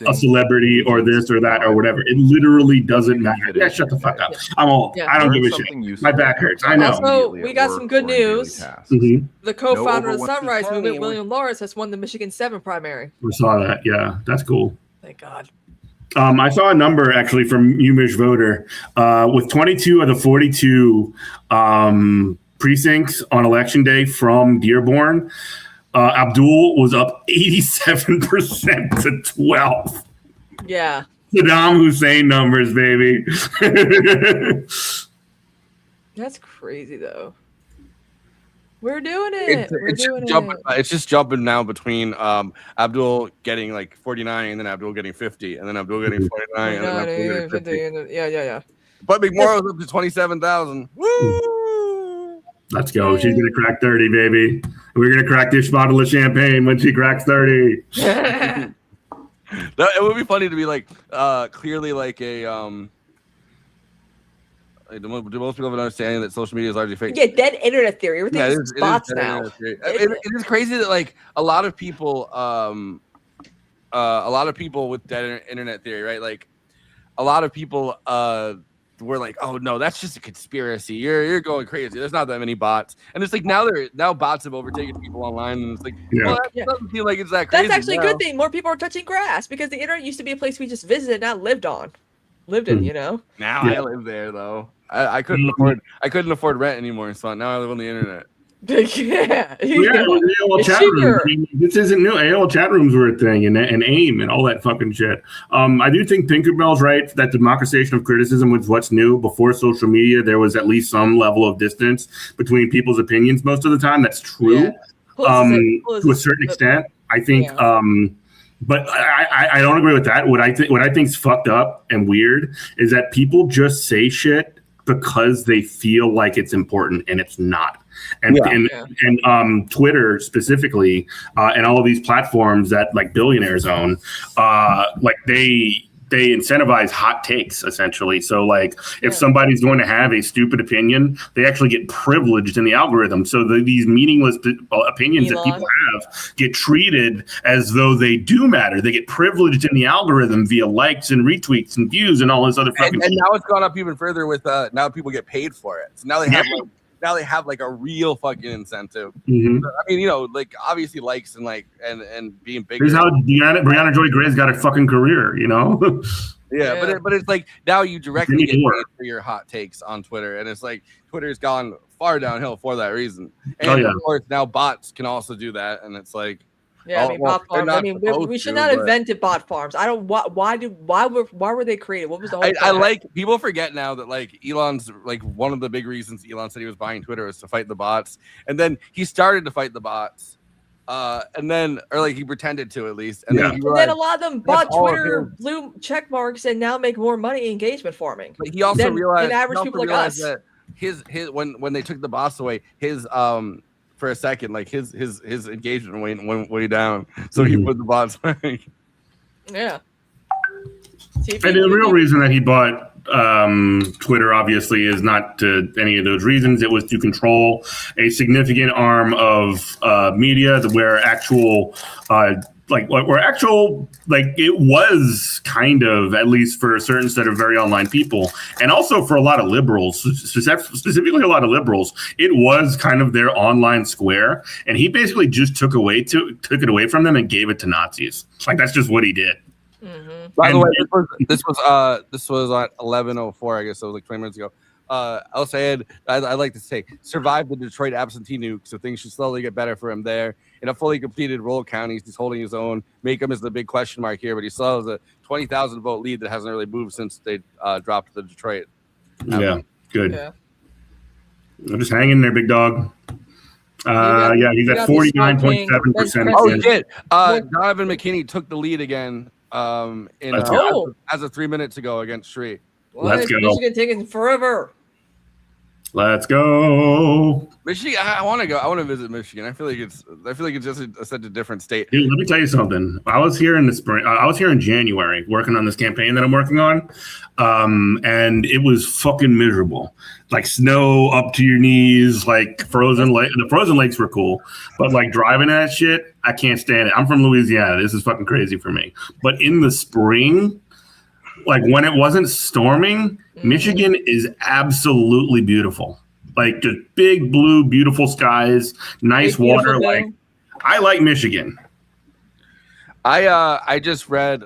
a celebrity or this or that or whatever. It literally doesn't matter. Yeah, shut the fuck up. I'm old. I don't give a shit. My back hurts. I know. Also, we got some good news. Mhm. The co-founder of the Sunrise Movement, William Lawrence, has won the Michigan 7 primary. We saw that. Yeah, that's cool. Thank God. I saw a number actually from UMich Voter with 22 of the 42 precincts on election day from Dearborn. Abdul was up 87% to 12. Yeah. Saddam Hussein numbers, baby. That's crazy, though. We're doing it. It's just jumping now between Abdul getting like 49 and then Abdul getting 50 and then Abdul getting 49 and then Abdul getting 50. Yeah. But McMorrow's up to 27,000. Woo! Let's go. She's going to crack 30, baby. We're going to crack this bottle of champagne when she cracks 30. It would be funny to be like clearly like a do most people have an understanding that social media is largely fake? Yeah, dead internet theory. Everything is bots now. It is crazy that like a lot of people with dead internet theory, right? Like a lot of people were like, oh no, that's just a conspiracy. You're going crazy. There's not that many bots. And it's like now bots have overtaken people online, and it's like, well, that doesn't feel like it's that crazy. That's actually now. a good thing. More people are touching grass because the internet used to be a place we just visited, not lived in, you know. Now I live there though. I couldn't afford rent anymore, so now I live on the internet. AOL chat rooms. I mean, this isn't new. AOL chat rooms were a thing, and AIM and all that fucking shit. I do think Tinkerbell's right that democratization of criticism was what's new. Before social media, there was at least some level of distance between people's opinions. Most of the time, that's true. To a certain extent, I think. But I don't agree with that. What I think's fucked up and weird is that people just say shit because they feel like it's important and it's not. And Twitter specifically, and all of these platforms that like billionaires own, like they incentivize hot takes essentially. So like if somebody's going to have a stupid opinion, they actually get privileged in the algorithm. So these meaningless opinions that people have get treated as though they do matter. They get privileged in the algorithm via likes and retweets and views and all this other fucking and now it's gone up even further with now people get paid for it. So now they have like a real fucking incentive. Mm-hmm. I mean, you know, like obviously likes and like and being big. Here's how Brianna Joy Gray's got a fucking career, you know? Yeah. But it's like now you directly get paid for your hot takes on Twitter, and it's like Twitter's gone far downhill for that reason. And of course now bots can also do that, and it's like. Yeah, I mean, bot farms. I mean, we should not have invented bot farms. I don't. Why were they created? What was the whole? I like people forget now that like Elon's like one of the big reasons Elon said he was buying Twitter was to fight the bots, and then he started to fight the bots, and then or like he pretended to at least, and then a lot of them bought Twitter blue check marks and now make more money engagement farming. But he also realized average people like us. that his when they took the bots away, his for a second, like his engagement went way down, so he put the bots back. Yeah. And the real reason that he bought Twitter, obviously, is not to any of those reasons. It was to control a significant arm of media where it was kind of, at least for a certain set of very online people, and also for a lot of liberals, specifically a lot of liberals, it was kind of their online square, and he basically just took it away from them and gave it to Nazis. Like that's just what he did. Mm-hmm. By the way, this was at 11:04. I guess it was like 20 minutes ago. I'll say it. I'd like to say, survive the Detroit absentee nuke, so things should slowly get better for him there. In a fully completed rural counties, he's holding his own. Macomb is the big question mark here, but he still has a 20,000 vote lead that hasn't really moved since they dropped the Detroit. Yeah, good. Yeah. I'm just hanging there, big dog. He's at 49.7%. Oh, shit. Donovan McKinney took the lead again as of 3 minutes ago against Shree. Let's go. Michigan taking forever. Let's go. Michigan. I want to go. I want to visit Michigan. I feel like it's just such a different state. Dude, let me tell you something. I was here in the spring. I was here in January working on this campaign that I'm working on, and it was fucking miserable. Like snow up to your knees, like frozen lake. The frozen lakes were cool, but like driving that shit, I can't stand it. I'm from Louisiana. This is fucking crazy for me. But in the spring, like when it wasn't storming, Michigan is absolutely beautiful. Like just big blue, beautiful skies, nice water. Like I like Michigan. I just read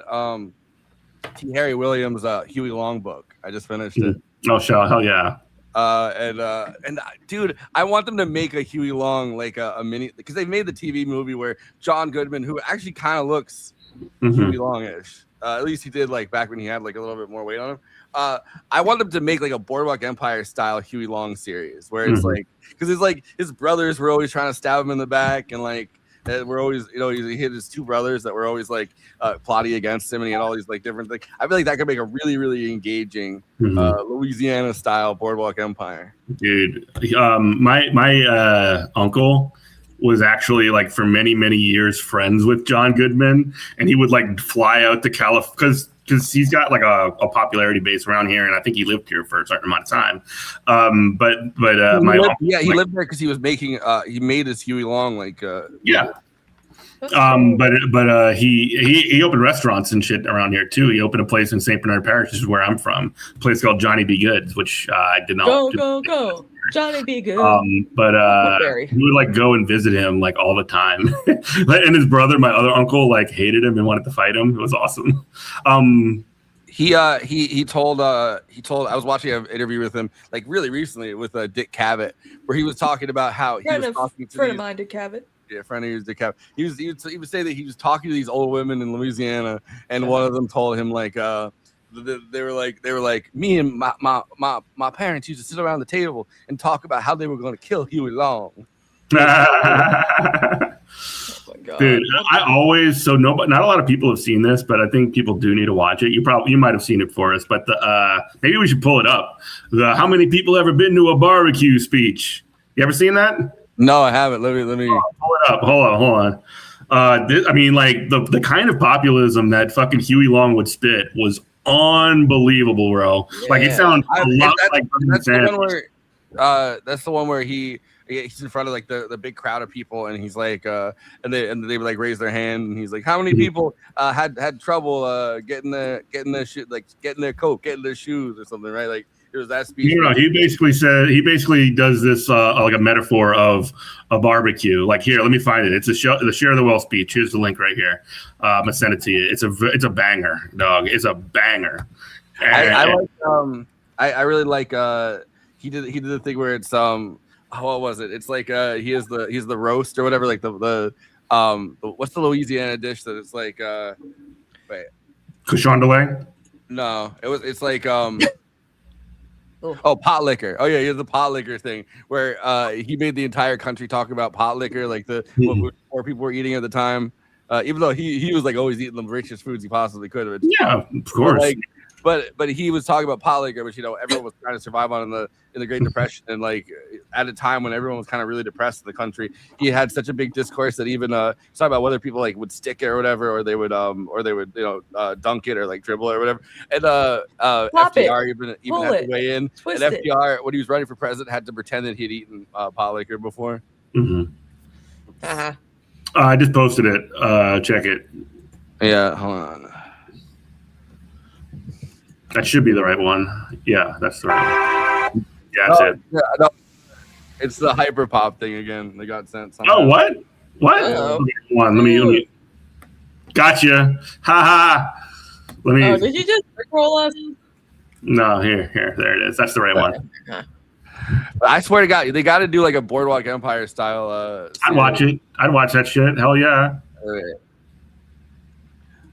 T. Harry Williams' Huey Long book. I just finished it. Oh, hell yeah. Dude, I want them to make a Huey Long like a mini, because they made the TV movie where John Goodman, who actually kind of looks Huey Long-ish, at least he did like back when he had like a little bit more weight on him. I want them to make like a Boardwalk Empire style Huey Long series where it's like, because it's like his brothers were always trying to stab him in the back, and like we're always, he hit his two brothers that were always like plotting against him, and he had all these like different things. I feel like that could make a really, really engaging Louisiana style Boardwalk Empire. Dude, my uncle was actually like for many, many years friends with John Goodman, and he would like fly out to California because he's got like a popularity base around here, and I think he lived here for a certain amount of time. He lived there because he was making he made his Huey Long like he opened restaurants and shit around here too. He opened a place in St. Bernard Parish, which is where I'm from, a place called Johnny B. Goods, which I did not go Johnny B. Good. We would like go and visit him like all the time. And his brother, my other uncle, like hated him and wanted to fight him. It was awesome. He told I was watching an interview with him like really recently with Dick Cavett, where he was talking about how friend of mine, Dick Cavett. Yeah, friend of yours, Dick Cavett. He would say that he was talking to these old women in Louisiana, and one of them told him like they were like me and my parents used to sit around the table and talk about how they were going to kill Huey Long. Dude, I always not a lot of people have seen this, but I think people do need to watch it. You might have seen it for us, but maybe we should pull it up. The how many people ever been to a barbecue speech? You ever seen that? No, I haven't. Let me pull it up. Hold on. I mean, like the kind of populism that fucking Huey Long would spit was unbelievable, bro. Yeah. Like it sounds a lot like that's the one where he's in front of like the big crowd of people, and he's like and they would like raise their hand, and he's like, how many people had trouble getting their shit, like getting their coat, getting their shoes or something, right? Like it was that speech. He basically does this like a metaphor of a barbecue. Like here, let me find it. It's the share the wealth speech. Here's the link right here. I'm gonna send it to you. It's a banger, dog. It's a banger. And, I really like he did the thing where it's what was it? It's like he's the roast or whatever, like the what's the Louisiana dish that it's like wait. Cochon de lait? No, it's like pot liquor. Oh yeah, he has the pot liquor thing where he made the entire country talk about pot liquor, like what more people were eating at the time. Even though he was like always eating the richest foods he possibly could have. Yeah, of course. But he was talking about pot liquor, which everyone was trying to survive on in the Great Depression, and like at a time when everyone was kind of really depressed in the country. He had such a big discourse that even talking about whether people like would stick it or whatever, or they would dunk it or like dribble it or whatever. And FDR even had to weigh in. And FDR, when he was running for president, had to pretend that he'd eaten pot liquor before. I just posted it. Check it. Yeah, hold on. That should be the right one. Yeah, that's the right one. Yeah, that's it. Yeah, no, it's the hyper pop thing again. They got sent something. Oh, what? Let me. Gotcha. Ha. Let me. Oh, did you just roll us? No, here. There it is. That's the right one. I swear to God, they got to do like a Boardwalk Empire style. I'd watch it. I'd watch that shit. Hell yeah.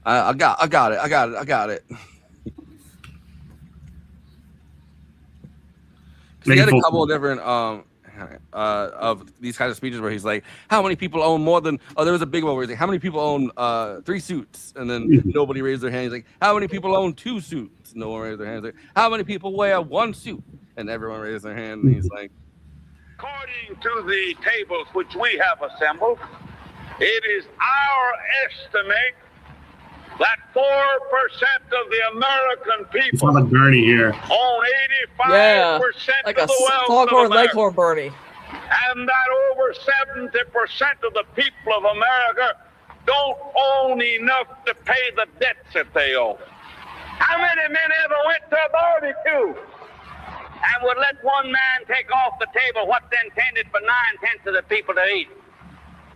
I got it. He had a couple of different of these kinds of speeches where he's like, how many people own more than there was a big one where he's like, how many people own 3 suits? And then nobody raised their hand. He's like, how many people own 2 suits? No one raised their hand. He's like, how many people wear 1 suit? And everyone raised their hand, and he's like, according to the tables which we have assembled, it is our estimate that 4% of the American people like Bernie here own 85% like of the wealth Foghorn of America. Leghorn Bernie. And that over 70% of the people of America don't own enough to pay the debts that they owe. How many men ever went to a barbecue and would let one man take off the table what's intended for 9/10 of the people to eat?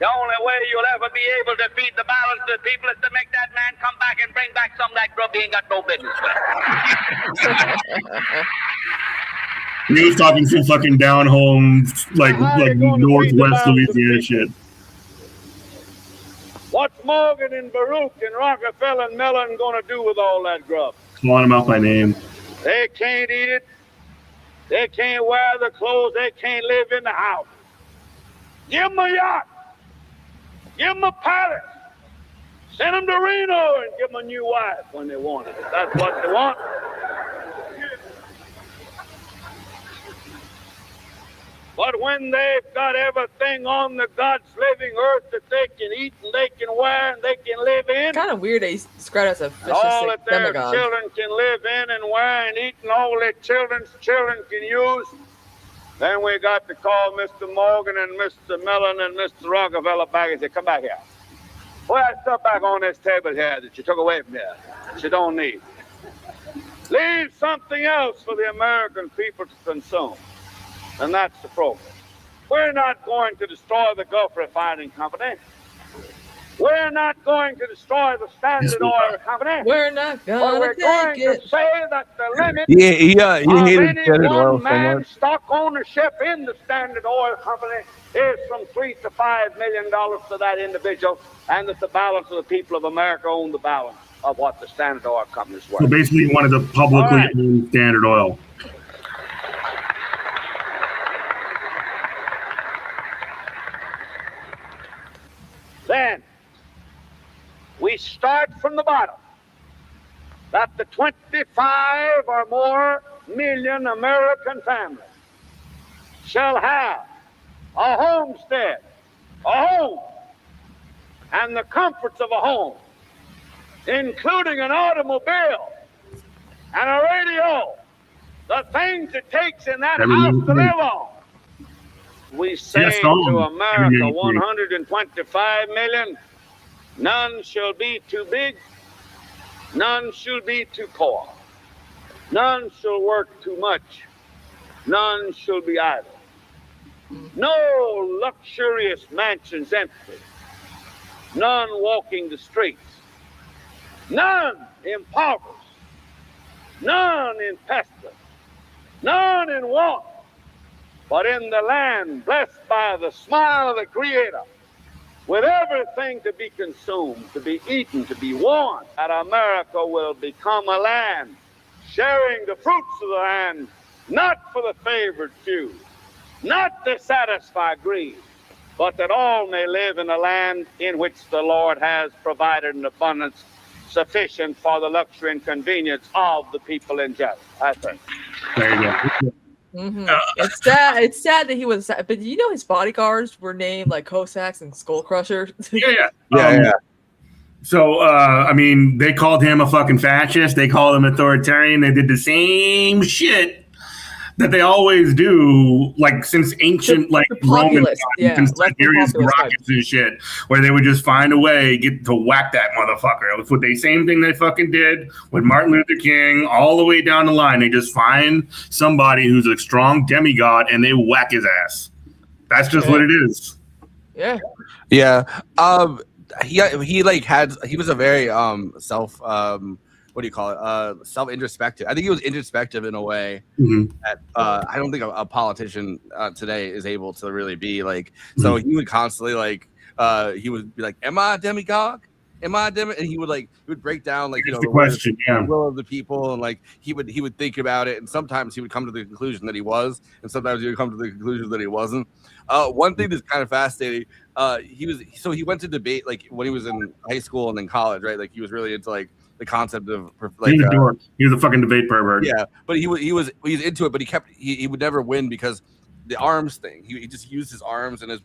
The only way you'll ever be able to feed the balance of the people is to make that man come back and bring back some of that grub he ain't got no business with. He was talking some fucking down home, like Northwest Louisiana shit. What's Morgan and Baruch and Rockefeller and Mellon going to do with all that grub? Calling him out by name. They can't eat it. They can't wear the clothes. They can't live in the house. Give them a yacht. Give them a palace. Send them to Reno and give them a new wife when they want it. That's what they want. But when they've got everything on the God's living earth that they can eat and they can wear and they can live in, Kind of weird that he's described as a all fascistic that their demagogue. children can live in and wear and eat and all their children's children can use, then we got to call Mr. Morgan and Mr. Mellon and Mr. Rockefeller back and say, come back here. Put that stuff back on this table here that you took away from here, that you don't need. Leave something else for the American people to consume. And that's the program. We're not going to destroy the Gulf Refining Company. We're not going to destroy the Standard Oil Company. We're not But gonna we're take going to it. say that the limit He of hated any Standard Oil so one-man much. stock ownership in the Standard Oil Company is from $3 to $5 million to that individual, and that the balance of the people of America own the balance of what the Standard Oil Company is worth. So basically, he wanted to publicly own Standard Oil. Then we start from the bottom, that the 25 or more million American families shall have a homestead, a home, and the comforts of a home, including an automobile and a radio, the things it takes in that house to live on. We say Yes, to on. America, 125 million, none shall be too big, none shall be too poor, none shall work too much, none shall be idle. No luxurious mansions empty, none walking the streets, none impoverished, none in pestilence, none in want, but in the land blessed by the smile of the Creator, with everything to be consumed, to be eaten, to be worn, that America will become a land sharing the fruits of the land, not for the favored few, not to satisfy greed, but that all may live in a land in which the Lord has provided an abundance sufficient for the luxury and convenience of the people in general. I think. There you go. Mm-hmm. It's sad. It's sad that he was. But you know, his bodyguards were named like Cossacks and Skull Crushers. Yeah. So, I mean, they called him a fucking fascist. They called him authoritarian. They did the same shit that they always do, like since ancient, like Roman times, since Tiberius rockets and shit, where they would just find a way to whack that motherfucker. It was what same thing they fucking did with Martin Luther King, all the way down the line. They just find somebody who's a strong demigod and they whack his ass. That's just what it is. Yeah. Yeah. He was a very what do you call it? Self-introspective. I think he was introspective in a way that I don't think a politician today is able to really be like. So he would constantly he would be like, "Am I a demagogue? Am I a demigod?" And he would break down the question, the will of the people, and he would think about it, and sometimes he would come to the conclusion that he was, and sometimes he would come to the conclusion that he wasn't. One thing that's kind of fascinating, he went to debate when he was in high school and in college, right? He was really into the concept of he was a dork. He was a fucking debate pervert. Yeah, but he was into it, but he would never win because the arms thing. He just used his arms and his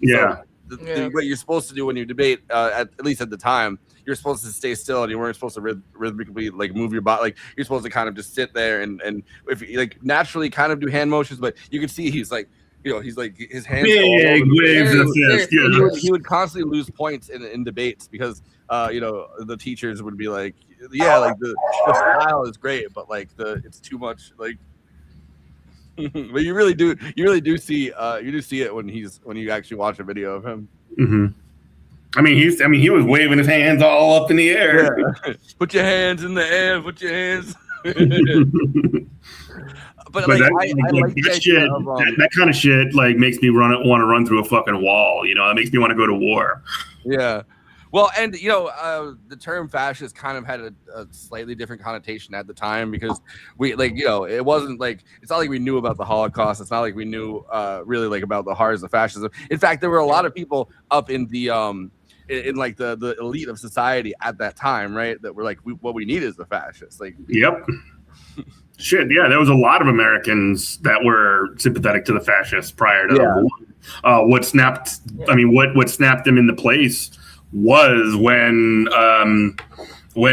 what you're supposed to do when you debate, at least at the time, you're supposed to stay still and you weren't supposed to rhythmically move your body. You're supposed to kind of just sit there and if you naturally kind of do hand motions, but you can see he's his hands big waves of fist. He would constantly lose points in debates because the teachers would be like, the style is great, but it's too much but you really do see it when you actually watch a video of him. Mm-hmm. I mean, he was waving his hands all up in the air. Yeah. Put your hands in the air. Put your hands. But like, that, I like the that idea shit, of, that kind of shit, like makes me want to run through a fucking wall. You know, it makes me want to go to war. Yeah. Well, and the term fascist kind of had a slightly different connotation at the time because it wasn't like, it's not like we knew about the Holocaust. It's not like we knew really like about the horrors of fascism. In fact, there were a lot of people up in the in like the elite of society at that time, right? That were like, what we need is the fascists. Like, yep. Shit, yeah, there was a lot of Americans that were sympathetic to the fascists prior to the war. What snapped them into place was when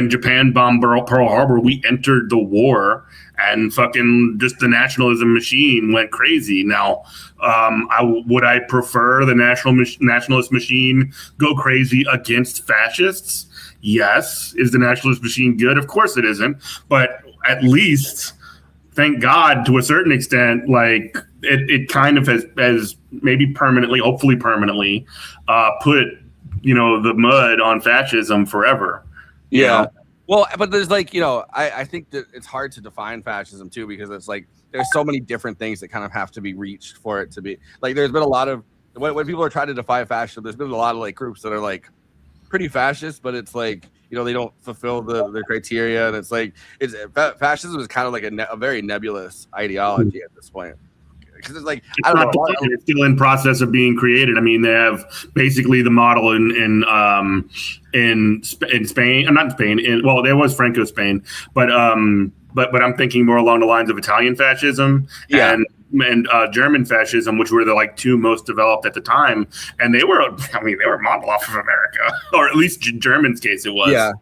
Japan bombed Pearl Harbor, we entered the war and fucking just the nationalism machine went crazy. Now, would I prefer the nationalist machine go crazy against fascists? Yes. Is the nationalist machine good? Of course it isn't. But at least, thank God, to a certain extent, like it kind of has maybe permanently, hopefully permanently, put the mud on fascism forever. Yeah. Well, but there's like, I think that it's hard to define fascism too, because it's like there's so many different things that kind of have to be reached for it to be like. There's been a lot of when people are trying to define fascism, there's been a lot of like groups that are like pretty fascist, but it's like they don't fulfill the criteria, and it's like fascism is kind of like a very nebulous ideology at this point. Because it's like I don't know, it's still in process of being created. I mean, they have basically the model in Spain. Not in Spain. Well, there was Franco Spain, but I'm thinking more along the lines of Italian fascism and German fascism, which were the like two most developed at the time, and they were modeled off of America, or at least in German's case it was. Yeah.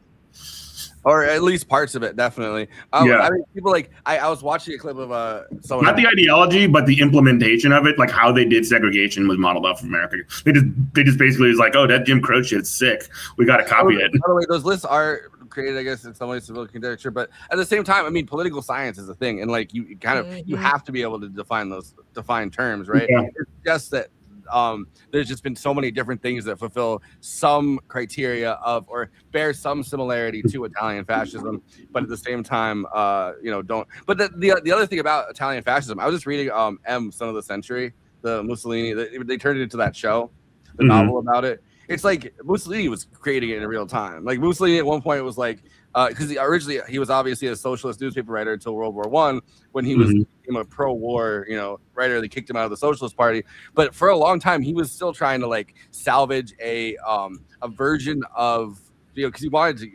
Or at least parts of it, definitely. I mean, people like I was watching a clip of someone. Not the ideology, but the implementation of it, like how they did segregation, was modeled off of America. They just basically was like, oh, that Jim Crow shit's sick. We got to copy it. By the way, those lists are created, I guess, in some ways civil conjecture, but at the same time, I mean, political science is a thing, and like you kind of you have to be able to define terms, right? Yeah. It's just that. There's just been so many different things that fulfill some criteria of or bear some similarity to Italian fascism, but at the same time, don't. But the other thing about Italian fascism, I was just reading M. Son of the Century, the Mussolini. They turned it into that show, the novel about it. It's like Mussolini was creating it in real time. Like Mussolini at one point was like, because originally he was obviously a socialist newspaper writer until World War I, when he was a pro-war, writer. They kicked him out of the Socialist Party, but for a long time he was still trying to like salvage a version of because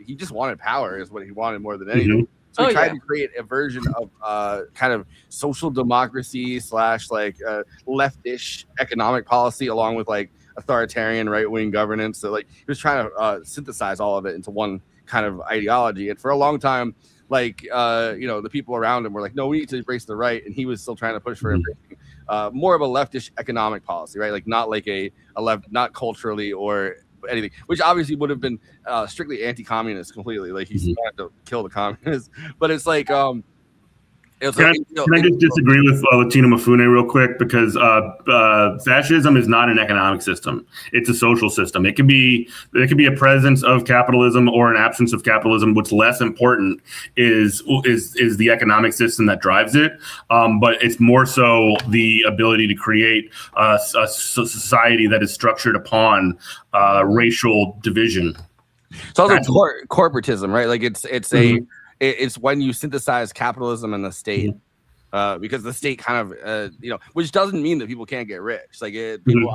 he just wanted power is what he wanted more than anything. So he tried to create a version of kind of social democracy / like leftish economic policy, along with like authoritarian right-wing governance. So like he was trying to synthesize all of it into one kind of ideology. And for a long time, like the people around him were like, no, we need to embrace the right, and he was still trying to push for embracing more of a leftish economic policy, right? Like not like a left, not culturally or anything, which obviously would have been strictly anti-communist completely. Like he's trying to kill the communists, but it's like can I just disagree with Latino Mafune real quick, because fascism is not an economic system; it's a social system. There could be a presence of capitalism or an absence of capitalism. What's less important is the economic system that drives it. But it's more so the ability to create a society that is structured upon racial division. It's also corporatism, right? Like it's when you synthesize capitalism and the state, because the state kind of, which doesn't mean that people can't get rich. Like the people,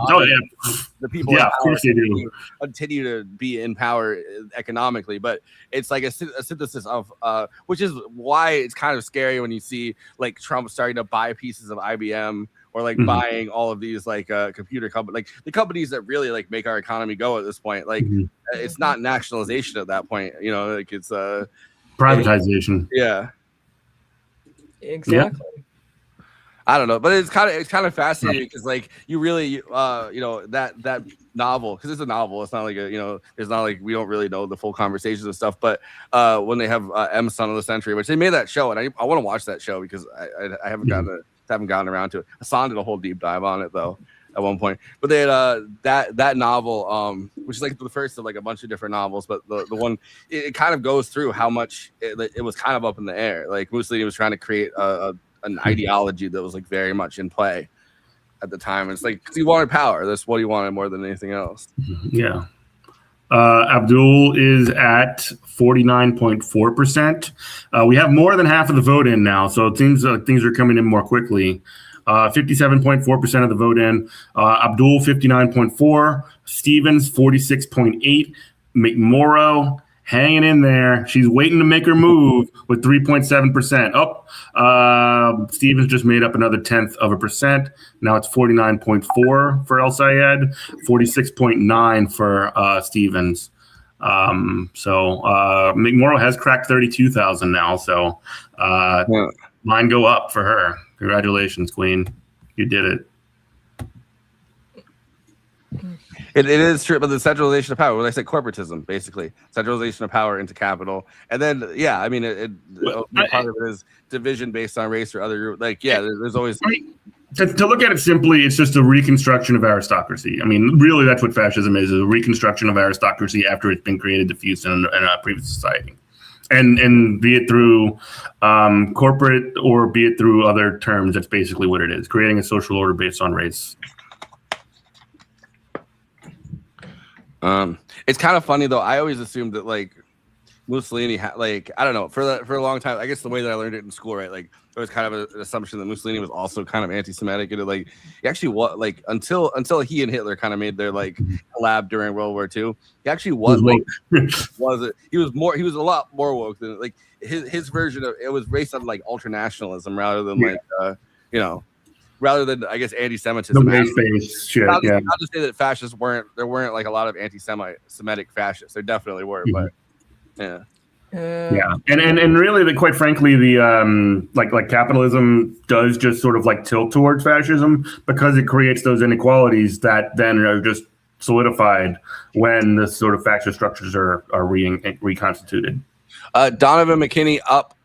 of course they do, continue to be in power economically, but it's like a synthesis of, which is why it's kind of scary when you see like Trump starting to buy pieces of IBM or like buying all of these like computer companies, like the companies that really like make our economy go at this point. Like it's not nationalization at that point, like it's privatization. Yeah, exactly. Yeah. I don't know, but it's kind of fascinating because like you really that novel, because it's a novel. It's not like it's not like we don't really know the full conversations and stuff. But when they have M. Son of the Century, which they made that show, and I want to watch that show because I haven't gotten around to it. Hassan did a whole deep dive on it though. at one point. But they had that novel, which is like the first of like a bunch of different novels, but the one it kind of goes through how much it was kind of up in the air. Like Mussolini was trying to create an ideology that was like very much in play at the time. It's like, because he wanted power. That's what he wanted more than anything else. Yeah. Abdul is at 49.4%. We have more than half of the vote in now, so it seems things are coming in more quickly. 57.4% of the vote in. Abdul 59.4%. Stevens 46.8%. McMorrow hanging in there. She's waiting to make her move with 3.7%. Stevens just made up another 1/10%. Now it's 49.4 for El Sayed, 46.9 for Stevens. So McMorrow has cracked 32,000 now. So line go up for her. Congratulations, Queen. You did it. It is true, but the centralization of power, when I say corporatism, basically centralization of power into capital, and then I mean, part of it is division based on race or other. Like, there's always to look at it simply, it's just a reconstruction of aristocracy. I mean, really, that's what fascism is: a reconstruction of aristocracy after it's been created, diffused in a previous society, and be it through corporate or be it through other terms. That's basically what it is: creating a social order based on race. It's kind of funny though. I always assumed that like Mussolini had I don't know, for a long time. I guess the way that I learned it in school, right? Like there was kind of an assumption that Mussolini was also kind of anti-Semitic, and he actually until he and Hitler kind of made their collab during World War II. He actually was he was a lot more woke than his version of it was based on ultranationalism rather than rather than I guess anti-Semitism. Not to say that fascists weren't a lot of anti-Semitic fascists. There definitely were, but and really, quite frankly, the capitalism does just sort of tilt towards fascism because it creates those inequalities that then are just solidified when the sort of fascist structures are reconstituted. Donovan McKinney up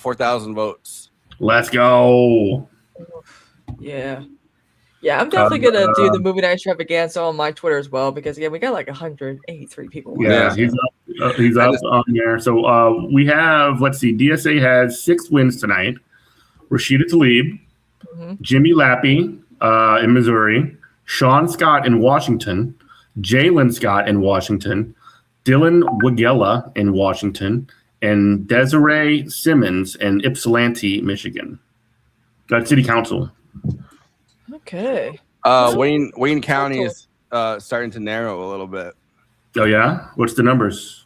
4,000 votes. Let's go. Yeah, I'm definitely gonna do the movie night extravaganza on my Twitter as well because again we got 183 people. Yeah, he's up on there. So we have DSA has 6 wins tonight. Rashida Tlaib, Jimmy Lappy in Missouri, Sean Scott in Washington, Jalen Scott in Washington, Dylan Wagella in Washington, and Desiree Simmons in Ypsilanti, Michigan. That's city council. Okay. Wayne County is starting to narrow a little bit. Oh yeah, what's the numbers?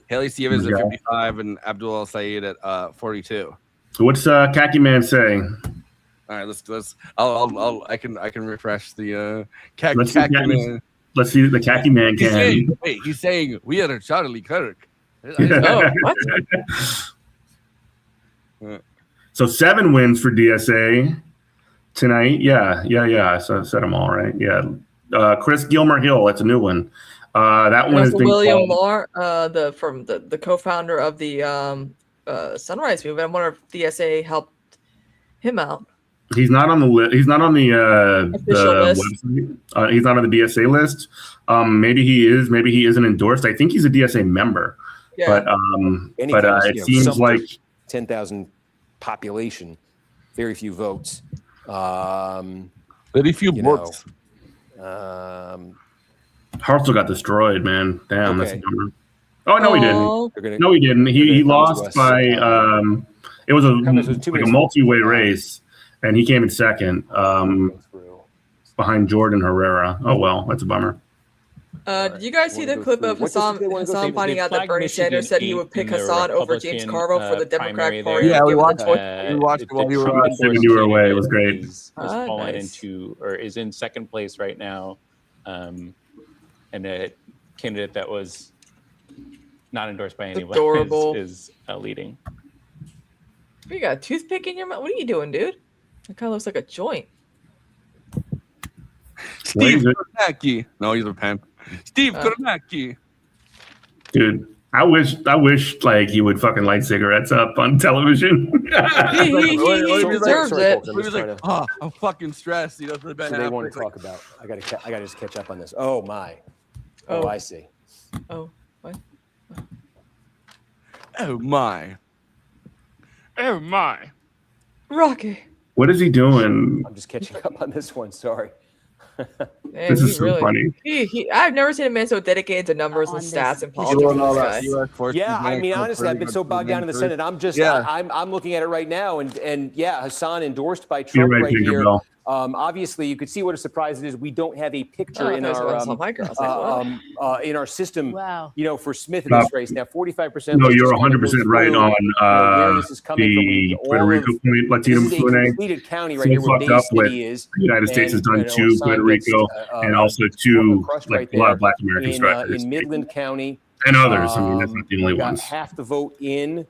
Haley Stevens at 55 and Abdul El Sayed at 42. So what's Khaki Man saying? All right, let's. I can refresh the Khaki Man. Let's see the Khaki Man can. He's saying we are Charlie Kirk. Oh, what? So 7 wins for DSA tonight. Yeah. So I said them all right. Yeah. Chris Gilmer Hill. That's a new one. That one is William Moore, the co-founder of the Sunrise Movement. I wonder if DSA helped him out. He's not on the list. He's not on the list. Website. He's not on the DSA list. Maybe he is. Maybe he isn't endorsed. I think he's a DSA member. Yeah. But it seems like 10,000 population, very few votes. Very few votes. Hartzell got destroyed, man. Damn, that's a bummer. Oh no, he didn't. No, he didn't. He lost by. It was a multi-way race, and he came in second, behind Jordan Herrera. Oh well, that's a bummer. Did you guys see the clip of Hassan finding out that Bernie Sanders said he would pick Hassan over James Carville for the Democratic Party? Yeah, we watched it while you were away. It was great. Has fallen into or is in second place right now, and a candidate that was not endorsed by anyone is leading. You got a toothpick in your mouth? What are you doing, dude? It kind of looks like a joint. Steve Kornacki. No, he's a pen. Steve Kornacki. Dude, I wish like he would fucking light cigarettes up on television. He deserves it. folks, I'm He just was trying like, to- "Oh, I'm fucking stressed." You know, for the So they want to talk about. I got to just catch up on this. Oh my. Oh, I see. Oh, what? Oh my. Oh my. Rocky. What is he doing? I'm just catching up on this one. Sorry. Man, This he is so funny. I've never seen a man so dedicated to numbers and stats and politics. Yeah, I mean, honestly, I've been so bogged down in the Senate. I'm just, I'm looking at it right now, and yeah, Hassan endorsed by Trump You're right, right here. Tinkerbell. Obviously, you could see what a surprise it is. We don't have a picture in our system, you know, for Smith in this race. Now, 45%. No, you're 100% right on where this is coming the from. Puerto Rico point, Latino This is a point. completed county right here where fucked Bay up with City is. the United States has done And, to you know, Puerto Hassan Rico gets, and also to crushed like right a lot there of Black American strikers in Midland County. and others. I mean, that's not the only got ones. half the vote in,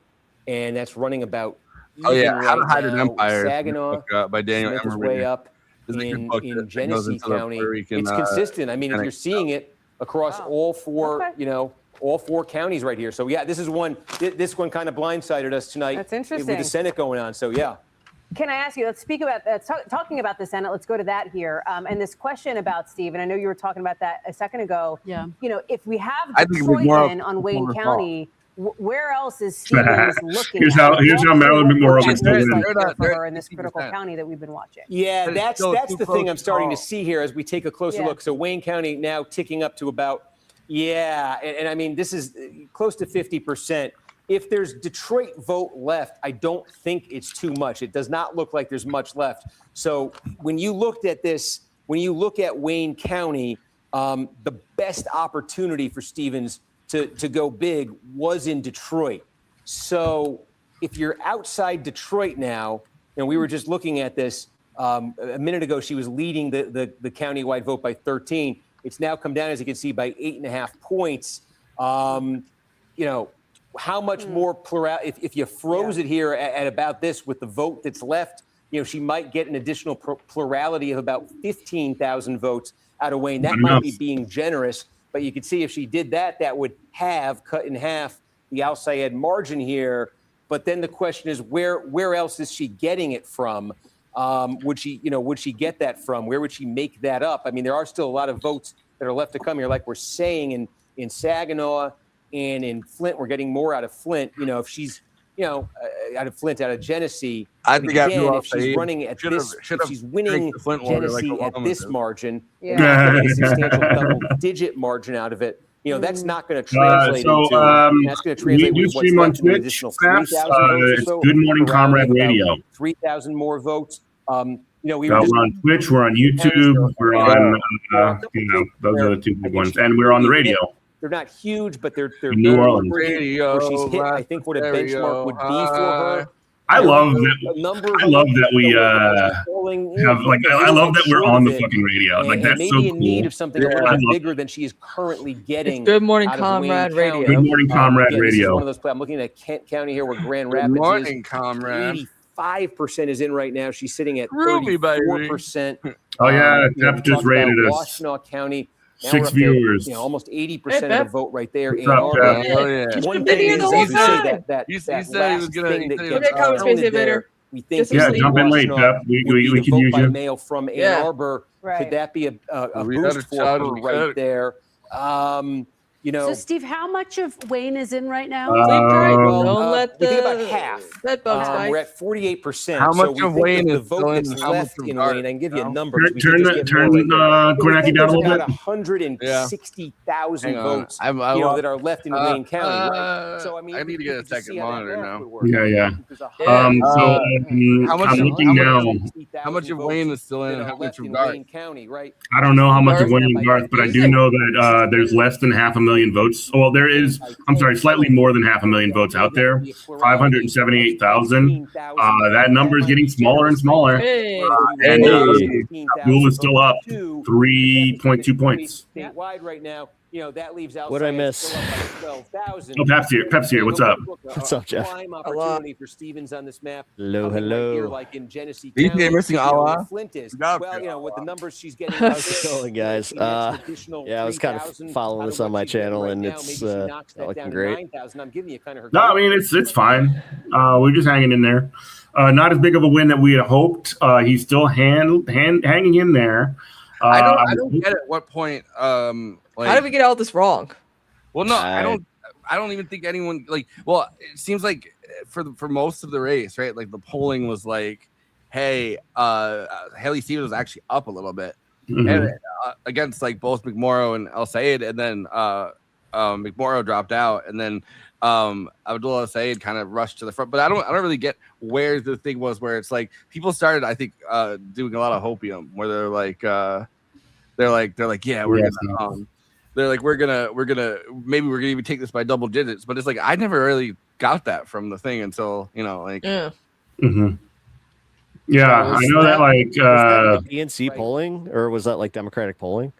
and that's running about. Oh yeah, even How to right Hide an now. Empire. Saginaw By Daniel Smith is Emery. way up This is a good in book that goes Genesee into the County. Puerto Rican, It's consistent. I mean, if you're seeing it across all four, you know, all four counties right here. So yeah, this is one. This one kind of blindsided us tonight. That's with interesting. the Senate going on. So yeah. Can I ask you, let's speak about talking about the Senate. Let's go to that here. And this question about Steve, and I know you were talking about that a second ago. Yeah. You know, if we have I think it was Detroit more in of- on Wayne more of a County, where else is Stevens looking Here's at? how Marilyn Monroe What is that looks doing. like for her in this critical county that we've been watching. Yeah, But it's that's still too the close thing I'm to starting to call. see here as we take a closer Yeah. look. So Wayne County now ticking up to about, and I mean, this is close to 50%. If there's Detroit vote left, I don't think it's too much. It does not look like there's much left. So when you looked at this, when you look at Wayne County, the best opportunity for Stevens to go big was in Detroit. So if you're outside Detroit now, and we were just looking at this a minute ago, she was leading the countywide vote by 13. It's now come down, as you can see, by 8.5 points. You know, how much more plural? If you froze it here at about this with the vote that's left, you know, she might get an additional plurality of about 15,000 votes out of Wayne. That might be being generous, but you could see if she did that, that would have cut in half the Al-Sayed margin here. But then the question is, where else is she getting it from? Would she get that from? Where would she make that up? I mean, there are still a lot of votes that are left to come here, like we're saying in Saginaw and in Flint. We're getting more out of Flint. You know, if she's, you know, out of Flint, out of Genesee. I think again, if she's running at this, if she's winning Genesee at this margin, and getting a substantial double-digit margin out of it. You know, that's not going to translate that's going to translate we do with what's stream on left in an Twitch, additional Snaps. 3,000 votes or It's so. Good Morning Comrade Radio. 3,000 more votes. You know, We're on Twitch, we're on YouTube, we're on, you know, those are the two big ones. And we're on the radio. They're not huge, but they're New Orleans. where she's hit, I think, what a benchmark would be for her. I love that we have like I love that we're on the fucking radio. Like that's so maybe cool. in need of something a I little love bigger than she is currently getting. It's Good Morning out of Wayne Comrade County. Radio. Good Morning Comrade Again, this is Radio. one of those I'm looking at Kent County here, where Grand Good Rapids morning, is. Comrade. 85% is in right now. She's sitting at Ruby, baby. 34%. Oh yeah, you know, Tap we just talked rated about us. Washtenaw County. Now 6 we're up to, viewers. you know, almost 80% Hey, of the Beth. vote right there. What's up, Ann Jeff? Arbor. Oh, yeah. One been thing here is the to whole say time. that He that said he was last gonna- thing he that said he gets was gonna- Comment space counted later. there, we think Just is Yeah, asleep. jump in late, Washtenaw Jeff. We would be the can vote use by you. mail from Ann Yeah. Arbor. Right. Could that be a We boost got for a shot her of the right cut. there? You know, So, Steve, how much of Wayne is in right now? Sleep tight. Well, Don't let we think the about half. bed bugs bite. We're at 48%. How so much we of think Wayne the is vote still in that's and how much left of in Dart, Wayne? I can give you a no? number. 'cause we can Turn just get turn more right there. We Kornacki think down a there's little about bit. 160,000 Hang on. votes, I you know, lost- that are left in Wayne County, right? So I mean, I need to we get a could just second see how that monitor math now. would work. Yeah. There's a Yeah. How much I'm of- looking how now. much of Wayne is still in and how much of Dart? Wayne County, right? I don't know how much of Garth? Wayne Garth, but I do know that there's less than 500,000 votes. Well, there is. I'm sorry, slightly more than 500,000 votes out there. 578,000. That number is getting smaller and smaller. Hey. And Abdul is still up 3.2 points. Statewide right now. that leaves out. What'd I miss? 12,000. Oh, Pep's here. What's up? What's up, Jeff? Prime opportunity for Stevens on this map. Hello, Coming hello. Right here, like in Genesee DJ County, missing Allah? Flint is. God, Well, with the numbers she's getting. How's it going, guys? Yeah, I was kind of following this on my channel, and it's not looking great. I'm giving you kind of her. No, I mean it's fine. We're just hanging in there. Not as big of a win that we had hoped. He's still hanging in there. I don't get at what point. Like, how did we get all this wrong? Well, no, I don't even think anyone well, it seems like for most of the race, right? Like the polling was like, hey, Haley Stevens was actually up a little bit and, against like both McMorrow and El Sayed, and then McMorrow dropped out, and then Abdul El Sayed kind of rushed to the front. But I don't really get where the thing was where it's like people started, I think, doing a lot of hopium where they're like, yeah, we're gonna maybe we're gonna even take this by double digits, but it's like I never really got that from the thing until Yeah, So I know that was that DNC polling, or was that like Democratic polling?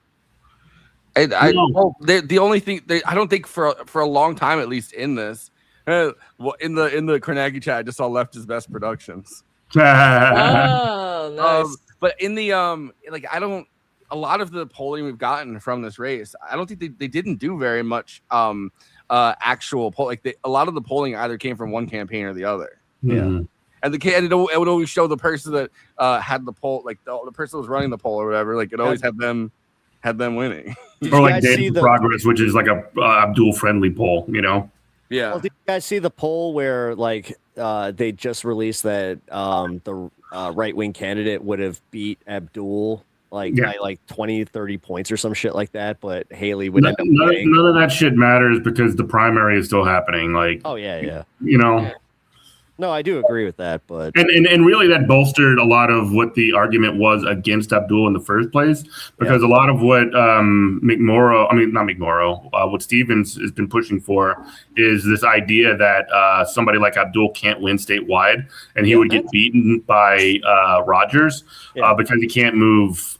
The only thing I don't think for a long time, at least in this, well, in the Carnegie chat, I just saw Left is Best Productions. Oh, nice. But in the I don't. A lot of the polling we've gotten from this race, I don't think they didn't do very much actual poll. Like a lot of the polling either came from one campaign or the other. Yeah. And it would always show the person that had the poll, like the person that was running the poll or whatever. Like it always had them winning. Or like Data Progress, which is like a Abdul friendly poll, Yeah. Well, did you guys see the poll where like they just released that the right wing candidate would have beat Abdul by like 20, 30 points or some shit like that, but Haley would end up winning. None of that shit matters because the primary is still happening. Like, oh yeah. No, I do agree with that, but and really that bolstered a lot of what the argument was against Abdul in the first place, because a lot of what what Stevens has been pushing for is this idea that somebody like Abdul can't win statewide, and he would get beaten by Rogers because he can't move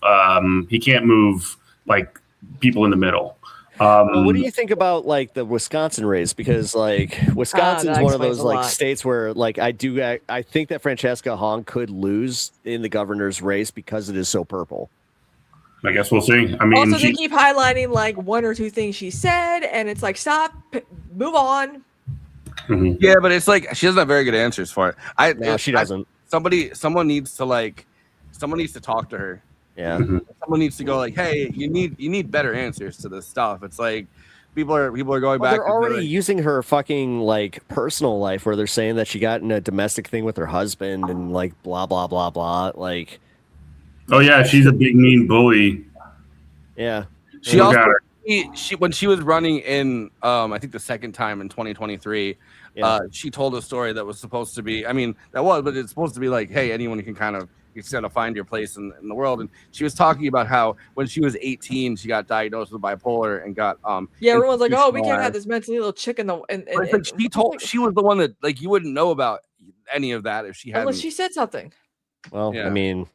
like people in the middle. Well, what do you think about like the Wisconsin race? Because like Wisconsin's one of those like states where like I think that Francesca Hong could lose in the governor's race because it is so purple. I guess we'll see. I mean, also they keep highlighting like one or two things she said, and it's like stop, move on. Yeah, but it's like she doesn't have very good answers for it. No, she doesn't. Someone needs to talk to her. Yeah. Someone needs to go like, hey, you need better answers to this stuff. It's like people are going back. They're already using her fucking like personal life where they're saying that she got in a domestic thing with her husband and like blah blah blah blah. Like, oh yeah, she's a big mean bully. Yeah. She also when she was running in I think the second time in 2023, she told a story that was supposed to be, but it's supposed to be like, hey, anyone can kind of to find your place in the world. And she was talking about how when she was 18, she got diagnosed with bipolar and got everyone's like, oh, we can't have this mentally ill chick in the she was the one that like you wouldn't know about any of that if she hadn't. Unless she said something. Well, I mean,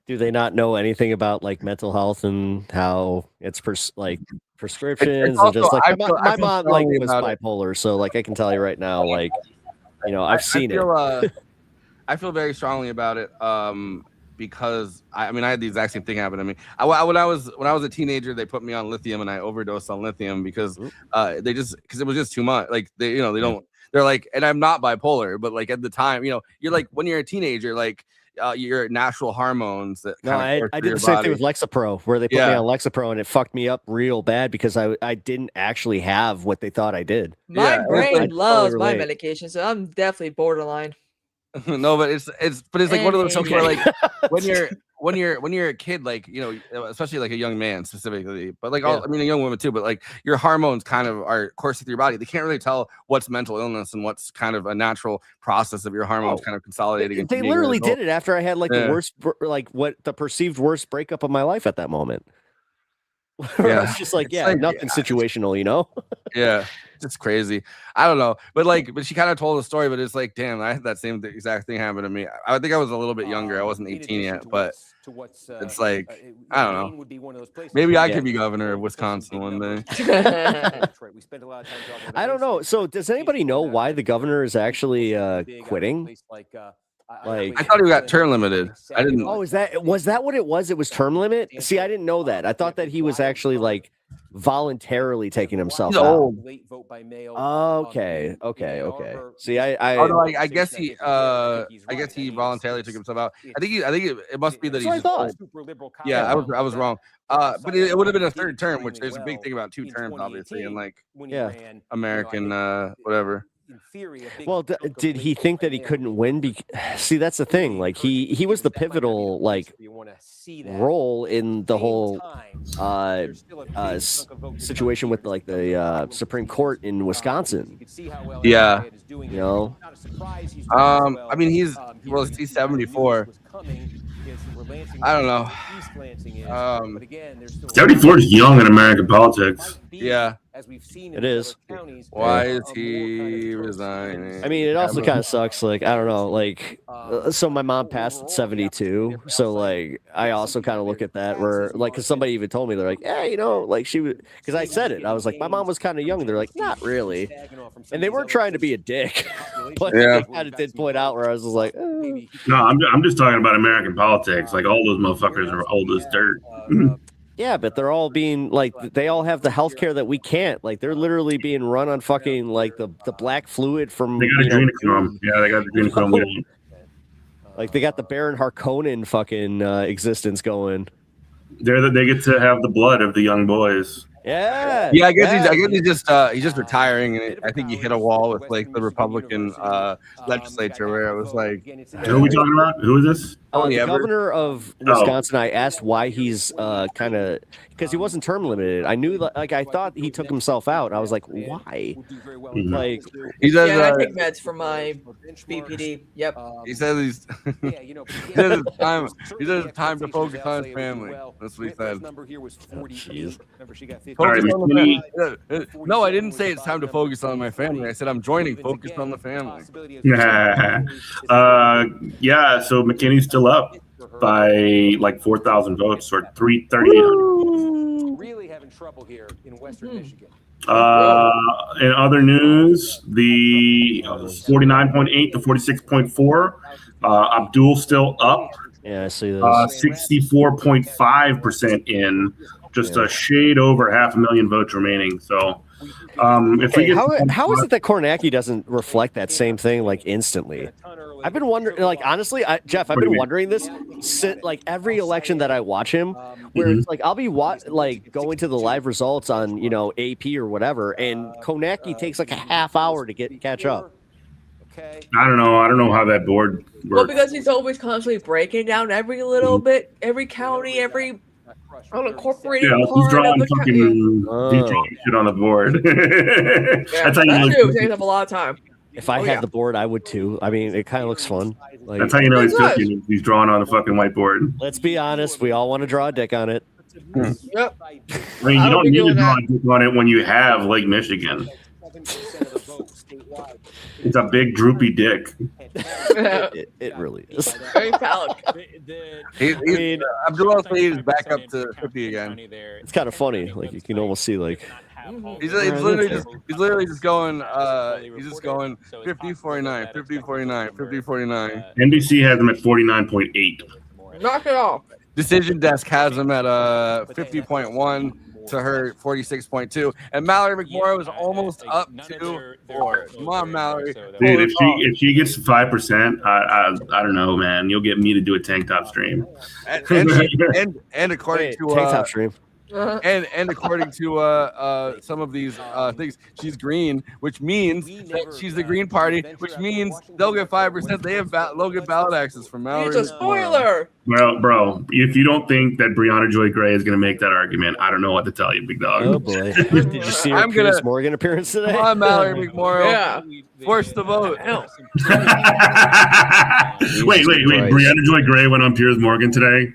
do they not know anything about like mental health and how it's prescriptions and just like my mom like was bipolar, so like I can tell you right now, like I've seen it. I feel very strongly about it because I had the exact same thing happen to me. When I was a teenager, they put me on lithium and I overdosed on lithium because because it was just too much. Like they're like, and I'm not bipolar, but like at the time, you're like when you're a teenager, like your natural hormones that I did the same thing with Lexapro, where they put me on Lexapro and it fucked me up real bad because I didn't actually have what they thought I did. My brain loves my medication, so I'm definitely borderline. No, but it's like one of those things where like when you're a kid, like especially like a young man specifically, but like a young woman too, but like your hormones kind of are coursing through your body. They can't really tell what's mental illness and what's kind of a natural process of your hormones kind of consolidating. They literally did it after I had like the worst, like what the perceived worst breakup of my life at that moment. Yeah. It's just like, nothing situational, you know? Yeah, it's crazy. I don't know, but she kind of told the story. But it's like, damn, I had that same exact thing happen to me. I think I was a little bit younger. I wasn't 18 yet, but it's like, I don't know. Maybe I could be governor of Wisconsin one day. I don't know. So, does anybody know why the governor is actually quitting? Like, I thought he got term limited. I didn't. Oh, was that what it was? It was term limit. See, I didn't know that. I thought that he was actually like voluntarily taking himself He's out. old. Okay. See, I guess he voluntarily took himself out. I think it must be that he's just old. Yeah, I was wrong. But it would have been a third term, which there's a big thing about 2 terms, obviously, and like American whatever. Well, did he think that he couldn't win? See, that's the thing. Like he was the pivotal like role in the whole situation with like the Supreme Court in Wisconsin. Yeah, you know. I mean, he's 74. I don't know. 74 is young in American politics. Yeah, it is. Why is he resigning? I mean, it also kind of sucks. Like, I don't know. Like, so my mom passed at 72. So, like, I also kind of look at that where, like, because somebody even told me, they're like, yeah, you know, like she would, because I said it. I was like, my mom was kind of young. They're like, not really. And they weren't trying to be a dick. But they kind of did point out where I was just like, No, I'm just talking about American politics. Like, all those motherfuckers are old as dirt. Yeah, but they're all being like, they all have the healthcare that we can't. Like, they're literally being run on fucking like the black fluid from. They got adrenochrome. Yeah, they got adrenochrome. Like, they got the Baron Harkonnen fucking existence going. They get to have the blood of the young boys. Yeah. Yeah, I guess he's just retiring, and I think he hit a wall with like the Republican legislature where it was like, who are we talking about? Who is this? The governor of Wisconsin. I asked why he's kind of, because he wasn't term limited. I knew, like, I thought he took himself out. I was like, why? Like, he does. Yeah, I take meds for my BPD. Yep. He says he says it's time to focus on his family. That's what he said. Jeez. No, I didn't say it's time to focus on my family. I said I'm joining Focus on the Family. Yeah, so McKinney's still up by like 4,000 votes or 3,300. Really having trouble here in Western Michigan. In other news, the 49.8 to 46.4. Abdul still up. Yeah, I see those. 64.5% in. Just a shade over 500,000 votes remaining. So, if we get how is it that Kornacki doesn't reflect that same thing like instantly? I've been wondering, like, honestly, Jeff, I've been wondering this like every election that I watch him, where it's like I'll be like going to the live results on AP or whatever, and Kornacki takes like a half hour to catch up. I don't know how that board works. Well, because he's always constantly breaking down every little bit, every county, every unincorporated he's drawing shit on the board. That's how you know. Takes up a lot of time. If I had the board, I would too. I mean, it kind of looks fun. Like, that's how you know he's joking. He's drawing on the fucking whiteboard. Let's be honest. We all want to draw a dick on it. Yep. I mean, you don't need to draw a dick on it when you have Lake Michigan. It's a big droopy dick. It really is. Very phallic. Abdul is back up to 50 again. It's kind of funny. Like, you can almost see like. He's literally just going 50 49 50 49 50 49. NBC has him at 49.8. Knock it off. Decision Desk has him at 50.1 to her 46.2, and Mallory McMorrow is almost up to 4. Come on, Mallory. Dude, if she gets 5%, I don't know, man. You'll get me to do a tank top stream. And according to tank top stream. And according to some of these things, she's green, which means that she's the Green Party, which means they'll get 5%. They have they'll get ballot access from Mallory. It's a spoiler. Well, bro, if you don't think that Breonna Joy Gray is going to make that argument, I don't know what to tell you, big dog. Oh boy! Did you see her Piers Morgan appearance today? Come on, Mallory McMorrow. Yeah, force the vote. Wait! Breonna Joy Gray went on Piers Morgan today.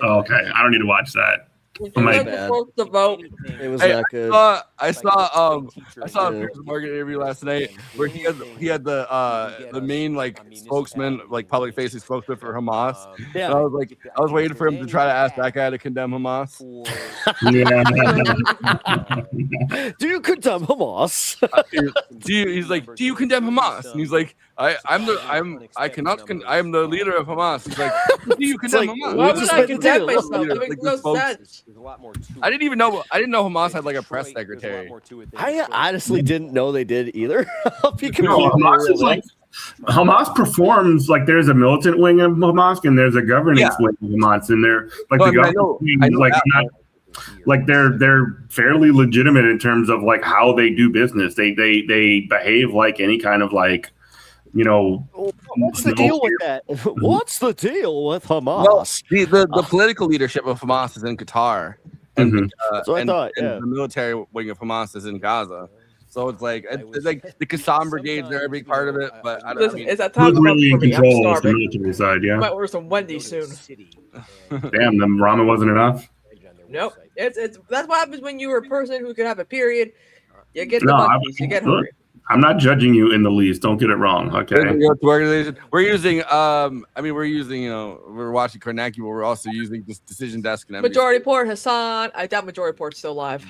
Oh, okay, I don't need to watch that. Would Oh you my like to post the vote? It was Hey, not good. I saw a Piers Morgan interview last night where he had the main like spokesman, like public facing spokesman for Hamas. Yeah. And I was waiting for him to try to ask that guy to condemn Hamas. Do you condemn Hamas? He's like, do you condemn Hamas? And he's like, I am the leader of Hamas. He's like, do you condemn Hamas? Why would I condemn myself? That makes no sense. I didn't know Hamas had like a press secretary. I honestly didn't know they did either. I'll be No, Hamas is like Hamas performs like there's a militant wing of Hamas and there's a governance wing of Hamas, and they're like the government wing is like not like they're fairly legitimate in terms of like how they do business. They behave like any kind of like, you know. What's the deal with that? What's the deal with Hamas? Well, the political leadership of Hamas is in Qatar, and, so I thought, and the military wing of Hamas is in Gaza. So it's like the Qassam brigades are a big part of it, but I don't. Listen, is that time who's really in for me? I'm control of the starving. military side? Yeah. Might order some Wendy's soon. Damn, the ramen wasn't enough. Nope. It's that's what happens when you're a person who can have a period. You get the No, monkeys. You get hungry. I'm not judging you in the least. Don't get it wrong. Okay. We're using we're watching Kornacki, but we're also using this Decision Desk and NBC. Majority Report, Hassan. I doubt Majority Report's still live.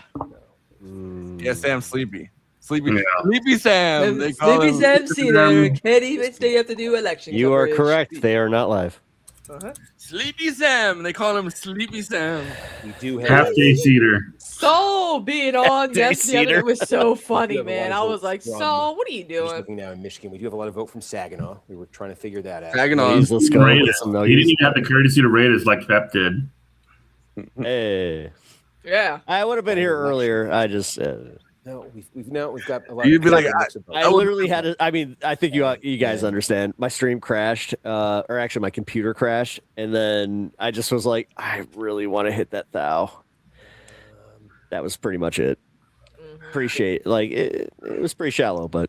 Yeah, Sam's sleepy. Sleepy Sleepy Sam. They call him. Sam Cedar can't even stay up to do election. You are coverage. correct. They are not live. Sleepy Sam. They call him Sleepy Sam. We do have Half day cedar. So being on yesterday, it was so funny, man. I was like, from- so what are you I'm just doing? looking now in Michigan. We do have a lot of vote from Saginaw. We were trying to figure that out. Saginaw. Let's go. Rate Get it. some You didn't nuggies. even have the courtesy to rate us like Pep did. Hey, Yeah. I would have been here earlier. I just. No, we've got a lot. You'd be like, I literally had. I mean, I think you guys understand. My stream crashed, or actually, my computer crashed, and then I just was like, I really want to hit that thou. That was pretty much it. Appreciate it was pretty shallow, but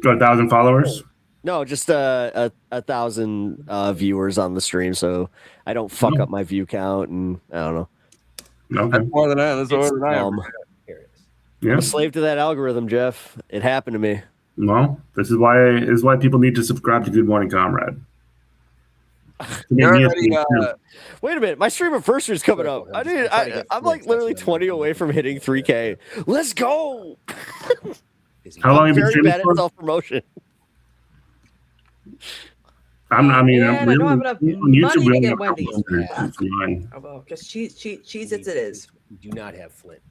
Got 1,000 followers. no, just a 1,000 viewers on the stream, so I don't fuck up my view count, and I don't know. Okay. That's more than that. That's more than that. Yeah. I'm a slave to that algorithm, Jeff. It happened to me. Well, this is why people need to subscribe to Good Morning Comrade. You're already, Wait a minute, my stream anniversary is coming up. I'm like literally 20 away from hitting 3K. Let's go. How long have you been very streaming bad at for? self-promotion. I'm Man, I really don't have enough on YouTube. money to We get only have Wendy's. 100. It's fine. Oh, well, because Cheez-Its it is. We do not have Flint.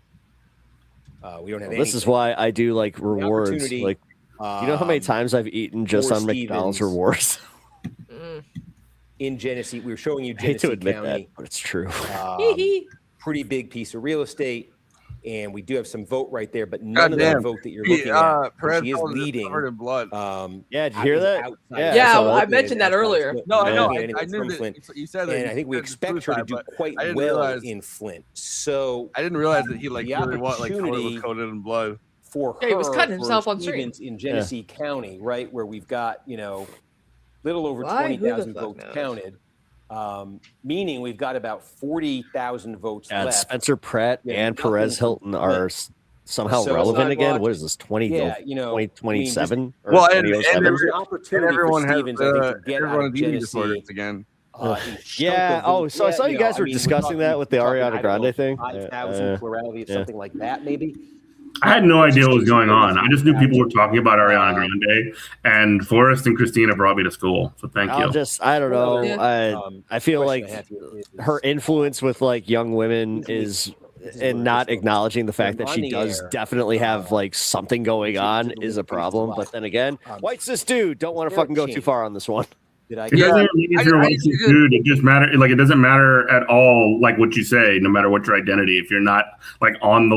We don't have. This is why I do like rewards. opportunity, Like, you know how many times I've eaten just for on McDonald's Stevens. rewards? in Genesee. We were showing you I hate Genesee to admit County. that, but it's true. Pretty big piece of real estate, and we do have some vote right there, but none of that Goddamn. vote that you're looking at. Perez She is Hilton is leading. covered in blood. Yeah, did you hear that? Yeah, I mentioned that earlier. No, I know. Anything I knew from that Flint. you said that. And I think we you said expect her to suicide, do but quite I didn't well realize- in Flint. So I didn't realize that he like the really was opportunity coated in blood. for her, Yeah, he was cutting for himself on stream. Stevens in Genesee County, right, where we've got little over Why? Who the 20,000 fuck votes knows? counted. Meaning we've got about 40,000 votes And left. Spencer Pratt Yeah, and nothing Perez from Hilton Flint. are somehow So relevant again. sidewalk- What is this? 2027? Or Well, 2007? there's an opportunity everyone for has Stevens, I think, to get everyone out has of eating Genesee. disorders again. Yeah. Oh, so I saw you guys were discussing that with the Ariana Grande thing. 5,000 plurality of yeah. something like that, maybe. I had no idea what was going on. I just knew people were talking about Ariana Grande, and Forrest and Kristina brought me to school. So thank you. I don't know. Yeah. I feel question like I have here is- her influence with like young women is, and not acknowledging the fact that she does definitely have like something going on is a problem. But then again, white cis dude, don't want to fucking go too far on this one. Did I It doesn't matter if you're a white cis dude. It just matter like it doesn't matter at all like what you say, no matter what your identity. If you're not like on the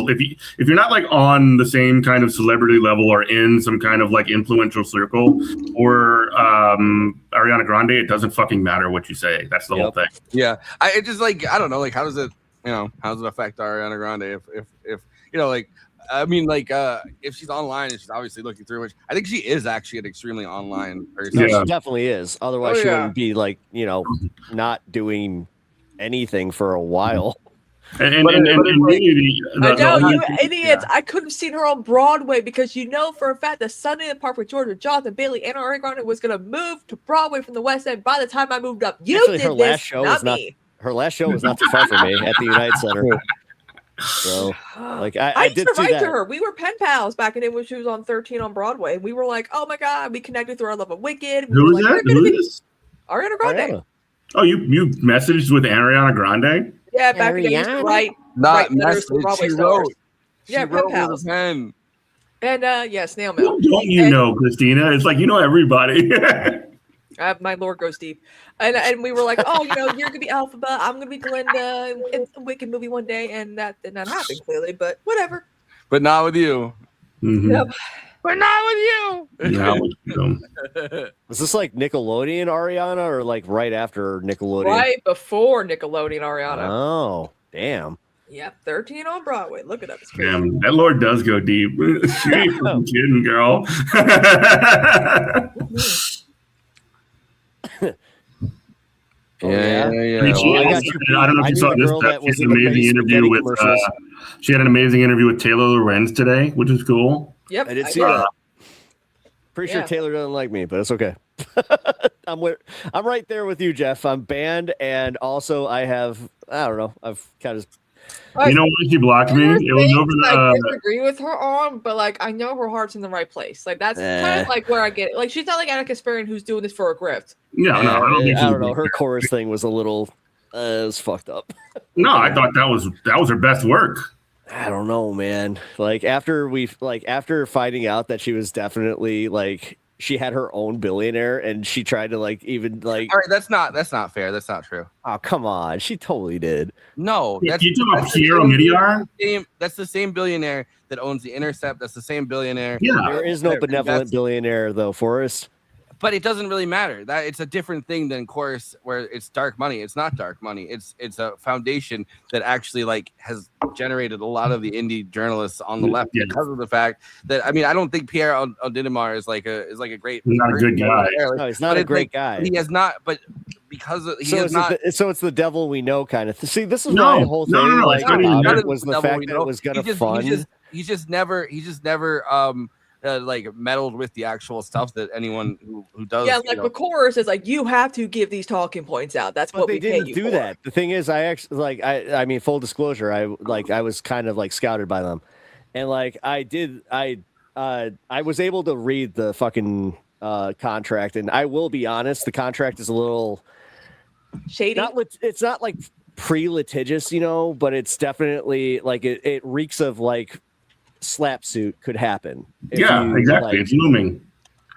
if you're not like on the same kind of celebrity level or in some kind of like influential circle or Ariana Grande, it doesn't fucking matter what you say. That's the whole thing. Yeah, it just like I don't know, like how does it affect Ariana Grande if like I mean like if she's online and she's obviously looking through, which I think she is actually an extremely online person. No, she definitely is. Otherwise, Oh, she yeah. wouldn't be like not doing anything for a while. And really, I know, you idiots. I could have seen her on Broadway because you know for a fact that Sunday in the Park with George with Jonathan Bailey and Ariana Grande was going to move to Broadway from the West End by the time I moved up. You Actually, did her last this, show not was not. me. Her last show was not too far from me at the United Center. So, like, I used did to see write that. to her. We were pen pals back in the day when she was on 13 on Broadway. We were like, oh my God, we connected through our love of Wicked. We Who were is like, that? Who is this? Ariana Grande. Oh, you messaged with Ariana Grande? Yeah, back in the day, we used to write letters to Broadway she stars. wrote. Yeah, She pen wrote with pals. a pen. And yeah, snail mail. Who don't you know, Kristina? It's like you know everybody. My lore goes deep, and we were like, oh, you know, you're gonna be Alphaba, I'm gonna be Glinda in a Wicked movie one day, and that did not happen clearly, but whatever. But not with you. Yep. But not with you. Now with you. Was this like Nickelodeon Ariana or like right after Nickelodeon? Right before Nickelodeon Ariana. Oh, damn. Yep, 13 on Broadway. Look it up. It's crazy. Damn, that Lord does go deep. She ain't fucking kidding, girl. Yeah. I mean, she also had- I don't know if you saw this. She had an amazing interview with. She had an amazing interview with Taylor Lorenz today, which is cool. Yep, I did see that. Pretty sure Taylor doesn't like me, but it's okay. I'm right there with you, Jeff. I'm banned, and also I don't know. I've kind of. You know why she blocked me? It was over I the. disagree with her on, but like I know her heart's in the right place. Like that's kind of like where I get it. Like she's not like Anna Kasparian who's doing this for a grift. No, I don't think I don't know. Her chorus thing was a little. It was fucked up. No, I thought that was her best work. I don't know, man. Like after finding out that she was definitely like she had her own billionaire and she tried to like even like. All right, that's not fair. That's not true. Oh come on, she totally did. No, that's you talking about Piero Midyar? That's the same billionaire that owns the Intercept. That's the same billionaire. Yeah, there is no benevolent billionaire though, Forrest. But it doesn't really matter. That it's a different thing than chorus where it's dark money. It's not dark money. It's a foundation that actually like has generated a lot of the indie journalists on the left because of the fact that I mean I don't think Pierre Oudinot is like a great. He's not a good guy. No, he's not a great guy. He has not. But because he has not. So it's the devil we know kind of. See, this is No, my whole thing. no, like, about it was the devil fact we that know. it was gonna He fund. He's just never like meddled with the actual stuff that anyone who does. Yeah, like the chorus is like you have to give these talking points out. That's what they we pay didn't you do for. that. The thing is, I actually like I mean, full disclosure, I was kind of like scouted by them, and like I was able to read the fucking contract, and I will be honest, the contract is a little shady. It's not like pre-litigious, you know, but it's definitely like it reeks of like slap suit could happen. Yeah, exactly. It's looming.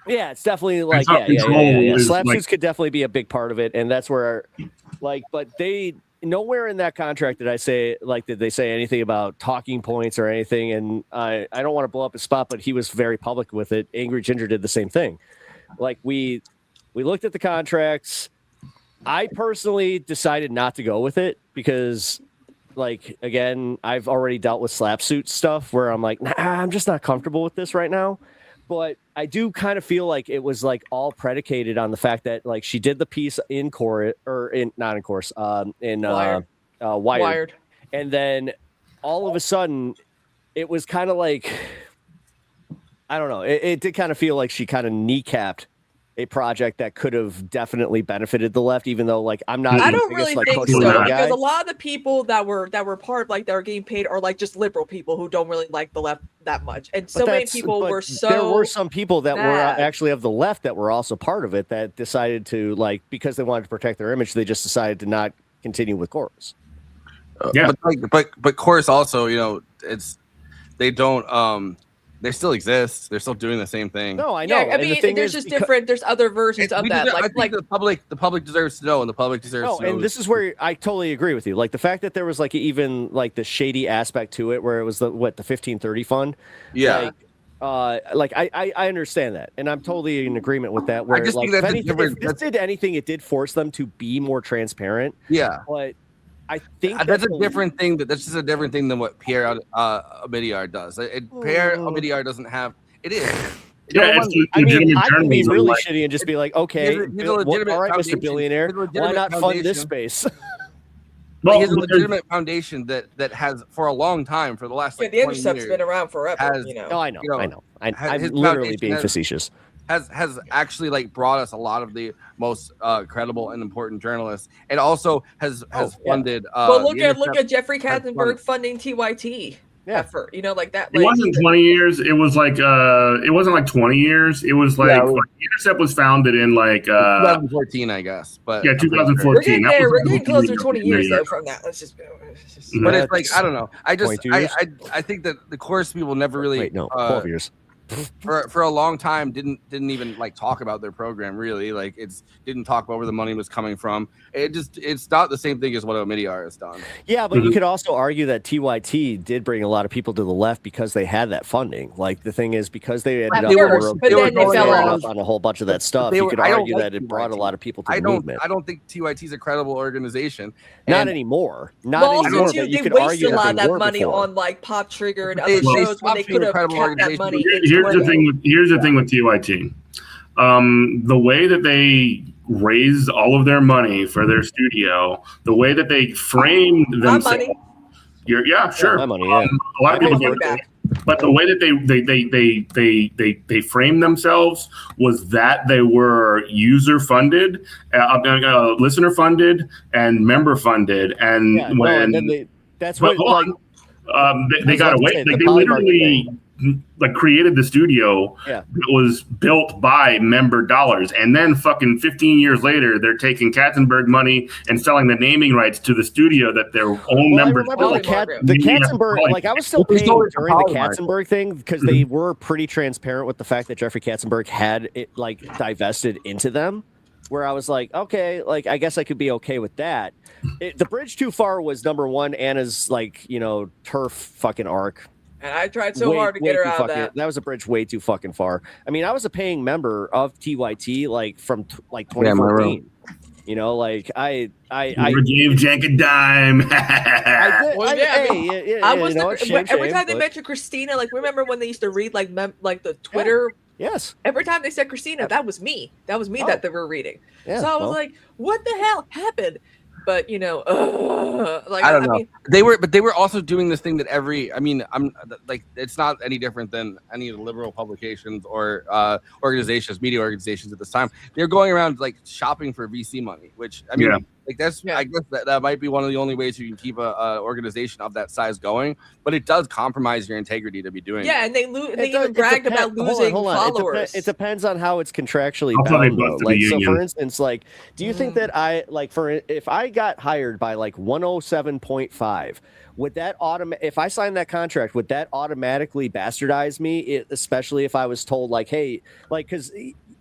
Yeah, it's definitely like slap suits could definitely be a big part of it, and that's where like, but they nowhere in that contract did they say anything about talking points or anything, and I don't want to blow up his spot, but he was very public with it. Angry Ginger did the same thing. Like we looked at the contracts. I personally decided not to go with it because, like, again, I've already dealt with slap suit stuff where I'm like, nah, I'm just not comfortable with this right now. But I do kind of feel like it was like all predicated on the fact that like she did the piece in court or not in course, in Wired. And then all of a sudden it was kind of like, I don't know. It did kind of feel like she kind of kneecapped a project that could have definitely benefited the left, even though like I'm not. I don't really think so guy. because a lot of the people that were part of like that were getting paid are like just liberal people who don't really like the left that much, and so many people were so. There were some people that were mad. actually of the left that were also part of it that decided to like because they wanted to protect their image, they just decided to not continue with chorus. Yeah, but chorus also, you know, they don't. They still exist. They're still doing the same thing. No, I know. Yeah, I mean, there's just different. There's other versions of that. I think the public deserves to know, and the public deserves to know. And this is where I totally agree with you. Like the fact that there was like even like the shady aspect to it, where it was the 1530 fund. Yeah. Like I understand that, and I'm totally in agreement with that. Where I just like, think that's if this did anything, it did force them to be more transparent. Yeah. But I think that's a different thing. That's just a different thing than what Pierre Omidyar does. Pierre Omidyar doesn't have. It is. Yeah, I mean, I can be really shitty and just be like, okay, all right, Mr. Billionaire, why not fund this space? Like, it's a legitimate foundation that has for a long time, for the last like the 20 Intercept's years, been around forever. has, No, I know. I'm his literally foundation being facetious. Has actually like brought us a lot of the most credible and important journalists, and also has funded. Well, look at Jeffrey Katzenberg funding TYT effort. You know, like that. It wasn't 20 years. It was like it wasn't like 20 years. It was like, like Intercept was founded in like 2014, I guess. But yeah, 2014. We're getting there. We're getting close to 20 years though from that. Let's just. But it's like I don't know. I think that the chorus people never really 12 years. For a long time didn't even like talk about their program really. Like didn't talk about where the money was coming from. It's not the same thing as what Omidyar has done. Yeah, but you could also argue that TYT did bring a lot of people to the left because they had that funding. Like the thing is, because they ended up on a whole bunch of that stuff, you could argue that it brought a lot of people to the movement. I don't think TYT is a credible organization. Not anymore. Not anymore. But you could argue a lot of that money before. on like Pop Trigger and other shows when they could have kept that money. Here's the thing with TYT. The way that they raised all of their money for their studio, the way that they framed themselves. Yeah, sure. My money, yeah. A lot of people do it. But the way that they framed themselves was that they were user funded, listener funded, and member funded, and that's what they got away. Like they literally created the studio that was built by member dollars, and then fucking 15 years later they're taking Katzenberg money and selling the naming rights to the studio that their own members built. The Katzenberg, like I was still paying during the Katzenberg thing because they were pretty transparent with the fact that Jeffrey Katzenberg had it like divested into them, where I was like, okay, like I guess I could be okay with that. The bridge too far was number one, Anna's like, turf fucking arc. And I tried so hard to get her out of that. That was a bridge way too fucking far. I mean, I was a paying member of TYT like from 2014. Like I gave Jank a dime. I was every time they mentioned Kristina, like remember when they used to read like the Twitter. Yes. Every time they said Kristina, that was me. That was me that they were reading. Yeah, so I was like, what the hell happened? But I don't know. They were also doing this thing that I'm like, it's not any different than any of the liberal publications or media organizations at this time. They're going around like shopping for VC money, which I guess that might be one of the only ways you can keep a organization of that size going. But it does compromise your integrity to be doing. Yeah, and they even bragged about losing followers. It depends on how it's contractually bound. Like, so for instance, like, do you think that if I got hired by like 107.5, would that if I signed that contract, would that automatically bastardize me? Especially if I was told like, hey, like, because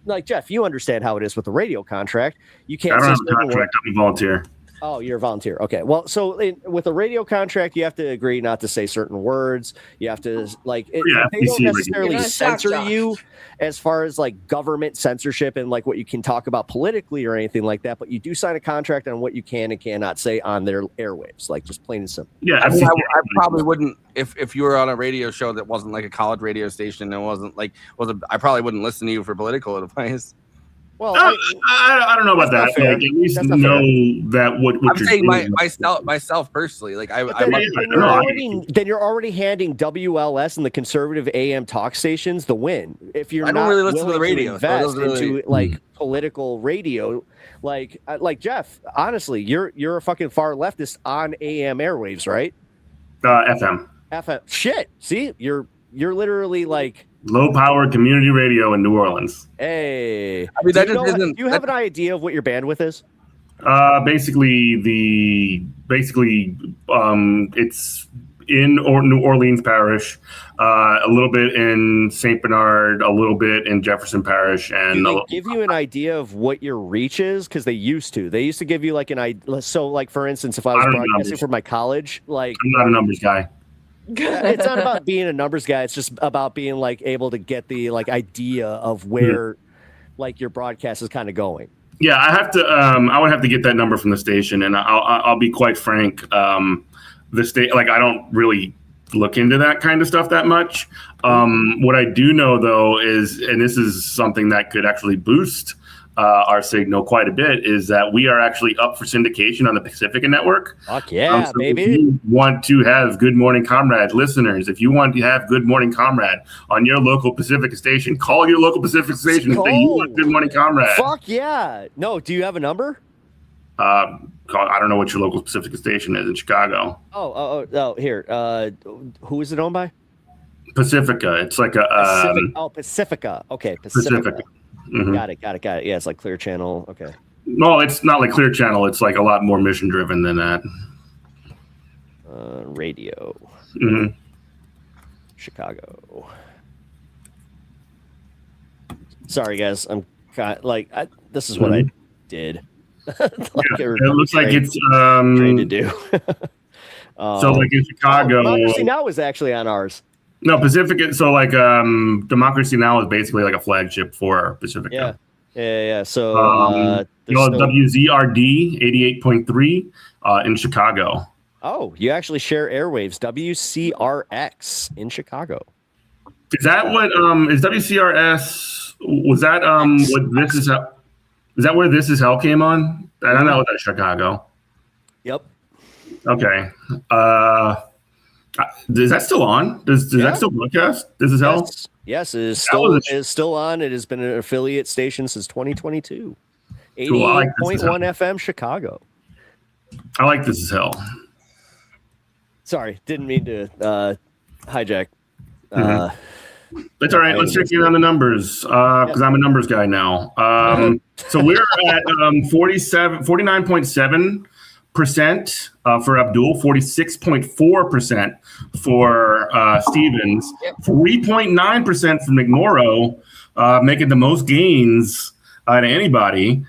like Jeff, you understand how it is with the radio contract. You can't. I don't have a contract. I'm a volunteer. Oh, you're a volunteer. Okay. Well, so with a radio contract, you have to agree not to say certain words. You have to they don't necessarily censor you as far as like government censorship and like what you can talk about politically or anything like that. But you do sign a contract on what you can and cannot say on their airwaves, like just plain and simple. Yeah, I probably wouldn't if you were on a radio show that wasn't like a college radio station and I probably wouldn't listen to you for political advice. Well, I don't know about that. Like, at least know that what I'm you're saying doing. myself personally. Like then you're already handing WLS and the conservative AM talk stations the win. If you're not really listen to the radio, invest into like political radio, like Jeff. Honestly, you're a fucking far leftist on AM airwaves, right? FM. FM. Shit. See, you're literally like. Low power community radio in New Orleans. Hey, I mean, do you have an idea of what your bandwidth is? Basically, it's in New Orleans Parish, a little bit in St. Bernard, a little bit in Jefferson Parish, and do they give you an idea of what your reach is? Because they used to give you like an idea. So, like for instance, if I was broadcasting for my college, like I'm not a numbers guy. It's not about being a numbers guy. It's just about being like able to get the like idea of where like your broadcast is kind of going. Yeah, I have to. I would have to get that number from the station, and I'll be quite frank. The state, like, I don't really look into that kind of stuff that much. What I do know though is, and this is something that could actually boost our signal quite a bit is that we are actually up for syndication on the Pacifica network. Fuck yeah, So baby. If you want to have Good Morning Comrade listeners, if you want to have Good Morning Comrade on your local Pacifica station, call your local Pacifica station and say you want Good Morning Comrade. Fuck yeah. No, do you have a number? I don't know what your local Pacifica station is in Chicago. Oh, here. Who is it owned by? Pacifica. It's like a Pacifica. Okay, Pacifica. Mhm. Got it. Yeah, it's like Clear Channel. Okay. No, it's not like Clear Channel. It's like a lot more mission driven than that. Radio. Mm-hmm. Chicago. Sorry, guys. I'm this is what I did. It looks like it's trained to do. So like in Chicago, Democracy Now! Is actually on ours. No, Pacifica. So like Democracy Now! Is basically like a flagship for Pacifica. Yeah. So WZRD 88.3 in Chicago. Oh, you actually share airwaves. WCRX in Chicago. Is that what is WCRS? Was that what This Is Hell? Is that where This Is Hell came on? I don't know. That's Chicago. Yep. Okay. Is that still on? Does that still broadcast? This Is Hell? Yes, it is still on. It has been an affiliate station since 2022. 88.1 FM Chicago. I like This Is Hell. Sorry, didn't mean to hijack. It's all right. Let's check in on the numbers because I'm a numbers guy now. So we're at 49.7% for Abdul, 46.4% for Stevens, 3.9% for McMorrow, making the most gains to anybody.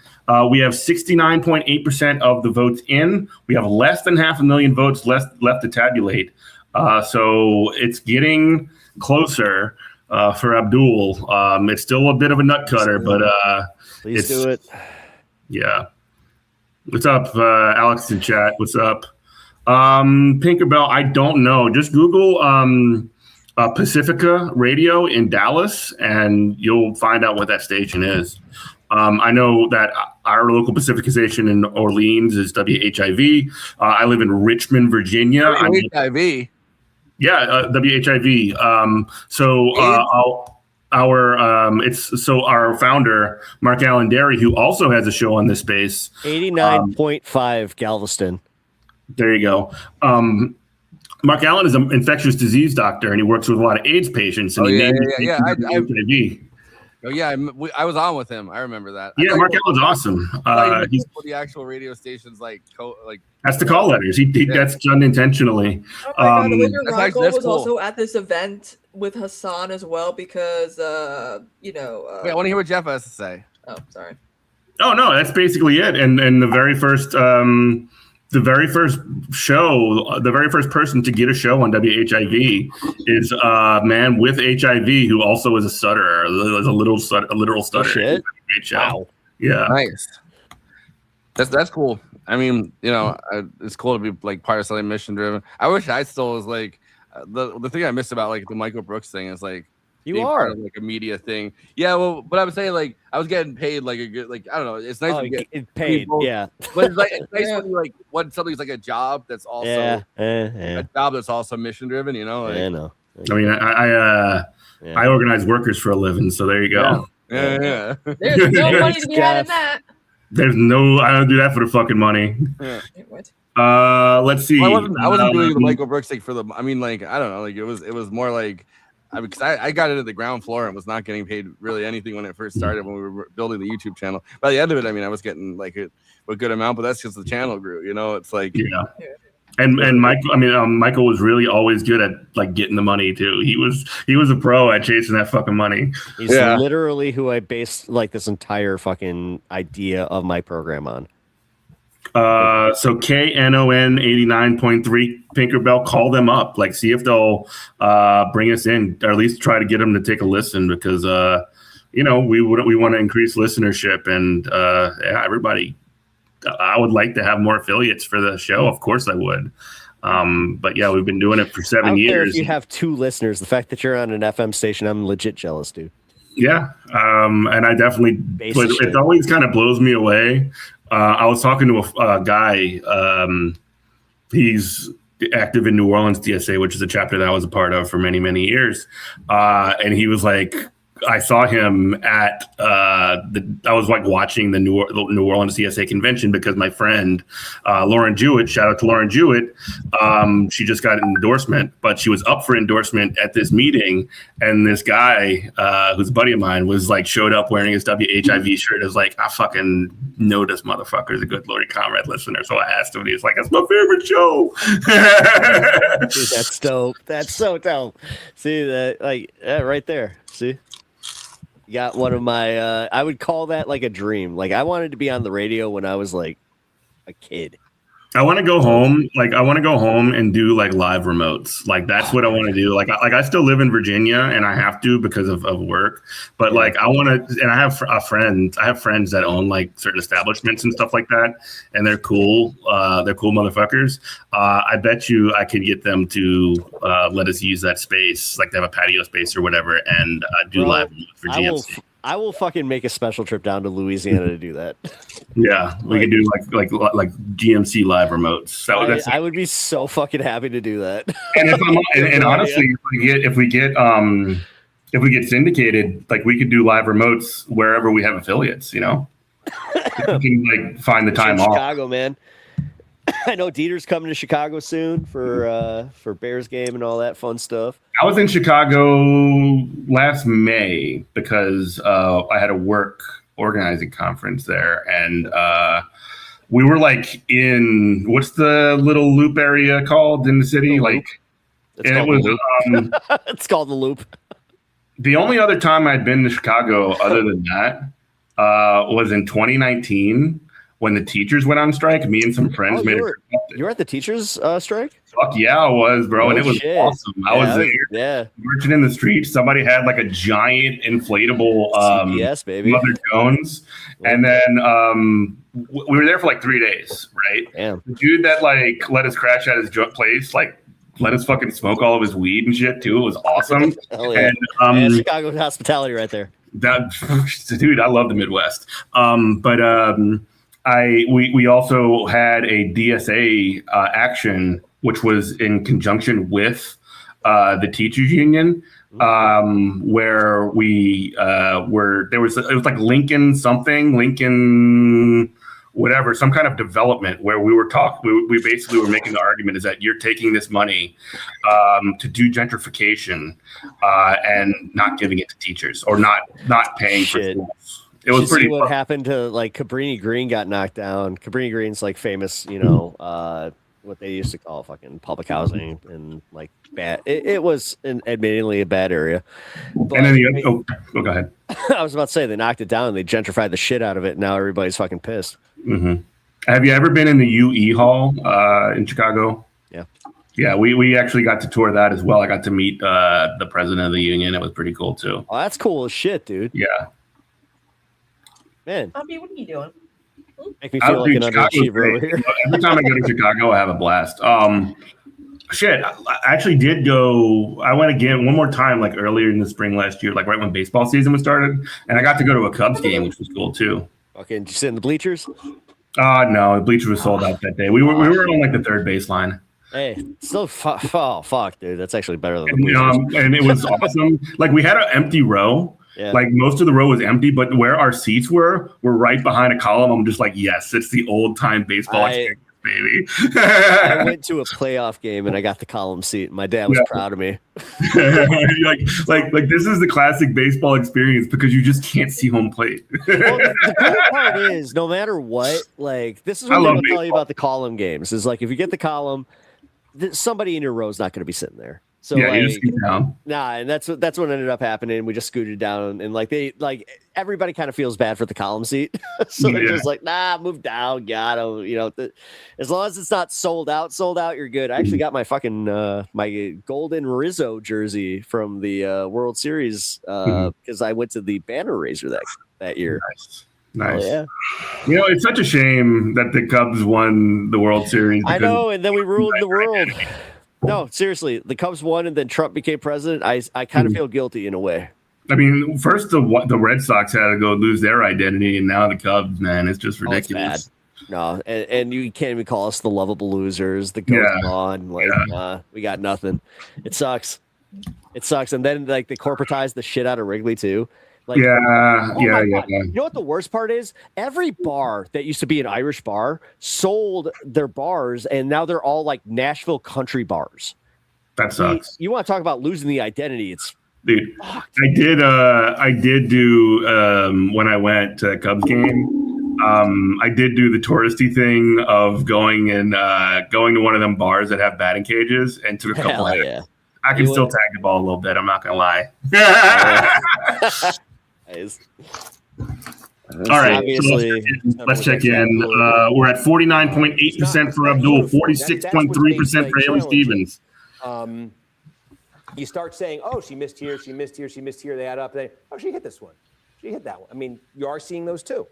We have 69.8% of the votes in. We have less than 500,000 votes left to tabulate. So it's getting closer for Abdul. It's still a bit of a nut cutter, but please do it. Yeah. What's up, Alex in chat? What's up? Pinkerbell, I don't know. Just Google Pacifica Radio in Dallas, and you'll find out what that station is. I know that our local Pacifica station in Orleans is WHIV. I live in Richmond, Virginia. WHIV. Yeah, WHIV. Our founder, Mark Allen Derry, who also has a show on this space. 89.5 Galveston. There you go. Mark Allen is an infectious disease doctor, and he works with a lot of AIDS patients. And HIV. I was on with him. I remember that. Yeah, Mark Allen's awesome. He's the actual radio stations that's the call letters. That's done intentionally. Oh my God, Rocco was also at this event with Hassan as well because Wait, I want to hear what Jeff has to say. Oh, sorry. Oh no, that's basically it. And the very first show, the very first person to get a show on WHIV is a man with HIV who also is a stutterer, a literal stutterer. Oh, shit. Great show. Wow. Yeah. Nice. That's cool. I mean, it's cool to be like part of something mission driven. I wish I still was like the thing I missed about like the Michael Brooks thing is like you are part of, like a media thing. Yeah, well, but I was saying like I was getting paid like a good I don't know. It's nice to get paid. People, yeah, but it's nice when you when something's like a job that's also a job that's also mission driven. I know. I mean, I organize workers for a living, so there you go. Yeah. There's no money to be had in that. I don't do that for the fucking money. Yeah. Let's see. Well, I wasn't doing the Michael Brooks thing for I don't know. Like it was more like because I got into the ground floor and was not getting paid really anything when it first started when we were building the YouTube channel. By the end of it, I was getting like a good amount, but that's just the channel grew. It's like And Michael was really always good at like getting the money too. He was a pro at chasing that fucking money. He's literally who I based like this entire fucking idea of my program on. So KNON 89.3 Pinkerbell, call them up. Like, see if they'll bring us in, or at least try to get them to take a listen because we want to increase listenership and everybody. I would like to have more affiliates for the show. Of course, I would. But yeah, we've been doing it for 7 years. If you have 2 listeners, the fact that you're on an FM station, I'm legit jealous, dude. Yeah, and I definitely. Basic It shit. always kind of blows me away. I was talking to a guy. He's active in New Orleans DSA, which is a chapter that I was a part of for many, many years. And he was like, I saw him at I was like watching the New Orleans DSA convention because my friend Lauren Jewett, shout out to Lauren Jewett, she just got an endorsement, but she was up for endorsement at this meeting, and this guy who's a buddy of mine was like showed up wearing his WHIV shirt. I was like, I fucking know this motherfucker is a good Lord Comrade listener, so I asked him, and he was like, "That's my favorite show." Dude, that's dope. That's so dope. See that, like right there. See. You got one of my, I would call that like a dream. Like I wanted to be on the radio when I was like a kid. I want to go home. Like I want to go home and do like live remotes. Like that's what I want to do. Like I still live in Virginia and I have to because of work. But like I want to, and I have friends. I have friends that own like certain establishments and stuff like that, and they're cool. They're cool motherfuckers. I bet you I could get them to let us use that space, like they have a patio space or whatever, and do live remotes for GMC. I will fucking make a special trip down to Louisiana to do that. Yeah, we could do like GMC live remotes. I would be so fucking happy to do that. And if and honestly, if we get syndicated, like we could do live remotes wherever we have affiliates. You know, we can like find the time off. Chicago, man. I know Dieter's coming to Chicago soon for Bears game and all that fun stuff. I was in Chicago last May because I had a work organizing conference there, and we were like in what's the little loop area called in the city? It's called the Loop. The only other time I'd been to Chicago other than that was in 2019. When the teachers went on strike, me and some friends made a trip up there. You were at the teachers' strike? Fuck yeah, I was, bro. And it was awesome. I was there. Yeah. Marching in the streets. Somebody had like a giant inflatable CPS, baby. Mother Jones. And then we were there for like 3 days, right? Damn. The dude that like let us crash at his place, like let us fucking smoke all of his weed and shit too. It was awesome. Hell yeah. And Chicago hospitality right there. Dude, I love the Midwest. We also had a DSA action, which was in conjunction with the teachers union, where it was like Lincoln whatever, some kind of development where we were we basically were making the argument is that you're taking this money to do gentrification and not giving it to teachers or not paying for schools. It was pretty. See what happened to like Cabrini Green got knocked down. Cabrini Green's like famous, you know, what they used to call fucking public housing and like bad. It was admittedly a bad area. But, and then go ahead. I was about to say they knocked it down and they gentrified the shit out of it. And now everybody's fucking pissed. Mm-hmm. Have you ever been in the UE Hall in Chicago? Yeah. Yeah, we actually got to tour that as well. I got to meet the president of the union. It was pretty cool too. Oh, that's cool as shit, dude. Yeah. Man, Bobby, what are you doing? make me feel like an underachiever over here. Every time I go to Chicago, I have a blast. Shit, I actually did go. I went again one more time, like earlier in the spring last year, like right when baseball season was started, and I got to go to a Cubs game, which was cool too. Okay, did you sit in the bleachers? No, the bleachers was sold out that day. We were on like the third baseline. Hey, still fuck, dude. That's actually better than the bleachers. And it was awesome. Like we had an empty row. Yeah. Like most of the row was empty, but where our seats were right behind a column. I'm just like, yes, it's the old time baseball experience, baby. I went to a playoff game and I got the column seat. My dad was proud of me. like this is the classic baseball experience because you just can't see home plate. Well, the cool part is, no matter what, like this is what they'll tell you about the column games. Is like if you get the column, somebody in your row is not going to be sitting there. So yeah, like, you just keep down. Nah, and that's what ended up happening. We just scooted down, and like everybody kind of feels bad for the column seat, so they're just like, nah, move down, as long as it's not sold out, you're good. I actually got my fucking my golden Rizzo jersey from the World Series because I went to the banner raiser that year. Nice. Oh, yeah. You know, it's such a shame that the Cubs won the World Series. I know, and then we ruled the world. No, seriously, the Cubs won, and then Trump became president. I kind of feel guilty in a way. I mean, first the Red Sox had to go lose their identity, and now the Cubs, man, it's just ridiculous. No, and you can't even call us the lovable losers, the goat on. Like, we got nothing. It sucks. It sucks. And then like they corporatized the shit out of Wrigley too. Like, yeah. You know what the worst part is? Every bar that used to be an Irish bar sold their bars, and now they're all like Nashville country bars. That sucks. You want to talk about losing the identity? It's dude. I did do when I went to a Cubs game. I did do the touristy thing of going to one of them bars that have batting cages and took a couple. I can still tag the ball a little bit. I'm not gonna lie. All right, so let's check in. We're at 49.8% for Abdul, 46.3% for Haley Stevens. You start saying, "Oh, she missed here, she missed here, she missed here." They add up. Oh, she hit this one. She hit that one. I mean, you are seeing those too.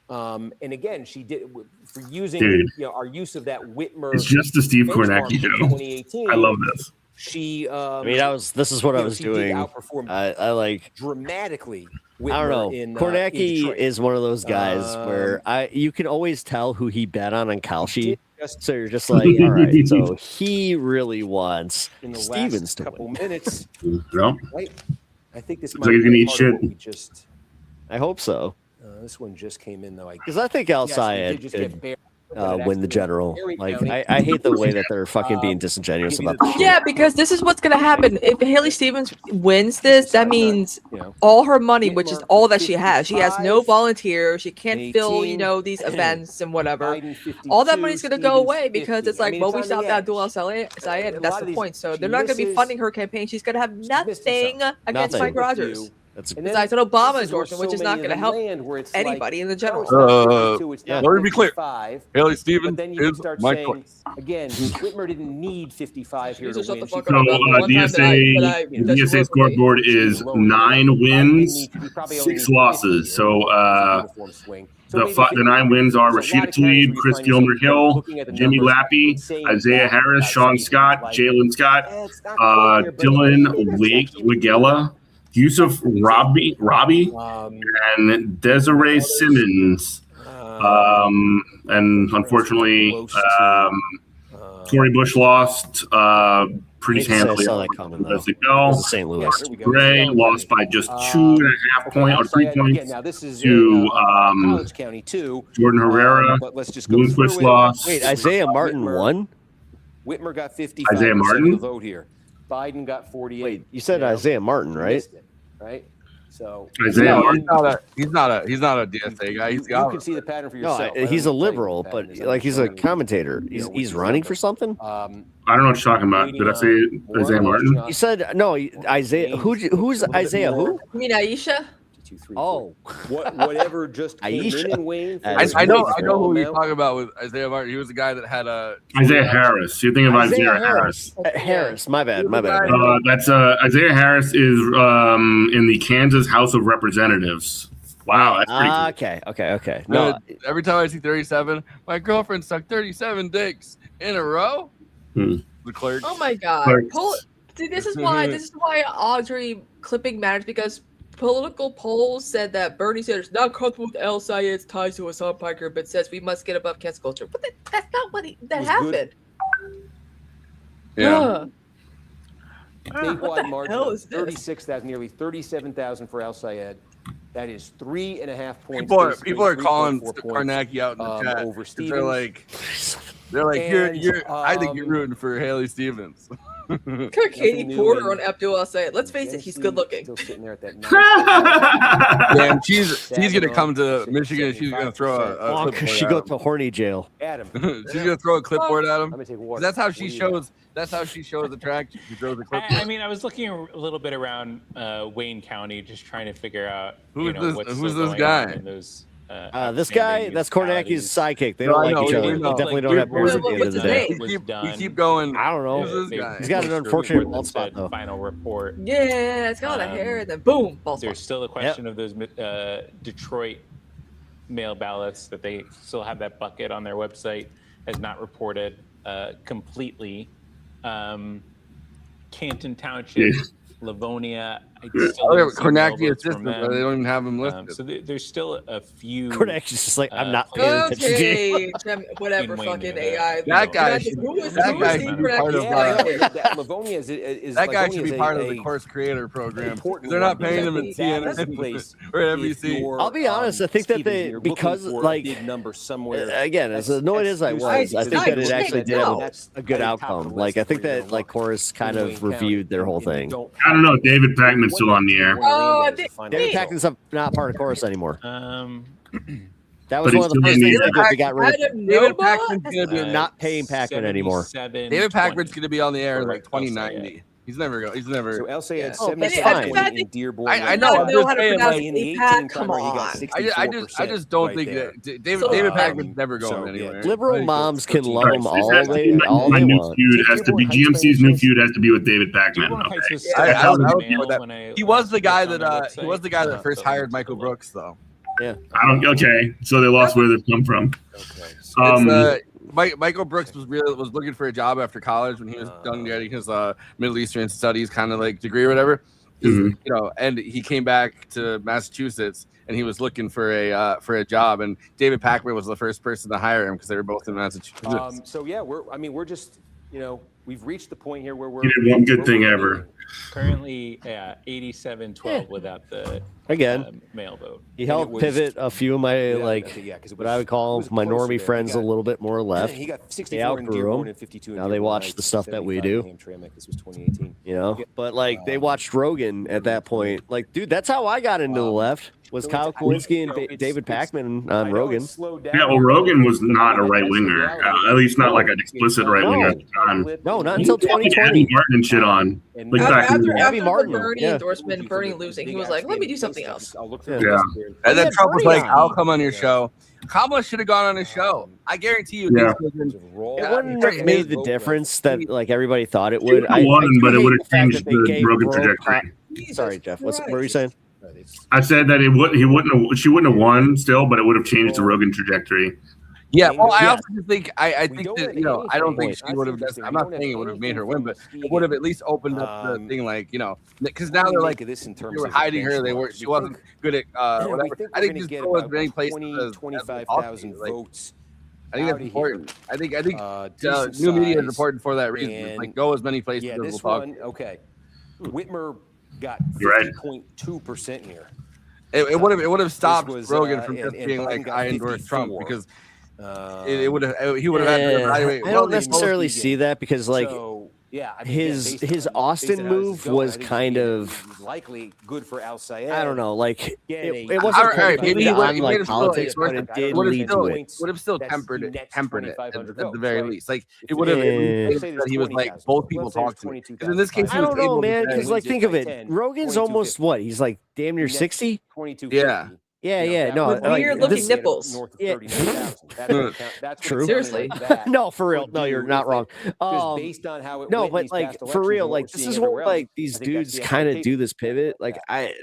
And again, she did for using our use of that Whitmer. It's just the Steve Kornacki show. I love this. She, I mean, this is what I was doing. I like dramatically. Whitmer I don't know. Kornacki is one of those guys where you can always tell who he bet on Kalshi. So you're just like, all right. So he really wants in the Stevens last to couple win. minutes. Right? I think this Looks like he's gonna eat shit. I hope so. This one just came in though. Because I think El Sayed could win the general. Like I hate the way that they're fucking being disingenuous about this shit. Yeah, because this is what's gonna happen. If Haley Stevens wins this, that means all her money, which is all that she has no volunteers, she can't fill, these events and whatever. All that money's gonna go away because it's like, well, we stopped Abdul El Sayed, and that's the point. So they're not gonna be funding her campaign. She's gonna have nothing against Mike Rogers. Besides an Obama endorsement, which is not going to help anybody in the general. Let me be clear. Haley Stevens is my choice. Again, Whitmer didn't need 55 here to win. So DSA scoreboard is 9 wins, 6 losses. So the 9 wins are Rashida Tlaib, Chris Gilmer-Hill, Jimmy Lappy, Isaiah Harris, Sean Scott, Jalen Scott, Dylan Wigella, Yusuf Robbie, and Desiree Simmons. And unfortunately, Tory Bush lost pretty handily. As it goes. St. Louis. Gray lost by just 2.5 points or 3 points to College County too. Jordan Herrera. Bloomquist lost. Wait, Isaiah Martin won? Whitmer got 55% Isaiah Martin? of the vote here. Biden got 48. Wait, you said Isaiah Martin, right? Right? So Isaiah Martin. He's not a DSA guy. You can see the pattern for yourself. No, he's a liberal, but like he's a commentator. He's running for something. I don't know what you're talking about. Did I say Isaiah Martin? You said no. Isaiah. Who's Isaiah? Who? You mean Aisha? Oh, whatever. Just Aisha. Wayne. I know who you're talking about with Isaiah Martin. He was the guy that had a Isaiah Harris. You're thinking of Isaiah Harris. Harris. My bad. That's Isaiah Harris is in the Kansas House of Representatives. Wow, that's pretty cool. Okay. No, every time I see 37, my girlfriend sucked 37 dicks in a row. The clerk. Oh my God. See, this is why Audrey clipping matters, because political polls said that Bernie Sanders not comfortable with El Sayed's ties to Hassan Piker, but says we must get above cancel culture. But that's not what happened. Yeah. Statewide margin hell is this? 36,000, nearly 37,000 for El Sayed. That is 3.5 points. People are calling Kornacki out in the chat. Over Stevens. They're like, I think you're rooting for Haley Stevens. Katie Porter on Abdul El Sayed. Let's face it, he's good looking. Still sitting there at that Damn, she's gonna come to Michigan. She's gonna throw a clipboard. She go to horny jail. Adam. She's gonna throw a clipboard at him. I'm gonna take water. That's how she shows. That's how she shows attraction. She throws a clipboard. I mean, I was looking a little bit around Wayne County, just trying to figure out who's what's this guy. in those, this guy, that's Kornacki's sidekick. They don't like each other. They definitely don't have beers at the end of the day. You keep going. I don't know. Who's this guy? He's got an unfortunate bald spot, though. Final report. Yeah, it's got a lot of hair, and then boom, bald spot. There's still a question of those Detroit mail ballots that they still have that bucket on their website has not reported completely. Canton Township, Livonia, I still didn't see mail Kornacki votes from assistant, but them. they don't even have him listed. So there's still a few. Kornacki's just like, I'm not paying attention to you. Okay, whatever, Wayne fucking knew AI. That guy Who should is that guy Steve should be part of Kornacki? Livonia is that guy Livonia should is be a- part of the a course creator program. important They're not one, paying because them I in think that is the CNN place or if NBC. you're, I'll be honest. I think that Steven, they you're because looking for a like big number somewhere. again, as annoyed as I was, I think that it actually did have a good outcome. Like I think that like Chorus kind of reviewed their whole thing. I don't know. David Packman's still on the air. Oh, David Packman's not part of Chorus anymore. That was But one of the he's first still things in they the did. They got rid of David Packman's gonna be not paying Packman anymore. David Packman's gonna be on the air in like 2090. He's never going. He's never. So LC had Oh, 77 fine. in Dearborn. I know. I'm just saying, like, in the 18 Come primary, he on. got 64%. I just don't think there. that David Packman's never going anywhere. Liberal moms can love Sorry, them this all has to they be my they new want. feud has to be GMC's new feud has to be with David Packman. Okay. I would deal with that. He was the guy that first hired Michael Brooks, though. Yeah. Okay, so they lost where they've come from. Michael Brooks was looking for a job after college when he was done getting his Middle Eastern studies kind of like degree or whatever. You know, and he came back to Massachusetts and he was looking for a job, and David Packman was the first person to hire him because they were both in Massachusetts. So yeah, we're just, you know, we've reached the point here where we're. He did one good thing ever. Currently, 87-12 without the mail vote. He helped pivot a few of my what I would call my normie friends a little bit more left. He got They 64 in outgrew Dearborn him. and 52 in Now they Dearborn watch Heights, the stuff that we 75 do. in Hamtramck. This was 2018. You know, but like they watched Rogan at that point. Like, dude, that's how I got into the left. Was Kyle Kowinski and David Packman on Rogan? Yeah, well, Rogan was not a right winger, at least not like an explicit right winger at the time. No, not until He had 2020. Abby Martin and shit on. Like back in the day. After Martin, the Bernie yeah. endorsement, Bernie losing, he was like, "Let me do something else." Yeah. And then Trump was like, "I'll come on your show." Kamala should have gone on his show. I guarantee you. Yeah. It wouldn't have made the difference that like everybody thought it would. It wouldn't, but it would have changed that they the gave Rogan Bro trajectory. Sorry, Jeff. What were you saying? I said that she wouldn't have won still, but it would have changed the Rogan trajectory. Yeah, well, I also think I think that I don't think she would have. I'm not saying it would have made her win, but it would have at least opened up the thing, like because now they're like they were hiding her. She wasn't good at whatever. I think just go as many places as 25,000 votes. I think that's important. I think new media is important for that reason. Like go as many places as we'll talk. Okay, Whitmer got 50.2% here. It would have stopped was, Rogan from just and being Biden like got I endorse 54. Trump because he would have had to evaluate. I don't necessarily see that because like Yeah, I mean, his Austin move was kind of likely good for Al Sayed. I don't know, like Getting it wasn't right, maybe he on would like have politics, still, but it did would lead to it. Would have still tempered it at the very right? least. Like it would have that he was like both people talk to me. Because in this case, I don't know, man. Because like think of it, Rogan's almost what? He's like damn near 60. Yeah. Yeah. No, With weird looking nipples. Yeah. True. Seriously. No, for real. No, you're not wrong. Based on how it No, went but these like past for elections, real, and like what this we're is seeing what everywhere like else, these I think that's dudes the kind of do expectation. this pivot. Like I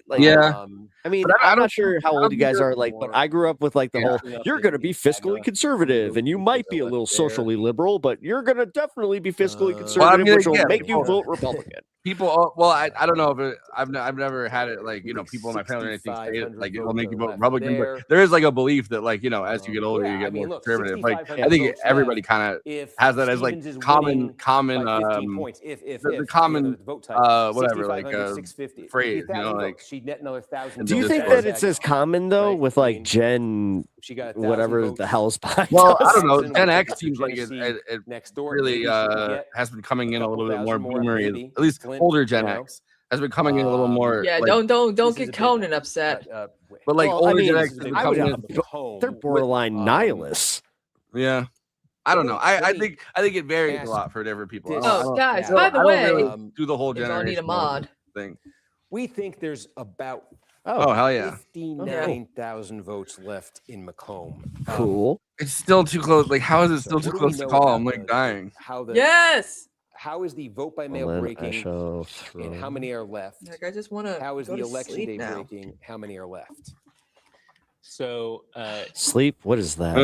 mean, But I'm not sure how old you guys are, like, but I grew up with like the whole you're gonna be fiscally conservative and you might be a little socially liberal, but you're gonna definitely be fiscally conservative, which will make you vote Republican. People, well, I don't know if it, I've never had it like people in my family or anything say it like it will make you vote Republican, but there is like a belief that like as you get older you get more conservative. Like I think everybody kind of has that as like common the common whatever like phrase, like. Do you think that it's as common though with like Gen whatever the hell's behind Well, us? I don't know. Gen X seems like it really has been coming in a little bit more boomery, at least older Gen X has been coming in a little more. Yeah, like, don't get Conan upset. But like Well, I older mean, Gen X has been coming in. they're borderline nihilists. Yeah, I don't know. I think it varies a lot for different people. Oh, guys, by the way, do the whole if y'all need a generation mod. thing. We think there's about Oh hell yeah, 59,000 votes left in Macomb. Cool. It's still too close. Like, how is it still what too do we close to know call? about I'm like dying. Yes. How is the vote by mail breaking? And how many are left? Like, I just want to. How is go the to election sleep day now. breaking? How many are left? So Sleep? What is that?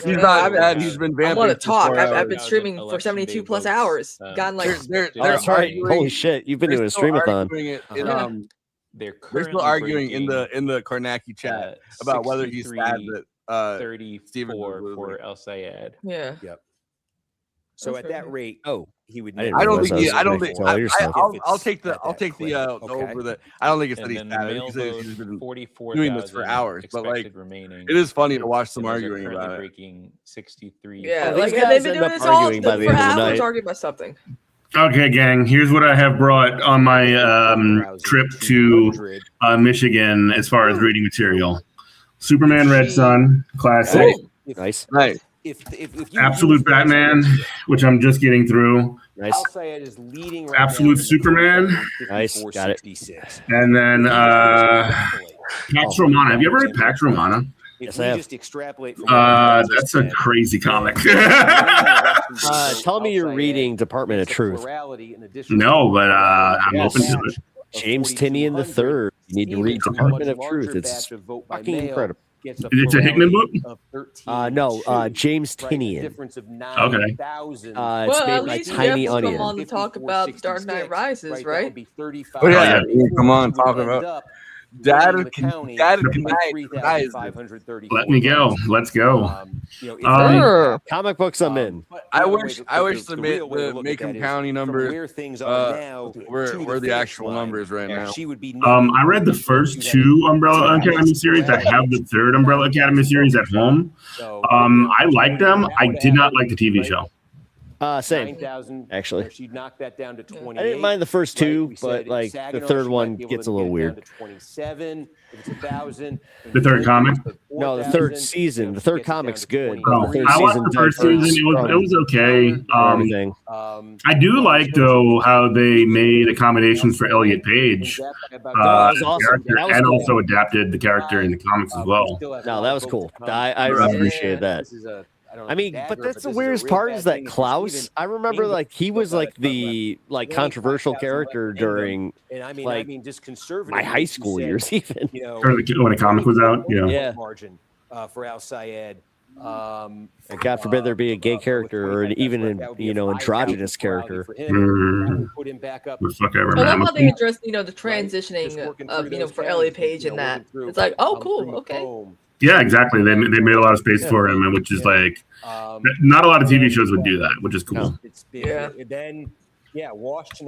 He's not bad. He's been vamping. I want to for talk. 4 I've hours. been streaming for 72 plus hours. Gotten like They're That's right. arguing- Holy shit! You've been they're doing a still streamathon. arguing it in, they're We're still currently arguing in breaking, the Kornacki chat about whether he's sad that 34 for El Sayed. Yeah. Yep. So at that rate, he would. I didn't I don't realize think. I was I don't making think. all your stuff. I'll take the. I'll take the. Over the. I don't think it's that And he's then the sad. male He says vote, he's been 44,000 doing this for hours, but like, expected remaining. it is funny to watch them And those are arguing currently about it. breaking 63. Yeah, these like and guys they've been end doing up this all arguing by the for end of the hours, night. arguing about something. Okay, gang. Here's what I have brought on my trip to Michigan as far as reading material. Superman Red Sun, classic. Nice. If Absolute Batman, which I'm just getting through. Nice. Al Sayed is leading right Absolute now Superman. Nice. Got it. And then Pax Romana. Have you ever read Pax Romana? If we just extrapolate from that's a crazy comic. Tell me you're reading Department of Truth. No, but I'm open to it. James Tinian III. You need to read Department of Truth. It's fucking incredible. It's a Hickman book? No, James Tinian. Okay. It's Well, made at by least you Tiny have to come Onion. on to talk about Dark Knight Rises, right? Oh yeah, come on, talk about Dad. Let me go. Let's go. Comic books I'm in. I wish the Macomb County numbers were the actual numbers right now. I read the first two Umbrella Academy series. I have the third Umbrella Academy series at home. I like them. I did not like the TV show. Same. Actually, She'd knock that down to 28. I didn't mind the first two, but like the third one gets a little weird. 27. If it's 1,000. The third comic? No, the third season. The third comic's good. Oh, I watched the first season. It was okay. I do like though how they made accommodations for Elliot Page, and also adapted the character in the comics as well. No, that was cool. I appreciate that. I mean, but that's the weirdest part is that Klaus. I remember like he was like the controversial character during like my high school years, even when a comic was out. Yeah. Margin for Al Sayed. And God forbid there be a gay character or even an androgynous character. Fuck ever, I love man. how they address, the transitioning of, for Elliot Page and that. It's like, oh, cool, okay. Yeah, exactly. They made a lot of space for him, which is like not a lot of TV shows would do that, which is cool. Yeah. Then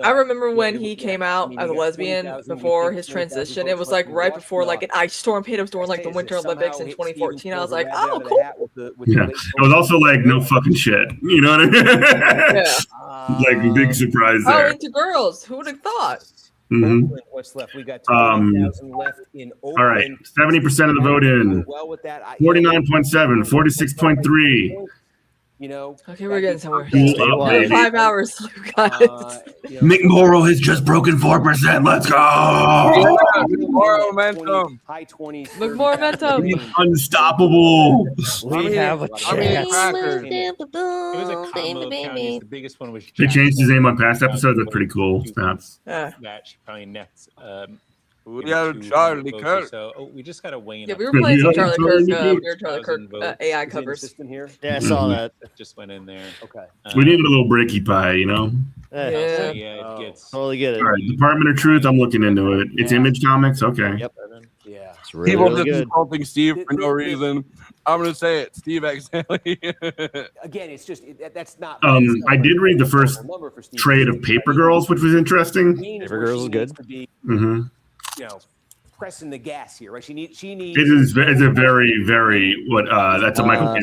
I remember when he came out as a lesbian before his transition. It was like right before like an ice storm hit us during like the Winter Olympics in 2014. I was like, oh, cool. Yeah, it was also like no fucking shit. You know what I mean? Yeah. Like big surprise Oh, there. into girls. Who would have thought? Mm-hmm. What's left? We got 20,000 left in All right, 70% of the vote in. 49.7, 46.3. Okay, we're getting somewhere. Cool up, 5 hours, guys. McMorrow has just broken 4%. Let's go. More momentum. High 20s. Momentum. Unstoppable. We have a chance. It was a combo of counties. The biggest one was They changed his name on past episodes. That's pretty cool. Snaps. That should probably nets. We got Charlie Kirk. So we just got to weigh in. Yeah, we were playing some Charlie Kirk AI covers. Here. Yeah, I saw that. Just went in there. Okay. We needed a little breaky pie, Yeah. It gets. Totally get it. All right, Department of Truth. I'm looking into it. It's Image Comics. Okay. Yep. Yeah. It's really, People really just good. insulting Steve for no reason. I'm gonna say it, Steve accidentally. Again, it's just that's not. I did read the first trade of Paper Girls, which was interesting. Paper Girls is good. Mm-hmm. Pressing the gas here, right? She needs. It's a very, very that's a Michael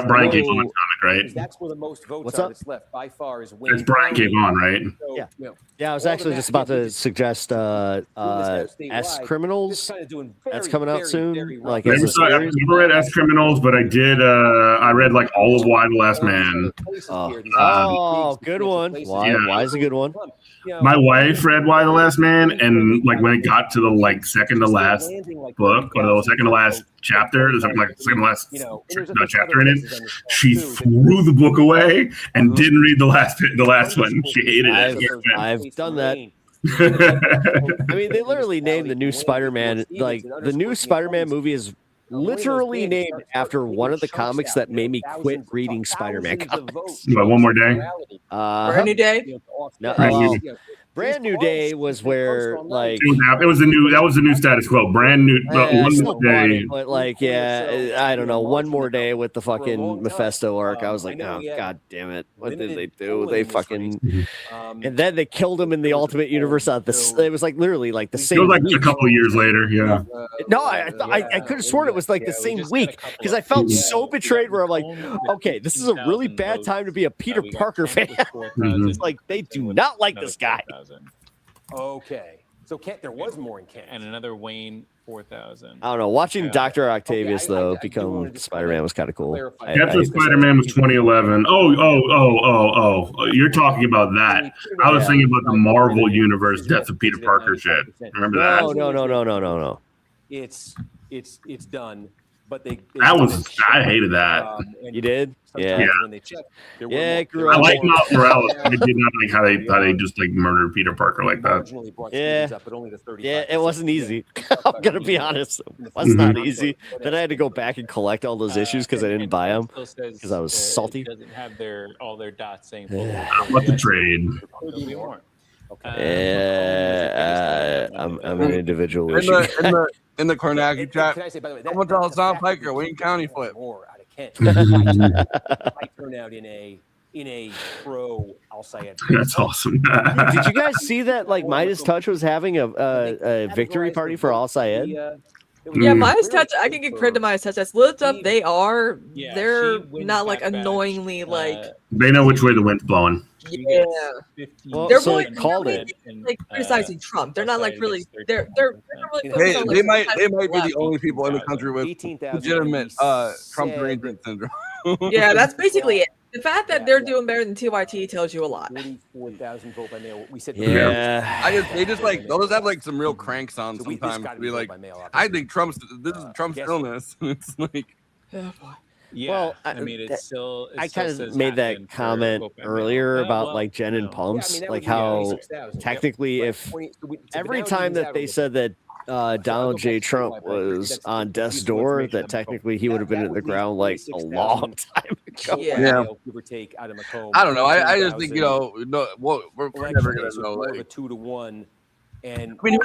Brian K. Vaughan comic, right? That's where the most votes What's are up? that's left by far is Wayne. It's Brian K. Vaughan, right? Yeah. Yeah, I was actually just about to suggest S Criminals. That's coming out soon. Like as a I've series. never read S Criminals, but I did. I read like all of Why the Last Man. Oh, good one. Why is a good one? My wife read Why the Last Man, and like when it got to the like second to last book or the second to last chapter, the second to last chapter in it, she threw the book away and didn't read the last one. She hated it. I've done that. I mean, they literally named the new Spider-Man. Like the new Spider-Man movie is literally named after one of the comics that made me quit reading Spider-Man comics. One More Day. Or Any Day. No, Brand new day was where like It was the new status quo. Brand new. One more day. but like I don't know. One more day with the fucking Mephisto arc. I was like, oh god damn it! What did they do? They fucking and then they killed him in the Ultimate Universe. It was like literally like the same. It was like week. a couple of years later. Yeah. No, I could have sworn it was like the same week because I felt so betrayed. Where I'm like, okay, this is a really bad time to be a Peter Parker fan. It's like they do not like this guy. Okay. So there was more in Kent. And another Wayne 4,000. I don't know. Watching Dr. Octavius though become Spider-Man was kind of cool. That's when Spider-Man was 2011. Oh! You're talking about that. I was thinking about the Marvel Universe Death of Peter Parker shit. Remember that? No. It's done. But I hated that. You did? Yeah. When they checked, I like Miles Morales. I did not like how they just like murdered Peter Parker like that. Yeah, it wasn't easy. I'm gonna be honest. It was not easy. Then I had to go back and collect all those issues because I didn't buy them because I was salty. It doesn't have all their dots saying. What the trade? I'm an individual issue. In the Kornacki chat, someone tell Tom Piker, Wayne County flip. I turn out in a pro Al Sayed. That's awesome. Did you guys see that? Like Midas Touch was having a victory party for Al Sayed. Yeah, Midas Touch. I can give credit to Midas Touch. That's lit up. They're not like annoyingly like. They know which way the wind's blowing. Yeah, well, they're so really called really, like criticizing Trump. They're not like really. They're really. They might be the only people in the country with legitimate Trump derangement syndrome. Yeah, that's basically it. The fact that they're doing better than TYT tells you a lot. 44,000 vote by mail. We said They just have like some real cranks on sometimes. Be like, I think this is Trump's illness. It's like. Yeah, well, I mean, it's still. I kind of made that comment earlier about like Jen and Pumps, like how technically, if every time that they said that Donald J. Trump was on death's door, that technically he would have been in the ground like a long time ago. Yeah. Give or take out of I don't know. I just think we're never gonna know. Like a 2-to-1. And I mean,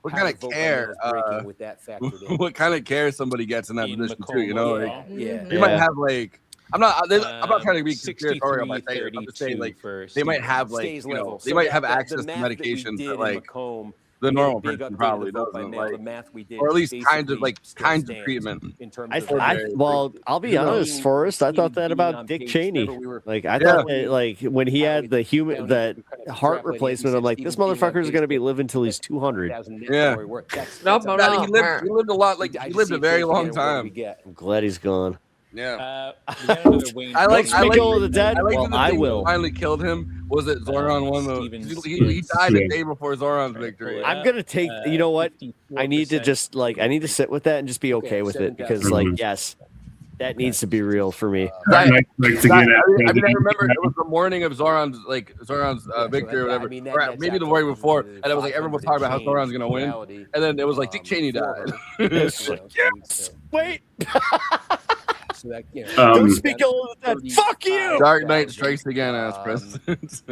what kind of care? With that factored in. What kind of care somebody gets in that position too? You know, yeah. You might have like. I'm not trying to be conspiratorial by saying it. I'm just saying like they might have like they might have access to medications that like the normal person probably doesn't, like, or at least kinds of treatment. I'll be honest, Forrest. I thought that about Dick Cheney. Like I thought that, like when he had that heart replacement, I'm like, this motherfucker is going to be living till he's 200. Yeah. No. He lived a lot. Like he lived a very long time. I'm glad he's gone. Yeah, I like Spiegel of the Dead. I will. Finally killed him. Was it Zoran won the? He died the day before Zoran's victory. I'm gonna take. You know what? I need to just I need to sit with that and just be okay with it because yes, that needs to be real for me. I remember it was the morning of Zoran's victory or whatever, or maybe the morning before, and it was like everyone was talking about how Zoran's gonna win, and then it was like Dick Cheney died. It's like, yes, wait. So that, don't speak ill of that. Fuck you. Dark Knight strikes again as president.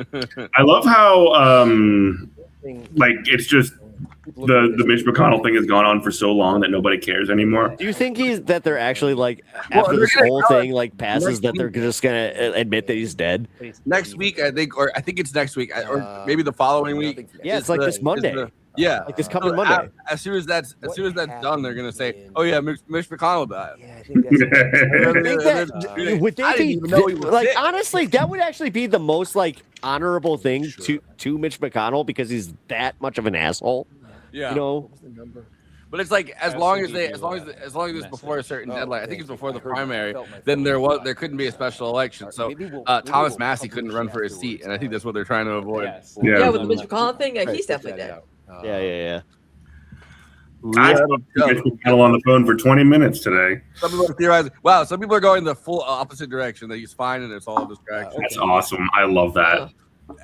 I love how like it's just the Mitch McConnell thing has gone on for so long that nobody cares anymore. Do you think that they're actually like after this whole thing like passes that they're just gonna admit that he's dead next week? I think it's next week or maybe the following week. Yeah, it's like this Monday. Yeah, like this coming Monday. As soon as that's done, they're gonna say, "Oh yeah, Mitch McConnell died." Would they be like honestly? That would actually be the most like honorable thing to Mitch McConnell because he's that much of an asshole. Yeah, you know. But it's like as long as it's before a certain deadline, I think it's before the primary, then there couldn't be a special election. So Thomas Massey couldn't run for his seat, and I think that's what they're trying to avoid. Yeah, with the Mitch McConnell thing, he's definitely dead. Yeah. I had Mitch McConnell on the phone for 20 minutes today. Some people are theorizing. Wow, some people are going the full opposite direction. That he's fine and it's all a distraction. That's awesome. I love that.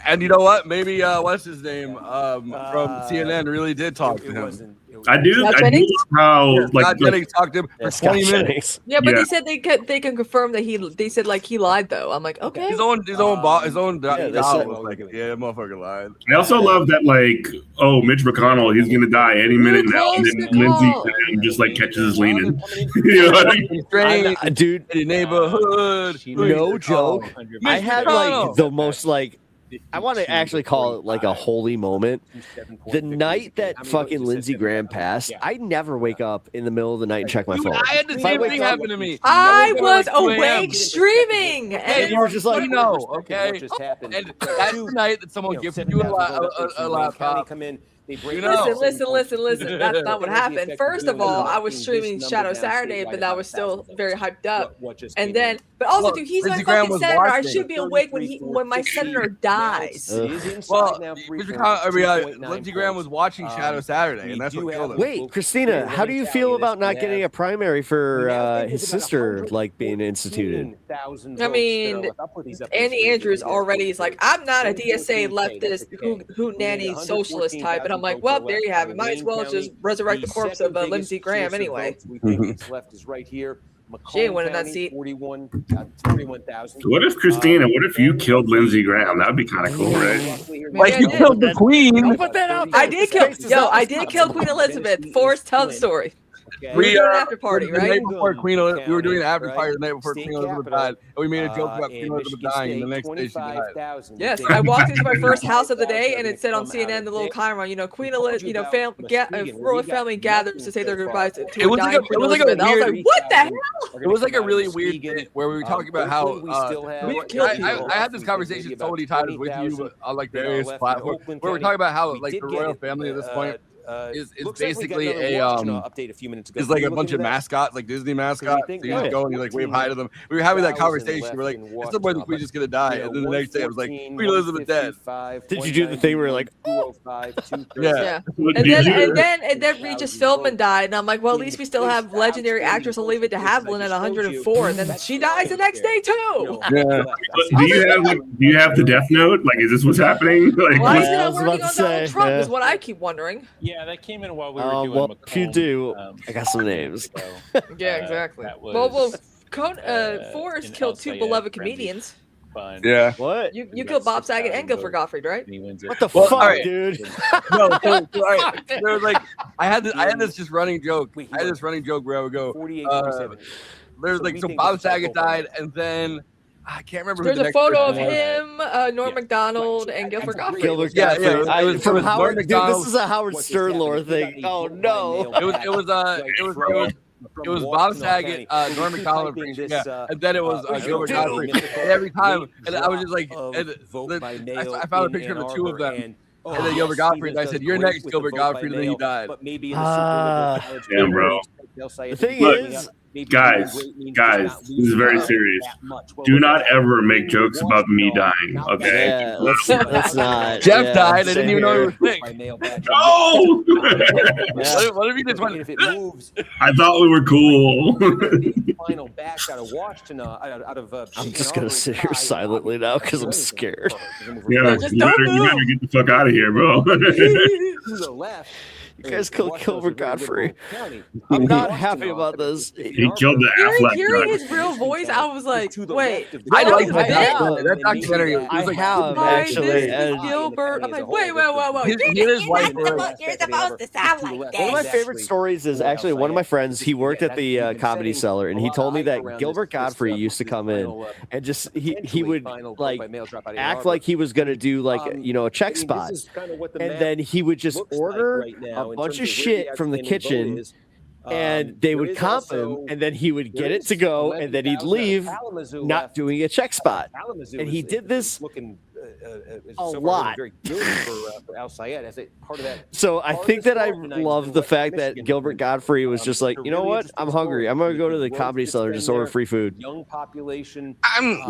And you know what? Maybe what's his name from CNN really did talk to him. I do Scott love Jennings? how like Scott Jennings talked to him for 20 minutes. Yeah, but Yeah. they said they can confirm that they said like he lied though. I'm like, okay. His own they job said- was like, yeah, motherfucker lied. I also love that, like, oh, Mitch McConnell, he's gonna die any minute now, and then Lindsey Graham just like catches his leaning. You know what I mean? Strange, dude, neighborhood. no joke. I had like McConnell. the most like. I want to actually call it like a holy moment. The night that fucking Lindsey Graham passed, I never wake up in the middle of the night and check my phone. I had the If I same wake thing up- happen to me. I woke up was at 2 a.m. awake streaming, And and you were just like, no, okay. What just happened? And that's the night that someone gifted you a laptop. Come in. Listen. That's not what happened. First of all, I was streaming Shadow Saturday, but that was still very hyped up. And then, but also, dude, he's my Lindsey Graham fucking was senator. I watching. should be awake when my senator dies. Well, Lindsey Graham was watching Shadow Saturday, and that's what killed him. Wait, Christina, how do you feel about not getting a primary for his sister like being instituted? I mean, Andy Andrews already is like, I'm not a DSA leftist who nanny socialist type, and I'm like, well, there you have it. Might as well just resurrect the corpse of Lindsey Graham anyway. Left is right here. She ain't winning that seat. 41,000. What if Christina? What if you killed Lindsey Graham? That would be kind of cool, right? Like you killed the queen. Put that out. I did kill Queen Elizabeth. Forrest, tell the story. We did an after party, the right? night before we were doing an after party the night before Queen Elizabeth died, and we made a joke about Queen Elizabeth dying, and the next day she died. Yes, I walked into my first house of the day, and it said on CNN, the little camera, Queen Elizabeth, royal family gathers to say their goodbyes to It was like Queen a Elizabeth. I was weird. like, what the hell? It was like a really weird bit where we were talking about how I had this conversation so many times with you on like various platforms where we're talking about how like the royal family at this point is basically update a few minutes ago. is like a bunch of mascots, like Disney mascots. So you just go and you like wave hi to them. We were having that conversation. We're like, at some point the queen's just gonna die, and then the next day I was like, Queen Elizabeth dead. Did you do the thing where you're like, Yeah. And then Regis Philbin died, and I'm like, well, at least we still have legendary actress Olivia de Havilland at 104, and then she dies the next day too. Yeah. Do you have the death note? Like, is this what's happening? Like, Why is I it was working about on to Donald say, Trump? yeah. Is what I keep wondering. Yeah, that came in while we were doing well, Macomb. if you do, I got some names. Yeah, exactly. that Well, was, Forrest in killed two El Sayed beloved friendly comedians. fun. Yeah. What? You killed Bob Saget and Guilford Gottfried, right? And he wins it. What the Well, fuck, all right. dude? No, so, all right. There was like I had this just running joke. I had this running joke where I would go. 48-47. There's like so Bob Saget died, and then I can't remember. There's who the a next photo of person was. him, Norm Macdonald, and Guilford Gottfried. Gilbert Yeah, Gottfried. yeah, it was from Norm Howard. Dude, Macdonald. this is a Howard Stern lore thing. Oh no. It was Bob Saget, Norm Macdonald, and then it was Gilbert Gottfried. And every time, and I was just like, I found a picture of the two of them. And then Gilbert Gottfried, and I said, "You're next, Gilbert Gottfried," and then he died. Damn, bro. The thing is, guys, this is very serious. Do not ever make jokes about me dying, okay? Yeah, let's not. Jeff yeah, died. I same didn't even know he here. was sick. No! What if you just went? If it moves, I thought we were cool. final batch out of Washington, out of. I'm just gonna sit here silently now because I'm scared. Yeah, you better get the fuck out of here, bro. To the left. You guys killed Gilbert Gottfried. I'm not happy about this. He killed the Affleck Hearing guy. his real voice, I was like, wait. I like was a bit? that documentary. It I was like, have Hi, actually. this is and Gilbert. I'm like, wait. his wife were. You're supposed to sound like One of my favorite stories is actually one of my friends. He worked at the Comedy Cellar, and he told me that Gilbert Gottfried used to come in and just he would like act like he was gonna do like a check spot, and then he would just order a bunch of shit from the kitchen, and they would comp him, and then he would get it to go, and then he'd leave not doing a check spot. And he did this a lot. Very good for Al Sayed as a part of that. So I think that I love the fact that Gilbert Gottfried was just like, you know what? I'm hungry. I'm gonna go to the Comedy Cellar and just order free food. Young population. I'm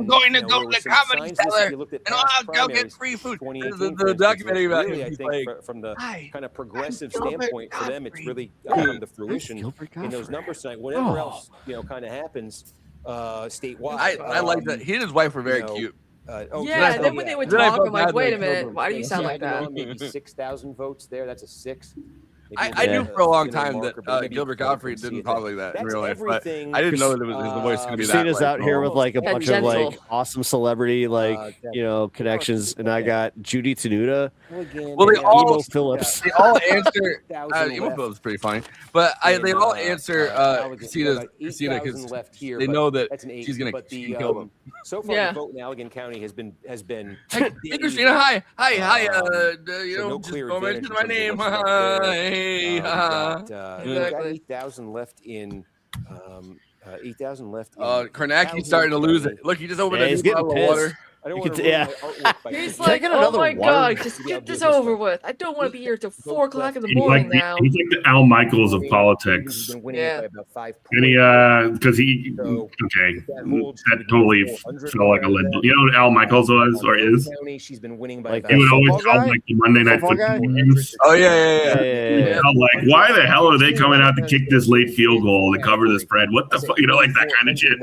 going to go to the Comedy Cellar and I'll go get free food. The documentary about him. I He's think like, from the kind of progressive Gilbert standpoint for them, it's really come to fruition in those numbers tonight. Whatever else kind of happens statewide. I like that. He and his wife were very cute. Yeah, then when they would talk, I'm like, wait a minute, why do you sound like that? Maybe 6,000 votes there. That's a 6. I knew for a long time that Gilbert Gottfried didn't talk like that in real life, but I didn't know that his voice was going to be that. Kristina's way. out here with like a bunch of gentle. like awesome celebrity connections, and I got Judy Tenuta. Well, they all Emo Phillips. They all answer. Emo Phillips is pretty funny, but they all answer Kristina because they know that she's going to kill them. So far, the vote in Allegan County has been. Hey, Kristina, hi. Just don't mention my name. Hey, exactly. 8,000 left in. 8,000 left. Kornacki's starting to lose it. Look, he just opened a new bottle of water. I don't want to He's like, oh my god, just get this over with. I don't want to be here till 4 o'clock in the morning now. He's like the Al Michaels of politics. Yeah. And because that totally felt like a lead. You know what Al Michaels was or is? She's been winning by He would always call like the Monday Night Football games. Oh yeah. Like, why the hell are they coming out to kick this late field goal to cover the spread? What the fuck? You know, like that kind of shit.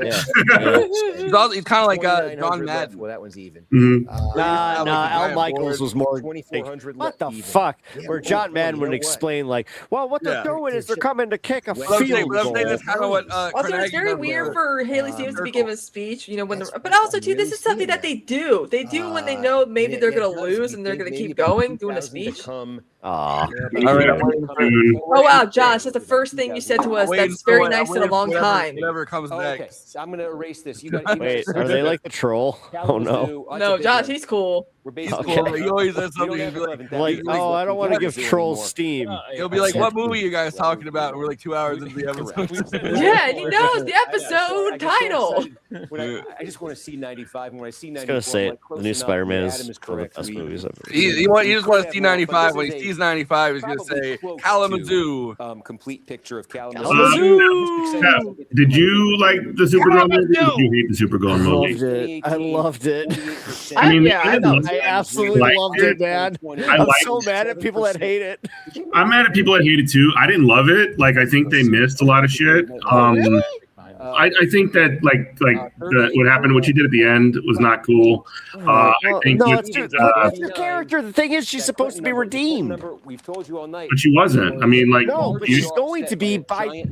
He's kind of like John Madden. Well, that one's even. Al Michaels was more like, what the fuck? Where John Madden would explain like, well, what they're doing is they're coming to kick a field goal. That's kind of what. Also, it's very weird for Haley Stevens to be giving a speech, but also too, this is something that they do. They do when they know maybe they're gonna lose and they're gonna keep going, doing a speech. All right. Oh wow, Josh, that's the first thing you said to us. That's very nice in a long time. Whatever comes next. Okay, so I'm gonna erase this. Wait, are they like the troll? Oh no. No, Josh, he's cool. He's cool. He always says something. Like, oh, I don't want to give trolls steam. He'll be like, "What movie are you guys talking about?" And we're like 2 hours into the episode. Yeah, and he knows the episode title. I just want to see 95. And when I see 95, I was gonna say the new Spider-Man is one of the best movies ever. You just want to see 95. When he sees 95, he's gonna say Kalamazoo. Complete picture of Kalamazoo. Did you like the Supergirl movie? Or did you hate the Supergirl movie? I loved it. I mean, I absolutely loved it, man. I'm so mad at people that hate it. I'm mad at people that hate it too. I didn't love it. Like, I think they missed a lot of shit. I think that what happened, what she did at the end was not cool. I think it's your character. The thing is, she's supposed to be redeemed. We've told you all night. But she wasn't. I mean, like, no, but she's going to be by.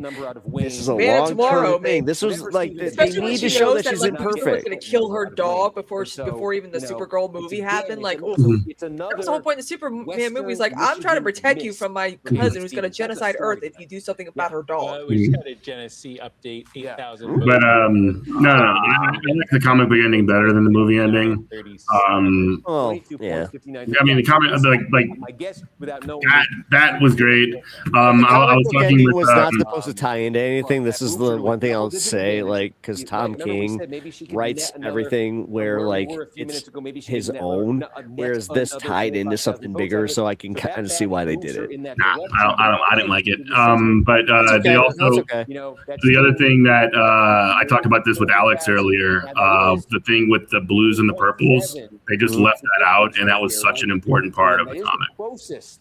This is a long-term thing. This was like they need to show that she's imperfect. Going to kill her dog before even the Supergirl movie happened. Like, that was the whole point of the Superman movie. Is like, I'm trying to protect you from my cousin who's going to genocide Earth if you do something about her dog. We just got a Genesee update. 8,000. But I like the comic book ending better than the movie ending. Yeah. I mean, the comic that was great. I was talking with. Was not supposed to tie into anything. This is the one thing I'll say, like, because Tom King writes everything where like it's his own, whereas this tied into something bigger. So I can kind of see why they did it. Nah, I didn't like it. But they also the other thing that I talked about this with Alex earlier. The thing with the blues and the purples, they just left that out, and that was such an important part of the comic.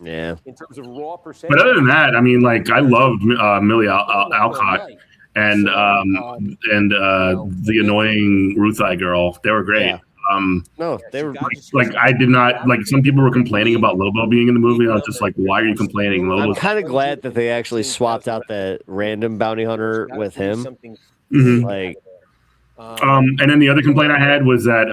Yeah. In terms of raw percentage. But other than that, I mean, like, I loved Millie Alcott and the annoying Ruthie girl. They were great. Yeah. No, they were like I did not like. Some people were complaining about Lobo being in the movie. I was just like, why are you complaining? I'm kind of glad that they actually swapped out that random bounty hunter with him. Mm-hmm. Like, and then the other complaint I had was that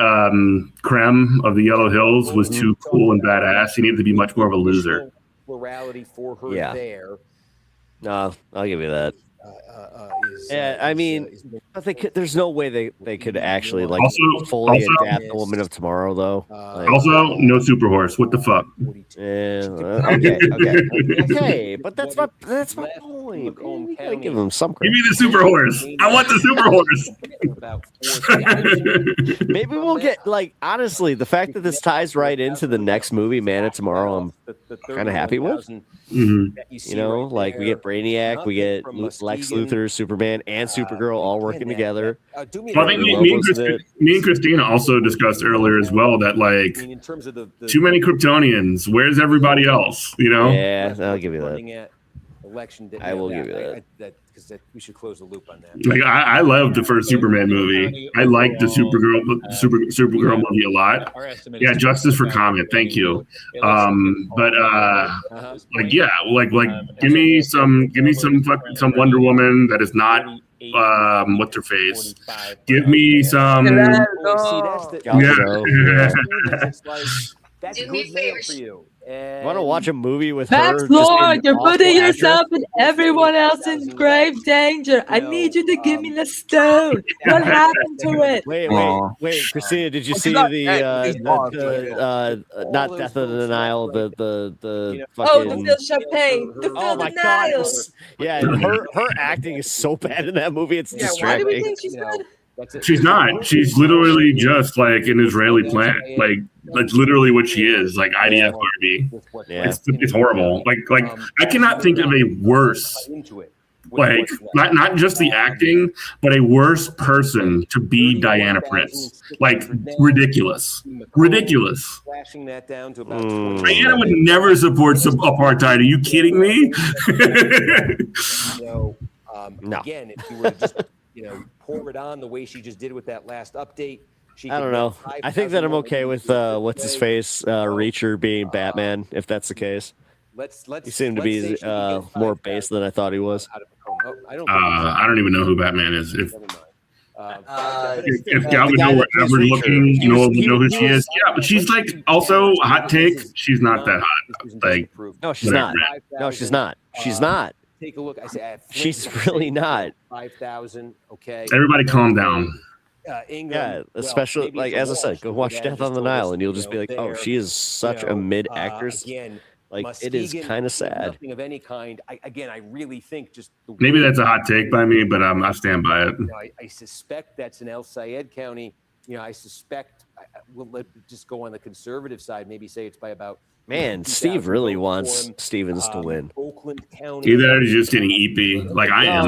Krem of the Yellow Hills was too cool and badass. He needed to be much more of a loser. Plurality for her there. No, I'll give you that. Yeah, I mean, there's no way they could actually like fully adapt the Woman of Tomorrow, though. Also, no Super Horse. What the fuck? Okay, but that's my point. You gotta give them some credit. Give me the Super Horse. I want the Super Horse. Maybe we'll get honestly, the fact that this ties right into the next movie, Man of Tomorrow, I'm kind of happy with. Mm-hmm. You know, like we get Brainiac, we get Lex Luthor, Superman, and Supergirl all working together. Well, I think me and Kristina also discussed earlier as well that too many Kryptonians. Where's everybody else? You know? Yeah, I'll give you that. election day. I will give you that. Because we should close the loop on that. Like I love the first Superman movie. I like the Supergirl movie a lot. Yeah, justice for comment. Thank you. But like yeah, like give me some Wonder Woman that is not what's her face. Give me some. See, that's the it's like that's Do good me a mail favor. for you. I want to watch a movie with Max her. Lord, you're awful putting actress. yourself and everyone else in grave danger. I need you to give me the stone. What happened to it? Wait, Christina, did you see the not Death of the Nile, the Oh, the fucking Phil Champagne. The Phil oh my god, Niles. yeah, her acting is so bad in that movie. It's Yeah, why distracting. do we think she's good? She's not. She's literally just like an Israeli plant. Like that's literally what she is. Like IDF Barbie. Yeah. It's horrible. Like I cannot think of a worse. Like not just the acting, but a worse person to be Diana Prince. Like ridiculous. Flashing that down to about Diana would never support some apartheid. Are you kidding me? Again, if you were to just pour it on the way she just did with that last update, I don't know. I think that I'm okay with what's his face Reacher being Batman, if that's the case. He seemed to be more base than I thought he was. I don't even know who Batman is. If Gal Gadot were ever looking, you know who she is. Yeah, but she's like also hot take. She's not that hot. Like no, she's not. No, she's not. She's not. Take a look. I say she's really not. 5,000. Okay. Everybody, calm down. Yeah, especially like as I said, go watch Death on the Nile, and you'll just be like, oh, she is such a mid actress. Like it is kind of sad. Nothing of any kind. I really think just maybe that's a hot take by me, but I stand by it. I suspect that's in El Sayed County. I suspect we'll just go on the conservative side. Maybe say it's by about. Man, Steve really wants Stevens to win. Oakland County. Either that or just getting EP, like I am.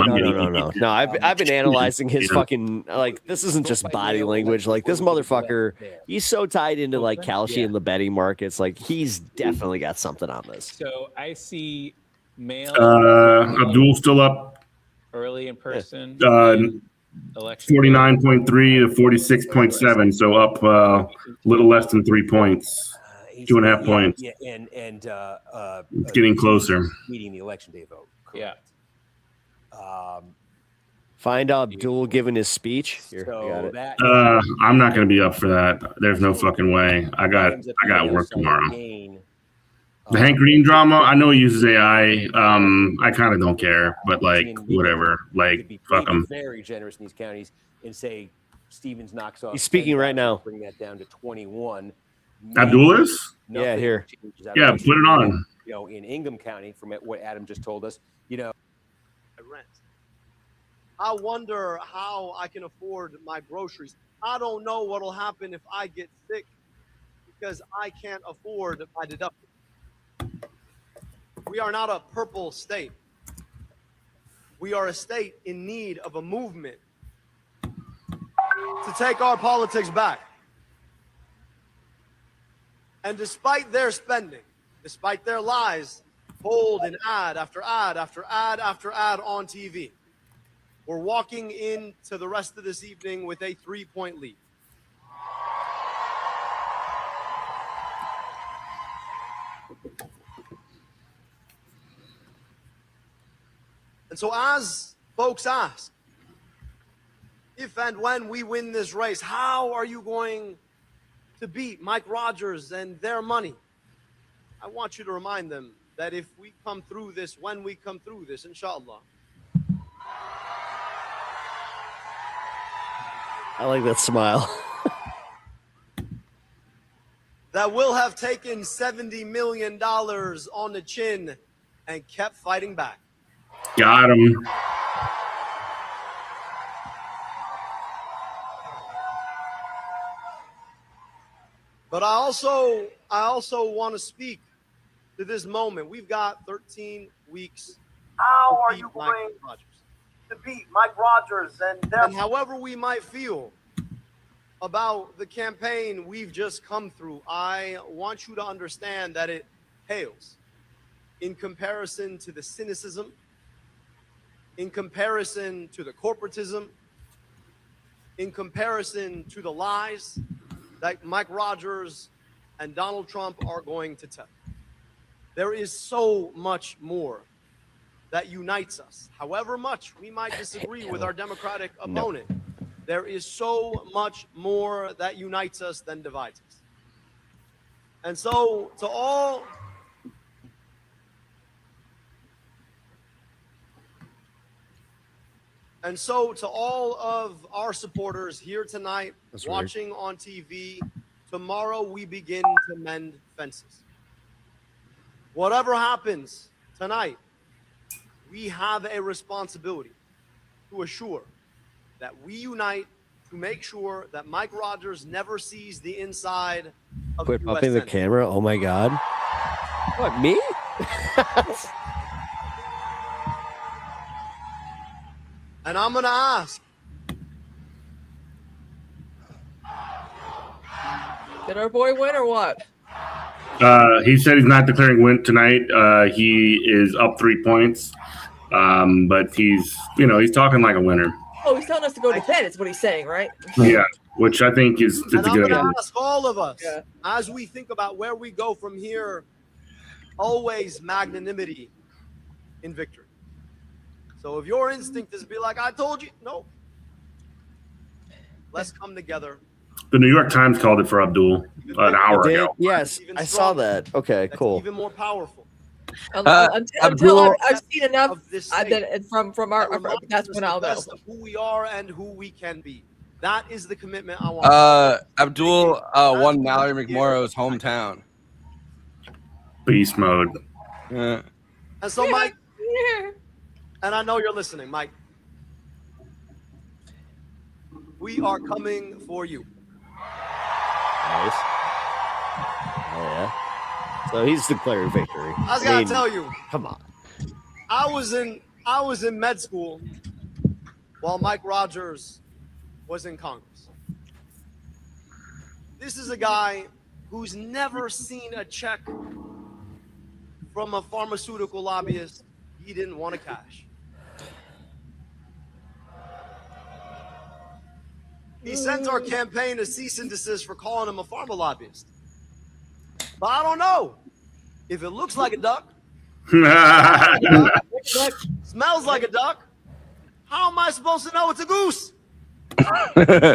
No. I've been analyzing his fucking like. This isn't just body language. Like this motherfucker, he's so tied into like Kalshi and the betting markets. Like he's definitely got something on this. So I see male. Abdul still up. Early in person. 49.3 to 46.7, so up a little less than 3 points. 2.5 points. Yeah, and it's getting closer. Meeting the election day vote. Yeah. Find Abdul giving his speech. Here, so got it. I'm not going to be up for that. There's no fucking way. I got work tomorrow. The Hank Green drama. I know he uses AI. I kind of don't care, but like whatever. Like fuck him. Very generous in these counties and say Stevens knocks off. He's speaking right now. Bring that down to 21. Abdul is? Yeah, here. Yeah, put it on. In Ingham County, from what Adam just told us, rent. I wonder how I can afford my groceries. I don't know what'll happen if I get sick because I can't afford my deductible. We are not a purple state. We are a state in need of a movement to take our politics back. And despite their spending, despite their lies, bold and ad after ad after ad after ad on TV, we're walking into the rest of this evening with a 3-point lead. And so as folks ask, if and when we win this race, how are you going to beat Mike Rogers and their money? I want you to remind them that if we come through this, when we come through this, inshallah. I like that smile. That will have taken $70 million on the chin and kept fighting back. Got him. But I also want to speak to this moment. We've got 13 weeks. How are you going to beat Mike Rogers and however we might feel about the campaign we've just come through, I want you to understand that it pales in comparison to the cynicism, in comparison to the corporatism, in comparison to the lies that Mike Rogers and Donald Trump are going to tell. There is so much more that unites us. However much we might disagree with our Democratic opponent, there is so much more that unites us than divides us. And so to all of our supporters here tonight, watching on TV, tomorrow we begin to mend fences. Whatever happens tonight, we have a responsibility to assure that we unite to make sure that Mike Rogers never sees the inside of Quit the US popping the Senate. camera. Oh my God. What, me? And I'm going to ask, Did our boy win or what? He said he's not declaring win tonight. He is up 3 points, but he's talking like a winner. Oh, he's telling us to go to bed. Is what he's saying, right? Yeah, which I think is a and I'm good going idea. to ask all of us, as we think about where we go from here, always magnanimity in victory. So if your instinct is to be like, I told you, no. Let's come together. The New York Times called it for Abdul an hour ago. Yes, I saw that. Okay, cool. Even more powerful. Until I've seen enough from our that's when I'll know. Who we are and who we can be. That is the commitment I want. Abdul won Mallory McMorrow's hometown. Beast mode. Yeah. And so, Mike, and I know you're listening, Mike. We are coming for you. Nice. Oh yeah. So he's declaring victory. I was gonna tell you. Come on. I was in med school while Mike Rogers was in Congress. This is a guy who's never seen a check from a pharmaceutical lobbyist he didn't want to cash. He sent our campaign a cease and desist for calling him a pharma lobbyist. But I don't know if it looks like a duck, smells like a duck. How am I supposed to know it's a goose?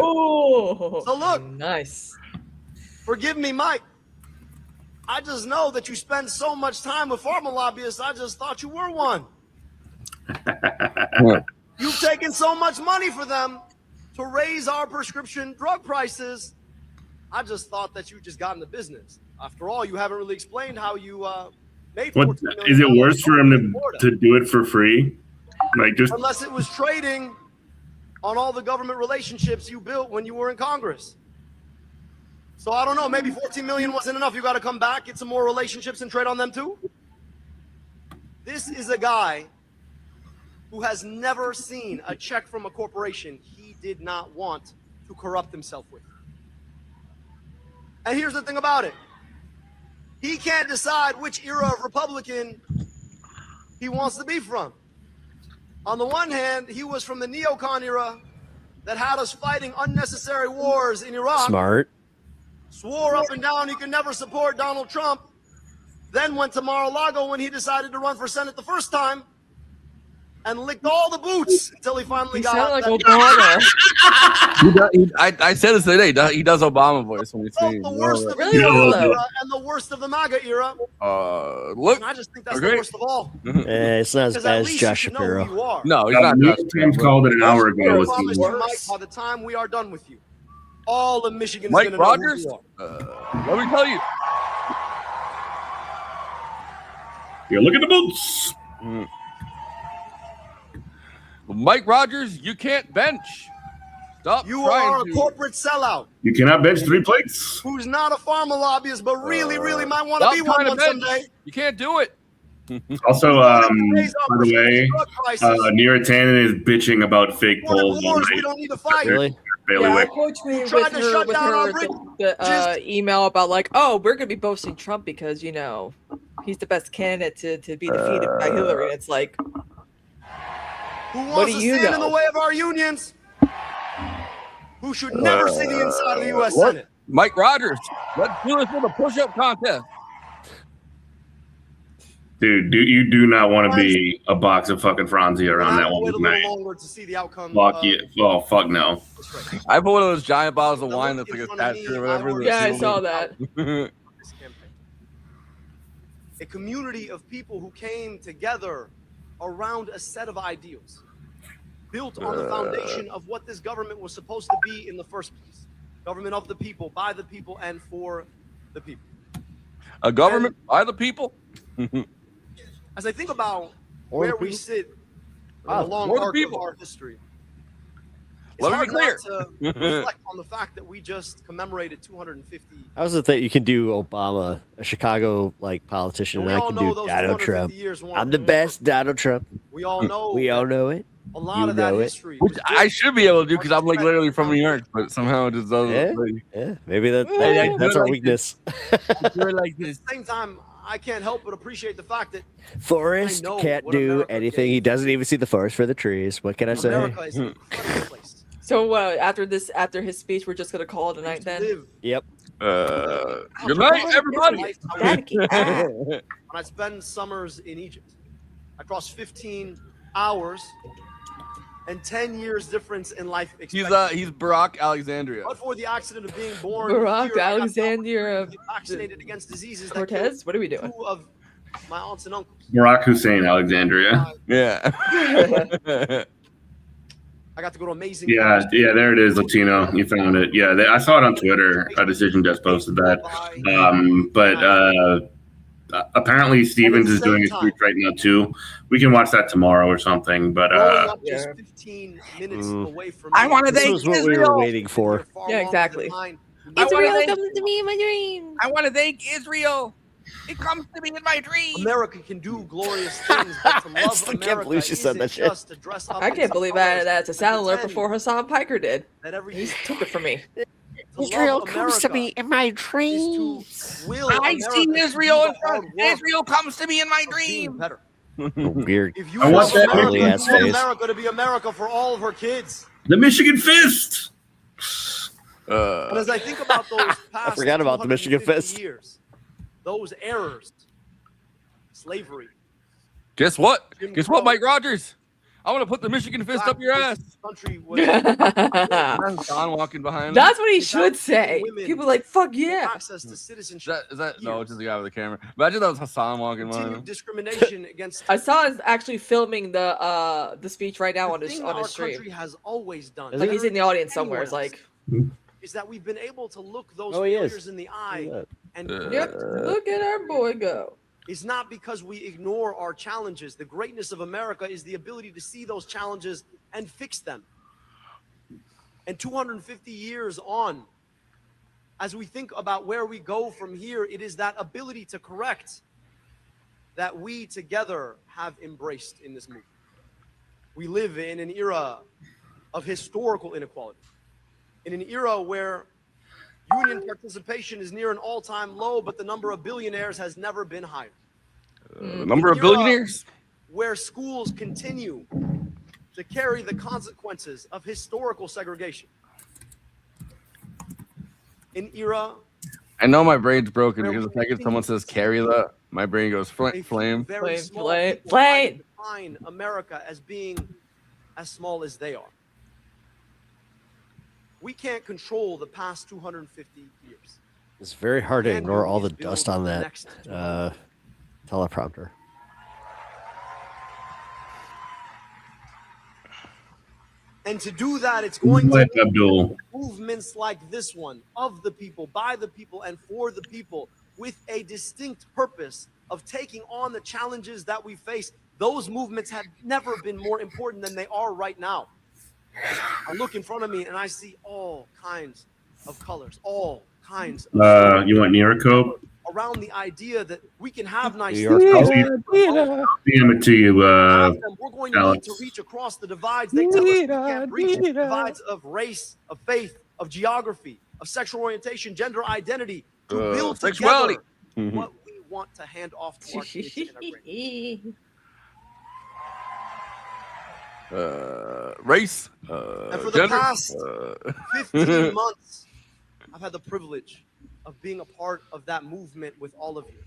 Oh, so look, nice. Forgive me, Mike. I just know that you spend so much time with pharma lobbyists. I just thought you were one. You've taken so much money for them to raise our prescription drug prices. I just thought that you just got into business. After all, you haven't really explained how you made What $14 million. is it worse for him to do it for free? Like just Unless it was trading on all the government relationships you built when you were in Congress. So I don't know, maybe 14 million wasn't enough. You got to come back, get some more relationships and trade on them too. This is a guy who has never seen a check from a corporation he did not want to corrupt himself with. And here's the thing about it. He can't decide which era of Republican he wants to be from. On the one hand, he was from the neocon era that had us fighting unnecessary wars in Iraq. Smart. Swore up and down he could never support Donald Trump. Then went to Mar-a-Lago when he decided to run for Senate the first time and licked all the boots until he finally got sound like that- Obama. I said this today. He does Obama voice when he's saying the worst of the Really Neo well, though. era and the worst of the MAGA era. Look. And I just think that's the worst of all. It's not as Because bad at as least Josh you should know who Shapiro. you are. No, he's not. New York Times called it an hour ago. I with promise you. you, Mike, by the time we are done with you, all of Michigan is Mike going to know who Rogers? you are. Let me tell you. Yeah, look at the boots. Mike Rogers, you can't bench. Stop You trying are a to. corporate sellout You cannot bench 3 plates. who's not a pharma lobbyist, but really, really might want to Stop be one trying to bench. someday. You can't do it. Also, by the way, Neera Tannen is bitching about fake polls. Wars we don't need to fight. Really? Bailey Yeah, Wick. quote me with tried to her, shut with down her our the email about like, oh, we're gonna be boasting Trump because he's the best candidate to be defeated by Hillary. And it's like, Who what wants do to you stand in know? the way of our unions? Who should never see the inside of the U.S. What? Senate? Mike Rogers, let's do this for the push-up contest. Dude, you do not want to be a box of fucking Franzi around that one Wait a with me. little longer to see the outcome. Fuck you. Oh, fuck no. I put one of those giant bottles of wine that's like a statue or whatever. Yeah, I saw that. A community of people who came together around a set of ideals built on the foundation of what this government was supposed to be in the first place. Government of the people, by the people, and for the people. A government by the people? As I think about Or where the we people? sit in the long Or the arc of people. our history, it's Let me hard be clear. not to reflect on the fact that we just commemorated 250. I was the thing you can do Obama, a Chicago like politician, and I can do Donald Trump. I'm the best Donald Trump. We all know. We all know it. A lot You of that know it. history. Which I should be able to do because I'm like literally from New York, but somehow it just doesn't. Yeah, like- yeah. Maybe that's do our it like weakness. Do it like At this. the same time, I can't help but appreciate the fact that Forrest I know can't what do America anything. He doesn't even see the forest for the trees. What can I say? America is an incredible place. So after his speech, we're just gonna call it a night then. Yep. Good night, everybody. When I spend summers in Egypt, I cross 15 hours and 10 years difference in life expectancy. He's Barack Alexandria. But for the accident of being born Barack here, I got Alexandria vaccinated against diseases Cortez. What are we doing? two of my aunts and uncles. Barack Hussein Alexandria. Yeah. I got to go to amazing. Yeah, there it is, Latino. You found it. Yeah, I saw it on Twitter. A Decision just posted that. Apparently Stevens is doing a speech right now too. We can watch that tomorrow or something. But just 15 minutes away from I want to This thank was what we Israel. were waiting for. Yeah, exactly. Israel comes to me in my dream. I want to thank Israel. It comes to me in my dream. America can do glorious things, but to love still can't America believe she said isn't that shit. just to dress up I in can't believe colors that's a and sound alert pretend before Hassan Piker did. that every He took it from me. to Israel love comes to America me in my is dreams. to will I America see to do Israel the in front. hard work Israel comes to me in my of being dream. better. Weird. If you I love want that America, ugly you ass want face. America to be America for all of her kids. the Michigan Fist. But as I think about those past forgot about the Michigan 250 Fist. years, those errors, slavery. Guess what? Jim Guess what, Crow. Mike Rogers? I want to put the Michigan fist up your ass. This country was Don walking behind. That's what he should say. People are like, fuck yeah. access to citizenship. Is that no? It's just the guy with the camera. Imagine that was Hassan walking by. Continued discrimination against I saw us actually filming the speech right now on the his thing on our his stream. country has always done. Like he's in the better audience than somewhere. It's anyone like, else, is that we've been able to look those Oh, he is. failures in the eye and yep, look at our boy go. It's not because we ignore our challenges. The greatness of America is the ability to see those challenges and fix them. And 250 years on, as we think about where we go from here, it is that ability to correct that we together have embraced in this movement. We live in an era of historical inequality, in an era where union participation is near an all-time low, but the number of billionaires has never been higher. The number of billionaires? Where schools continue to carry the consequences of historical segregation. An era I know my brain's broken where because we the second someone says carry that, my brain goes flame. very Flame, small flame, people try to flame. define America as being as small as they are. We can't control the past 250 years. It's very hard to Can ignore we all the build dust on the that next teleprompter. And to do that, it's going to Like take Abdul. movements like this one, of the people, by the people, and for the people, with a distinct purpose of taking on the challenges that we face. Those movements have never been more important than they are right now. I look in front of me and I see all kinds of colors, all kinds of You want Niracope? around the idea that we can have nice New York things. DM it to you, We're going to need Alex. to reach across the divides. They tell us we can't reach the divides of race, of faith, of geography, of sexual orientation, gender identity, to build Sexuality. together what we want to hand off to our kids and our grandkids. Race. And for the gender, past 15 months, I've had the privilege of being a part of that movement with all of you.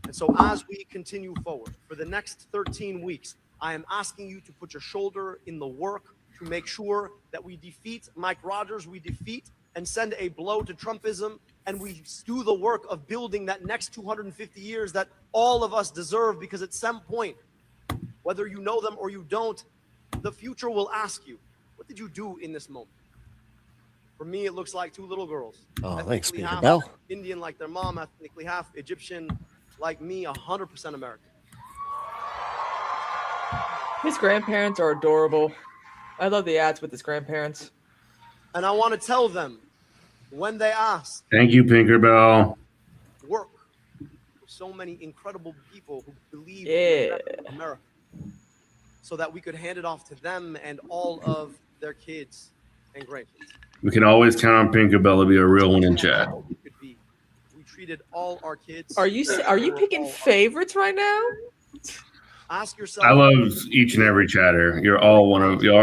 And so as we continue forward, for the next 13 weeks, I am asking you to put your shoulder in the work to make sure that we defeat Mike Rogers, we defeat and send a blow to Trumpism, and we do the work of building that next 250 years that all of us deserve, because at some point, whether you know them or you don't, the future will ask you, what did you do in this moment? For me, it looks like two little girls. Oh, thanks, Ethnically Peter half Bell. Indian like their mom, ethnically half Egyptian like me, 100% American. His grandparents are adorable. I love the ads with his grandparents. And I want to tell them, when they ask, Thank you, Pinkerbell. work with so many incredible people who believe Yeah. in America, so that we could hand it off to them and all of their kids and grandkids. We can always count on Pinkerbell to be a real one in chat. We treated all our kids. Are you picking favorites right now? Ask yourself. I love each and every chatter. You're all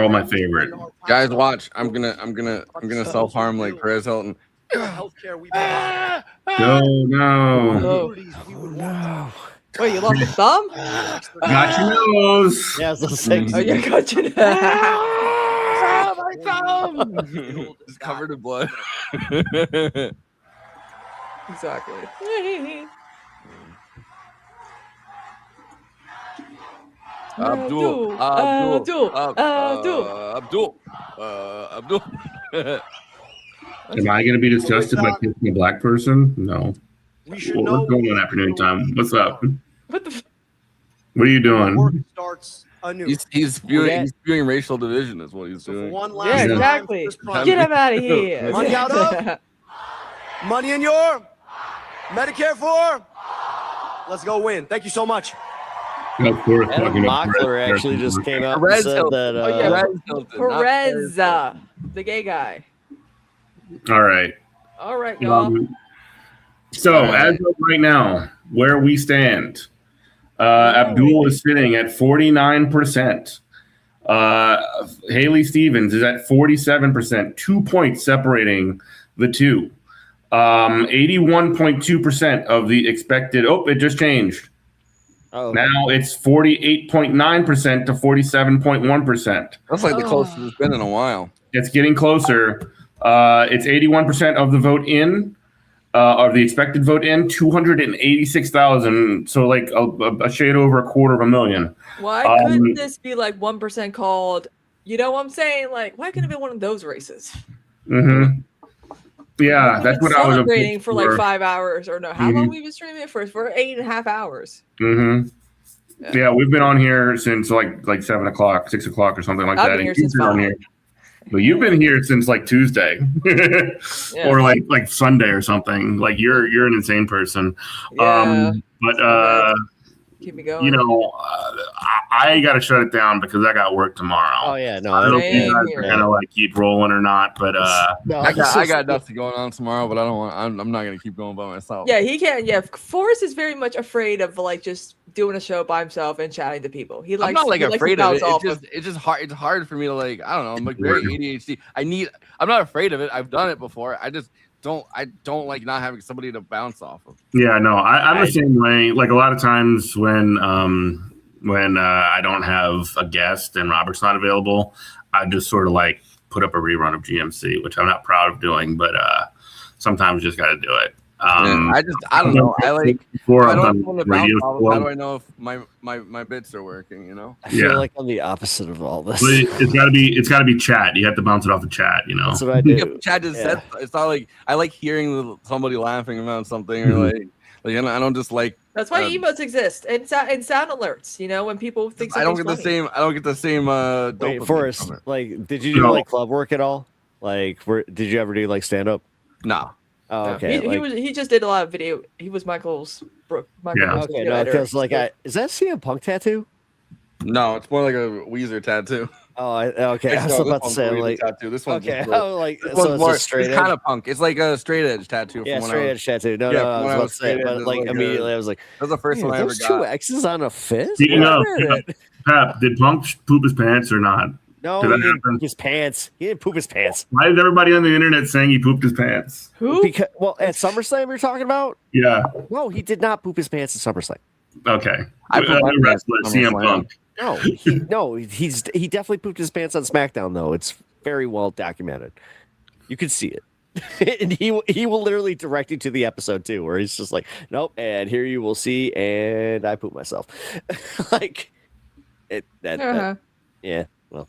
my favorite. Guys, watch. I'm gonna self-harm like Perez Hilton. Healthcare we No. Wait, you lost your thumb? Got your nose. Yeah, it's the same. Oh, you got your Ah, my thumb! It's covered in blood. Exactly. Abdul. Am I going to be disgusted by kissing a black person? No. What's going on afternoon time? What's up? What the? What are you doing? Starts anew. He's spewing racial division is what he's doing. One Yeah, last time exactly. for this project. Get him out of here. Money out of. Money in your. Medicare for. Let's go win. Thank you so much. Of course, Adam talking about Mockler Perez. actually just came out and Perez said Hilton. that. Oh, yeah. Perez, Perez, the gay guy. All right. All right, y'all. So, as of right now, where we stand, Abdul is sitting at 49%. Haley Stevens is at 47%, 2 points separating the two. 81.2% of the expected. Oh, it just changed. Oh. Now it's 48.9% to 47.1%. That's like the closest it's been in a while. It's getting closer. It's 81% of the vote in, of the expected vote in, 286,000. So like a shade over 250,000. Why couldn't this be like 1% called? You know what I'm saying? Like, why couldn't it be one of those races? Mm-hmm. Yeah, that's what I was celebrating for like 5 hours, or no? How long we been streaming it for? For 8.5 hours. Mm-hmm. Yeah, we've been on here since like 7 o'clock, 6 o'clock, or something like I've that. been here And since you've been on 5. here. But you've been here since like Tuesday, or like Sunday or something. Like you're an insane person. Yeah. Keep me going. You know, I got to shut it down because I got work tomorrow. Oh yeah, no. I don't know if you guys are gonna like keep rolling or not, but no, I got nothing going on tomorrow, but I don't want. I'm not gonna keep going by myself. Yeah, he can. Yeah, Forrest is very much afraid of like just doing a show by himself and chatting to people. He likes. I'm not like afraid of it. It's It's just hard. It's hard for me to like. I don't know. I'm like very ADHD. I'm not afraid of it. I've done it before. I don't like not having somebody to bounce off of. Yeah, no, I'm the same way. Like a lot of times when I don't have a guest and Robert's not available, I just sort of like put up a rerun of GMC, which I'm not proud of doing, but sometimes you just got to do it. I don't know. I like. Before I I've don't done want to radio bounce off. before. How do I know if my bits are working? You know. I feel like I'm the opposite of all this. But it's got to be chat. You have to bounce it off the chat. You know. That's what I do. Yeah, chat just said it's not like I like hearing somebody laughing about something or like I don't just like. That's why emotes exist and sound alerts. You know, when people think I don't get something's the funny. same. I don't get the same. Wait, dopamine Forrest, from it. like, did you do like club work at all? Like, did you ever do like stand up? No. Oh, No, okay. He just did a lot of video. He was Michael's. Michael's Okay, video no, editor. because like, is that CM Punk tattoo? No, it's more like a Weezer tattoo. Oh, okay. I was about to say, I'm like, tattoo. This one's okay. just I was like, this so one's it's more, a straight it's edge. kind of punk. It's like a straight edge tattoo. Yeah, from when straight I edge tattoo. No, yeah, no, I was about to say, straight but edge, like it's immediately, I was like, that was the first "Man, one I ever those got. two X's on a fist. Speaking Wait a of, minute." Pep, did Punk poop his pants or not? No, Did he that didn't happen? poop his pants. He didn't poop his pants. Why is everybody on the internet saying he pooped his pants? Who? Because, well, at SummerSlam you're talking about? Yeah. No, he did not poop his pants at SummerSlam. Okay. I pooped my pants Wrestler, at CM SummerSlam. Punk. He definitely pooped his pants on SmackDown though. It's very well documented. You could see it. And he will literally direct you to the episode too, where he's just like, nope, and here you will see, and I poop myself. Like it yeah, well.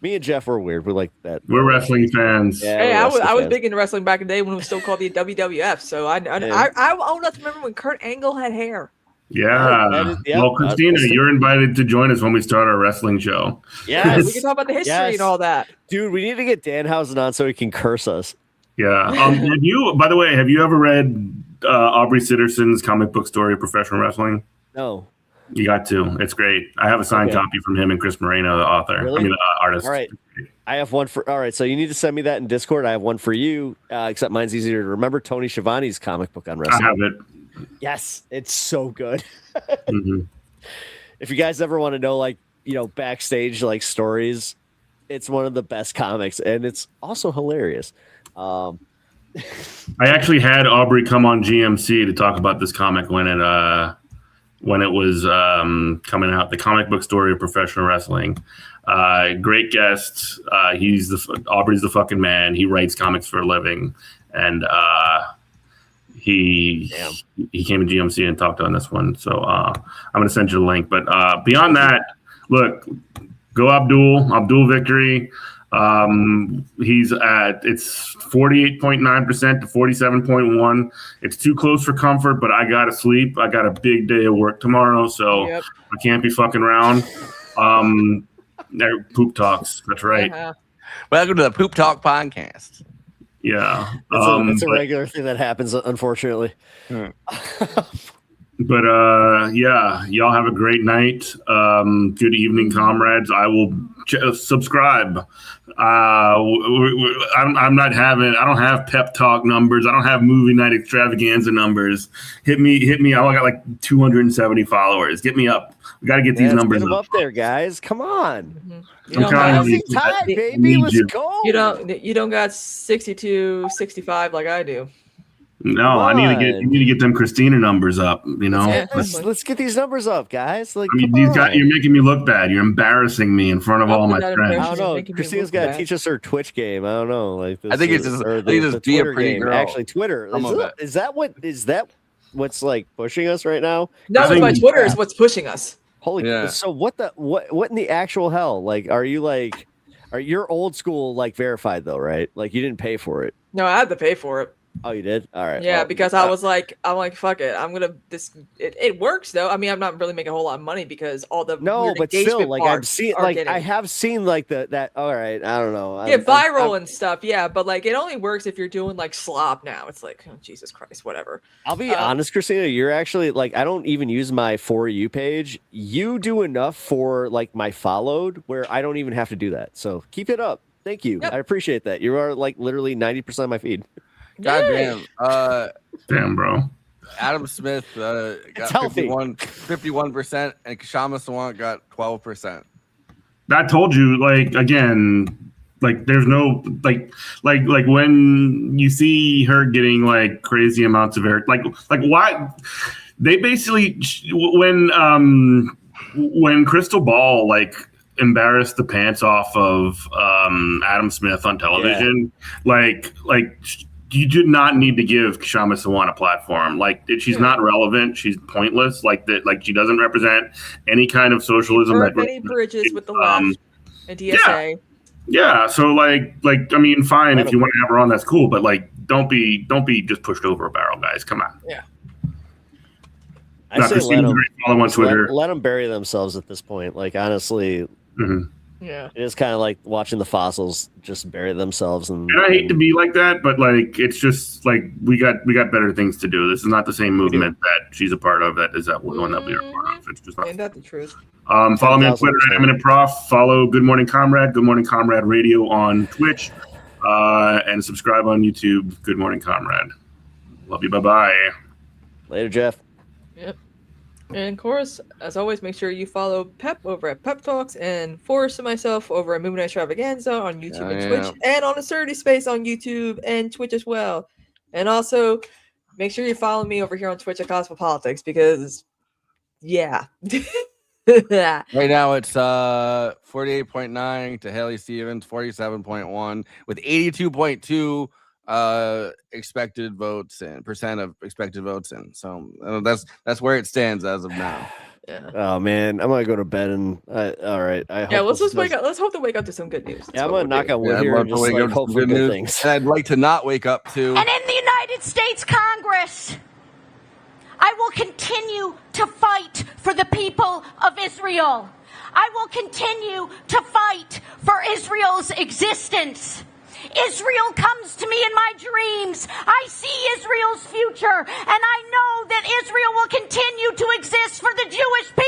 Me and Jeff were weird. We like that. We're wrestling fans. Yeah, Hey, we're I was wrestling big into wrestling back in the day when it was still called the WWF. So I old enough to remember when Kurt Angle had hair. Yeah. Yeah, Well, Kristina, you're invited to join us when we start our wrestling show. Yes. We can talk about the history and all that. Dude, we need to get Danhausen on so he can curse us. Yeah. By the way, have you ever read Aubrey Sitterson's comic book story of professional wrestling? No. You got to. It's great. I have a signed copy from him and Chris Moreno, the author. Really? I mean, the artist. All right. I have one for. All right. So you need to send me that in Discord. I have one for you, except mine's easier to remember. Tony Schiavone's comic book on wrestling. I have it. Yes. It's so good. Mm-hmm. If you guys ever want to know, like, backstage, like, stories, it's one of the best comics. And it's also hilarious. I actually had Aubrey come on GMC to talk about this comic when it was coming out, the comic book story of professional wrestling. Great guest. Aubrey's the fucking man. He writes comics for a living, and he came to GMC and talked on this one. So I'm gonna send you the link. But beyond that, look, go Abdul victory. He's at it's 48.9% to 47.1. It's too close for comfort, but I gotta sleep. I got a big day of work tomorrow, so I can't be fucking around. Poop talks. That's right. Welcome to the Poop Talk podcast. Yeah, it's a regular thing that happens, unfortunately. But yeah, y'all have a great night. Good evening, comrades. I will subscribe. I don't have pep talk numbers. I don't have movie night extravaganza numbers. Hit me. I got like 270 followers. Get me up. We got to get these numbers get them up there, guys. Come on. Time, baby. Let's go. You don't got 62, 65 like I do. No, I need to get them Kristina numbers up. Let's get these numbers up, guys. Like, you're making me look bad. You're embarrassing me in front of all my friends. I don't know. Kristina's got to teach us her Twitch game. I don't know. Like, I think it's just be a pretty game. girl. Actually, Twitter is that what's like pushing us right now? No, my Twitter is what's pushing us. Holy so what in the actual hell? Like, are you're old school like verified though, right? Like you didn't pay for it. No, I had to pay for it. Oh, you did? All right. Yeah, because I'm like, fuck it. I'm gonna it works though. I mean, I'm not really making a whole lot of money because all the but still, like I have seen like that. All right, I don't know. Viral and stuff. Yeah, but like it only works if you're doing like slop now. It's like, oh, Jesus Christ, whatever. I'll be honest, Kristina. You're actually like I don't even use my For You page. You do enough for like my followed where I don't even have to do that. So keep it up. Thank you. I appreciate that. You are like literally 90% of my feed. Goddamn. Damn, bro. Adam Smith got 51%, and Kashama Sawant got 12%. I told you, like, again, like there's no like when you see her getting like crazy amounts of air, like why they basically when Crystal Ball like embarrassed the pants off of Adam Smith on television, like you do not need to give Kashama Sawant a platform. Like she's not relevant. She's pointless. Like that. Like she doesn't represent any kind of socialism. Burn any bridges with the left and DSA. Yeah. So like I mean, fine if you want to have her on, that's cool. But like, don't be just pushed over a barrel, guys. Come on. Yeah. I say follow on Twitter. Let them bury themselves at this point. Like honestly, Yeah. It is kind of like watching the fossils just bury themselves. And I hate to be like that, but like it's just like we got better things to do. This is not the same movement that she's a part of. That is that one that we're a part of. It's just not. Ain't that the truth? Follow me on Twitter at Eminent Prof. Follow Good Morning Comrade, Good Morning Comrade Radio on Twitch, and subscribe on YouTube. Good Morning Comrade. Love you. Bye bye. Later, Jeff. Yep. And of course, as always, make sure you follow Pep over at Pep Talks and Forrest and myself over at Movie Night Extravaganza on YouTube and Twitch, and on Absurdity Space on YouTube and Twitch as well. And also, make sure you follow me over here on Twitch at Cosmopolitics because, yeah. Right now it's 48.9 to Haley Stevens, 47.1 with 82.2 expected votes and percent of expected votes in. So that's where it stands as of now. Yeah. Oh man, I'm gonna go to bed and all right. Let's just wake up. Let's hope to wake up to some good news. Yeah, I'm gonna knock on wood here and just like hope for good things. And I'd like to not wake up to. And in the United States Congress, I will continue to fight for the people of Israel. I will continue to fight for Israel's existence. Israel comes to me in my dreams. I see Israel's future, and I know that Israel will continue to exist for the Jewish people.